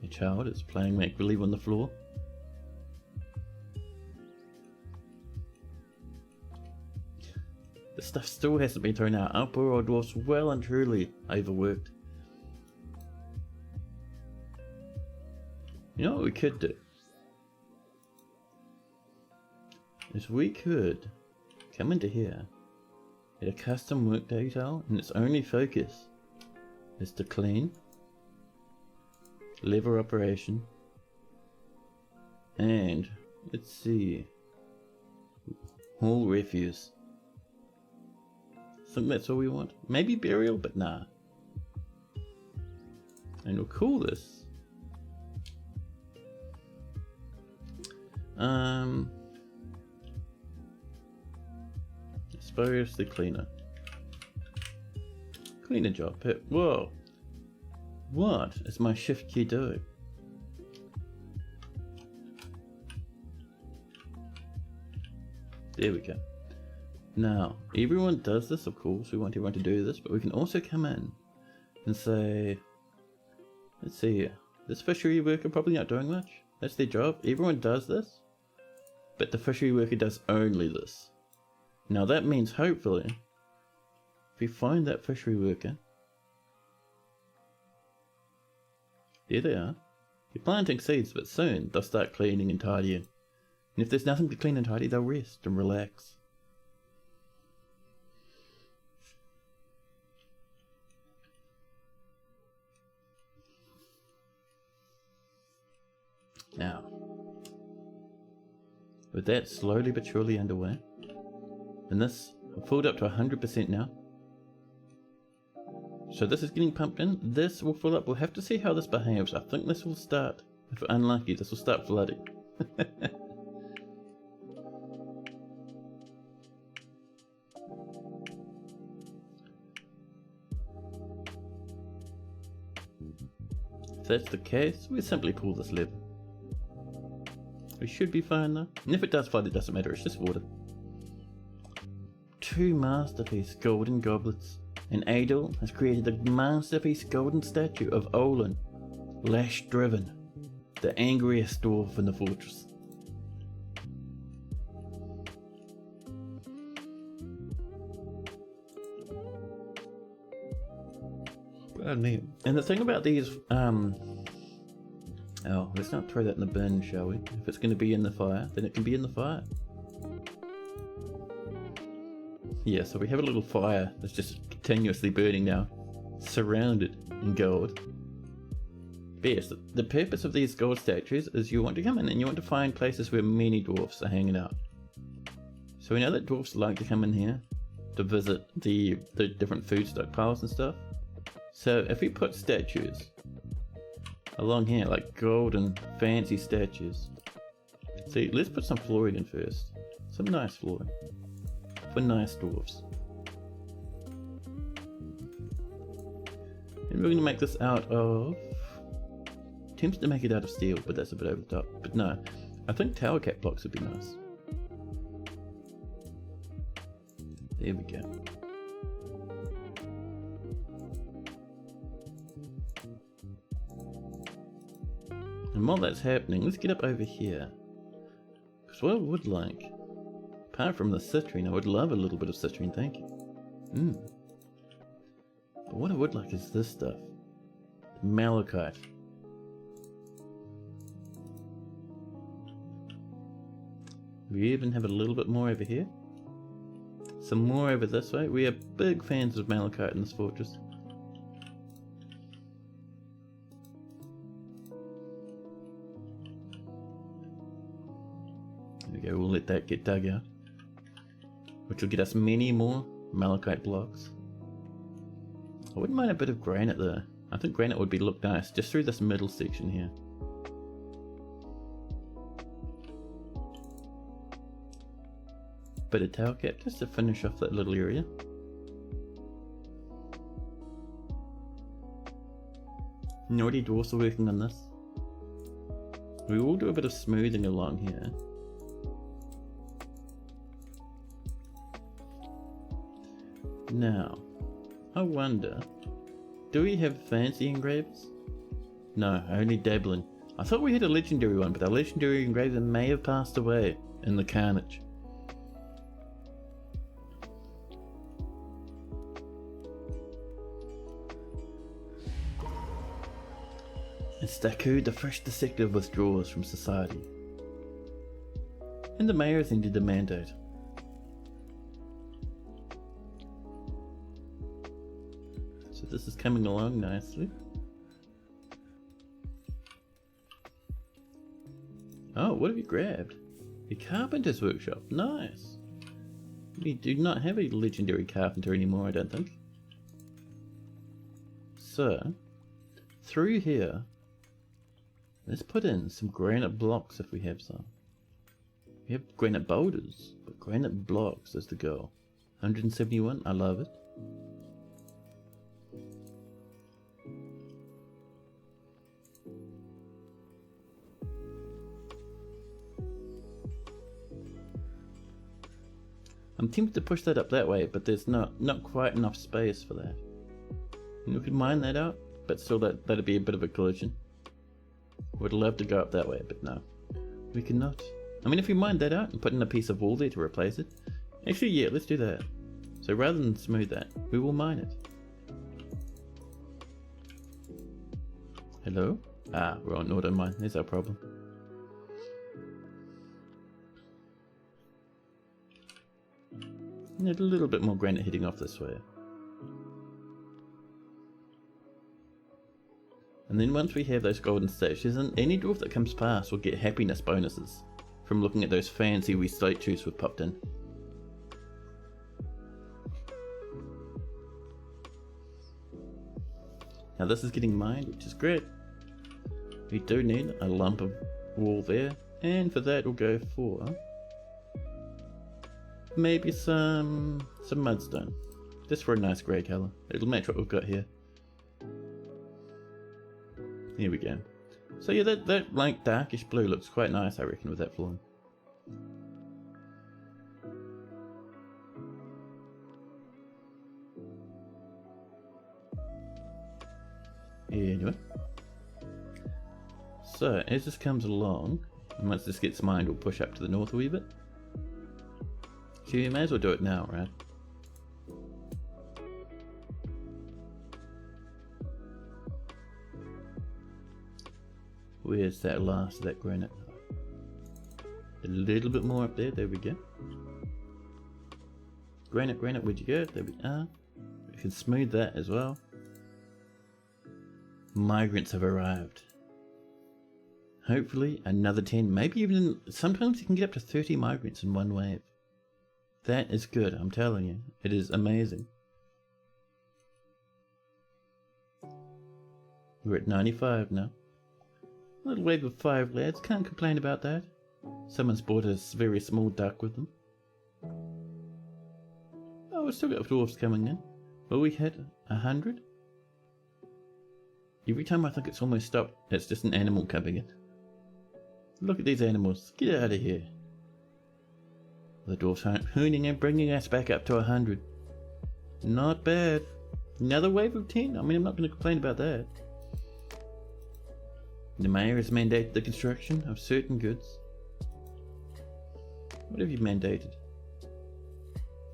A child is playing make-believe on the floor. The stuff still hasn't been thrown out. Our poor old dwarf's well and truly overworked. You know what we could do? Is we could come into here, get a custom work detail, and its only focus is to clean, lever operation, and let's see, haul refuse. I think that's all we want. Maybe burial, but nah. And we'll call this suppose the cleaner job. Whoa, what is my shift key doing? There we go. Now everyone does this, of course. We want everyone to do this, but we can also come in and say, let's see here, this fishery worker probably not doing much. That's their job. Everyone does this, but the fishery worker does only this. Now that means hopefully, if we find that fishery worker, there they are. They're planting seeds, but soon they'll start cleaning and tidying. And if there's nothing to clean and tidy, they'll rest and relax. Now, with that slowly but surely underway, and this, I've filled up to 100% now. So this is getting pumped in. This will fill up. We'll have to see how this behaves. I think this will start, if we're unlucky, this will start flooding. If that's the case, we simply pull this lever. We should be fine though. And if it does flood, it doesn't matter, it's just water. 2 masterpiece golden goblets. And Adel has created a masterpiece golden statue of Olin, lash driven, the angriest dwarf in the fortress. Well, neat. And the thing about these, oh, let's not throw that in the bin, shall we? If it's going to be in the fire, then it can be in the fire. Yeah, so we have a little fire that's just continuously burning now, surrounded in gold. But yes, the purpose of these gold statues is you want to come in and you want to find places where many dwarfs are hanging out. So we know that dwarfs like to come in here to visit the different food stockpiles and stuff. So if we put statues along here, like golden fancy statues. See, let's put some flooring in first. Some nice flooring. For nice dwarfs. And we're going to make this out of... Attempts to make it out of steel, but that's a bit over the top. But no, I think tower cap blocks would be nice. There we go. And while that's happening, let's get up over here. Because what I would like, apart from the citrine, I would love a little bit of citrine, thank you. But what I would like is this stuff. Malachite. We even have a little bit more over here. Some more over this way. We are big fans of malachite in this fortress. There we go, we'll let that get dug out. Which will get us many more malachite blocks. I wouldn't mind a bit of granite though. I think granite would look nice, just through this middle section here. Bit of tower cap just to finish off that little area. Naughty dwarfs are working on this. We will do a bit of smoothing along here. Now, I wonder, do we have fancy engravers? No, only dabbling. I thought we had a legendary one, but our legendary engraver may have passed away in the carnage. And Staku, the fresh dissector, withdraws from society. And the mayor has ended the mandate. So this is coming along nicely. Oh, what have you grabbed? A carpenter's workshop. Nice. We do not have a legendary carpenter anymore, I don't think. So, through here, let's put in some granite blocks if we have some. We have granite boulders, but granite blocks is the goal. 171, I love it. I'm tempted to push that up that way, but there's not quite enough space for that. And we could mine that out, but still that'd be a bit of a collision. Would love to go up that way, but no. We cannot. I mean, if we mine that out and put in a piece of wall there to replace it. Actually, yeah, let's do that. So rather than smooth that, we will mine it. Hello? Ah, we're on auto mine. There's our problem. Need a little bit more granite heading off this way. And then once we have those golden statues, and any dwarf that comes past will get happiness bonuses from looking at those fancy wee statues we've popped in. Now this is getting mined, which is great. We do need a lump of wall there, and for that we'll go for maybe some mudstone, just for a nice grey colour. It'll match what we've got here. Here we go. So yeah, that like darkish blue looks quite nice, I reckon, with that flooring. Anyway, so as this comes along, and once this gets mined, we'll push up to the north a wee bit. So you may as well do it now, right? Where's that last of that granite? A little bit more up there, there we go. Granite, where'd you go? There we are. We can smooth that as well. Migrants have arrived. Hopefully another 10, maybe even, sometimes you can get up to 30 migrants in one wave. That is good, I'm telling you. It is amazing. We're at 95 now. A little wave of 5 lads, can't complain about that. Someone's brought a very small duck with them. Oh, we've still got dwarfs coming in. Will we hit 100? Every time I think it's almost stopped, it's just an animal coming in. Look at these animals, get out of here. The dwarfs aren't hooning and bringing us back up to 100. Not bad. Another wave of 10, I mean, I'm not going to complain about that. The mayor has mandated the construction of certain goods. What have you mandated?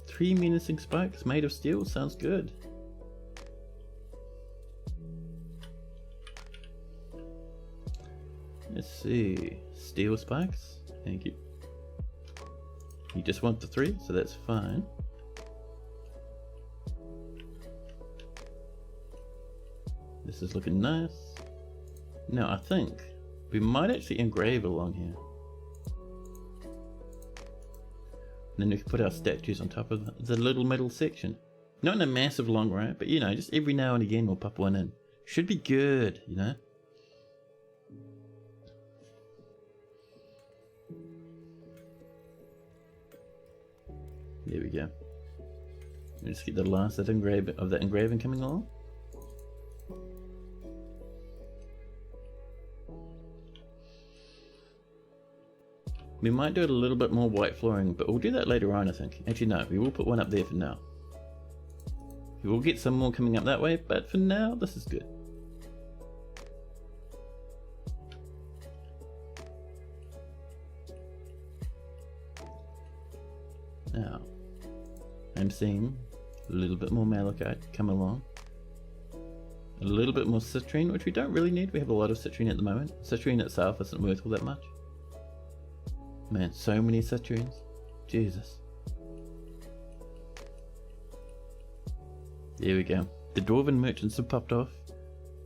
3 menacing spikes made of steel, sounds good. Let's see, steel spikes, thank you. You just want the 3, so that's fine. This is looking nice. Now I think we might actually engrave along here. And then we can put our statues on top of the little middle section. Not in a massive long row, but you know, just every now and again we'll pop one in. Should be good, you know. There we go. Let's get the last of that engraving coming along. We might do it a little bit more white flooring, but we'll do that later on, I think. Actually, no, we will put one up there for now. We'll get some more coming up that way, but for now, this is good. Now, I'm seeing a little bit more malachite come along. A little bit more citrine, which we don't really need. We have a lot of citrine at the moment. Citrine itself isn't worth all that much. Man, so many citrines. Jesus. There we go. The Dwarven merchants have popped off.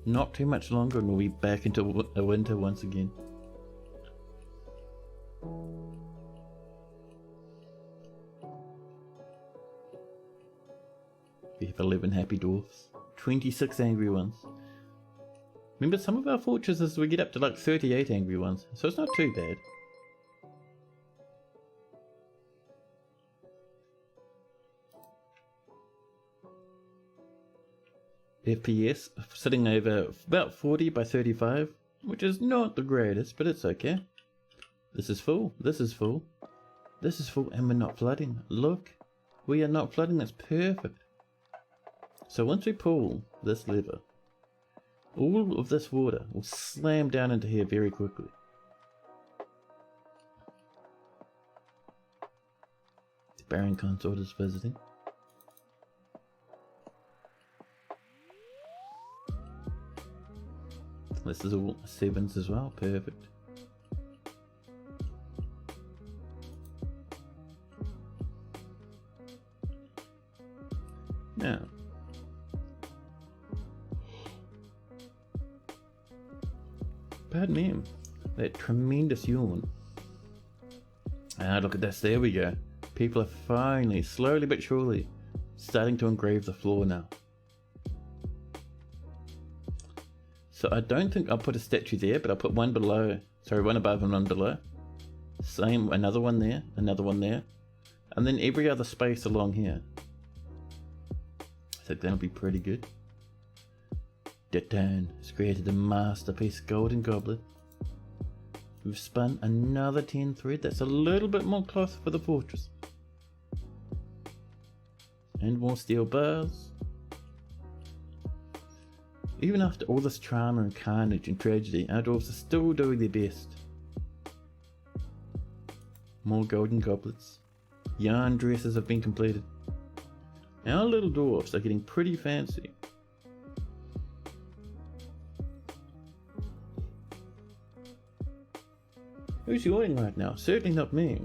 Not too much longer and we'll be back into a winter once again. We have 11 happy dwarfs. 26 angry ones. Remember, some of our fortresses we get up to like 38 angry ones, so it's not too bad. FPS sitting over about 40 by 35, which is not the greatest, but it's okay. This is full, this is full, this is full, and we're not flooding. Look, we are not flooding, that's perfect. So once we pull this lever, all of this water will slam down into here very quickly. The Baron Consort is visiting. This is all 7s as well, perfect. Now, pardon me, that tremendous yawn. Ah, look at this, there we go. People are finally, slowly but surely, starting to engrave the floor now. So I don't think I'll put a statue there, but I'll put one below. Sorry, one above and one below. Same, another one there, and then every other space along here. I think that'll be pretty good. Datan has created a masterpiece golden goblet. We've spun another 10 thread. That's a little bit more cloth for the fortress. And more steel bars. Even after all this trauma and carnage and tragedy, our dwarves are still doing their best. More golden goblets. Yarn dresses have been completed. Our little dwarfs are getting pretty fancy. Who's yawning right now? Certainly not me.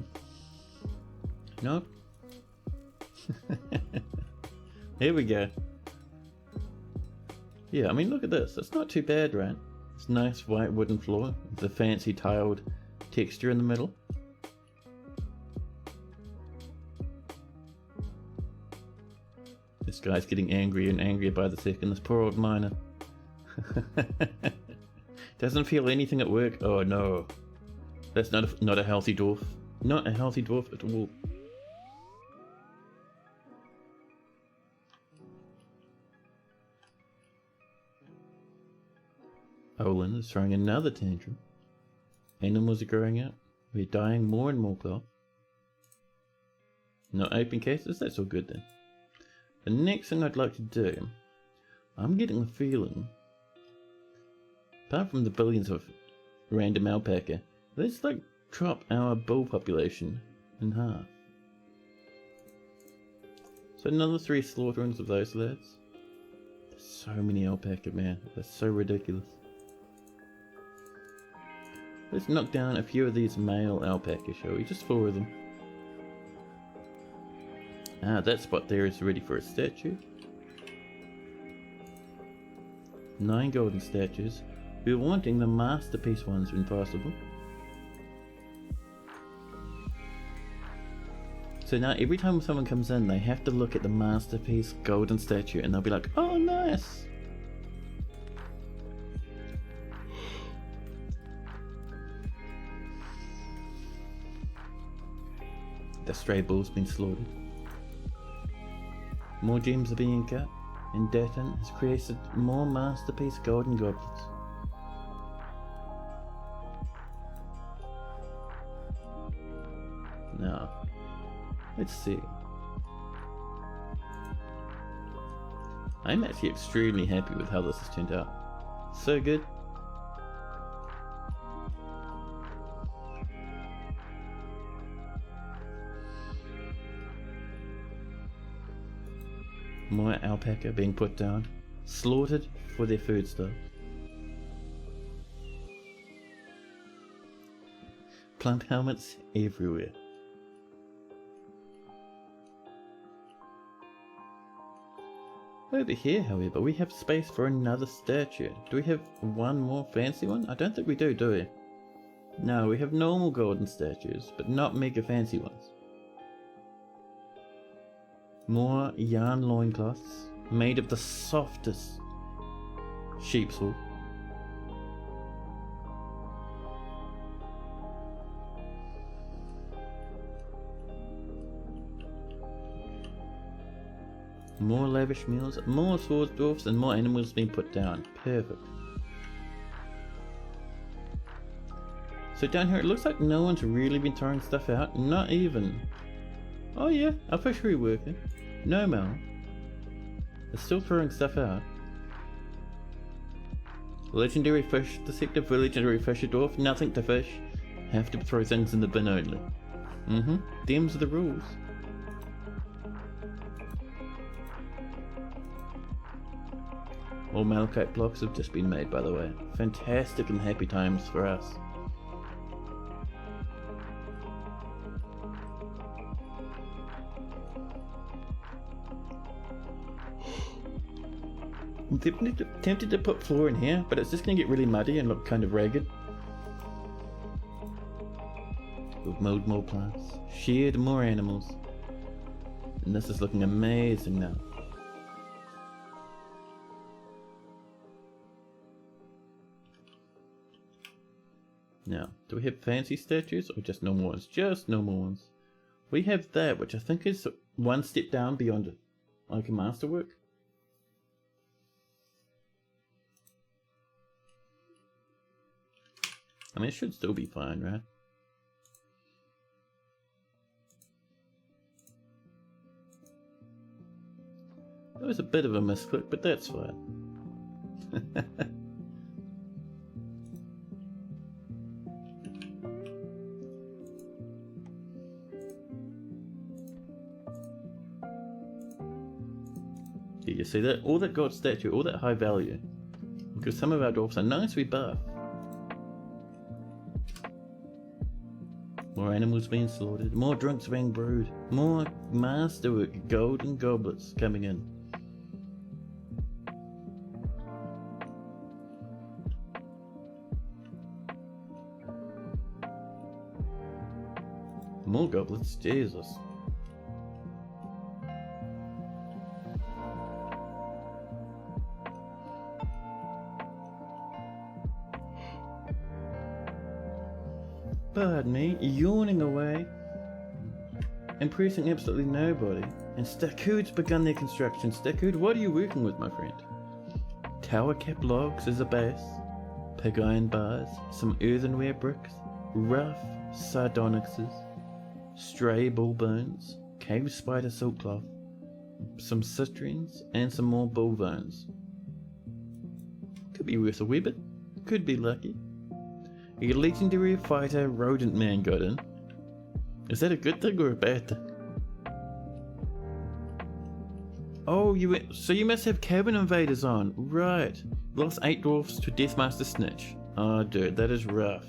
Nope. Here we go. Yeah, I mean, look at this. It's not too bad, right? It's nice white wooden floor with the fancy tiled texture in the middle. This guy's getting angrier and angrier by the second. This poor old miner. Doesn't feel anything at work. Oh no. That's not a healthy dwarf. Not a healthy dwarf at all. Olin is throwing another tantrum. Animals are growing out. We're dying more and more cloth. No open cases? That's all good then. The next thing I'd like to do, I'm getting the feeling, apart from the billions of random alpaca, let's like drop our bull population in half. So another 3 slaughterings of those lads. There's so many alpaca, man. That's so ridiculous. Let's knock down a few of these male alpaca, shall we? Just 4 of them. Ah, that spot there is ready for a statue. 9 golden statues. We're wanting the masterpiece ones when possible. So now every time someone comes in, they have to look at the masterpiece golden statue and they'll be like, oh nice! The stray bull's been slaughtered. More gems are being cut, and Datan has created more masterpiece golden goblets. Now, let's see. I'm actually extremely happy with how this has turned out. So good. More alpaca being put down, slaughtered for their food stuff. Plant helmets everywhere. Over here, however, we have space for another statue. Do we have one more fancy one? I don't think we do we? No, we have normal golden statues, but not mega fancy ones. More yarn loincloths, made of the softest sheep's wool. More lavish meals, more swords dwarfs, and more animals being put down. Perfect. So down here it looks like no one's really been throwing stuff out, not even. Oh yeah, our fishery worker. No Mel. They're still throwing stuff out. Legendary fish detective, legendary fisher dwarf, nothing to fish. Have to throw things in the bin only. Them's the rules. All malachite blocks have just been made, by the way. Fantastic and happy times for us. I'm tempted to put floor in here, but it's just going to get really muddy and look kind of ragged. We've mowed more plants, sheared more animals, and this is looking amazing now. Now, do we have fancy statues or just normal ones? Just normal ones. We have that, which I think is one step down beyond like a masterwork. I mean, it should still be fine, right? That was a bit of a misclick, but that's fine. Yeah, you see that? All that gold statue, all that high value. Because some of our dwarfs are nicely buff. More animals being slaughtered, more drinks being brewed, more masterwork golden goblets coming in. More goblets, Jesus. Pardon me, yawning away, impressing absolutely nobody. And Stakood's begun their construction. Stakood, what are you working with, my friend? Tower cap logs as a base, pig iron bars, some earthenware bricks, rough sardonyxes, stray bull bones, cave spider silk cloth, some citrines, and some more bull bones. Could be worth a wee bit, could be lucky. A legendary fighter rodent man got in. Is that a good thing or a bad thing? Oh, so you must have cabin invaders on. Right. Lost 8 dwarfs to Deathmaster Snitch. Oh dude, that is rough.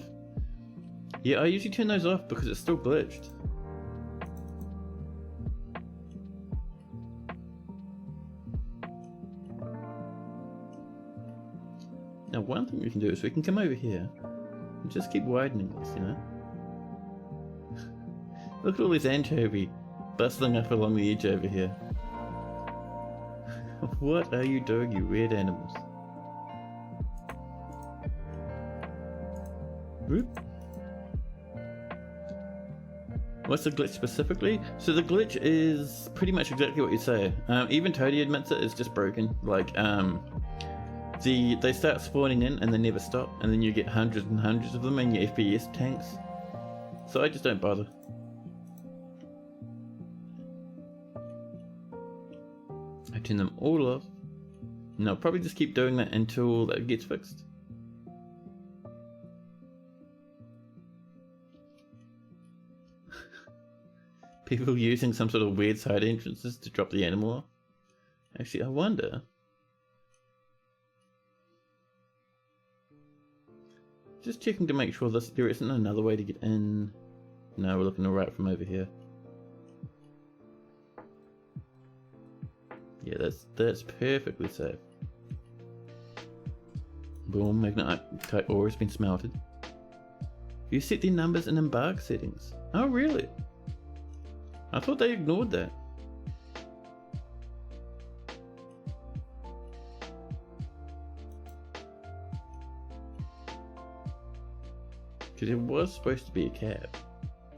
Yeah, I usually turn those off because it's still glitched. Now one thing we can do is we can come over here and just keep widening this, you know? Look at all this anchovy bustling up along the edge over here. What are you doing, you weird animals? Whoop. What's the glitch specifically? So the glitch is pretty much exactly what you say. Even Toadie admits it, it's just broken. Like, they start spawning in and they never stop, and then you get hundreds and hundreds of them in your FPS tanks. So I just don't bother. I turn them all off, And I'll probably just keep doing that until that gets fixed. People using some sort of weird side entrances to drop the animal off. Actually, I wonder. Just checking to make sure there isn't another way to get in. No, we're looking alright from over here. Yeah, that's perfectly safe. Boom, magnetite ore has been smelted. You set the numbers and embark settings. Oh, really? I thought they ignored that. Because it was supposed to be a cab.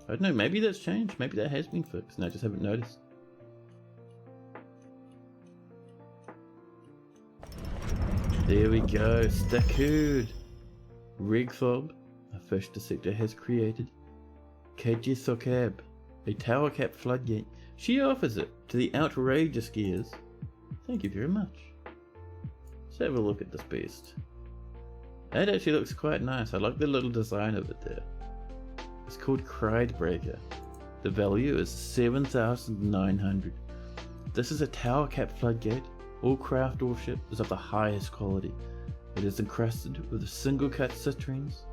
I don't know, maybe that's changed. Maybe that has been fixed and I just haven't noticed. There we go, Stakhood. Rigfob, a fish dissector, has created Kajisokab, a tower cap floodgate. She offers it to the outrageous skiers. Thank you very much. Let's have a look at this beast. That actually looks quite nice. I like the little design of it there. It's called Breaker. The value is 7,900. This is a tower cap floodgate. All craft warship is of the highest quality. It is encrusted with single cut citrines,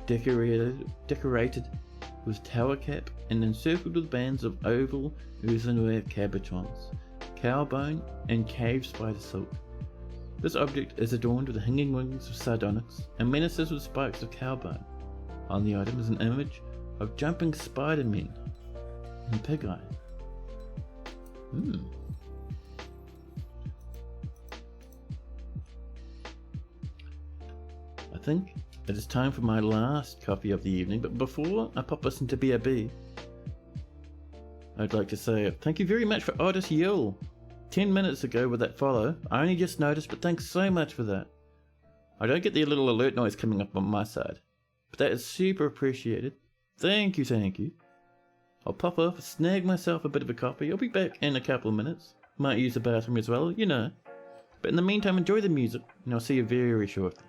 decorated with tower cap and encircled with bands of oval earthenware cabochons, cowbone and cave spider silk. This object is adorned with the hanging wings of sardonyx and menaces with spikes of cowbone. On the item is an image of jumping spider-men and pig eye. I think it is time for my last coffee of the evening, but before I pop us into BRB, I'd like to say thank you very much for Otis Yule. 10 minutes ago with that follow. I only just noticed, but thanks so much for that. I don't get the little alert noise coming up on my side, but that is super appreciated. Thank you, thank you. I'll pop off, snag myself a bit of a coffee. I'll be back in a couple of minutes. Might use the bathroom as well, you know. But in the meantime, enjoy the music, and I'll see you very shortly.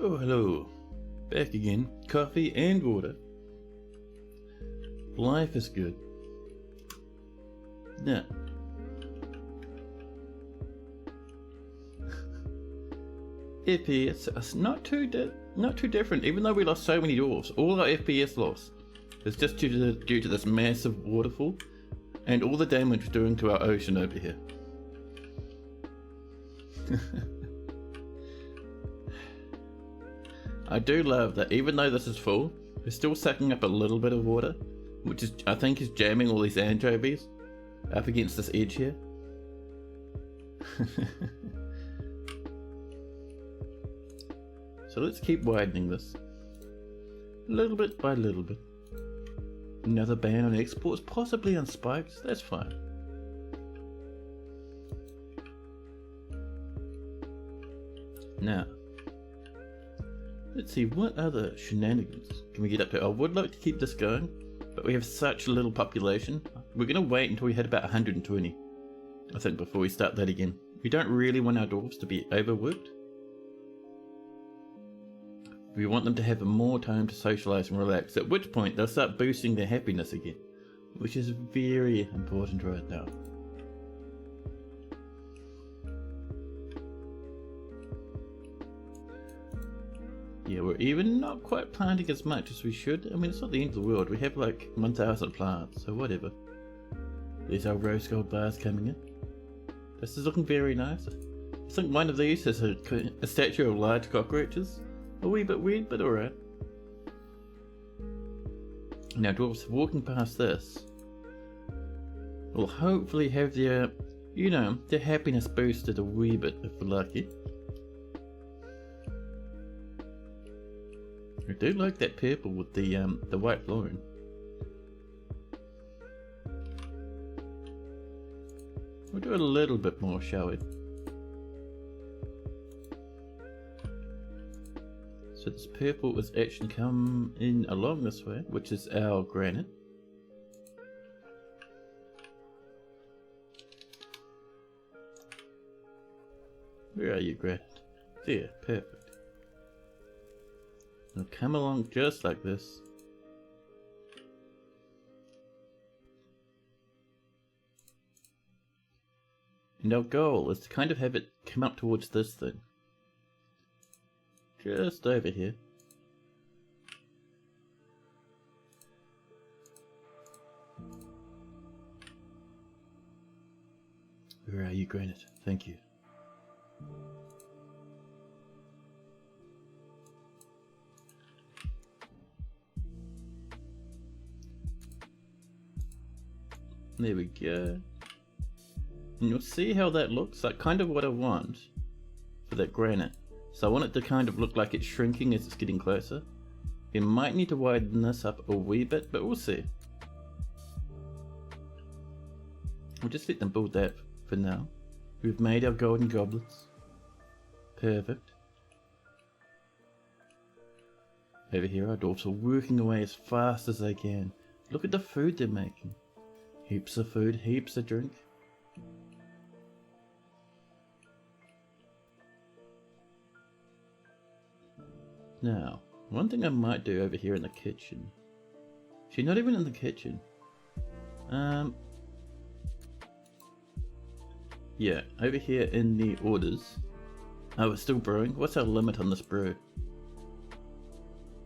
Oh, hello. Back again. Coffee and water. Life is good. Now. FPS is not too different, even though we lost so many dwarves. All our FPS loss is just due to this massive waterfall and all the damage we're doing to our ocean over here. I do love that even though this is full, we're still sucking up a little bit of water, which is, I think, is jamming all these anchovies up against this edge here. So let's keep widening this. Little bit by little bit. Another ban on exports, possibly on spikes, that's fine. Now, let's see what other shenanigans can we get up to. I would like to keep this going, but we have such a little population. We're going to wait until we hit about 120, I think, before we start that again. We don't really want our dwarves to be overworked. We want them to have more time to socialise and relax, at which point they'll start boosting their happiness again, which is very important right now. Yeah, we're even not quite planting as much as we should. I mean, it's not the end of the world. We have like 1,000 plants, so whatever. There's our rose gold bars coming in. This is looking very nice. I think one of these is a statue of large cockroaches. A wee bit weird, but alright. Now dwarves walking past this will hopefully have their, their happiness boosted a wee bit if we're lucky. I do like that purple with the white flooring. We'll do a little bit more, shall we? So this purple is actually come in along this way, which is our granite. Where are you, granite? There, perfect. Now come along just like this. And our goal is to kind of have it come up towards this thing. Just over here. Where are you, granite? Thank you. There we go. And you'll see how that looks like, kind of what I want for that granite. So I want it to kind of look like it's shrinking as it's getting closer. We might need to widen this up a wee bit, but we'll see. We'll just let them build that for now. We've made our golden goblets. Perfect. Over here our dwarfs are working away as fast as they can. Look at the food they're making. Heaps of food, heaps of drink. Now, one thing I might do over here in the kitchen. She's not even in the kitchen. Yeah, over here in the orders. Oh, it's still brewing. What's our limit on this brew?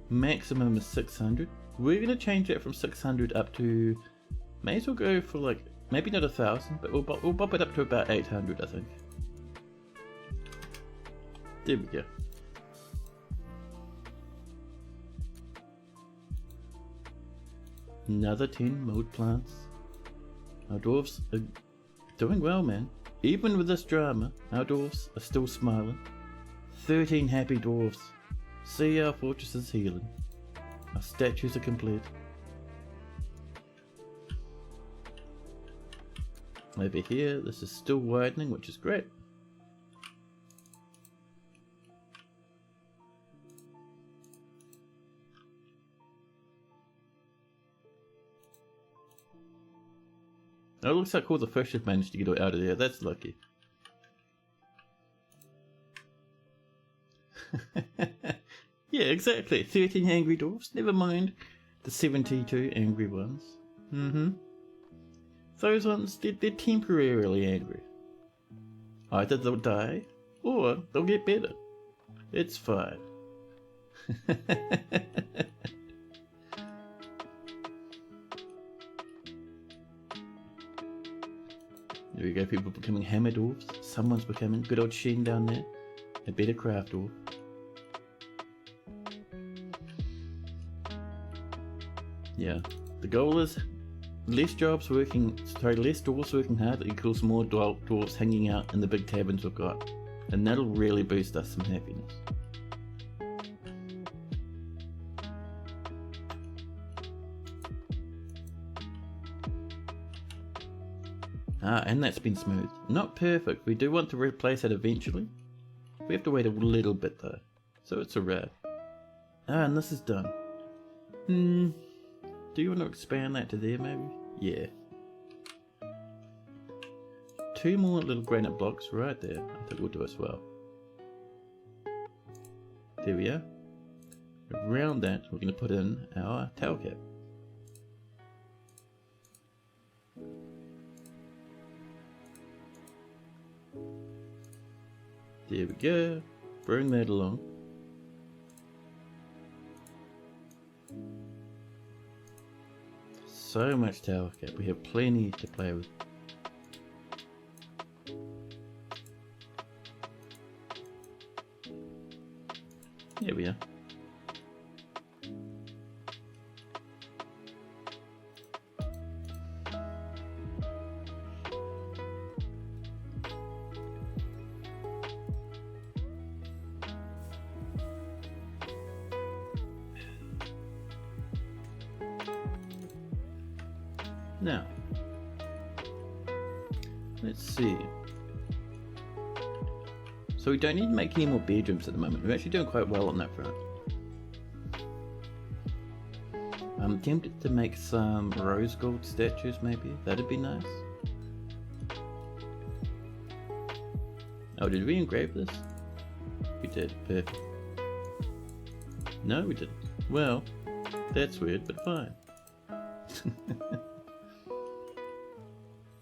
Maximum is 600. We're going to change that from 600 up to... May as well go for like, maybe not 1,000, but we'll bop it up to about 800, I think. There we go. Another 10 mode plants. Our dwarves are doing well, man. Even with this drama, our dwarves are still smiling. 13 happy dwarves. See, our fortress is healing. Our statues are complete. Over here, this is still widening, which is great. Oh, it looks like all the fish have managed to get out of there. That's lucky. exactly. 13 angry dwarfs. Never mind the 72 angry ones. Those ones, they're temporarily angry. Either they'll die, or they'll get better. It's fine. There we go, people becoming hammer dwarfs. Someone's becoming good old Shen down there. A better craft dwarf. Yeah, the goal is less dwarfs working hard equals more dwarfs hanging out in the big taverns we've got. And that'll really boost us some happiness. And that's been smooth. Not perfect, we do want to replace it eventually. We have to wait a little bit though, so it's alright. And this is done. Do you want to expand that to there maybe? Yeah. 2 more little granite blocks right there, I think will do as well. There we are. Around that we're going to put in our tower cap. There we go. Bring that along. So much tower cap. We have plenty to play with. There we are. Now, let's see. So we don't need to make any more bedrooms at the moment. We're actually doing quite well on that front. I'm tempted to make some rose gold statues maybe. That'd be nice. Oh, did we engrave this? We did. Perfect. No, we didn't. Well, that's weird, but fine.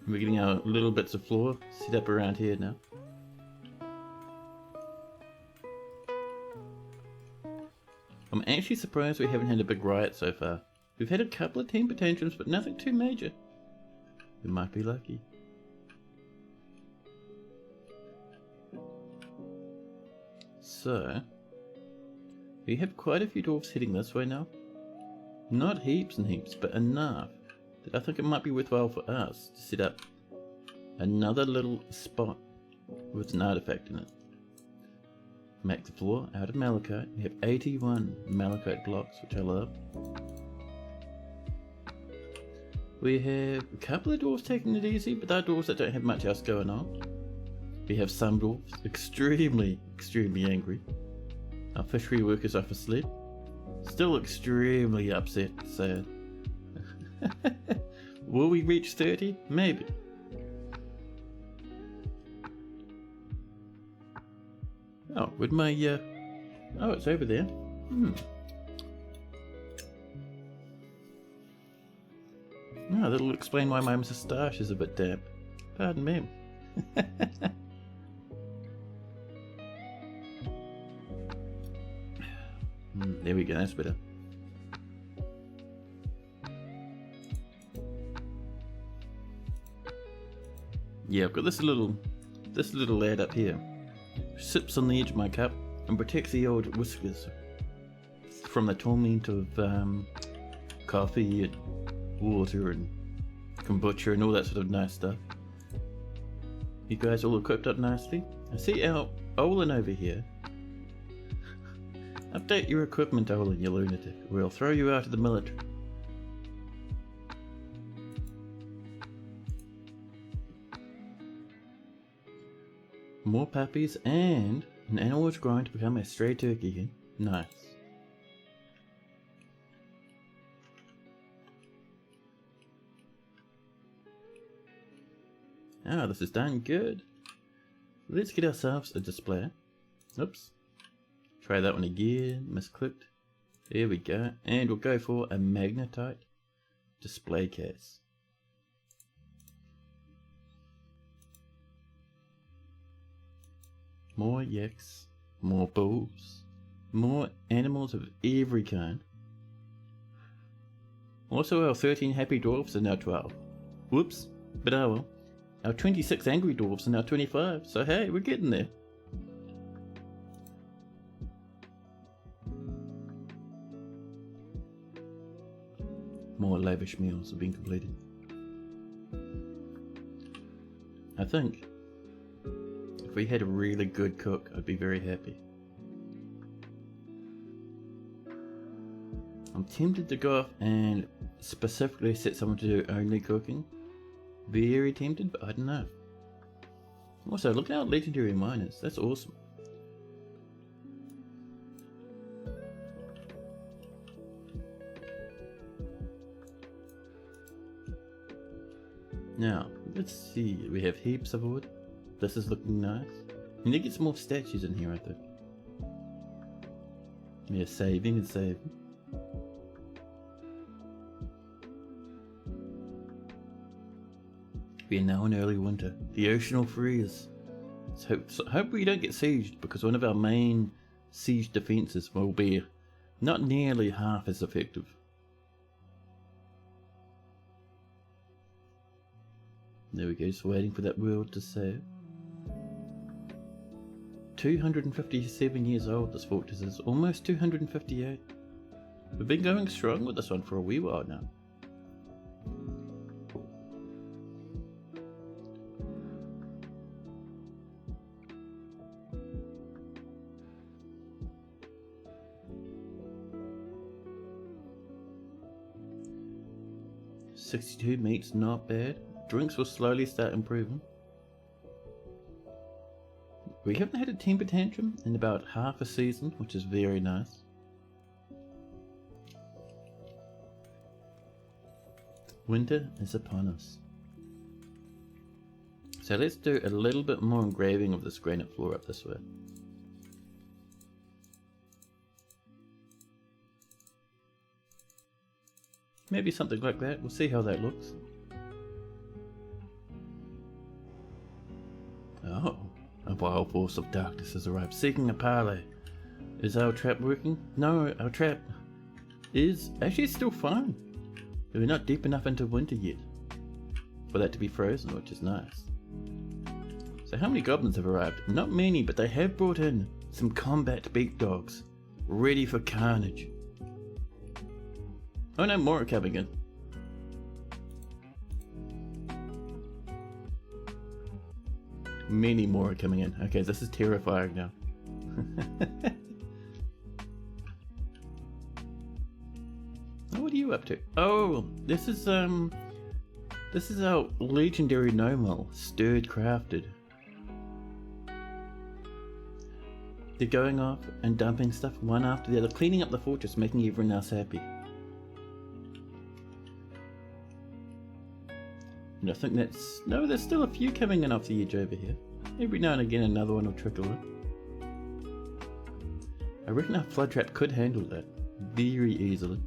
We're getting our little bits of floor set up around here now. I'm actually surprised we haven't had a big riot so far. We've had a couple of temper tantrums, but nothing too major. We might be lucky. So, we have quite a few dwarfs heading this way now. Not heaps and heaps, but enough that I think it might be worthwhile for us to set up another little spot with an artifact in it. Make the floor out of malachite. We have 81 malachite blocks, which I love. We have a couple of dwarves taking it easy, but they're dwarves that don't have much else going on. We have some dwarves extremely angry. Our fishery workers off a sled. Still extremely upset, sad. Will we reach 30? Maybe. Oh, with my, oh, it's over there. Oh, that'll explain why my moustache is a bit damp. Pardon me. There we go, that's better. Yeah, I've got this little lad up here. Sips on the edge of my cup and protects the old whiskers from the torment of coffee and water and kombucha and all that sort of nice stuff. You guys all equipped up nicely? I see our Olin over here. Update your equipment, Olin, you lunatic, or I'll throw you out of the military. More puppies, and an animal is growing to become a stray turkey again. Nice. Ah, this is done good. Let's get ourselves a display. Oops. Try that one again. Misclicked. There we go. And we'll go for a magnetite display case. More yaks, more bulls, more animals of every kind. Also, our 13 happy dwarfs are now 12. Whoops, but oh well. Our 26 angry dwarfs are now 25, so hey, we're getting there. More lavish meals have been completed. I think if we had a really good cook, I'd be very happy. I'm tempted to go off and specifically set someone to do only cooking. Very tempted, but I don't know. Also, look at our legendary miners. That's awesome. Now, let's see. We have heaps of wood. This is looking nice. We need to get some more statues in here, I think. We are saving and saving. We are now in early winter. The ocean will freeze. So hope we don't get sieged, because one of our main siege defences will be not nearly half as effective. There we go, just waiting for that world to save. 257 years old this fortress is, almost 258. We've been going strong with this one for a wee while now. $62 meat's not bad. Drinks will slowly start improving. We haven't had a temper tantrum in about half a season, which is very nice. Winter is upon us. So let's do a little bit more engraving of this granite floor up this way. Maybe something like that. We'll see how that looks. Oh, a wild force of darkness has arrived, seeking a parley. Is our trap working? No, our trap is actually still fine. We're not deep enough into winter yet for that to be frozen, which is nice. So how many goblins have arrived? Not many, but they have brought in some combat beat dogs, ready for carnage. Oh no, more are coming in. Many more are coming in. Okay, this is terrifying now. Oh, what are you up to? Oh, this is our legendary gnome, stirred crafted. They're going off and dumping stuff one after the other, cleaning up the fortress, making everyone else happy. And I think that's... No, there's still a few coming in off the edge over here. Every now and again another one will trickle in. I reckon our flood trap could handle that very easily.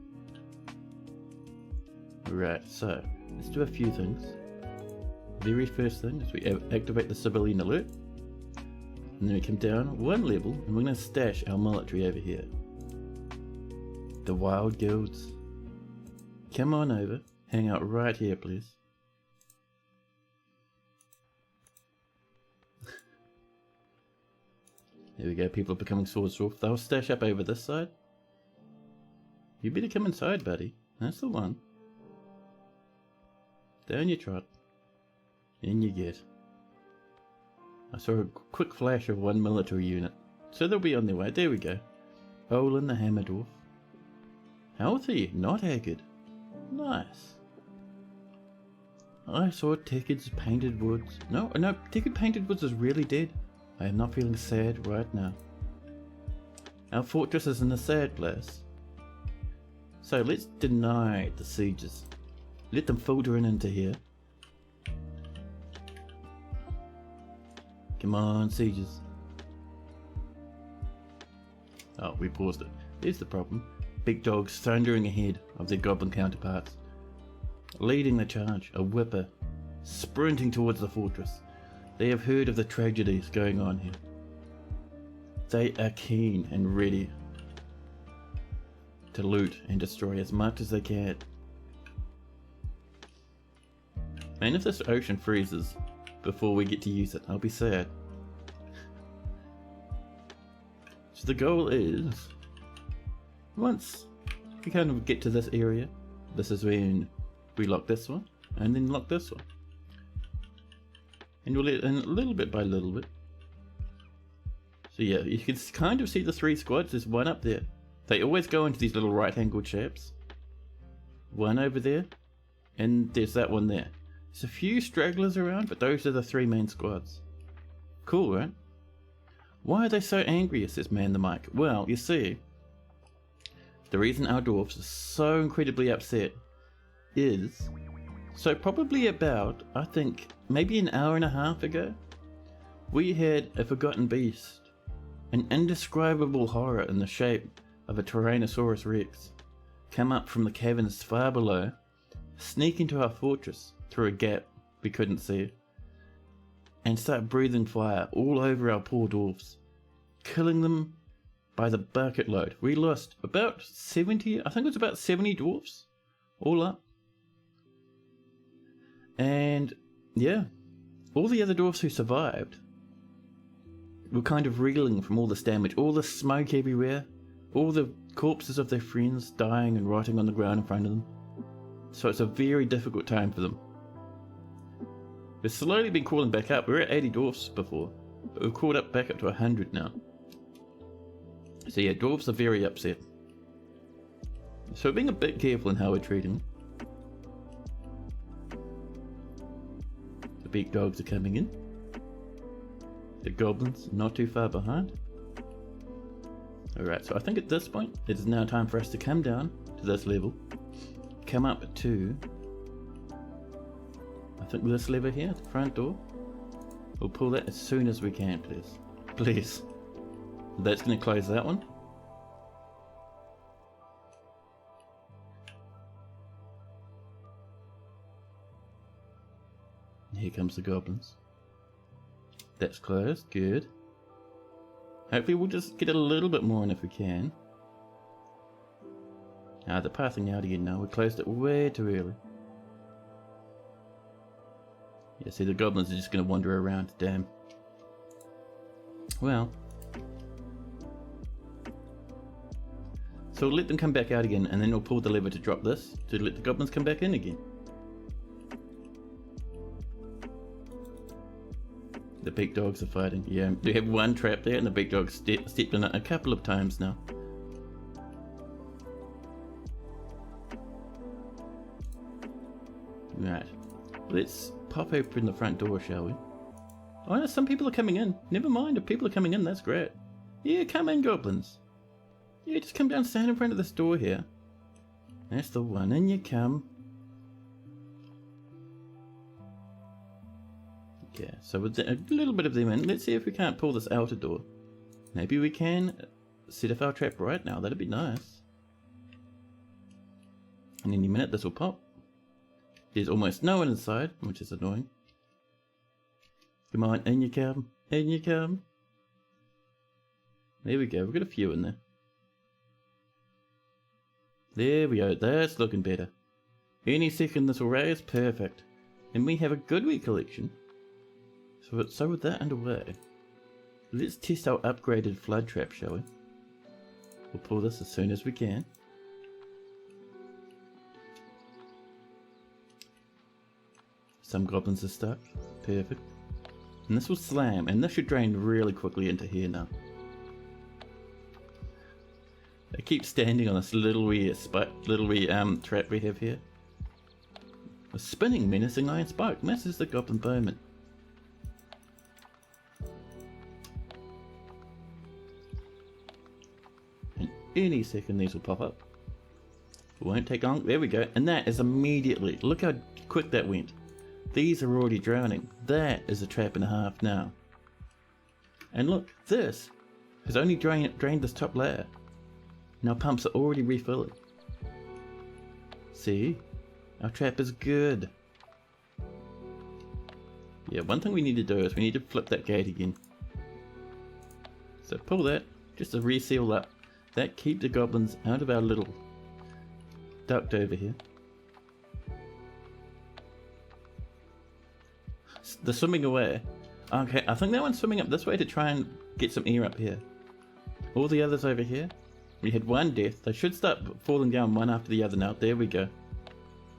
Right, so let's do a few things. Very first thing is we activate the civilian alert. And then we come down one level and we're going to stash our military over here. The wild guilds. Come on over. Hang out right here, please. There we go, people are becoming swordsdwarf. They'll stash up over this side. You better come inside, buddy. That's the one. Down you trot. In you get. I saw a quick flash of one military unit. So they'll be on their way. There we go. Olin the Hammer Dwarf. Healthy, not haggard. Nice. I saw Tekid's Painted Woods. No, Tekid Painted Woods is really dead. I am not feeling sad right now. Our fortress is in a sad place. So let's deny the sieges. Let them filter in into here. Come on, sieges. Oh, we paused it. There's the problem. Big dogs thundering ahead of their goblin counterparts. Leading the charge, a whipper, sprinting towards the fortress. They have heard of the tragedies going on here. They are keen and ready to loot and destroy as much as they can. And if this ocean freezes before we get to use it, I'll be sad. So the goal is, once we kind of get to this area, this is when we lock this one, and then lock this one. And we'll let in little bit by little bit. So yeah, you can kind of see the 3 squads. There's one up there. They always go into these little right-angled shapes. One over there, and there's that one there. There's a few stragglers around, but those are the 3 main squads. Cool, right? Why are they so angry, says Man the Mic. Well, you see, the reason our dwarves are so incredibly upset is, so probably about, I think, maybe an hour and a half ago, we had a forgotten beast, an indescribable horror in the shape of a Tyrannosaurus Rex, come up from the caverns far below, sneak into our fortress through a gap we couldn't see, and start breathing fire all over our poor dwarves, killing them by the bucket load. We lost about 70, I think it was about 70 dwarves, all up. And yeah, all the other dwarves who survived were kind of reeling from all this damage, all the smoke everywhere, all the corpses of their friends dying and rotting on the ground in front of them. So it's a very difficult time for them. We've slowly been crawling back up. We were at 80 dwarfs before, but we've crawled up back up to 100 now. So yeah, dwarves are very upset. So we're being a bit careful in how we're treating them. The big dogs are coming in. The goblins not too far behind. Alright, so I think at this point it is now time for us to come down to this level. Come up to, I think this lever here, the front door. We'll pull that as soon as we can, please. Please. That's going to close that one. Here comes the goblins. That's closed, good. Hopefully we'll just get a little bit more in if we can. Ah, they're passing out again now. We closed it way too early. Yeah, see, the goblins are just going to wander around. Damn. Well. So we'll let them come back out again, and then we'll pull the lever to drop this, to let the goblins come back in again. The big dogs are fighting. Yeah, we have one trap there, and the big dogs stepped in it a couple of times now. Right, let's pop open the front door, shall we? Oh no, some people are coming in. Never mind, if people are coming in, that's great. Yeah, come in, goblins. Yeah, just come down, stand in front of this door here. That's the one, in you come. Yeah, so with a little bit of them in, let's see if we can't pull this outer door. Maybe we can set off our trap right now, that'd be nice. And any minute this will pop. There's almost no one inside, which is annoying. Come on, in you come, in you come. There we go, we've got a few in there. There we go, that's looking better. Any second this will raise, perfect. And we have a good wheat collection. So with that underway, let's test our upgraded flood trap, shall we? We'll pull this as soon as we can. Some goblins are stuck, perfect. And this will slam, and this should drain really quickly into here now. I keep standing on this little wee trap we have here. A spinning menacing iron spike misses the goblin bowman. And any second these will pop up. It won't take long. There we go. And that is immediately. Look how quick that went. These are already drowning. That is a trap and a half now. And look, this. has only drained this top layer. And our pumps are already refilling. See? Our trap is good. Yeah, one thing we need to do is we need to flip that gate again. So pull that, just to reseal up. That keep the goblins out of our little duct over here. They're swimming away. Okay, I think that one's swimming up this way to try and get some air up here. All the others over here. We had one death. They should start falling down one after the other now. There we go.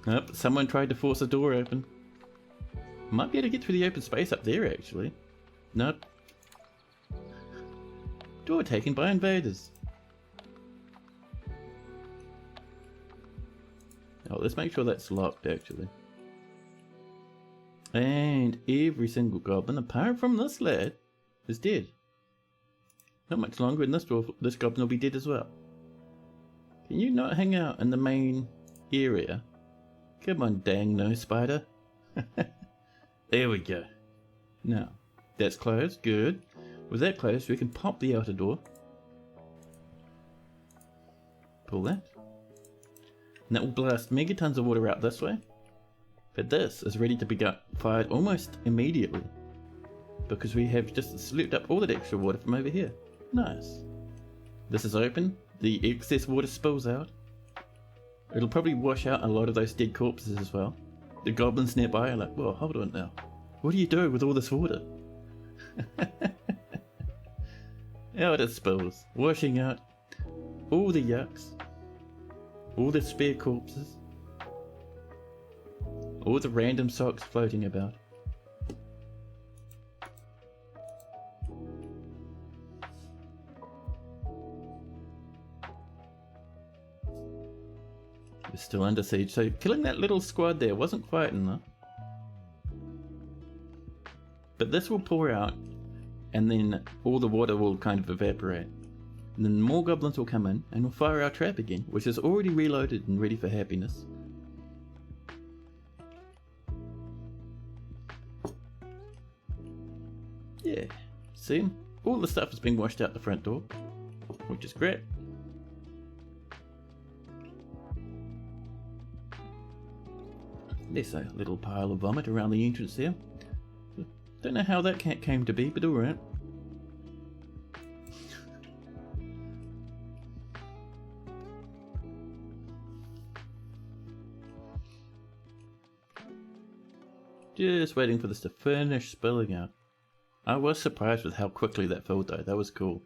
Nope, someone tried to force a door open. Might be able to get through the open space up there actually. Nope. Door taken by invaders. Oh, let's make sure that's locked actually. And every single goblin, apart from this lad, is dead. Not much longer and this goblin will be dead as well. Can you not hang out in the main area? Come on, dang no spider. There we go. Now, that's closed, good. With that closed, we can pop the outer door. Pull that. And that will blast megatons of water out this way. But this is ready to be fired almost immediately. Because we have just slooped up all that extra water from over here. Nice. This is open. The excess water spills out. It'll probably wash out a lot of those dead corpses as well. The goblins nearby are like, whoa, hold on now. What do you do with all this water? Out it spills, washing out all the yucks, all the spare corpses, all the random socks floating about. We're still under siege, so killing that little squad there wasn't quite enough. But this will pour out, and then all the water will kind of evaporate. And then more goblins will come in, and we'll fire our trap again, which is already reloaded and ready for happiness. Yeah, see? All the stuff has been washed out the front door, which is great. There's a little pile of vomit around the entrance there. Don't know how that came to be, but alright. Just waiting for this to finish spilling out. I was surprised with how quickly that filled though, that was cool.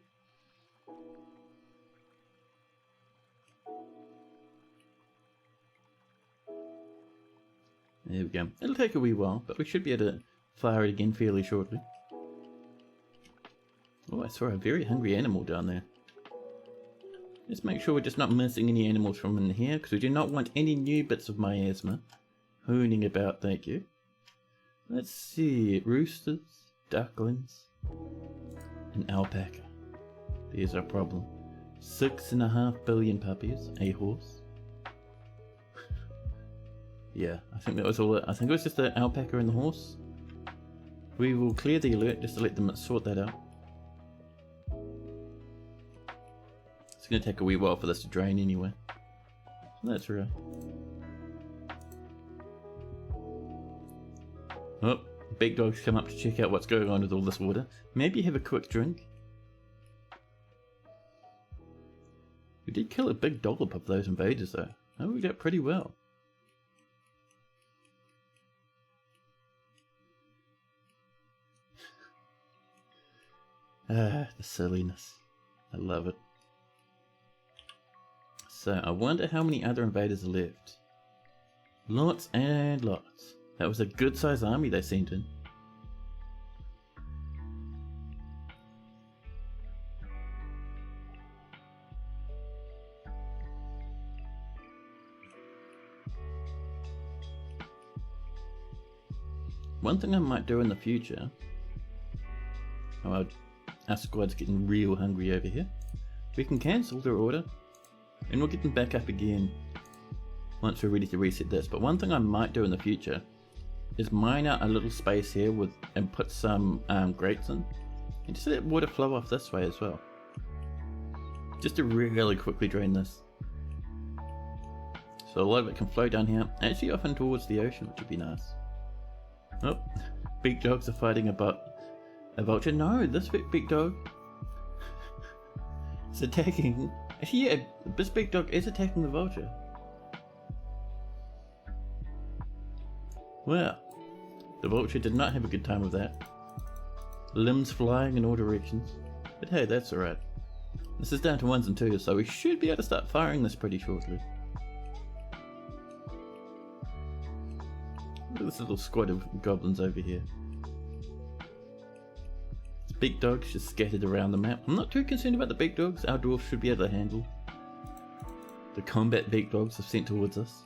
There we go. It'll take a wee while, but we should be able to fire it again fairly shortly. Oh, I saw a very hungry animal down there. Let's make sure we're just not missing any animals from in here, because we do not want any new bits of miasma hooning about, thank you. Let's see, roosters, ducklings, an alpaca. There's our problem. 6.5 billion puppies, a horse. Yeah, I think that was all it. I think it was just the alpaca and the horse. We will clear the alert just to let them sort that out. It's going to take a wee while for this to drain anyway. That's right. Oh, big dog's come up to check out what's going on with all this water. Maybe have a quick drink. We did kill a big dollop of those invaders though. Oh, we did pretty well. Ah, the silliness. I love it. So, I wonder how many other invaders are left. Lots and lots. That was a good sized army they sent in. One thing I might do in the future, our squad's getting real hungry over here. We can cancel their order and we'll get them back up again once we're ready to reset this. But one thing I might do in the future is mine out a little space here and put some grates in and just let water flow off this way as well. just to really quickly drain this. So a lot of it can flow down here, actually often towards the ocean, which would be nice. Oh, big dogs are fighting a vulture. No, this big dog is attacking. Actually, yeah, this big dog is attacking the vulture. Well, the vulture did not have a good time with that. Limbs flying in all directions. But hey, that's alright. This is down to 1s and 2s, so we should be able to start firing this pretty shortly. Look at this little squad of goblins over here. This big dogs just scattered around the map. I'm not too concerned about the big dogs. Our dwarves should be able to handle the combat big dogs are sent towards us.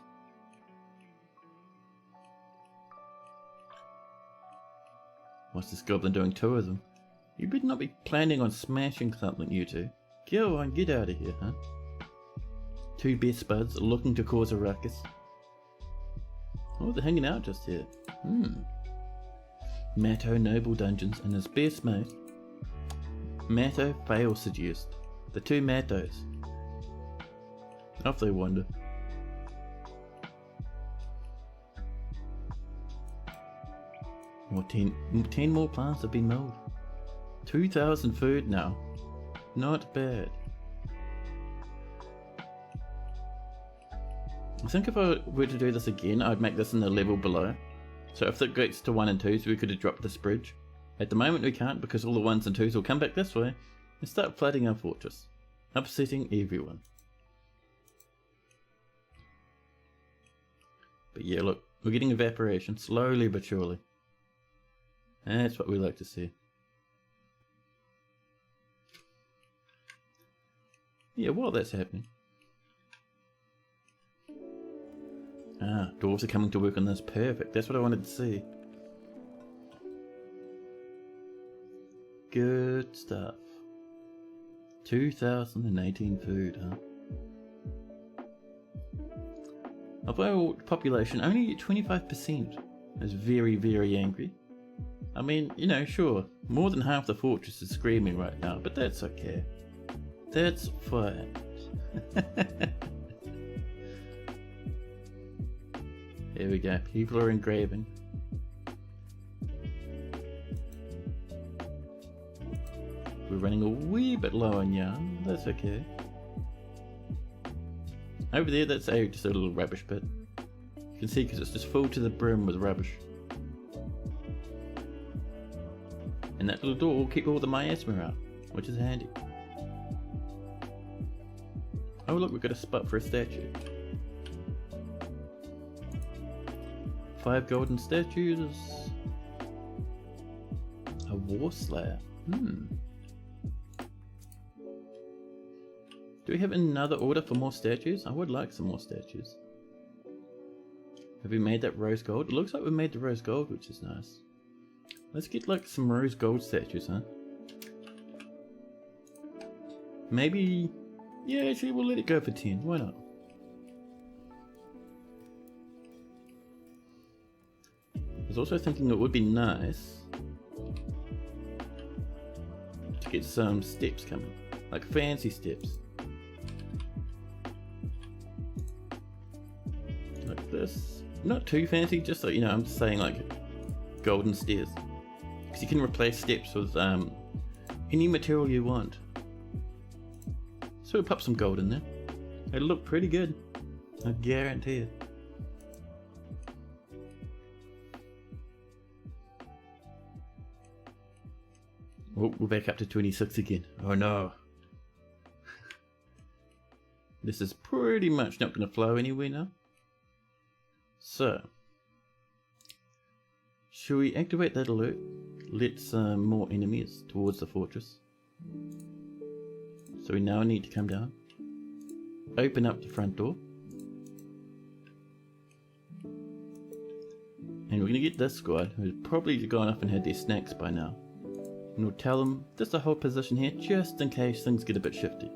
What's this goblin doing? 2 of them. You better not be planning on smashing something, you two. Go on, get out of here, huh? 2 best buds looking to cause a ruckus. Oh, they're hanging out just here. Matto Noble Dungeons and his best mate. Matto fail seduced. The 2 Mattos. Off they wander. Well, 10 more plants have been mowed. 2,000 food now. Not bad. I think if I were to do this again, I'd make this in the level below. So if it gets to 1 and 2s, we could have dropped this bridge. At the moment we can't because all the 1s and 2s will come back this way and start flooding our fortress, upsetting everyone. But yeah, look, we're getting evaporation, slowly but surely. That's what we like to see. Yeah, while that's happening. Ah, dwarves are coming to work on this. Perfect. That's what I wanted to see. Good stuff. 2018 food, huh? Of our population, only 25% is very, very angry. I mean, you know, sure, more than half the fortress is screaming right now, but that's okay. That's fine. Here we go, people are engraving. We're running a wee bit low on yarn, that's okay. Over there, that's just a little rubbish pit. You can see because it's just full to the brim with rubbish. And that little door will keep all the miasma out, which is handy. Oh look, we've got a spot for a statue. 5 golden statues. A war slayer. Do we have another order for more statues? I would like some more statues. Have we made that rose gold? It looks like we made the rose gold, which is nice. Let's get like some rose gold statues, huh? Maybe... yeah, actually we'll let it go for 10. Why not? I was also thinking it would be nice to get some steps coming. Like fancy steps. Like this. Not too fancy, just so, you know, I'm just saying like golden stairs. Because you can replace steps with any material you want. So we'll pop some gold in there. It'll look pretty good. I guarantee it. Oh, we're back up to 26 again. Oh no. This is pretty much not going to flow anywhere now. So, should we activate that alert? Let some more enemies towards the fortress. So we now need to come down. Open up the front door. And we're going to get this squad, who's probably gone off and had their snacks by now. And we'll tell them there's a whole position here just in case things get a bit shifty.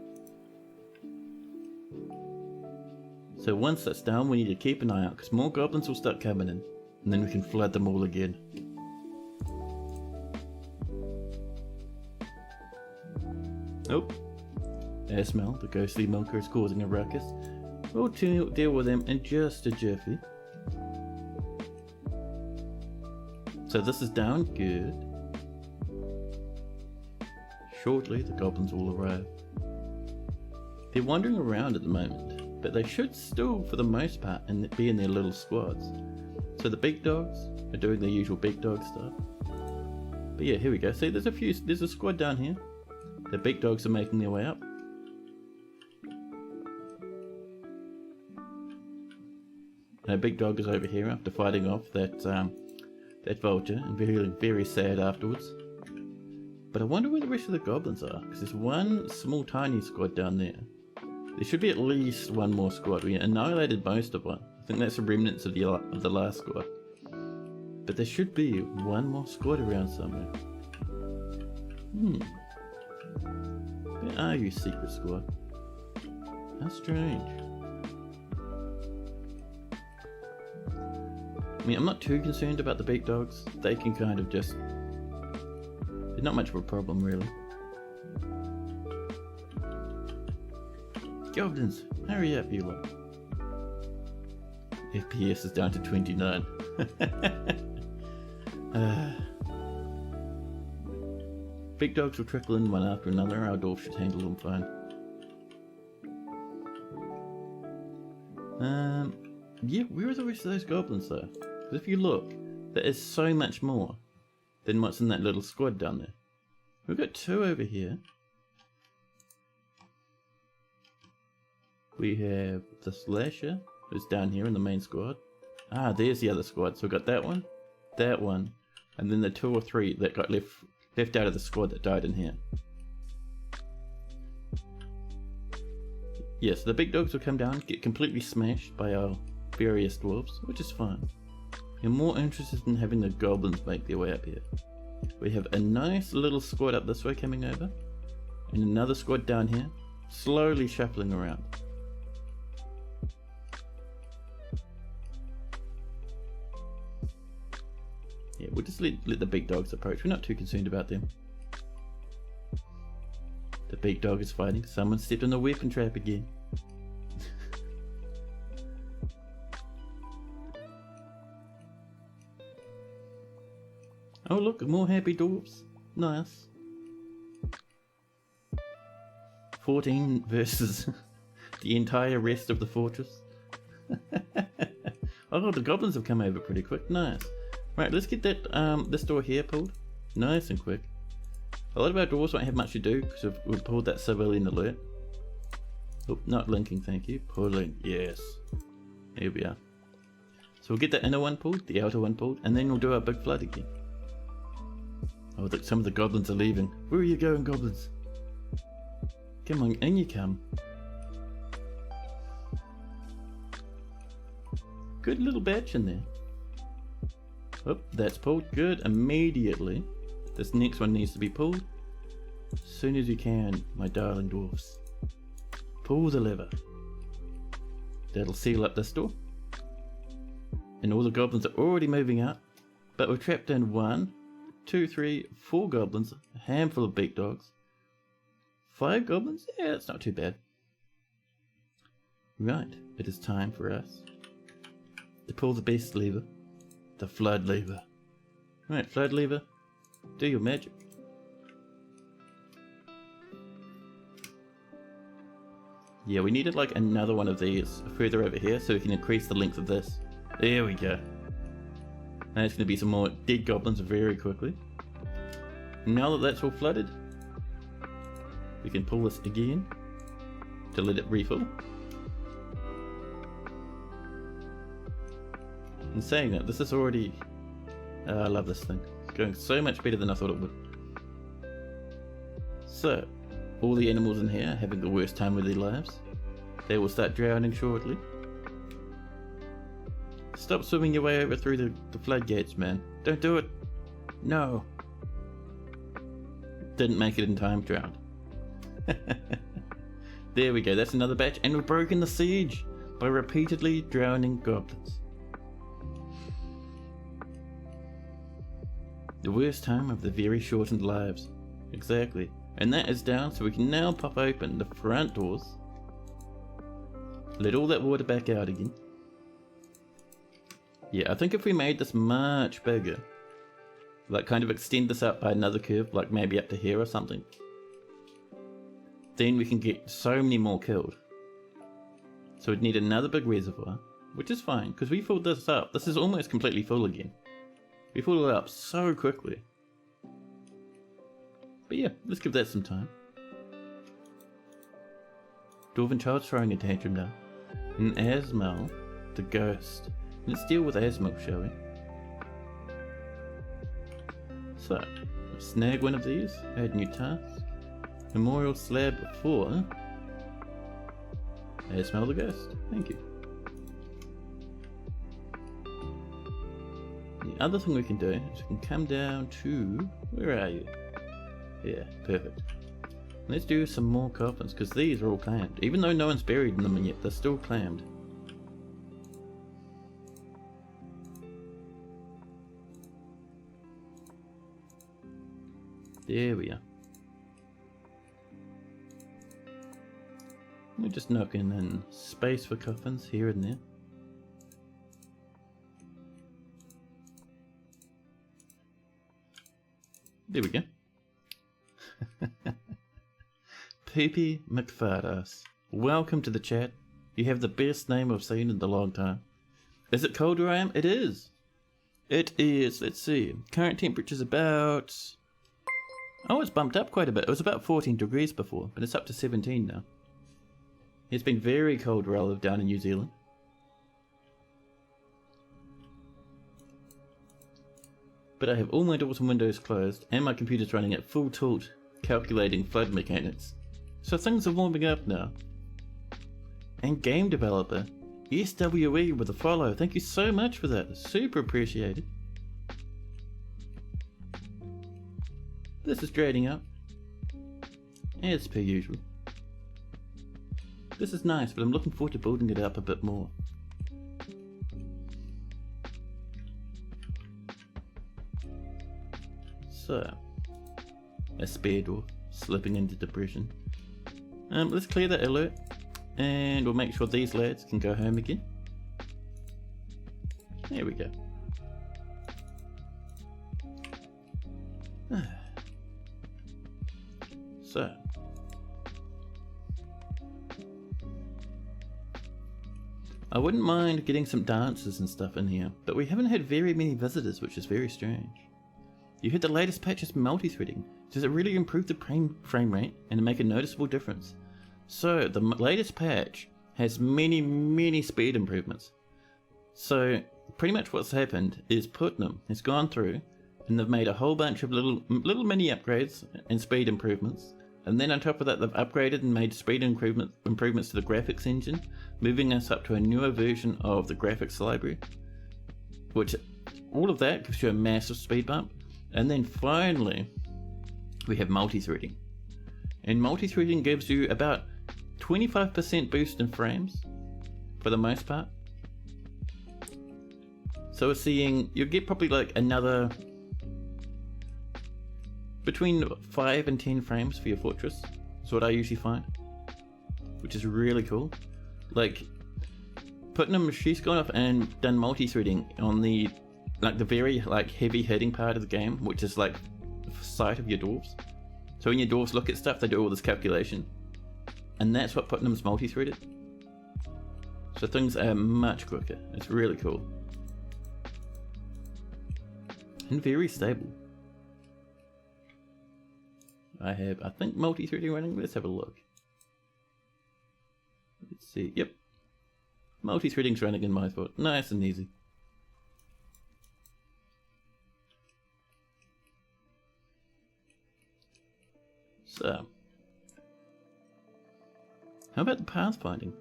So once that's done, we need to keep an eye out because more goblins will start coming in. And then we can flood them all again. Nope. Asmel, the ghostly milker, is causing a ruckus. We'll deal with them in just a jiffy. So this is down, good. Shortly, the goblins will arrive. They're wandering around at the moment, but they should still, for the most part, be in their little squads. So the big dogs are doing their usual big dog stuff. But yeah, here we go. See, there's a squad down here. The big dogs are making their way up. And a big dog is over here after fighting off that vulture and feeling very sad afterwards. But I wonder where the rest of the goblins are, because there's one small tiny squad down there. There should be at least one more squad. We annihilated most of one. I think that's the remnants of the last squad. But there should be one more squad around somewhere. Where are you, secret squad? How strange. I mean, I'm not too concerned about the big dogs. They can kind of just... They're not much of a problem, really. Goblins, hurry up, you lot. FPS is down to 29. Big dogs will trickle in one after another. Our dwarf should handle them fine. Yeah, where are the rest of those goblins though? Because if you look, there is so much more than what's in that little squad down there. We've got two over here. We have the slasher, who's down here in the main squad. Ah, there's the other squad. So we've got that one, and then the 2 or 3 that got left out of the squad that died in here. Yes, the big dogs will come down, get completely smashed by our various dwarves, which is fine. We're more interested in having the goblins make their way up here. We have a nice little squad up this way coming over, and another squad down here, slowly shuffling around. Yeah, we'll just let the big dogs approach. We're not too concerned about them. The big dog is fighting. Someone stepped on the weapon trap again. Oh look, more happy dwarves. Nice. 14 versus the entire rest of the fortress. Oh, the goblins have come over pretty quick. Nice. Right, let's get that this door here pulled. Nice and quick. A lot of our dwarves won't have much to do because we've pulled that civilian alert. Oh, not linking, thank you. Pulling, yes. Here we are. So we'll get the inner one pulled, the outer one pulled, and then we'll do our big flood again. Oh, look, some of the goblins are leaving. Where are you going, goblins? Come on, in you come. Good little batch in there. Oh, that's pulled. Good. Immediately. This next one needs to be pulled. As soon as you can, my darling dwarfs. Pull the lever. That'll seal up this door. And all the goblins are already moving out. But we're trapped in 1, 2, 3, 4 goblins, a handful of big dogs. 5 goblins? Yeah, that's not too bad. Right, it is time for us to pull the best lever. The flood lever. Right, flood lever, do your magic. Yeah, we needed like another one of these further over here so we can increase the length of this. There we go. And it's going to be some more dead goblins very quickly. Now that that's all flooded, we can pull this again to let it refill. In saying that, this is already... I love this thing. It's going so much better than I thought it would. So, all the animals in here are having the worst time of their lives. They will start drowning shortly. Stop swimming your way over through the floodgates, man. Don't do it. No. Didn't make it in time, drowned. There we go, that's another batch, and we've broken the siege by repeatedly drowning goblins. The worst time of the very shortened lives. Exactly. And that is down, so we can now pop open the front doors. Let all that water back out again. Yeah, I think if we made this much bigger, like kind of extend this up by another curve, like maybe up to here or something, then we can get so many more killed. So we'd need another big reservoir, which is fine, because we filled this up. This is almost completely full again. We filled it up so quickly. But yeah, let's give that some time. Dwarven Child's throwing a tantrum now. And Asmal, the ghost. Let's deal with Asmal, shall we? So, snag one of these, add new task. Memorial slab for Asmal the ghost. Thank you. The other thing we can do is we can come down to, where are you? Yeah, perfect. Let's do some more coffins, because these are all clammed. Even though no one's buried in them yet, they're still clammed. There we are. We're just knocking in space for coffins here and there. There we go. Poopy McFartass. Welcome to the chat. You have the best name I've seen in a long time. Is it cold where I am? It is. It is. Let's see. Current temperature's about... Oh, it's bumped up quite a bit. It was about 14 degrees before, but it's up to 17 now. It's been very cold where I live down in New Zealand. But I have all my doors and windows closed, and my computer's running at full tilt, calculating flood mechanics. So things are warming up now. And game developer, SWE with a follow. Thank you so much for that. Super appreciated. This is grading up, as per usual. This is nice, but I'm looking forward to building it up a bit more. So, a spare door, slipping into depression. Let's clear that alert, and we'll make sure these lads can go home again. There we go. So, I wouldn't mind getting some dancers and stuff in here, but we haven't had very many visitors, which is very strange. You heard the latest patch is multi-threading. Does it really improve the frame rate and make a noticeable difference? So, the latest patch has many speed improvements. So, pretty much what's happened is Putnam has gone through and they've made a whole bunch of little mini upgrades and speed improvements. And then on top of that, they've upgraded and made speed improvements to the graphics engine, moving us up to a newer version of the graphics library, which all of that gives you a massive speed bump. And then finally, we have multi-threading. And multi-threading gives you about 25% boost in frames, for the most part. So we're seeing, you'll get probably like another, between 5 and 10 frames for your fortress, is what I usually find. Which is really cool. Like, Putnam, she's gone off and done multi-threading on the very heavy hitting part of the game, which is like the sight of your dwarves. So when your dwarves look at stuff, they do all this calculation, and that's what Putnam's multi-threaded. So things are much quicker. It's really cool and very stable. I think multi-threading running. Let's have a look. Let's see. Yep, multi-threading's running in my thought. Nice and easy. So, how about the pathfinding?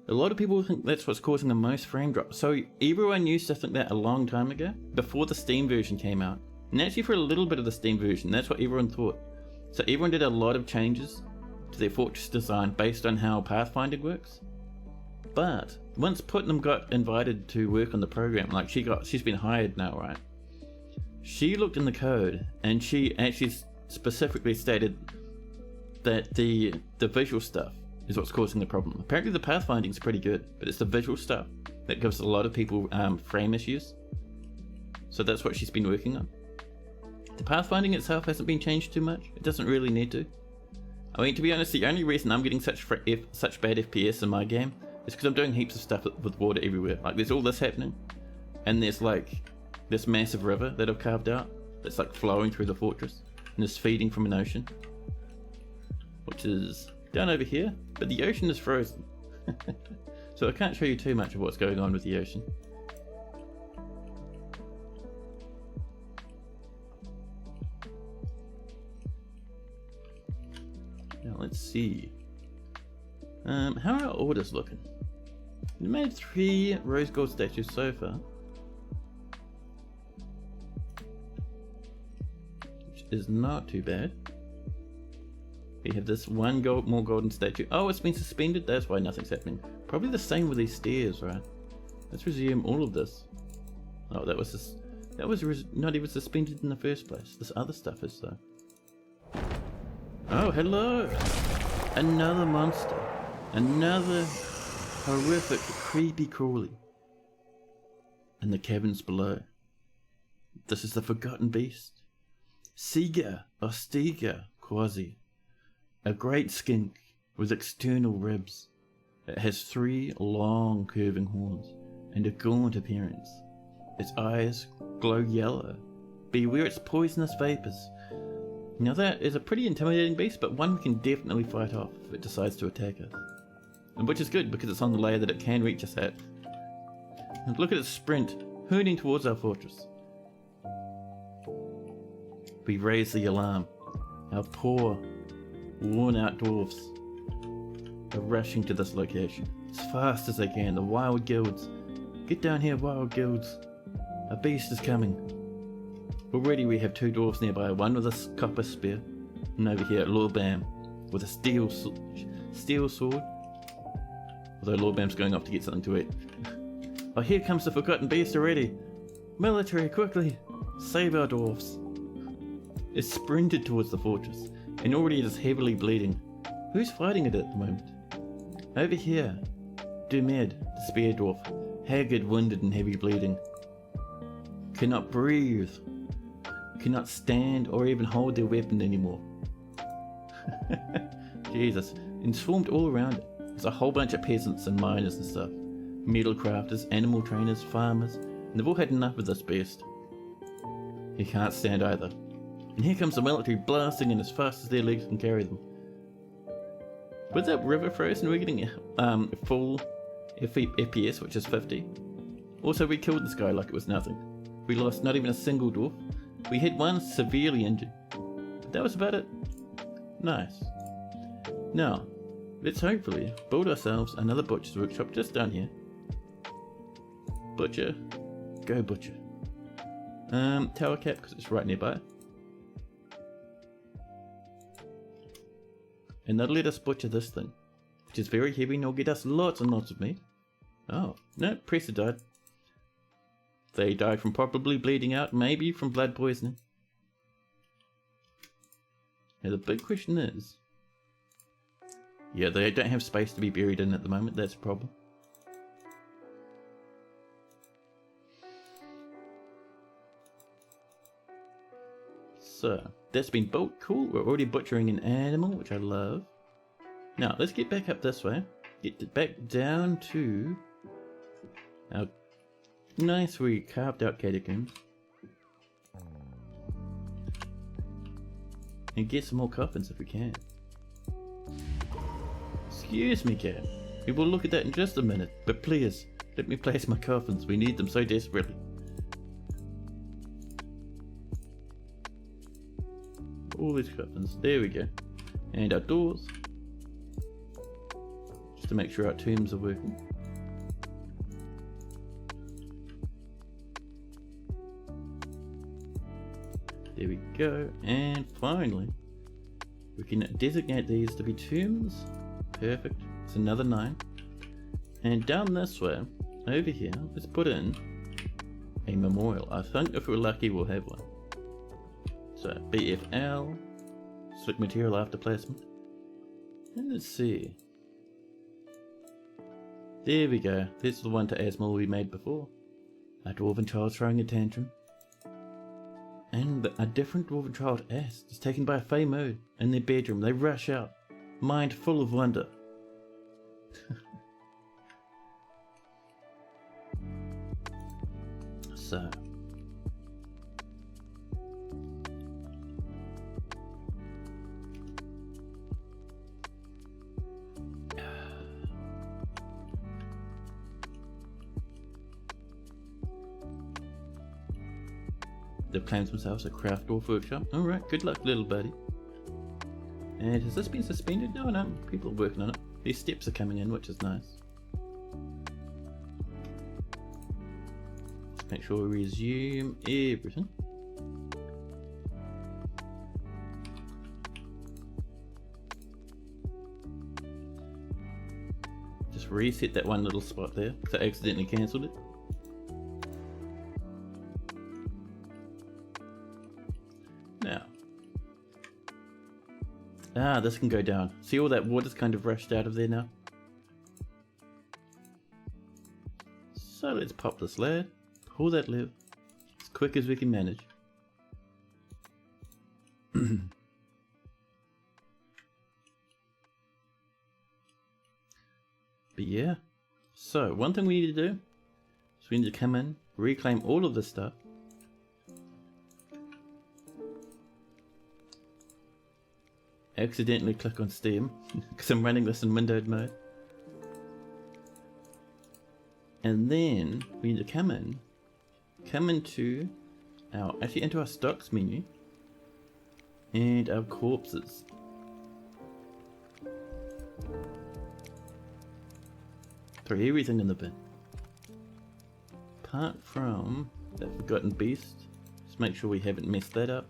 A lot of people think that's what's causing the most frame drop. So everyone used to think that a long time ago, before the Steam version came out. And actually for a little bit of the Steam version, that's what everyone thought. So everyone did a lot of changes to their fortress design based on how pathfinding works. But once Putnam got invited to work on the program, she's been hired now, right? She looked in the code and she actually specifically stated that the visual stuff is what's causing the problem. Apparently the pathfinding is pretty good, but it's the visual stuff that gives a lot of people frame issues. So that's what she's been working on. The pathfinding itself hasn't been changed too much. It doesn't really need to. I mean, to be honest, the only reason I'm getting such bad FPS in my game is because I'm doing heaps of stuff with water everywhere. Like, there's all this happening, and there's like this massive river that I've carved out that's like flowing through the fortress, and is feeding from an ocean, which is down over here, but the ocean is frozen. So I can't show you too much of what's going on with the ocean. Now let's see. How are our orders looking? We made 3 rose gold statues so far, which is not too bad. We have this 1 more golden statue. Oh, it's been suspended. That's why nothing's happening. Probably the same with these stairs, right? Let's resume all of this. Oh, that was not even suspended in the first place. This other stuff is though. Oh, hello! Another monster. Another horrific, creepy crawly. In the caverns below. This is the forgotten beast. Siga or Stiga quasi. A great skink with external ribs. It has 3 long curving horns and a gaunt appearance. Its eyes glow yellow. Beware its poisonous vapors. Now that is a pretty intimidating beast, but one we can definitely fight off if it decides to attack us. And which is good because it's on the layer that it can reach us at. And look at its sprint, hurtling towards our fortress. We raise the alarm. Our poor, worn out dwarves are rushing to this location as fast as they can. The wild guilds. Get down here, wild guilds. A beast is coming. Already we have 2 dwarves nearby, one with a copper spear, and over here Lord Bam with a steel sword. Although Lord Bam's going off to get something to eat. Oh, here comes the forgotten beast already. Military, quickly! Save our dwarves. It sprinted towards the fortress, and already it is heavily bleeding. Who's fighting it at the moment? Over here, Dumed, the spear dwarf, haggard, wounded and heavy bleeding. Cannot breathe. Cannot stand or even hold their weapon anymore. Jesus. And swarmed all around it. There's a whole bunch of peasants and miners and stuff. Metal crafters, animal trainers, farmers, and they've all had enough of this beast. He can't stand either. And here comes the military blasting in as fast as their legs can carry them. With that river frozen, we're getting full FPS, which is 50. Also, we killed this guy like it was nothing. We lost not even a single dwarf. We had one severely injured. But that was about it. Nice. Now, let's hopefully build ourselves another butcher's workshop just down here. Butcher. Go butcher. Tower cap because it's right nearby. And that'll let us butcher this thing, which is very heavy and will get us lots and lots of meat. Oh, no, Presser died. They died from probably bleeding out, maybe from blood poisoning. Now the big question is... yeah, they don't have space to be buried in at the moment, that's a problem. So, that's been built, cool. We're already butchering an animal, which I love. Now, let's get back up this way. Get back down to our nice wee carved out catacombs. And get some more coffins if we can. Excuse me, cat. We will look at that in just a minute, but please, let me place my coffins. We need them so desperately. All these coffins. There we go. And our doors. Just to make sure our tombs are working. There we go. And finally, we can designate these to be tombs. Perfect. It's another 9. And down this way, over here, let's put in a memorial. I think if we're lucky, we'll have one. So BFL, Select material after placement. And let's see. There we go. This is the one to Asmal we made before. A dwarven child throwing a tantrum. And a different dwarven child, As, is taken by a fey mood in their bedroom. They rush out, mind full of wonder. So. They've claimed themselves a craft dwarf workshop. Alright, good luck, little buddy. And has this been suspended? No, no, people are working on it. These steps are coming in, which is nice. Let's make sure we resume everything. Just reset that one little spot there, because I accidentally cancelled it. Now, this can go down. See, all that water's kind of rushed out of there now. So let's pop this lid, pull that lever, as quick as we can manage. But yeah, so one thing we need to do is we need to come in, reclaim all of this stuff. Accidentally click on Steam because I'm running this in windowed mode. And then we need to come into our stocks menu and our corpses. Throw everything in the bin. Apart from that Forgotten Beast. Just make sure we haven't messed that up.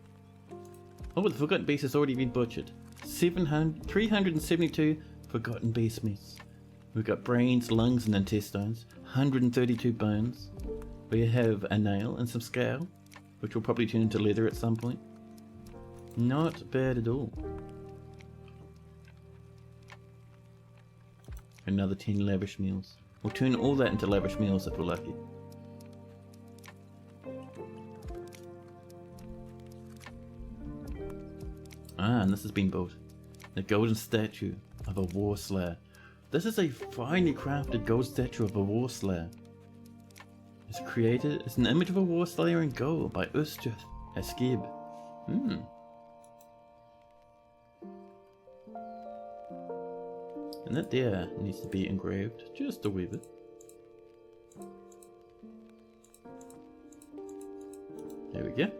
Oh, the Forgotten Beast has already been butchered. 372 Forgotten Beast meats. We've got brains, lungs and intestines. 132 bones. We have a nail and some scale, which will probably turn into leather at some point. Not bad at all. Another 10 lavish meals. We'll turn all that into lavish meals if we're lucky. Ah, and this has been built. The golden statue of a war slayer. This is a finely crafted gold statue of a war slayer. It's created as an image of a war slayer in gold by Ustrith Askib. And that there needs to be engraved just a wee bit. There we go.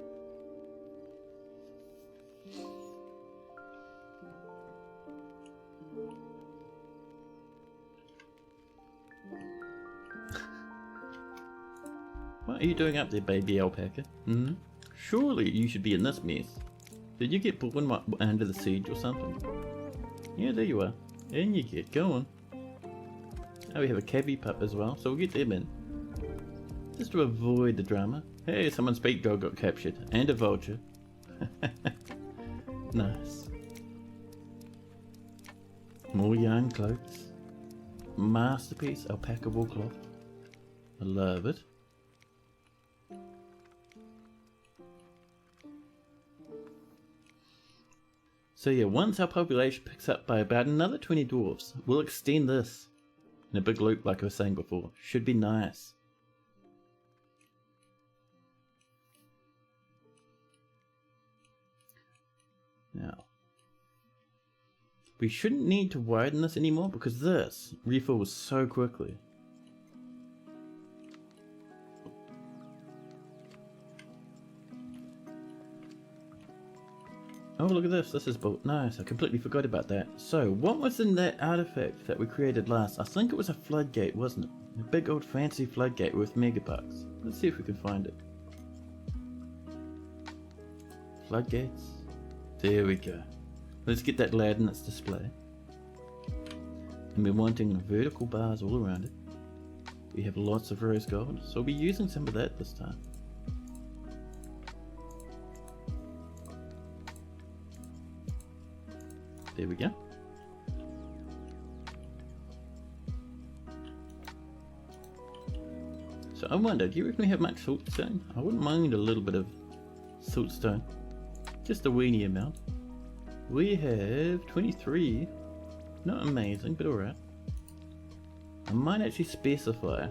What are you doing up there, baby alpaca? Surely you should be in this mess. Did you get born under the siege or something? Yeah, there you are. And you get going. Oh, we have a cabbie pup as well, so we'll get them in. Just to avoid the drama. Hey, someone's beat dog got captured. And a vulture. Nice. More yarn cloaks. Masterpiece alpaca wool cloth. I love it. So yeah, once our population picks up by about another 20 dwarves, we'll extend this in a big loop like I was saying before. Should be nice. Now, we shouldn't need to widen this anymore because this refills so quickly. Oh, look at this. This is built. Nice. I completely forgot about that. So, what was in that artifact that we created last? I think it was a floodgate, wasn't it? A big old fancy floodgate worth megabucks. Let's see if we can find it. Floodgates. There we go. Let's get that lad in its display. And we're wanting vertical bars all around it. We have lots of rose gold, so we'll be using some of that this time. There we go. So I wonder, do you reckon we have much siltstone? I wouldn't mind a little bit of siltstone. Just a weenie amount. We have 23. Not amazing, but alright. I might actually specify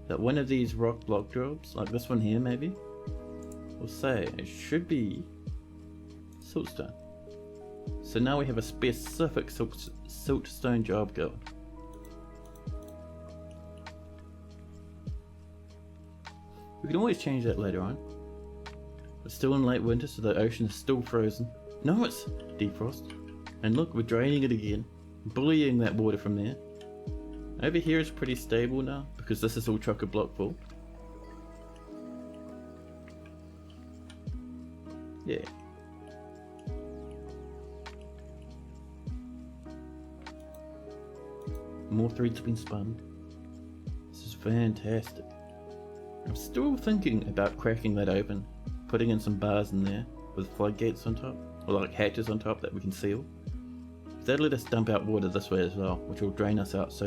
that one of these rock block jobs, like this one here maybe, will say it should be siltstone. So now we have a specific siltstone job going. We can always change that later on. We're still in late winter, so the ocean is still frozen. No, it's defrost. And look, we're draining it again, bullying that water from there. Over here is pretty stable now, because this is all chock-a-block full. Yeah. More threads have been spun. This is fantastic. I'm still thinking about cracking that open, putting in some bars in there with floodgates on top, or like hatches on top that we can seal. That'll let us dump out water this way as well, which will drain us out so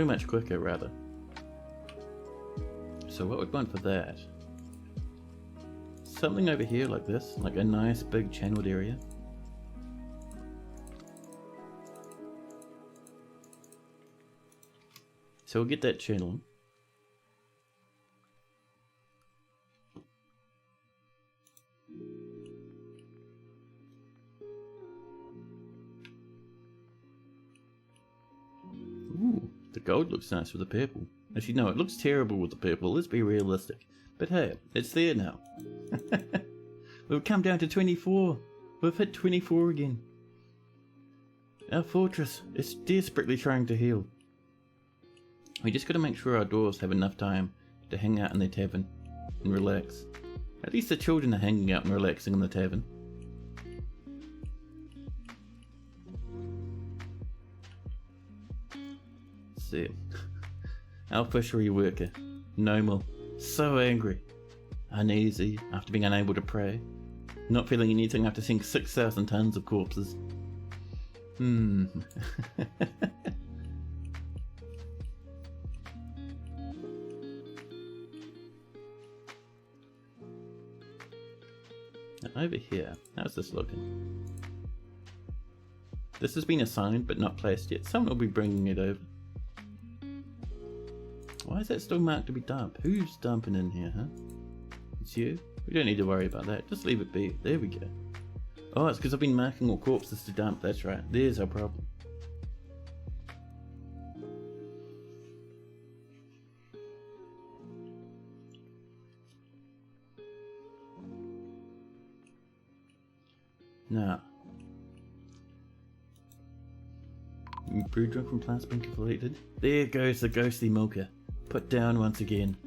much quicker rather. So what would want for that? Something over here like this, like a nice big channeled area. So we'll get that channel. Ooh, the gold looks nice with the purple. Actually, no, it looks terrible with the purple, let's be realistic. But hey, it's there now. We've come down to 24. We've hit 24 again. Our fortress is desperately trying to heal. We just gotta make sure our dwarves have enough time to hang out in their tavern and relax. At least the children are hanging out and relaxing in the tavern. See, our fishery worker, Nomal, so angry, uneasy after being unable to pray, not feeling anything after seeing 6,000 tons of corpses. Now over here, how's this looking? This has been assigned but not placed yet. Someone will be bringing it over. Why is that still marked to be dumped? Who's dumping in here, huh? It's you? We don't need to worry about that. Just leave it be. There we go. Oh, it's because I've been marking all corpses to dump. That's right. There's our problem. Now. Brew drink from plants being completed. There goes the ghostly milker. Put down once again.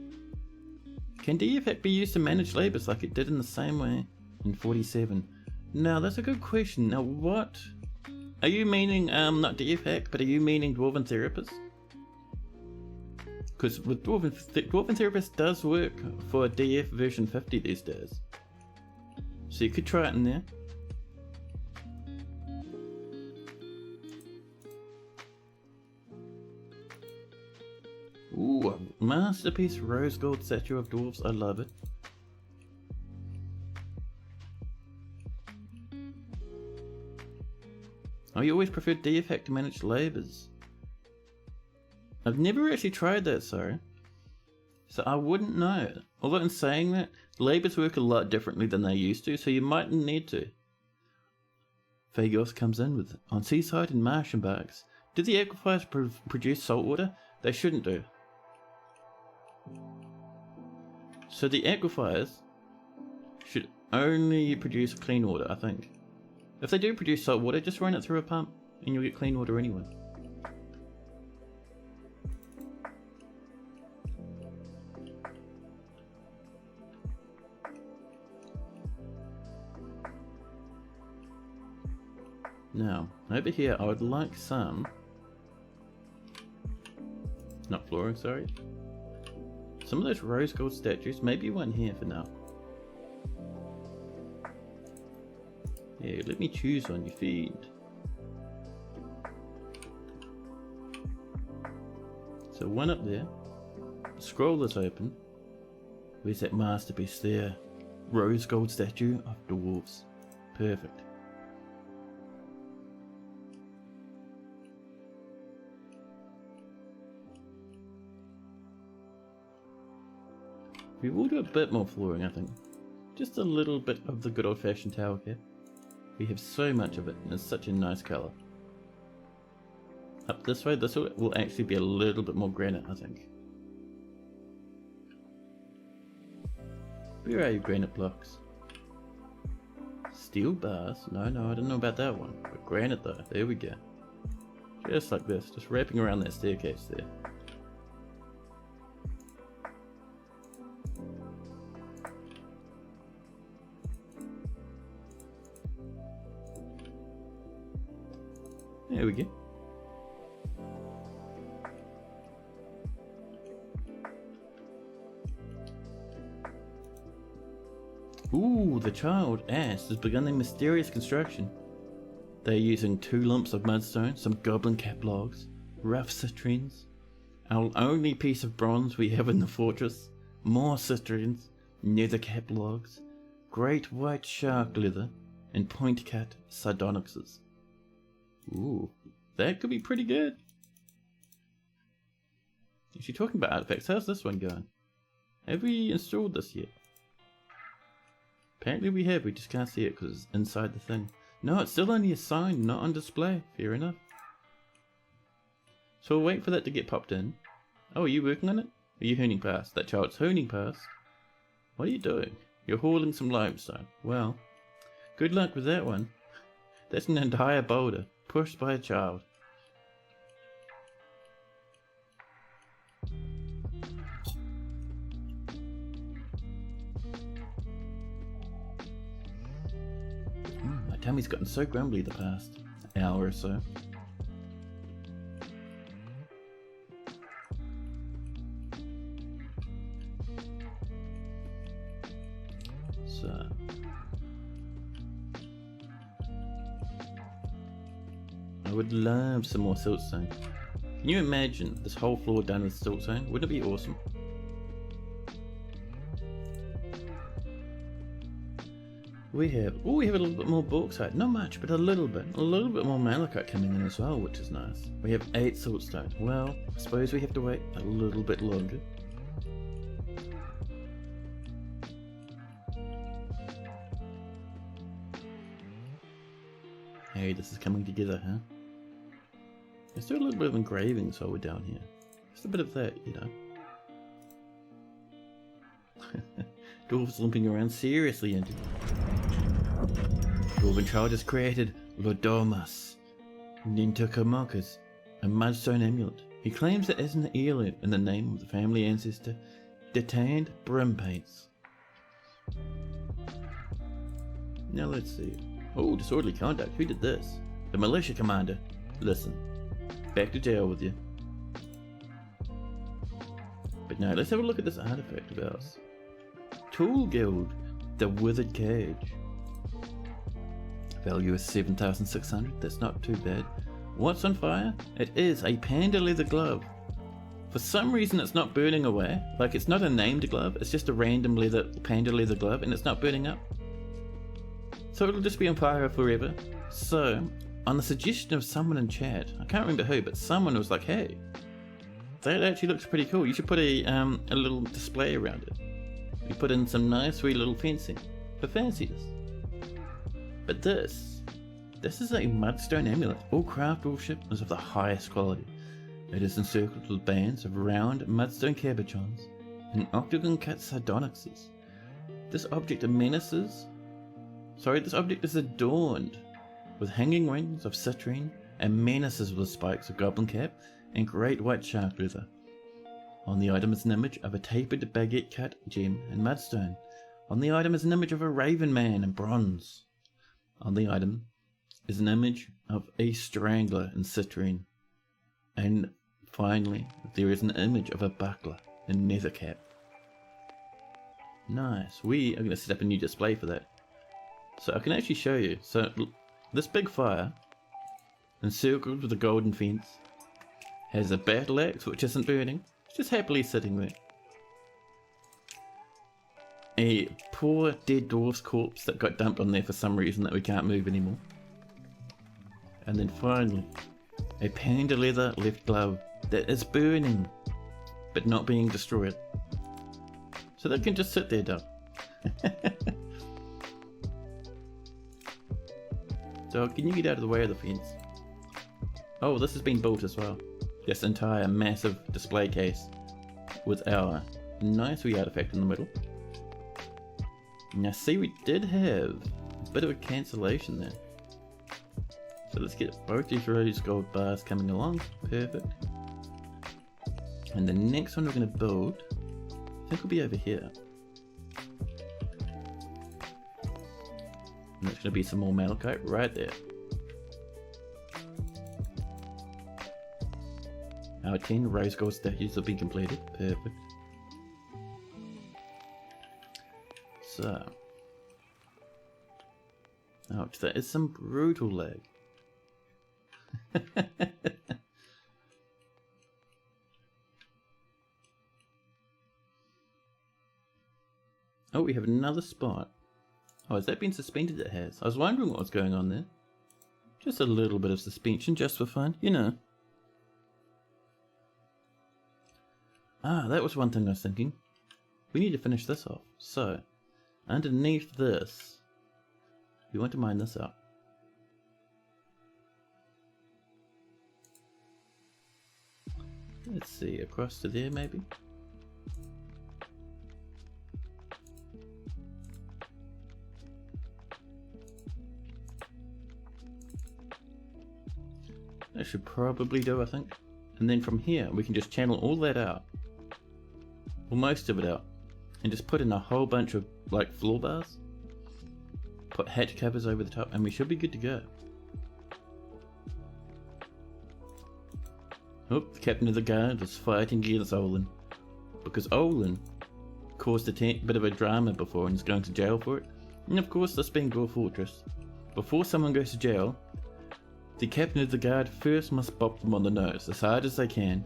Can DFAC be used to manage labours like it did in the same way in 47? Now that's a good question. Now what? Are you meaning, not DFAC, but are you meaning Dwarven Therapist? Because with Dwarven Therapist does work for DF version 50 these days. So you could try it in there. Ooh, a masterpiece rose gold statue of dwarves. I love it. Oh, you always preferred DFAC to manage labours. I've never actually tried that, sorry. So I wouldn't know. Although in saying that, labours work a lot differently than they used to, so you mightn't need to. Phagos comes in with, on seaside and marsh embarks. Do the aquifers produce salt water? They shouldn't do. So the aquifers should only produce clean water, I think. If they do produce salt water, just run it through a pump and you'll get clean water anyway. Now, over here I would like some... not flooring, sorry. Some of those rose gold statues, maybe one here for now. Hey, let me choose on your feed. So one up there. Scroll this open. Where's that masterpiece there? Rose gold statue of dwarves. Perfect. We will do a bit more flooring, I think. Just a little bit of the good old-fashioned tower cap. We have so much of it, and it's such a nice colour. Up this way, this will actually be a little bit more granite, I think. Where are your granite blocks? Steel bars? No, I don't know about that one. But granite though, there we go. Just like this, just wrapping around that staircase there. There we go. Ooh, the child ass has begun their mysterious construction. They're using 2 lumps of mudstone, some goblin cap logs, rough citrines, our only piece of bronze we have in the fortress, more citrines, nether cap logs, great white shark leather, and point cut sardonyxes. Ooh, that could be pretty good. If you're talking about artifacts, how's this one going? Have we installed this yet? Apparently we have, we just can't see it because it's inside the thing. No, it's still only assigned, not on display. Fair enough. So we'll wait for that to get popped in. Oh, are you working on it? Are you hooning past? That child's hooning past. What are you doing? You're hauling some limestone. Well, good luck with that one. That's an entire boulder, pushed by a child. My tummy's gotten so grumbly the past hour or so. I would love some more siltstone. Can you imagine this whole floor done with siltstone? Wouldn't it be awesome? We have a little bit more bauxite. Not much, but a little bit. A little bit more malachite coming in as well, which is nice. We have 8 siltstone. Well, I suppose we have to wait a little bit longer. Hey, this is coming together, huh? Let's do a little bit of engravings while we're down here. Just a bit of that, you know. Dwarves limping around seriously into Dwarven child has created Lodomas Nintokamokas, a mudstone amulet. He claims it as an heirloom in the name of the family ancestor, Detained Brimpates. Now let's see. Oh, disorderly conduct. Who did this? The militia commander. Listen. Back to jail with you. But now let's have a look at this artifact of ours. Tool Guild. The Withered Cage. Value is 7,600. That's not too bad. What's on fire? It is a panda leather glove. For some reason it's not burning away. Like it's not a named glove. It's just a random panda leather glove and it's not burning up. So it'll just be on fire forever. So, on the suggestion of someone in chat, I can't remember who, but someone was like, hey, that actually looks pretty cool. You should put a little display around it. We put in some nice wee little fencing for fanciness. But this is a mudstone amulet. All craftsmanship is of the highest quality. It is encircled with bands of round mudstone cabochons and octagon cut sardonyxes. This object is adorned with hanging rings of citrine and menaces with spikes of goblin cap and great white shark leather. On the item is an image of a tapered baguette cut gem in mudstone. On the item is an image of a raven man in bronze. On the item is an image of a strangler in citrine. And finally, there is an image of a buckler in nether cap. Nice. We are going to set up a new display for that. So I can actually show you. So this big fire, encircled with a golden fence, has a battle axe which isn't burning. It's just happily sitting there. A poor dead dwarf's corpse that got dumped on there for some reason that we can't move anymore. And then finally, a panda leather left glove that is burning, but not being destroyed. So they can just sit there, dog. Dog, can you get out of the way of the fence? Oh, this has been built as well. This entire massive display case with our nice wee artifact in the middle. Now see, we did have a bit of a cancellation there. So let's get both these rose gold bars coming along. Perfect. And the next one we're going to build, I think will be over here. And there's going to be some more malachite right there. Our 10 rose gold statues will be completed. Perfect. So. Ouch, that is some brutal lag. Oh, we have another spot. Oh, has that been suspended? It has. I was wondering what was going on there. Just a little bit of suspension, just for fun, you know. Ah, that was one thing I was thinking. We need to finish this off. So, underneath this, we want to mine this up. Let's see, across to there maybe? That should probably do, I think. And then from here, we can just channel all that out. Or most of it out. And just put in a whole bunch of, like, floor bars. Put hatch covers over the top, and we should be good to go. Oh, the captain of the guard is fighting against Olin. Because Olin caused a bit of a drama before and is going to jail for it. And of course, this being Dwarf Fortress, before someone goes to jail, the captain of the guard first must bop them on the nose as hard as they can.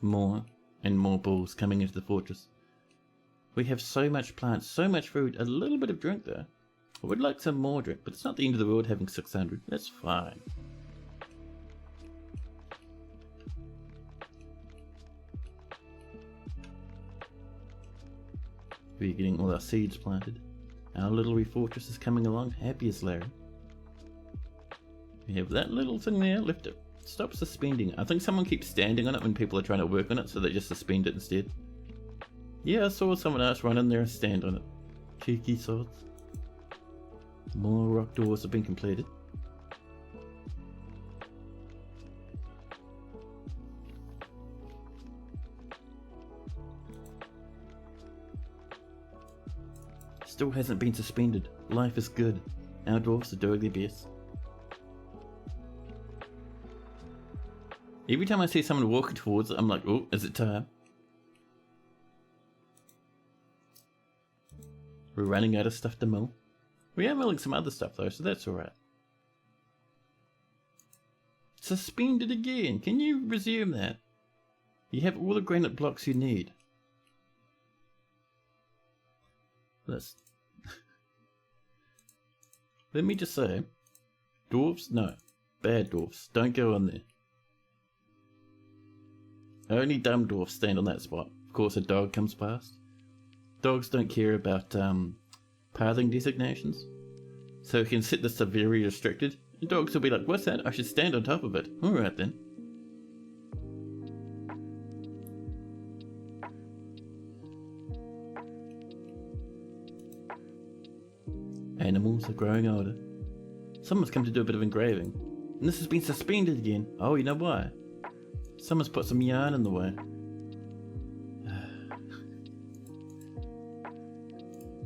More and more bulls coming into the fortress. We have so much plants, so much food, a little bit of drink though. I would like some more drink, but it's not the end of the world having 600. That's fine. We're getting all our seeds planted. Our little wee fortress is coming along, happy as Larry. We have that little thing there, lift it. Stop suspending. I think someone keeps standing on it when people are trying to work on it, so they just suspend it instead. Yeah, I saw someone else run in there and stand on it. Cheeky sods. More rock doors have been completed. Still hasn't been suspended. Life is good. Our dwarfs are doing their best. Every time I see someone walking towards it, I'm like, oh, is it time? We're running out of stuff to mill. We are milling some other stuff though, so that's alright. Suspended again! Can you resume that? You have all the granite blocks you need. Let's... Let me just say, dwarves, no. Bad dwarves, don't go on there. Only dumb dwarfs stand on that spot. Of course a dog comes past. Dogs don't care about pathing designations. So we can set this to very restricted. And dogs will be like, what's that? I should stand on top of it. Alright then. Animals are growing older. Someone's come to do a bit of engraving. And this has been suspended again. Oh, you know why? Someone's put some yarn in the way.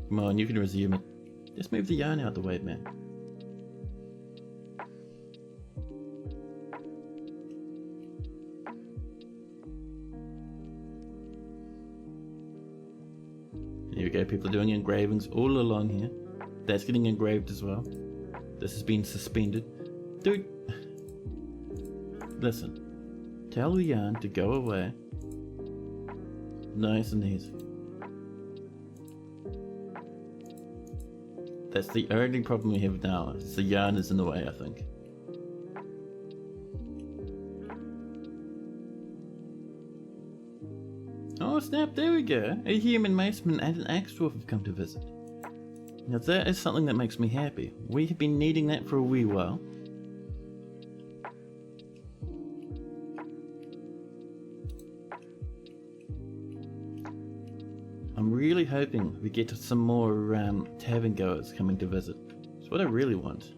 Come on, you can resume it. Just move the yarn out the way, man. There we go, people are doing engravings all along here. That's getting engraved as well. This has been suspended. Dude, listen, tell the yarn to go away. Nice and easy. That's the only problem we have now. It's the yarn is in the way, I think. Oh snap, there we go. A human maceman and an axe dwarf have come to visit. Now that is something that makes me happy. We have been needing that for a wee while. I'm really hoping we get some more tavern goers coming to visit. It's what I really want.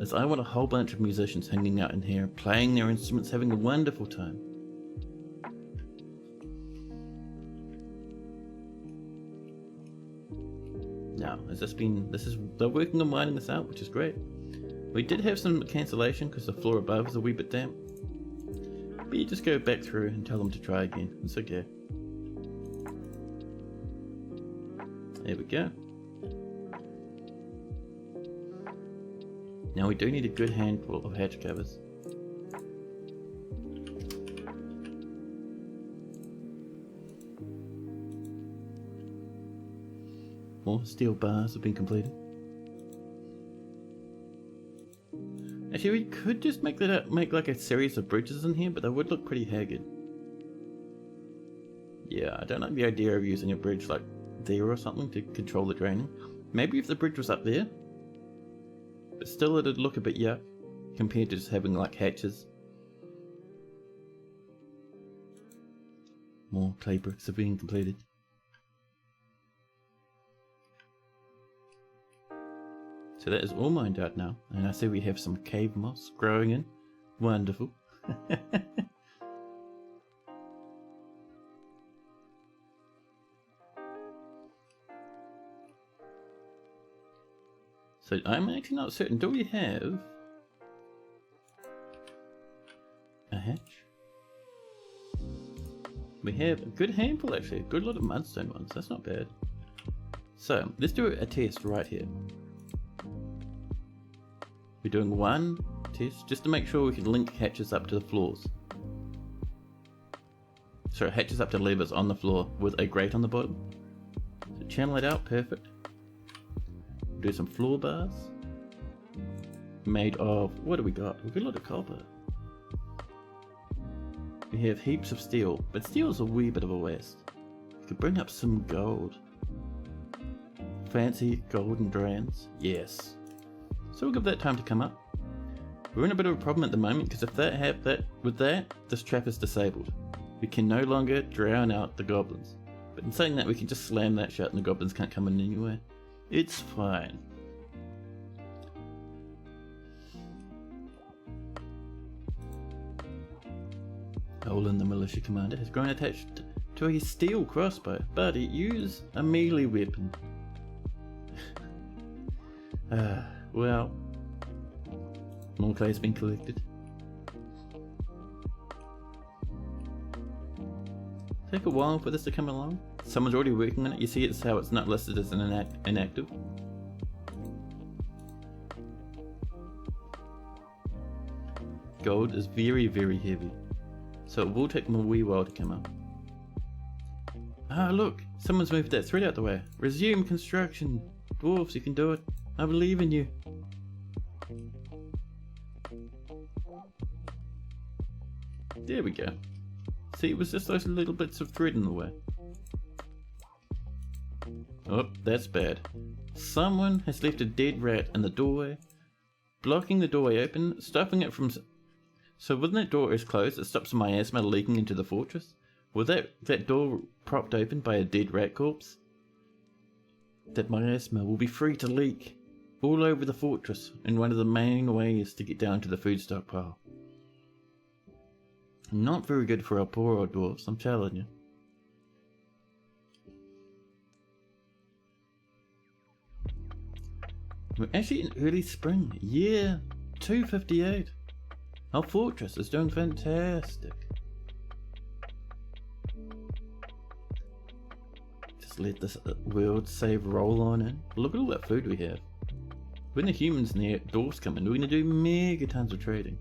Is I want a whole bunch of musicians hanging out in here, playing their instruments, having a wonderful time. Now, they're working on winding this out, which is great. We did have some cancellation because the floor above is a wee bit damp. But you just go back through and tell them to try again. It's okay. There we go. Now we do need a good handful of hatch covers. More steel bars have been completed. Actually, we could just make like a series of bridges in here, but they would look pretty haggard. Yeah, I don't like the idea of using a bridge like there or something to control the draining. Maybe if the bridge was up there, but still it'd look a bit yuck compared to just having like hatches. More clay bricks have been completed. So that is all mined out now, and I see we have some cave moss growing in. Wonderful. So I'm actually not certain, do we have a hatch? We have a good handful actually, a good lot of mudstone ones, that's not bad. So let's do a test right here. We're doing one test just to make sure we can link hatches up to the floors. Sorry, hatches up to levers on the floor with a grate on the bottom. So channel it out, perfect. Do some floor bars made of, what do we got? We've got a lot of copper. We have heaps of steel, but steel's a wee bit of a waste. We could bring up some gold. Fancy golden strands, yes. So we'll give that time to come up. We're in a bit of a problem at the moment because if this trap is disabled. We can no longer drown out the goblins. But in saying that, we can just slam that shut and the goblins can't come in anyway. It's fine. Olin, the militia commander, has grown attached to a steel crossbow. Buddy, use a melee weapon. Well, more clay has been collected. Take a while for this to come along. Someone's already working on it. You see it's how it's not listed as an inactive. Gold is very, very heavy, so it will take them a wee while to come up. Ah, look! Someone's moved that thread out the way. Resume construction! Dwarves, you can do it. I believe in you. There we go. See, it was just those little bits of thread in the way. Oh, that's bad. Someone has left a dead rat in the doorway, blocking the doorway open, stopping it from... So when that door is closed, it stops miasma leaking into the fortress? Was that door propped open by a dead rat corpse? That miasma will be free to leak all over the fortress in one of the main ways to get down to the food stockpile. Not very good for our poor old dwarves, I'm telling you. We're actually in early spring, year 258. Our fortress is doing fantastic. just let this world save roll on in. Look at all that food we have. When the humans and the dwarfs come in, we're going to do mega tons of trading.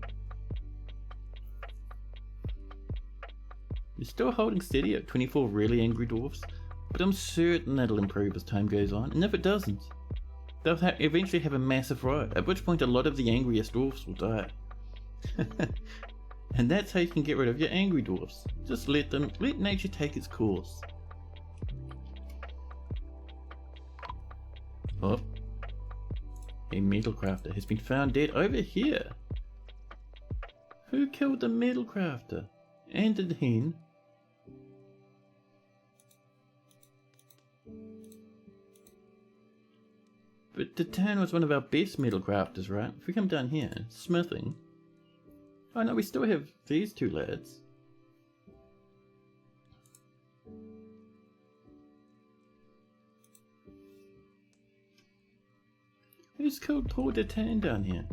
We're still holding steady at 24 really angry dwarfs, but I'm certain that'll improve as time goes on, and if it doesn't, they'll eventually have a massive riot, at which point a lot of the angriest dwarfs will die. And that's how you can get rid of your angry dwarfs. Just let nature take its course. Oh, a metal crafter has been found dead over here. Who killed the metal crafter? And the hen? But the town was one of our best metal crafters, right? If we come down here, smithing. Oh no, we still have these two lads. Who's killed poor Datan down here?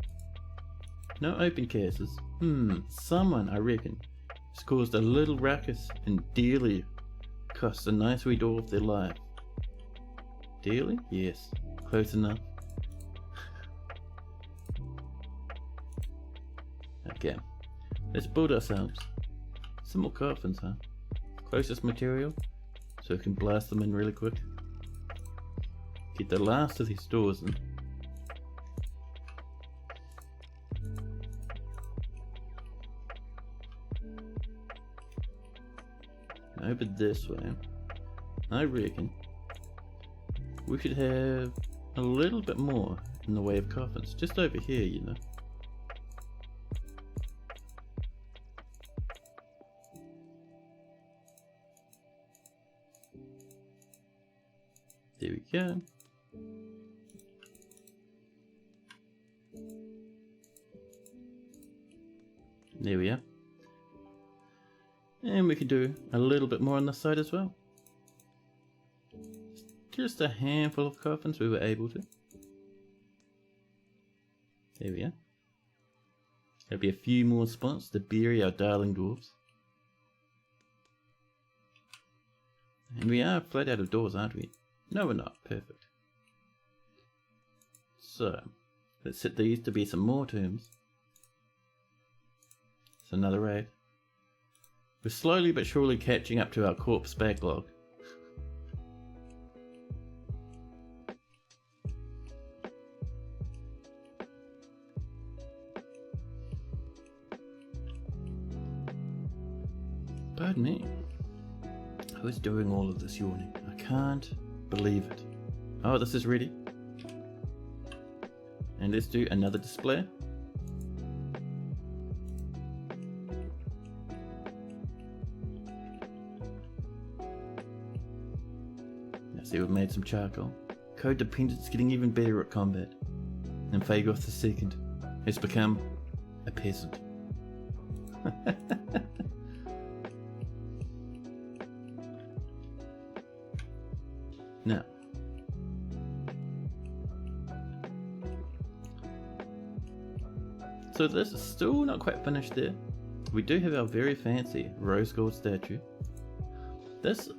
No open cases. Someone, I reckon, has caused a little ruckus and dearly cost a nice wee dwarf their life. Dearly? Yes. Close enough. Okay. Let's build ourselves some more coffins, huh? Closest material, so we can blast them in really quick. Get the last of these doors in. Over this way, I reckon we should have a little bit more in the way of coffins, just over here, you know. There we go. There we are. And we can do a little bit more on this side as well. Just a handful of coffins we were able to. There we are. There'll be a few more spots to bury our darling dwarves. And we are flat out of doors, aren't we? No, we're not. Perfect. So, let's set these to be some more tombs. It's another raid. We're slowly but surely catching up to our corpse backlog. Pardon me. Who is doing all of this yawning? I can't believe it. Oh, this is ready. And let's do another display. See, we've made some charcoal. Codependent's getting even better at combat. And Fagoth II has become a peasant. Now, so this is still not quite finished there. We do have our very fancy rose gold statue. This,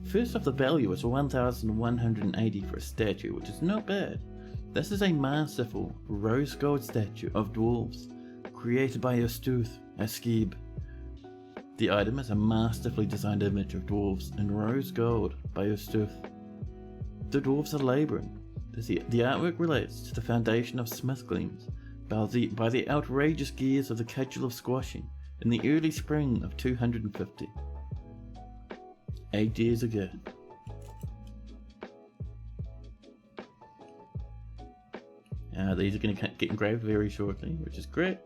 first off, the value is 1,180 for a statue, which is not bad. This is a masterful rose gold statue of dwarves, created by Ostuth, a Skib. The item is a masterfully designed image of dwarves in rose gold by Ostuth. The dwarves are labouring. The artwork relates to the foundation of Smithgleams by the outrageous gears of the cudgel of squashing in the early spring of 250. 8 years ago. These are going to get engraved very shortly, which is great.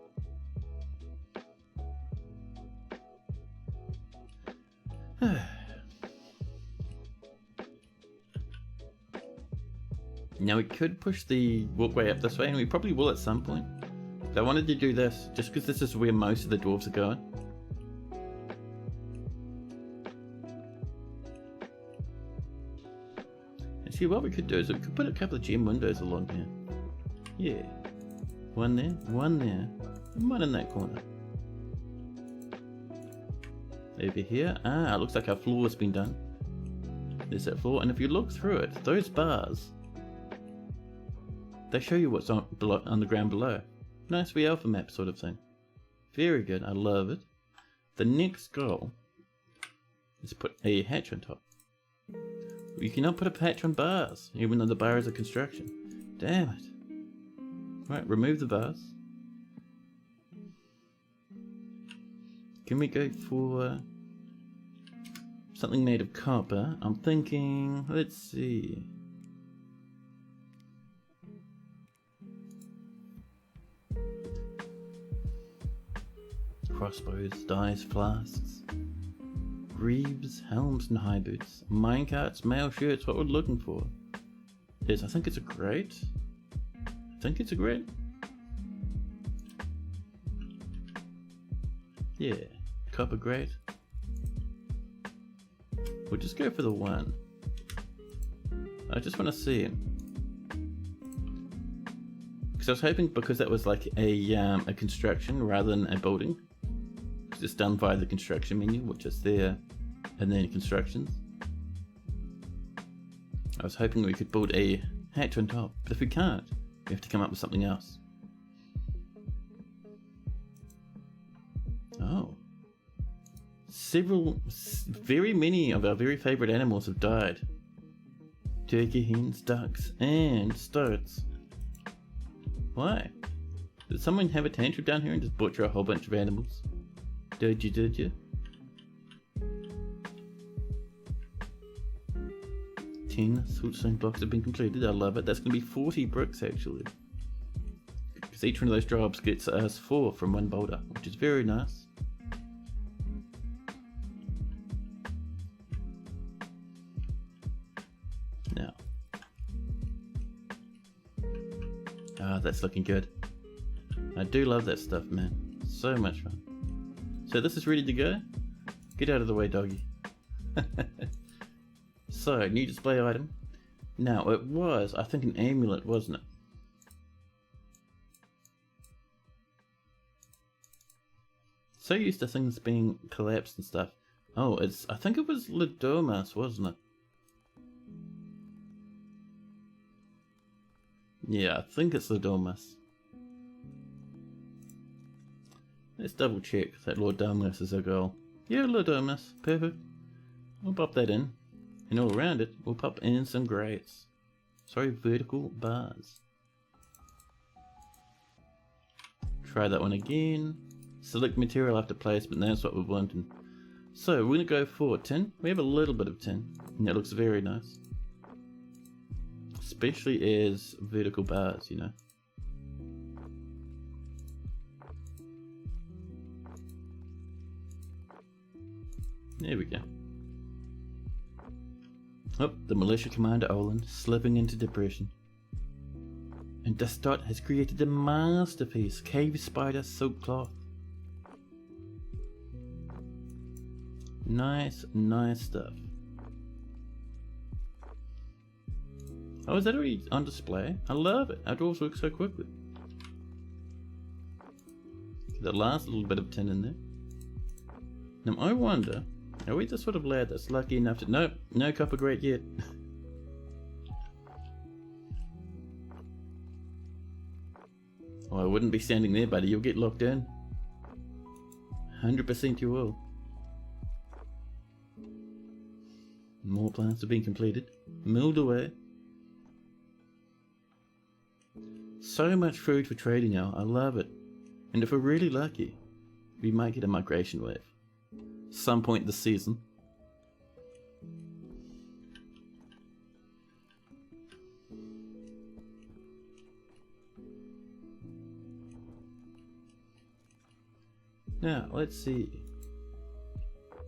Now we could push the walkway up this way, and we probably will at some point. So I wanted to do this, just because this is where most of the dwarves are going. And see, what we could do is we could put a couple of gem windows along here. Yeah. One there, and one in that corner. Over here, looks like our floor has been done. There's that floor, and if you look through it, those bars, they show you what's on the ground below. Nice alpha map sort of thing. Very good, I love it. The next goal is put a hatch on top. You cannot put a hatch on bars, even though the bar is a construction. Damn it. Right, remove the bars. Can we go for something made of copper? I'm thinking, let's see. Crossbows, dice, flasks, greaves, helms and high boots, minecarts, mail shirts. What we're looking for is, I think it's a grate. Yeah, copper grate. We'll just go for the one. I just want to see him. Because I was hoping, because that was like a construction rather than a building. Because it's done via the construction menu, which is there, and then constructions. I was hoping we could build a hatch on top, but if we can't, we have to come up with something else. Oh. Very many of our very favourite animals have died. Turkey, hens, ducks, and stoats. Why? Did someone have a tantrum down here and just butcher a whole bunch of animals? Did you? 10 siltstone blocks have been completed. I love it. That's going to be 40 bricks actually. Because each one of those jobs gets us 4 from one boulder, which is very nice. Now. Ah, that's looking good. I do love that stuff, man. So much fun. So this is ready to go. Get out of the way, doggy. So, new display item. Now, it was, I think, an amulet, wasn't it? So used to things being collapsed and stuff. Oh, I think it was Lidomas, wasn't it? Yeah, I think it's Lidomas. Let's double check that Lord Domus is our goal. Yeah, Lidomas, perfect. We'll pop that in. And all around it, we'll pop in some grates. Sorry, vertical bars. Try that one again. Select material after placement, that's what we're wanting. So, we're going to go for tin. We have a little bit of tin, and that looks very nice. Especially as vertical bars, you know. There we go. Oh, the militia commander Olin slipping into depression. And Dustot has created a masterpiece, cave spider silk cloth. Nice, nice stuff. Oh, is that already on display? I love it. Our dwarves work so quickly. The last little bit of tin in there. Now I wonder, are we the sort of lad that's lucky enough to... Nope, no copper grate yet. Oh, I wouldn't be standing there, buddy. You'll get locked in. 100% you will. More plants have been completed. Milled away. So much food for trading now. I love it. And if we're really lucky, we might get a migration wave. Some point this season. Now, let's see.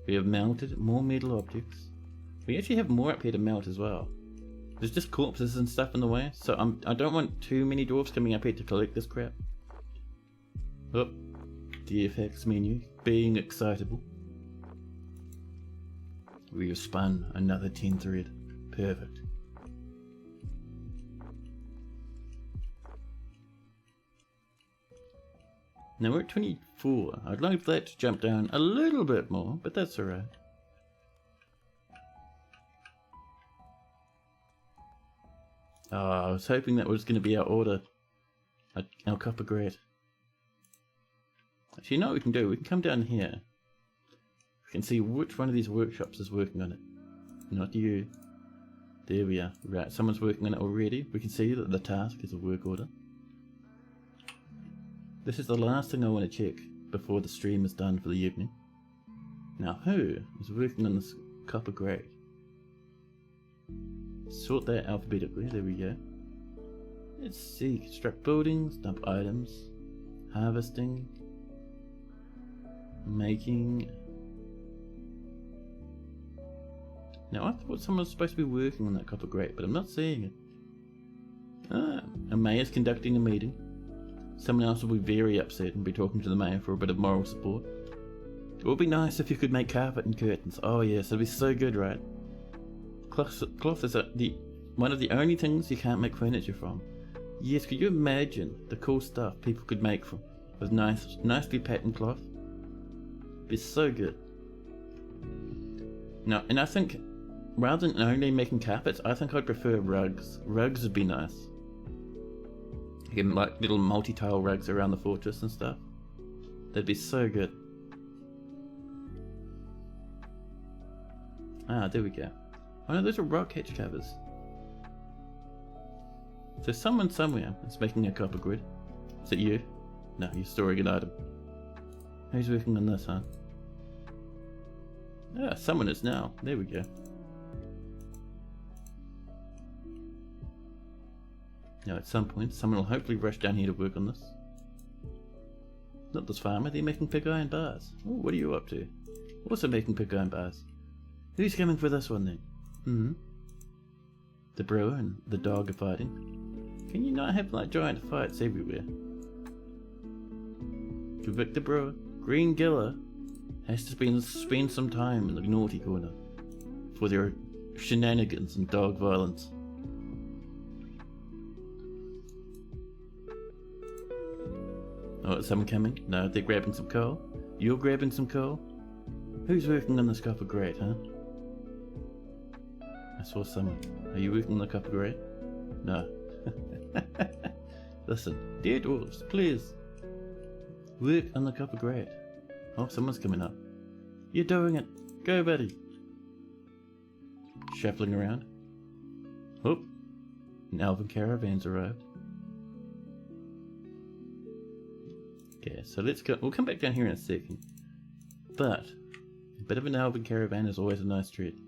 We have melted more metal objects. We actually have more up here to melt as well. There's just corpses and stuff in the way, so I don't want too many dwarves coming up here to collect this crap. Oh, the FX menu, being excitable. We have spun another 10 thread. Perfect. Now we're at 24. I'd like that to jump down a little bit more, but that's alright. Oh, I was hoping that was going to be our order. Our copper grate. Actually, you know what we can do? We can come down here. We can see which one of these workshops is working on it. Not you. There we are. Right, someone's working on it already. We can see that the task is a work order. This is the last thing I want to check before the stream is done for the evening. Now, who is working on this copper grate? Sort that alphabetically. There we go. Let's see. Construct buildings, dump items, harvesting, making. Now, I thought someone was supposed to be working on that copper grate, but I'm not seeing it. Ah, a mayor's conducting a meeting. Someone else will be very upset and be talking to the mayor for a bit of moral support. It would be nice if you could make carpet and curtains. Oh yes, it'd be so good, right? Cloth is one of the only things you can't make furniture from. Yes, could you imagine the cool stuff people could make with nicely patterned cloth? It'd be so good. No, and I think rather than only making carpets, I think I'd prefer rugs. Rugs would be nice. You can like little multi-tile rugs around the fortress and stuff. That'd be so good. Ah, there we go. Oh no, those are rock hedge covers. So someone somewhere is making a copper grid. Is it you? No, you're storing an item. Who's working on this, huh? Ah, someone is now. There we go. Now at some point, someone will hopefully rush down here to work on this. Not this farmer, they're making pig iron bars. Oh, what are you up to? Also making pig iron bars. Who's coming for this one then? The brewer and the dog are fighting. Can you not have like giant fights everywhere? Convict the brewer. Green Giller has to spend some time in the naughty corner for their shenanigans and dog violence. Oh, is someone coming? No, they're grabbing some coal. You're grabbing some coal? Who's working on this copper grate, huh? I saw someone. Are you working on the copper grate? No. Listen, dear dwarves, please. Work on the copper grate. Oh, someone's coming up. You're doing it. Go, buddy. Shuffling around. Oh, an elven caravan's arrived. Okay, so let's go. We'll come back down here in a second. But a bit of an elven caravan is always a nice treat.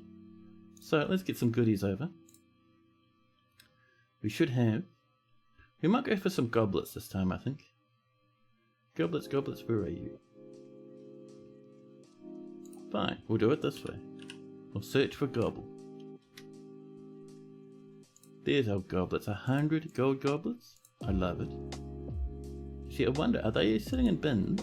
So let's get some goodies over. We should have. We might go for some goblets this time, I think. Goblets, goblets, where are you? Fine, we'll do it this way. We'll search for gobble. There's our goblets. 100 gold goblets. I love it. See, I wonder, are they sitting in bins?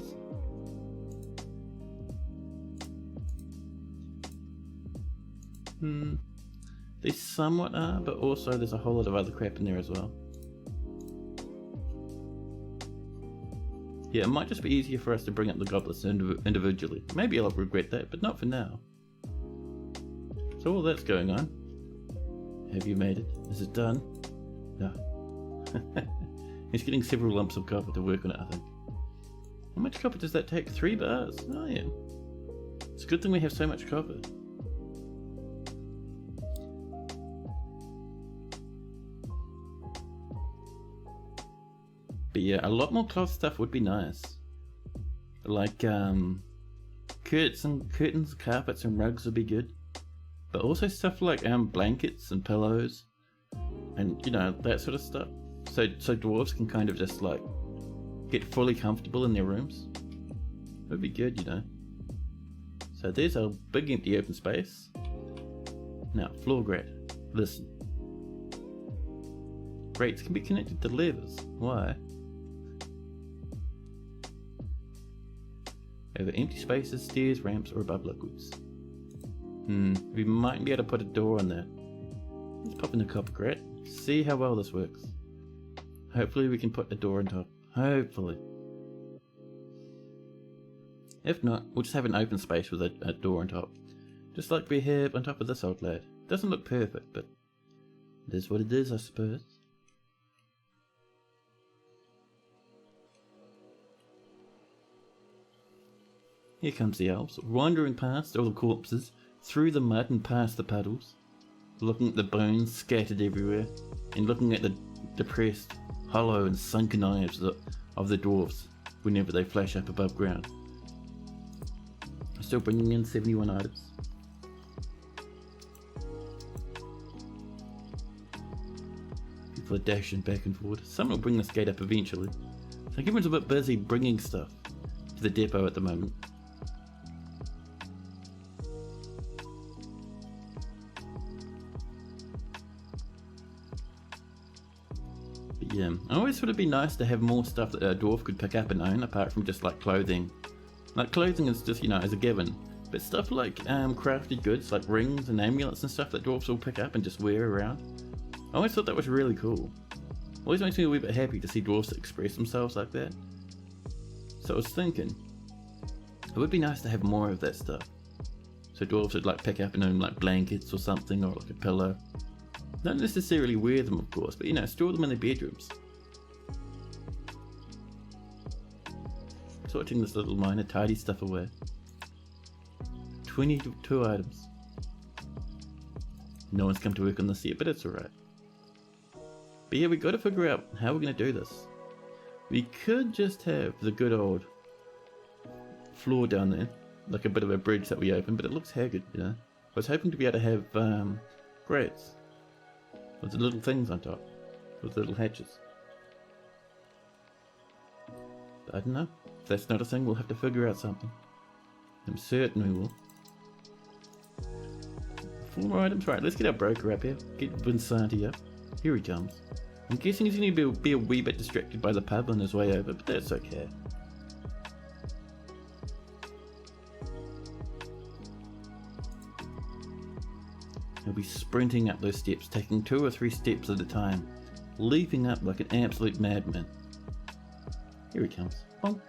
They somewhat are, but also there's a whole lot of other crap in there as well. Yeah, it might just be easier for us to bring up the goblets individually. Maybe I'll regret that, but not for now. So all that's going on. Have you made it? Is it done? No. He's getting several lumps of copper to work on it, I think. How much copper does that take? 3 bars? Oh yeah. It's a good thing we have so much copper. But yeah, a lot more cloth stuff would be nice. Like curtains, carpets and rugs would be good. But also stuff like blankets and pillows and you know, that sort of stuff. So dwarves can kind of just like get fully comfortable in their rooms. It would be good, you know. So there's our big empty open space. Now, floor grate. Listen. Grates can be connected to levers. Why? Over empty spaces, stairs, ramps, or above liquids. We might be able to put a door on that. Let's pop in the copper grate. See how well this works. Hopefully we can put a door on top. Hopefully. If not, we'll just have an open space with a door on top. Just like we have on top of this old lad. Doesn't look perfect, but It is what it is, I suppose. Here comes the elves, wandering past all the corpses, through the mud and past the puddles, looking at the bones scattered everywhere, and looking at the depressed, hollow and sunken eyes of the dwarves whenever they flash up above ground. Still bringing in 71 items. People are dashing back and forward. Someone will bring this gate up eventually. I think everyone's a bit busy bringing stuff to the depot at the moment. But yeah, I always thought it'd be nice to have more stuff that a dwarf could pick up and own, apart from just like clothing. Like clothing is just, you know, as a given. But stuff like crafted goods, like rings and amulets and stuff that dwarves will pick up and just wear around. I always thought that was really cool. Always makes me a wee bit happy to see dwarves express themselves like that. So I was thinking, it would be nice to have more of that stuff. So dwarves would like pick up and own like blankets or something, or like a pillow. Not necessarily wear them, of course, but you know, store them in their bedrooms. Sorting this little minor tidy stuff away. 22 items. No one's come to work on this yet, but it's alright. But yeah, we got to figure out how we're going to do this. We could just have the good old floor down there, like a bit of a bridge that we open, but it looks haggard, you know. I was hoping to be able to have grates with the little things on top, with little hatches. But I don't know. If that's not a thing, we'll have to figure out something. I'm certain we will. 4 more items. Right, let's get our broker up here. Get Vinsanti up. Here he comes. I'm guessing he's going to be a wee bit distracted by the pub on his way over, but that's okay. He'll be sprinting up those steps, taking 2 or 3 steps at a time, leaping up like an absolute madman. Here he comes. Bonk.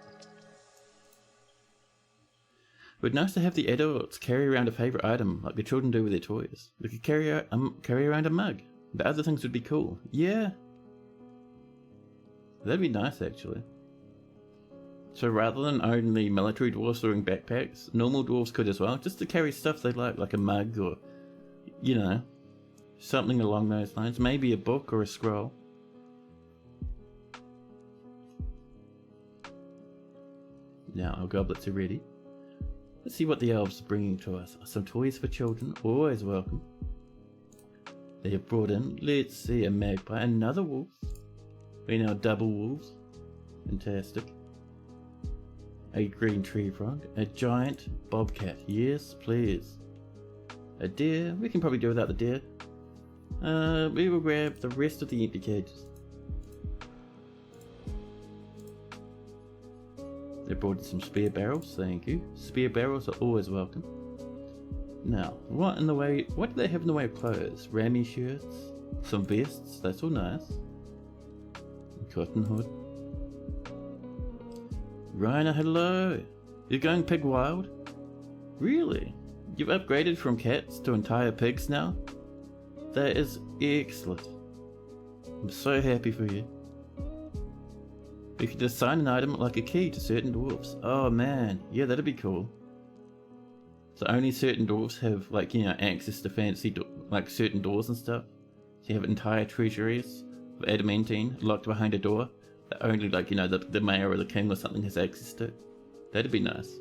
But nice to have the adults carry around a favourite item like the children do with their toys. They could carry around a mug. The other things would be cool. Yeah. That'd be nice, actually. So rather than only military dwarves wearing backpacks, normal dwarves could as well, just to carry stuff they like a mug or, you know, something along those lines. Maybe a book or a scroll. Now our goblets are ready. Let's see what the elves are bringing to us. Some toys for children, always welcome. They have brought in, let's see, a magpie, another wolf. We now double wolves. Fantastic. A green tree frog, a giant bobcat, yes please. A deer, we can probably do without the deer. We will grab the rest of the empty cages. They brought in some spear barrels, thank you. Spear barrels are always welcome. Now, what do they have in the way of clothes? Rammy shirts, some vests, that's all nice. A cotton hood. Rhino, hello! You're going pig wild? Really? You've upgraded from cats to entire pigs now? That is excellent. I'm so happy for you. We could assign an item like a key to certain dwarves. Oh man, yeah, that'd be cool. So only certain dwarves have, like, you know, access to fancy, like, certain doors and stuff. So you have entire treasuries of adamantine locked behind a door that only, like, you know, the mayor or the king or something has access to. That'd be nice.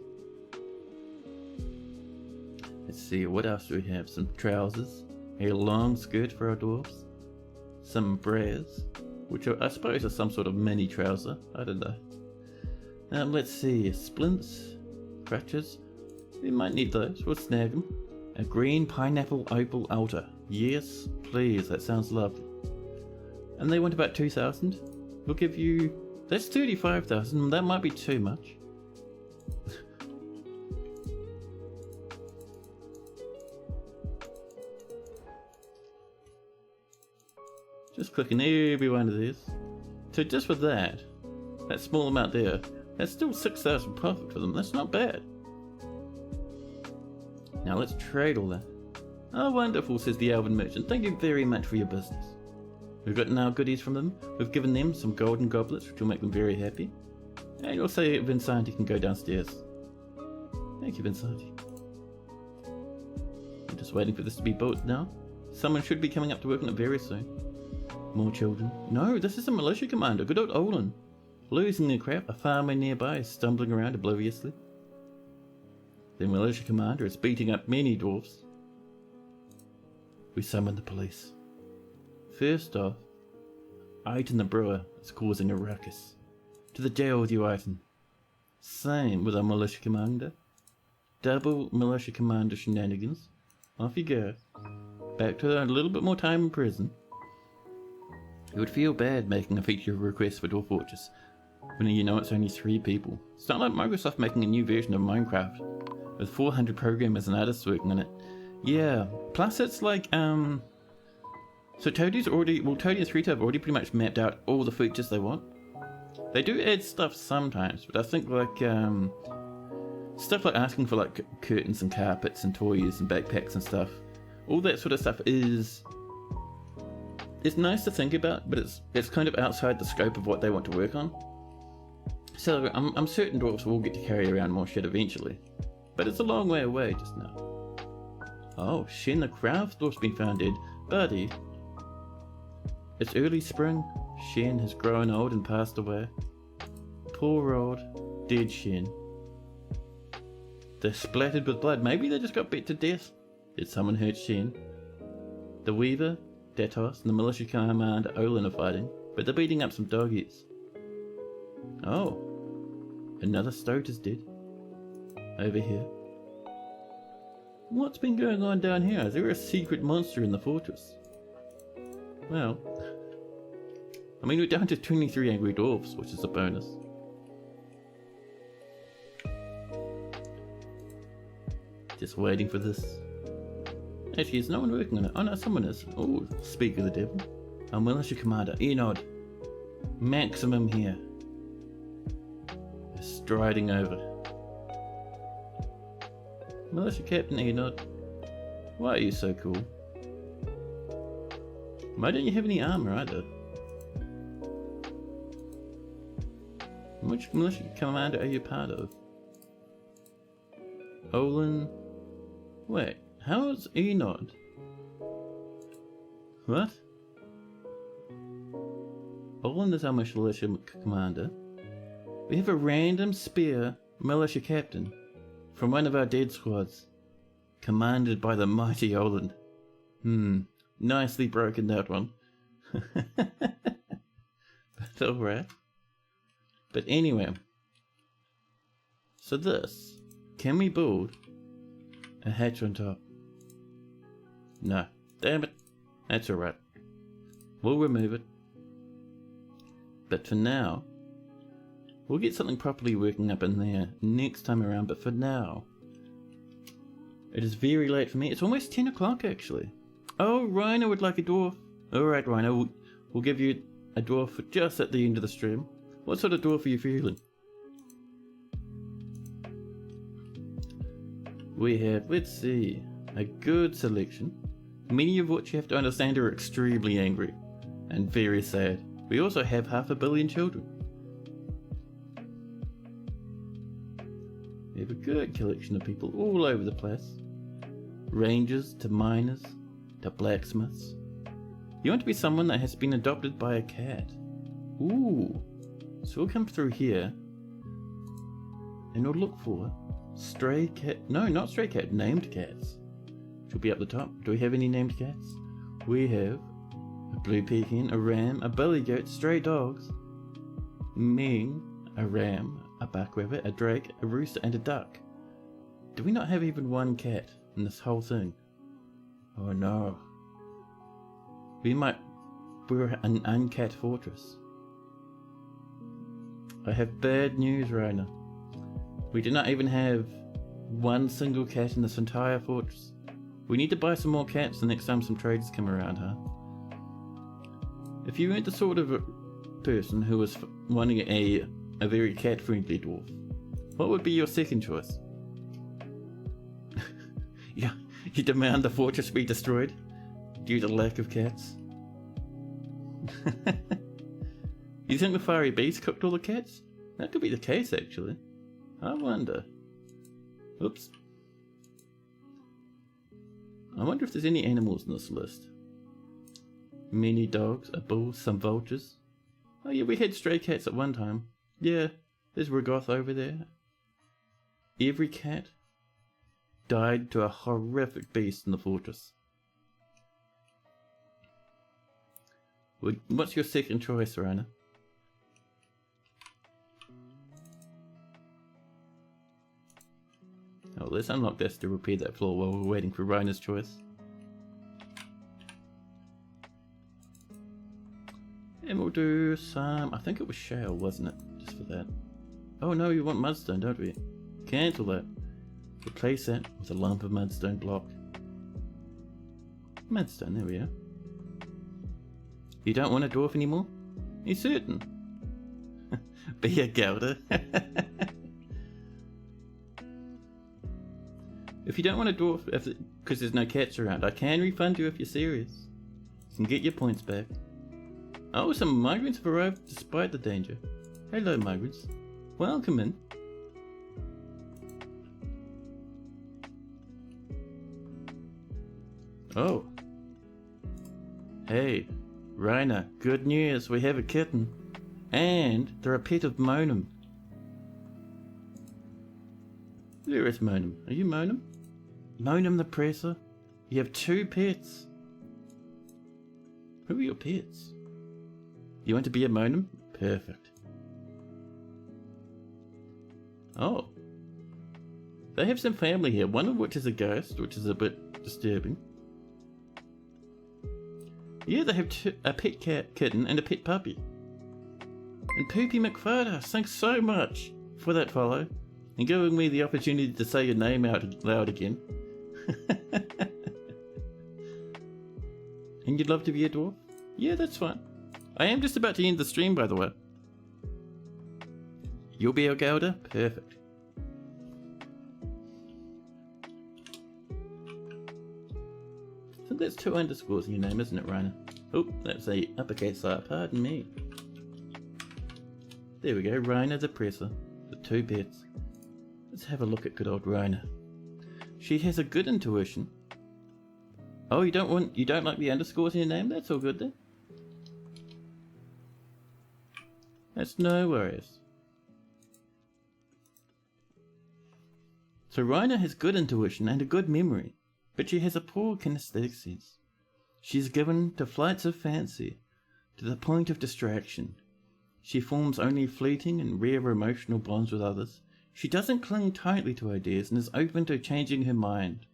Let's see, what else do we have? Some trousers, a long skirt for our dwarves, some bras, which are, I suppose, are some sort of mini trouser. I don't know. Let's see, splints, crutches. We might need those. We'll snag them. A green pineapple opal altar. Yes, please. That sounds lovely. And they want about 2,000. We'll give you... That's 35,000. That might be too much. Just clicking every one of these. So just for that small amount there, that's still 6,000 profit for them. That's not bad. Now let's trade all that. Oh, wonderful, says the elven merchant. Thank you very much for your business. We've gotten our goodies from them. We've given them some golden goblets, which will make them very happy. And you'll say Vinsanti can go downstairs. Thank you, Vinsanti. I'm just waiting for this to be built now. Someone should be coming up to work on it very soon. More children. No, this is a militia commander. Good old Olin. Losing their crap, a farmer nearby is stumbling around obliviously. The militia commander is beating up many dwarfs. We summon the police. First off, Aiton the brewer is causing a ruckus. To the jail with you, Aiton. Same with our militia commander. Double militia commander shenanigans. Off you go. Back to a little bit more time in prison. It would feel bad making a feature request for Dwarf Fortress when you know it's only 3 people. It's not like Microsoft making a new version of Minecraft with 400 programmers and artists working on it. Yeah, plus it's like, so Toadie's already, well, Toadie and 3 have already pretty much mapped out all the features they want. They do add stuff sometimes, but I think like, stuff like asking for like curtains and carpets and toys and backpacks and stuff. All that sort of stuff is, it's nice to think about, but it's kind of outside the scope of what they want to work on. So I'm certain dwarves will get to carry around more shit eventually, but it's a long way away just now. Oh, Shen the craft dwarf's been found dead. Buddy, it's early spring. Shen has grown old and passed away. Poor old, dead Shen. They're splattered with blood. Maybe they just got beat to death. Did someone hurt Shen? The Weaver, Datos, and the militia commander Olin are fighting, but they're beating up some doggies. Oh, another Stoat is dead. Over here. What's been going on down here? Is there a secret monster in the fortress? Well, I mean, we're down to 23 angry dwarves, which is a bonus. Just waiting for this. Actually, is no one working on it? Oh no, someone is. Oh, speak of the devil. Our militia commander, Enod. Maximum here. They're striding over. Militia Captain Enod. Why are you so cool? Why don't you have any armor either? Which militia commander are you part of? Olin. Wait, how is Enod? What? Olin is our militia commander. We have a random spear militia captain from one of our dead squads, commanded by the mighty Olin. Nicely broken that one. But alright. But anyway, so this, can we build a hatch on top? No, damn it, that's alright. We'll remove it. But for now, we'll get something properly working up in there next time around, but for now, it is very late for me. It's almost 10 o'clock actually. Oh, Rhino would like a dwarf. Alright Rhino, we'll give you a dwarf just at the end of the stream. What sort of dwarf are you feeling? We have, let's see, a good selection. Many of which you have to understand are extremely angry and very sad. We also have 500 million children. We have a good collection of people all over the place. Rangers to miners to blacksmiths. You want to be someone that has been adopted by a cat. Ooh. So we'll come through here and we'll look for stray cat. No, not stray cat, named cats. Should be up the top. Do we have any named cats? We have a blue pekin, a ram, a billy goat, stray dogs, Ming, a ram, a buck rabbit, a drake, a rooster, and a duck. Do we not have even one cat in this whole thing? Oh no. We're an uncat fortress. I have bad news, Rona. We do not even have one single cat in this entire fortress. We need to buy some more cats the next time some traders come around, huh? If you weren't the sort of a person who was wanting a very cat-friendly dwarf, what would be your second choice? Yeah, You demand the fortress be destroyed due to lack of cats? You think the fiery beast cooked all the cats? That could be the case, actually. I wonder. Oops. I wonder if there's any animals in this list. Many dogs, a bull, some vultures. Oh yeah, we had stray cats at one time. Yeah, there's Rigoth over there. Every cat died to a horrific beast in the fortress. What's your second choice, Rana? Oh, let's unlock this to repair that floor while we're waiting for Rana's choice. And we'll do some, I think it was shale, wasn't it? Just for that. Oh no, we want mudstone, don't we? Cancel that. Replace that with a lump of mudstone block. Mudstone, there we are. You don't want a dwarf anymore? You certain? Be a Gelder. If you don't want a dwarf, because there's no cats around, I can refund you if you're serious. You can get your points back. Oh, some migrants have arrived despite the danger. Hello, migrants. Welcome in. Oh. Hey, Raina, good news, we have a kitten. And they're a pet of Monum. Where is Monum? Are you Monum? Monum the Presser? You have 2 pets. Who are your pets? You want to be a Monum? Perfect. Oh. They have some family here, one of which is a ghost, which is a bit disturbing. Yeah, they have a pet kitten and a pet puppy. And Poopy McFardas, thanks so much for that follow and giving me the opportunity to say your name out loud again. And you'd love to be a dwarf? Yeah, that's fine. I am just about to end the stream, by the way. You'll be a Gelder? Perfect. I think there's 2 underscores in your name, isn't it, Raina? Oh, that's a uppercase R, pardon me. There we go, Raina the Presser, with 2 pets. Let's have a look at good old Raina. She has a good intuition. Oh, you don't like the underscores in your name? That's all good then. That's no worries. So Raina has good intuition and a good memory, but she has a poor kinesthetic sense. She is given to flights of fancy, to the point of distraction. She forms only fleeting and rare emotional bonds with others. She doesn't cling tightly to ideas and is open to changing her mind.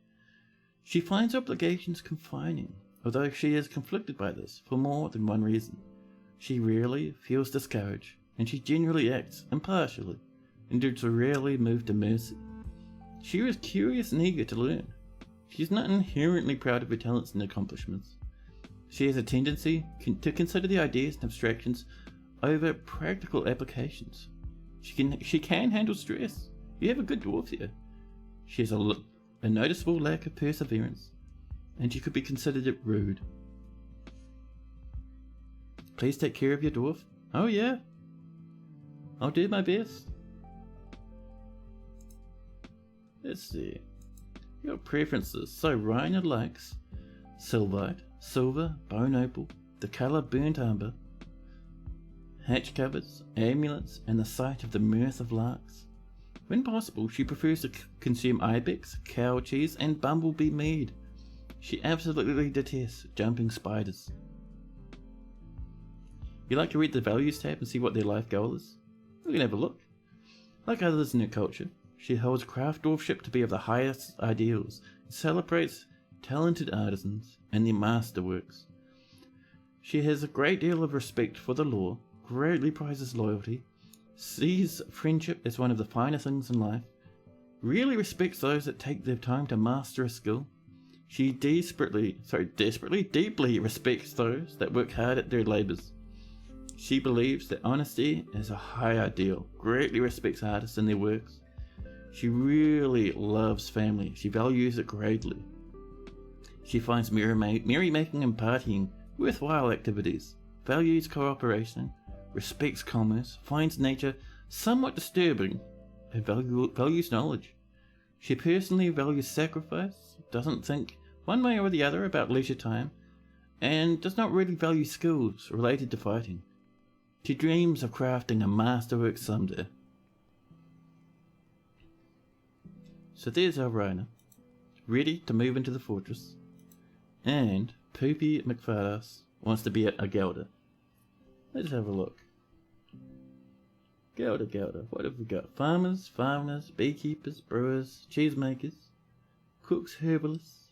She finds obligations confining, although she is conflicted by this for more than one reason. She rarely feels discouraged, and she generally acts impartially, and is rarely moved to mercy. She is curious and eager to learn. She is not inherently proud of her talents and accomplishments. She has a tendency to consider the ideas and abstractions over practical applications. She can handle stress. You have a good dwarf here. She has a noticeable lack of perseverance, and she could be considered rude. Please take care of your dwarf. Oh yeah. I'll do my best. Let's see. Your preferences. So Raina likes Sylvite, silver, bone opal, the colour burnt umber, hatch covers, amulets, and the sight of the mirth of larks. When possible, she prefers to consume ibex, cow cheese, and bumblebee mead. She absolutely detests jumping spiders. You like to read the values tab and see what their life goal is? We can have a look. Like others in her culture, she holds craft dwarfship to be of the highest ideals and celebrates talented artisans and their masterworks. She has a great deal of respect for the law, greatly prizes loyalty, sees friendship as one of the finest things in life, really respects those that take their time to master a skill. She deeply respects those that work hard at their labours. She believes that honesty is a high ideal, greatly respects artists and their works. She really loves family. She values it greatly. She finds merrymaking and partying worthwhile activities, values cooperation, respects commerce, finds nature somewhat disturbing, and values knowledge. She personally values sacrifice, doesn't think one way or the other about leisure time, and does not really value skills related to fighting. She dreams of crafting a masterwork someday. So there's our Rhino, ready to move into the fortress, and Poopy McFardas wants to be a Gelder. Let's have a look. Gelder, what have we got? Farmers, beekeepers, brewers, cheesemakers, cooks, herbalists,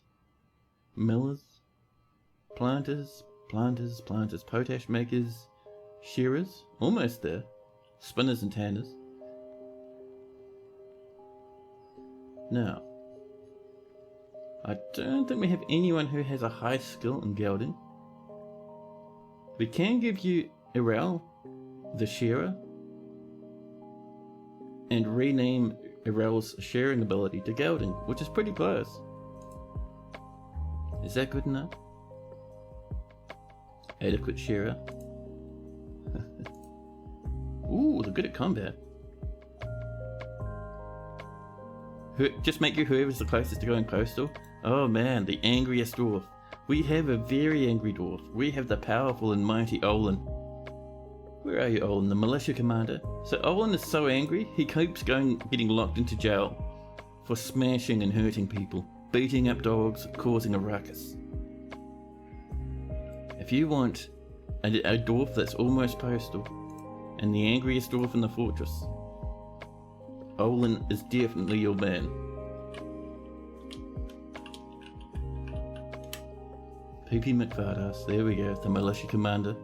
millers, planters, potash makers, shearers, almost there, spinners and tanners. Now, I don't think we have anyone who has a high skill in gelding. We can give you Irel, the shearer, and rename Irel's shearing ability to gelding, which is pretty close. Is that good enough? Adequate shearer. Ooh, they're good at combat. Just make you whoever's the closest to going postal. Oh man, the angriest dwarf. We have a very angry dwarf. We have the powerful and mighty Olin. Where are you, Olin, the militia commander? So Olin is so angry, he keeps getting locked into jail for smashing and hurting people, beating up dogs, causing a ruckus. If you want a dwarf that's almost postal, and the angriest dwarf in the fortress, Olin is definitely your man. Poopy McFardas, there we go, the militia commander.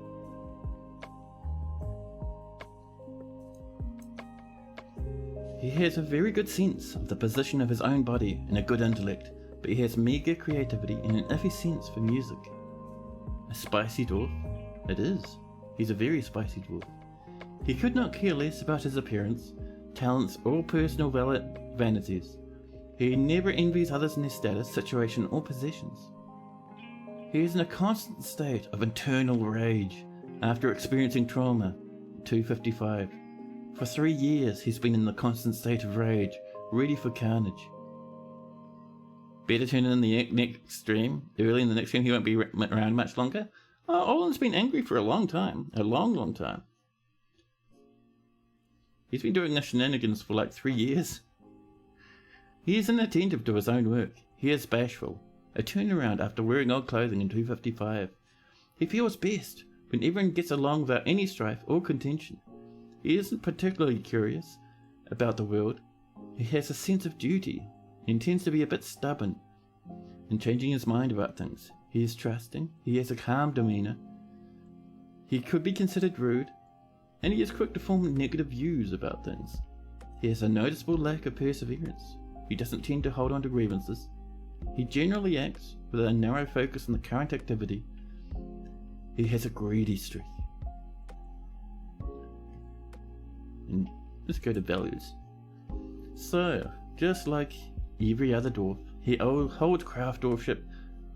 He has a very good sense of the position of his own body and a good intellect, but he has meagre creativity and an iffy sense for music. A spicy dwarf? It is. He's a very spicy dwarf. He could not care less about his appearance, talents, or personal vanities. He never envies others in their status, situation, or possessions. He is in a constant state of internal rage after experiencing trauma. 255. For 3 years he's been in the constant state of rage, ready for carnage. Better tune in the next stream. Early in the next stream, he won't be around much longer. Olin's been angry for a long time. A long time. He's been doing the shenanigans for like 3 years. He is inattentive to his own work. He is bashful. A turnaround after wearing old clothing in 255. He feels best when everyone gets along without any strife or contention. He isn't particularly curious about the world. He has a sense of duty and tends to be a bit stubborn in changing his mind about things. He is trusting. He has a calm demeanour. He could be considered rude, and he is quick to form negative views about things. He has a noticeable lack of perseverance. He doesn't tend to hold on to grievances. He generally acts with a narrow focus on the current activity. He has a greedy streak. And let's go to values. So, just like every other dwarf, he holds craft dwarfship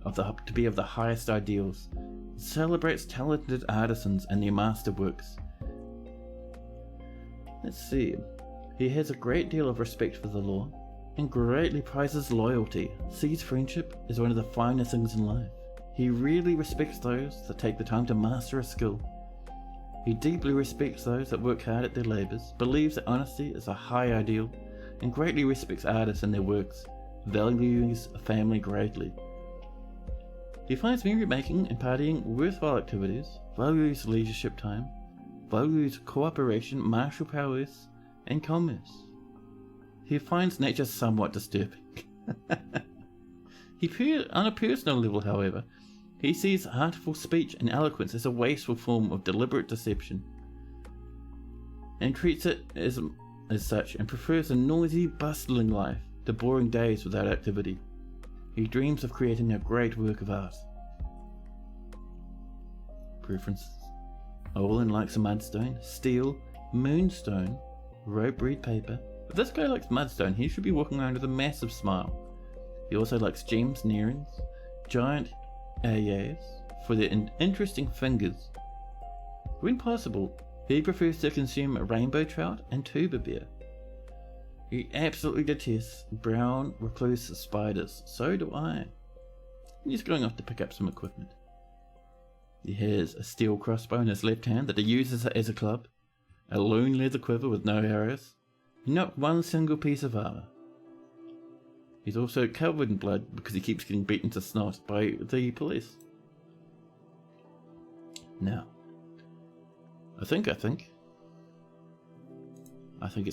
to be of the highest ideals, celebrates talented artisans and their masterworks. Let's see. He has a great deal of respect for the law, and greatly prizes loyalty, sees friendship as one of the finest things in life. He really respects those that take the time to master a skill. He deeply respects those that work hard at their labours, believes that honesty is a high ideal, and greatly respects artists and their works, values family greatly. He finds merrymaking and partying worthwhile activities, values leadership time, values cooperation, martial powers, and commerce. He finds nature somewhat disturbing. On a personal level, however, he sees artful speech and eloquence as a wasteful form of deliberate deception, and treats it as such, and prefers a noisy, bustling life to boring days without activity. He dreams of creating a great work of art. Preferences. Olin likes a mudstone, steel, moonstone, rope reed paper. If this guy likes mudstone, he should be walking around with a massive smile. He also likes gems and earrings, giant AAs for their interesting fingers. When possible, he prefers to consume rainbow trout and tuba bear. He absolutely detests brown recluse spiders. So do I. He's going off to pick up some equipment. He has a steel crossbow in his left hand that he uses as a club, a lone leather quiver with no arrows, and not one single piece of armor. He's also covered in blood because he keeps getting beaten to snot by the police. Now, I think it's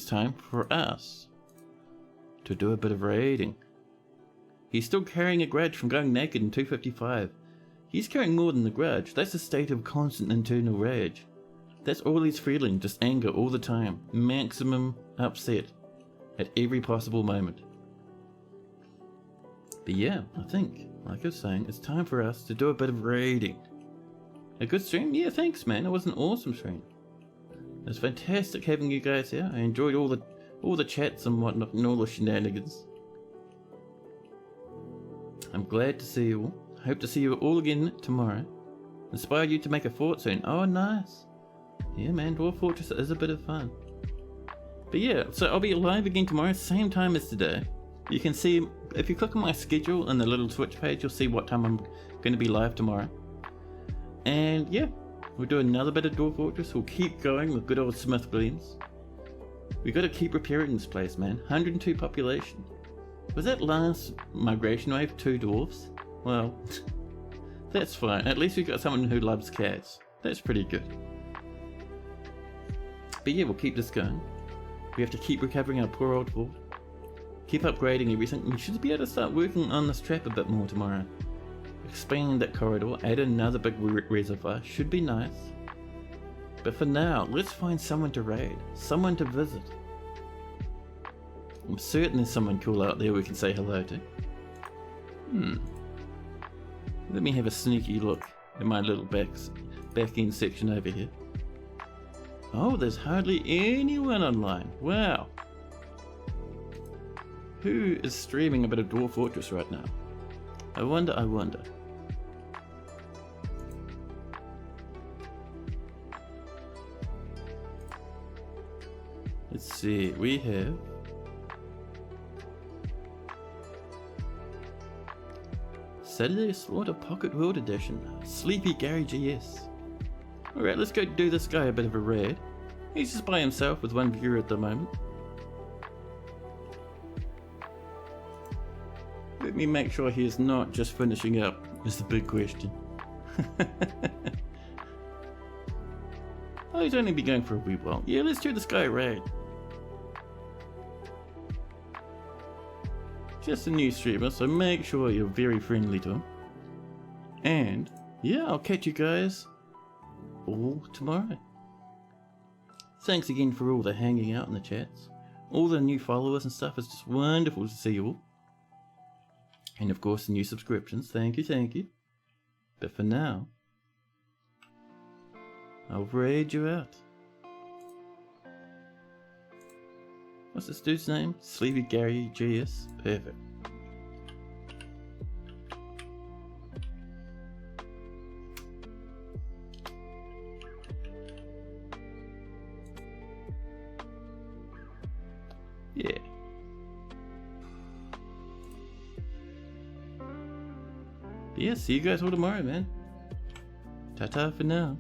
time for us to do a bit of raiding. He's still carrying a grudge from going naked in 255. He's carrying more than a grudge. That's a state of constant internal rage. That's all he's feeling, just anger all the time. Maximum upset at every possible moment. But yeah, I think, like I was saying, it's time for us to do a bit of raiding. A good stream? Yeah, thanks man, it was an awesome stream. It was fantastic having you guys here. I enjoyed all the chats and whatnot and all the shenanigans. I'm glad to see you all. Hope to see you all again tomorrow. Inspired you to make a fort soon. Oh, nice. Yeah, man, Dwarf Fortress is a bit of fun. But yeah, so I'll be live again tomorrow, same time as today. You can see, if you click on my schedule in the little Twitch page, you'll see what time I'm going to be live tomorrow. And yeah, we'll do another bit of Dwarf Fortress. We'll keep going with good old Smithgleams. We got to keep repairing this place, man. 102 population. Was that last migration wave 2 dwarfs? Well, that's fine. At least we got someone who loves cats. That's pretty good. But yeah, we'll keep this going. We have to keep recovering our poor old fort. Keep upgrading everything. We should be able to start working on this trap a bit more tomorrow. Expand that corridor, add another big reservoir. Should be nice. But for now, let's find someone to raid. Someone to visit. I'm certain there's someone cool out there we can say hello to. Let me have a sneaky look at my little back end section over here. Oh, there's hardly anyone online. Wow. Who is streaming a bit of Dwarf Fortress right now? I wonder. Let's see, we have Saturday Slaughter Pocket World Edition, Sleepy Gary GS. Alright, let's go do this guy a bit of a raid. He's just by himself with one viewer at the moment. Let me make sure he is not just finishing up, is the big question. Oh, he's only been going for a wee while. Yeah, let's do this guy a raid. Just a new streamer, so make sure you're very friendly to him. And yeah, I'll catch you guys all tomorrow. Thanks again for all the hanging out in the chats. All the new followers and stuff. It's just wonderful to see you all. And of course the new subscriptions. Thank you. But for now, I'll raid you out. What's this dude's name? Sleepy Gary GS. Perfect. Yeah. Yeah, see you guys all tomorrow, man. Ta-ta for now.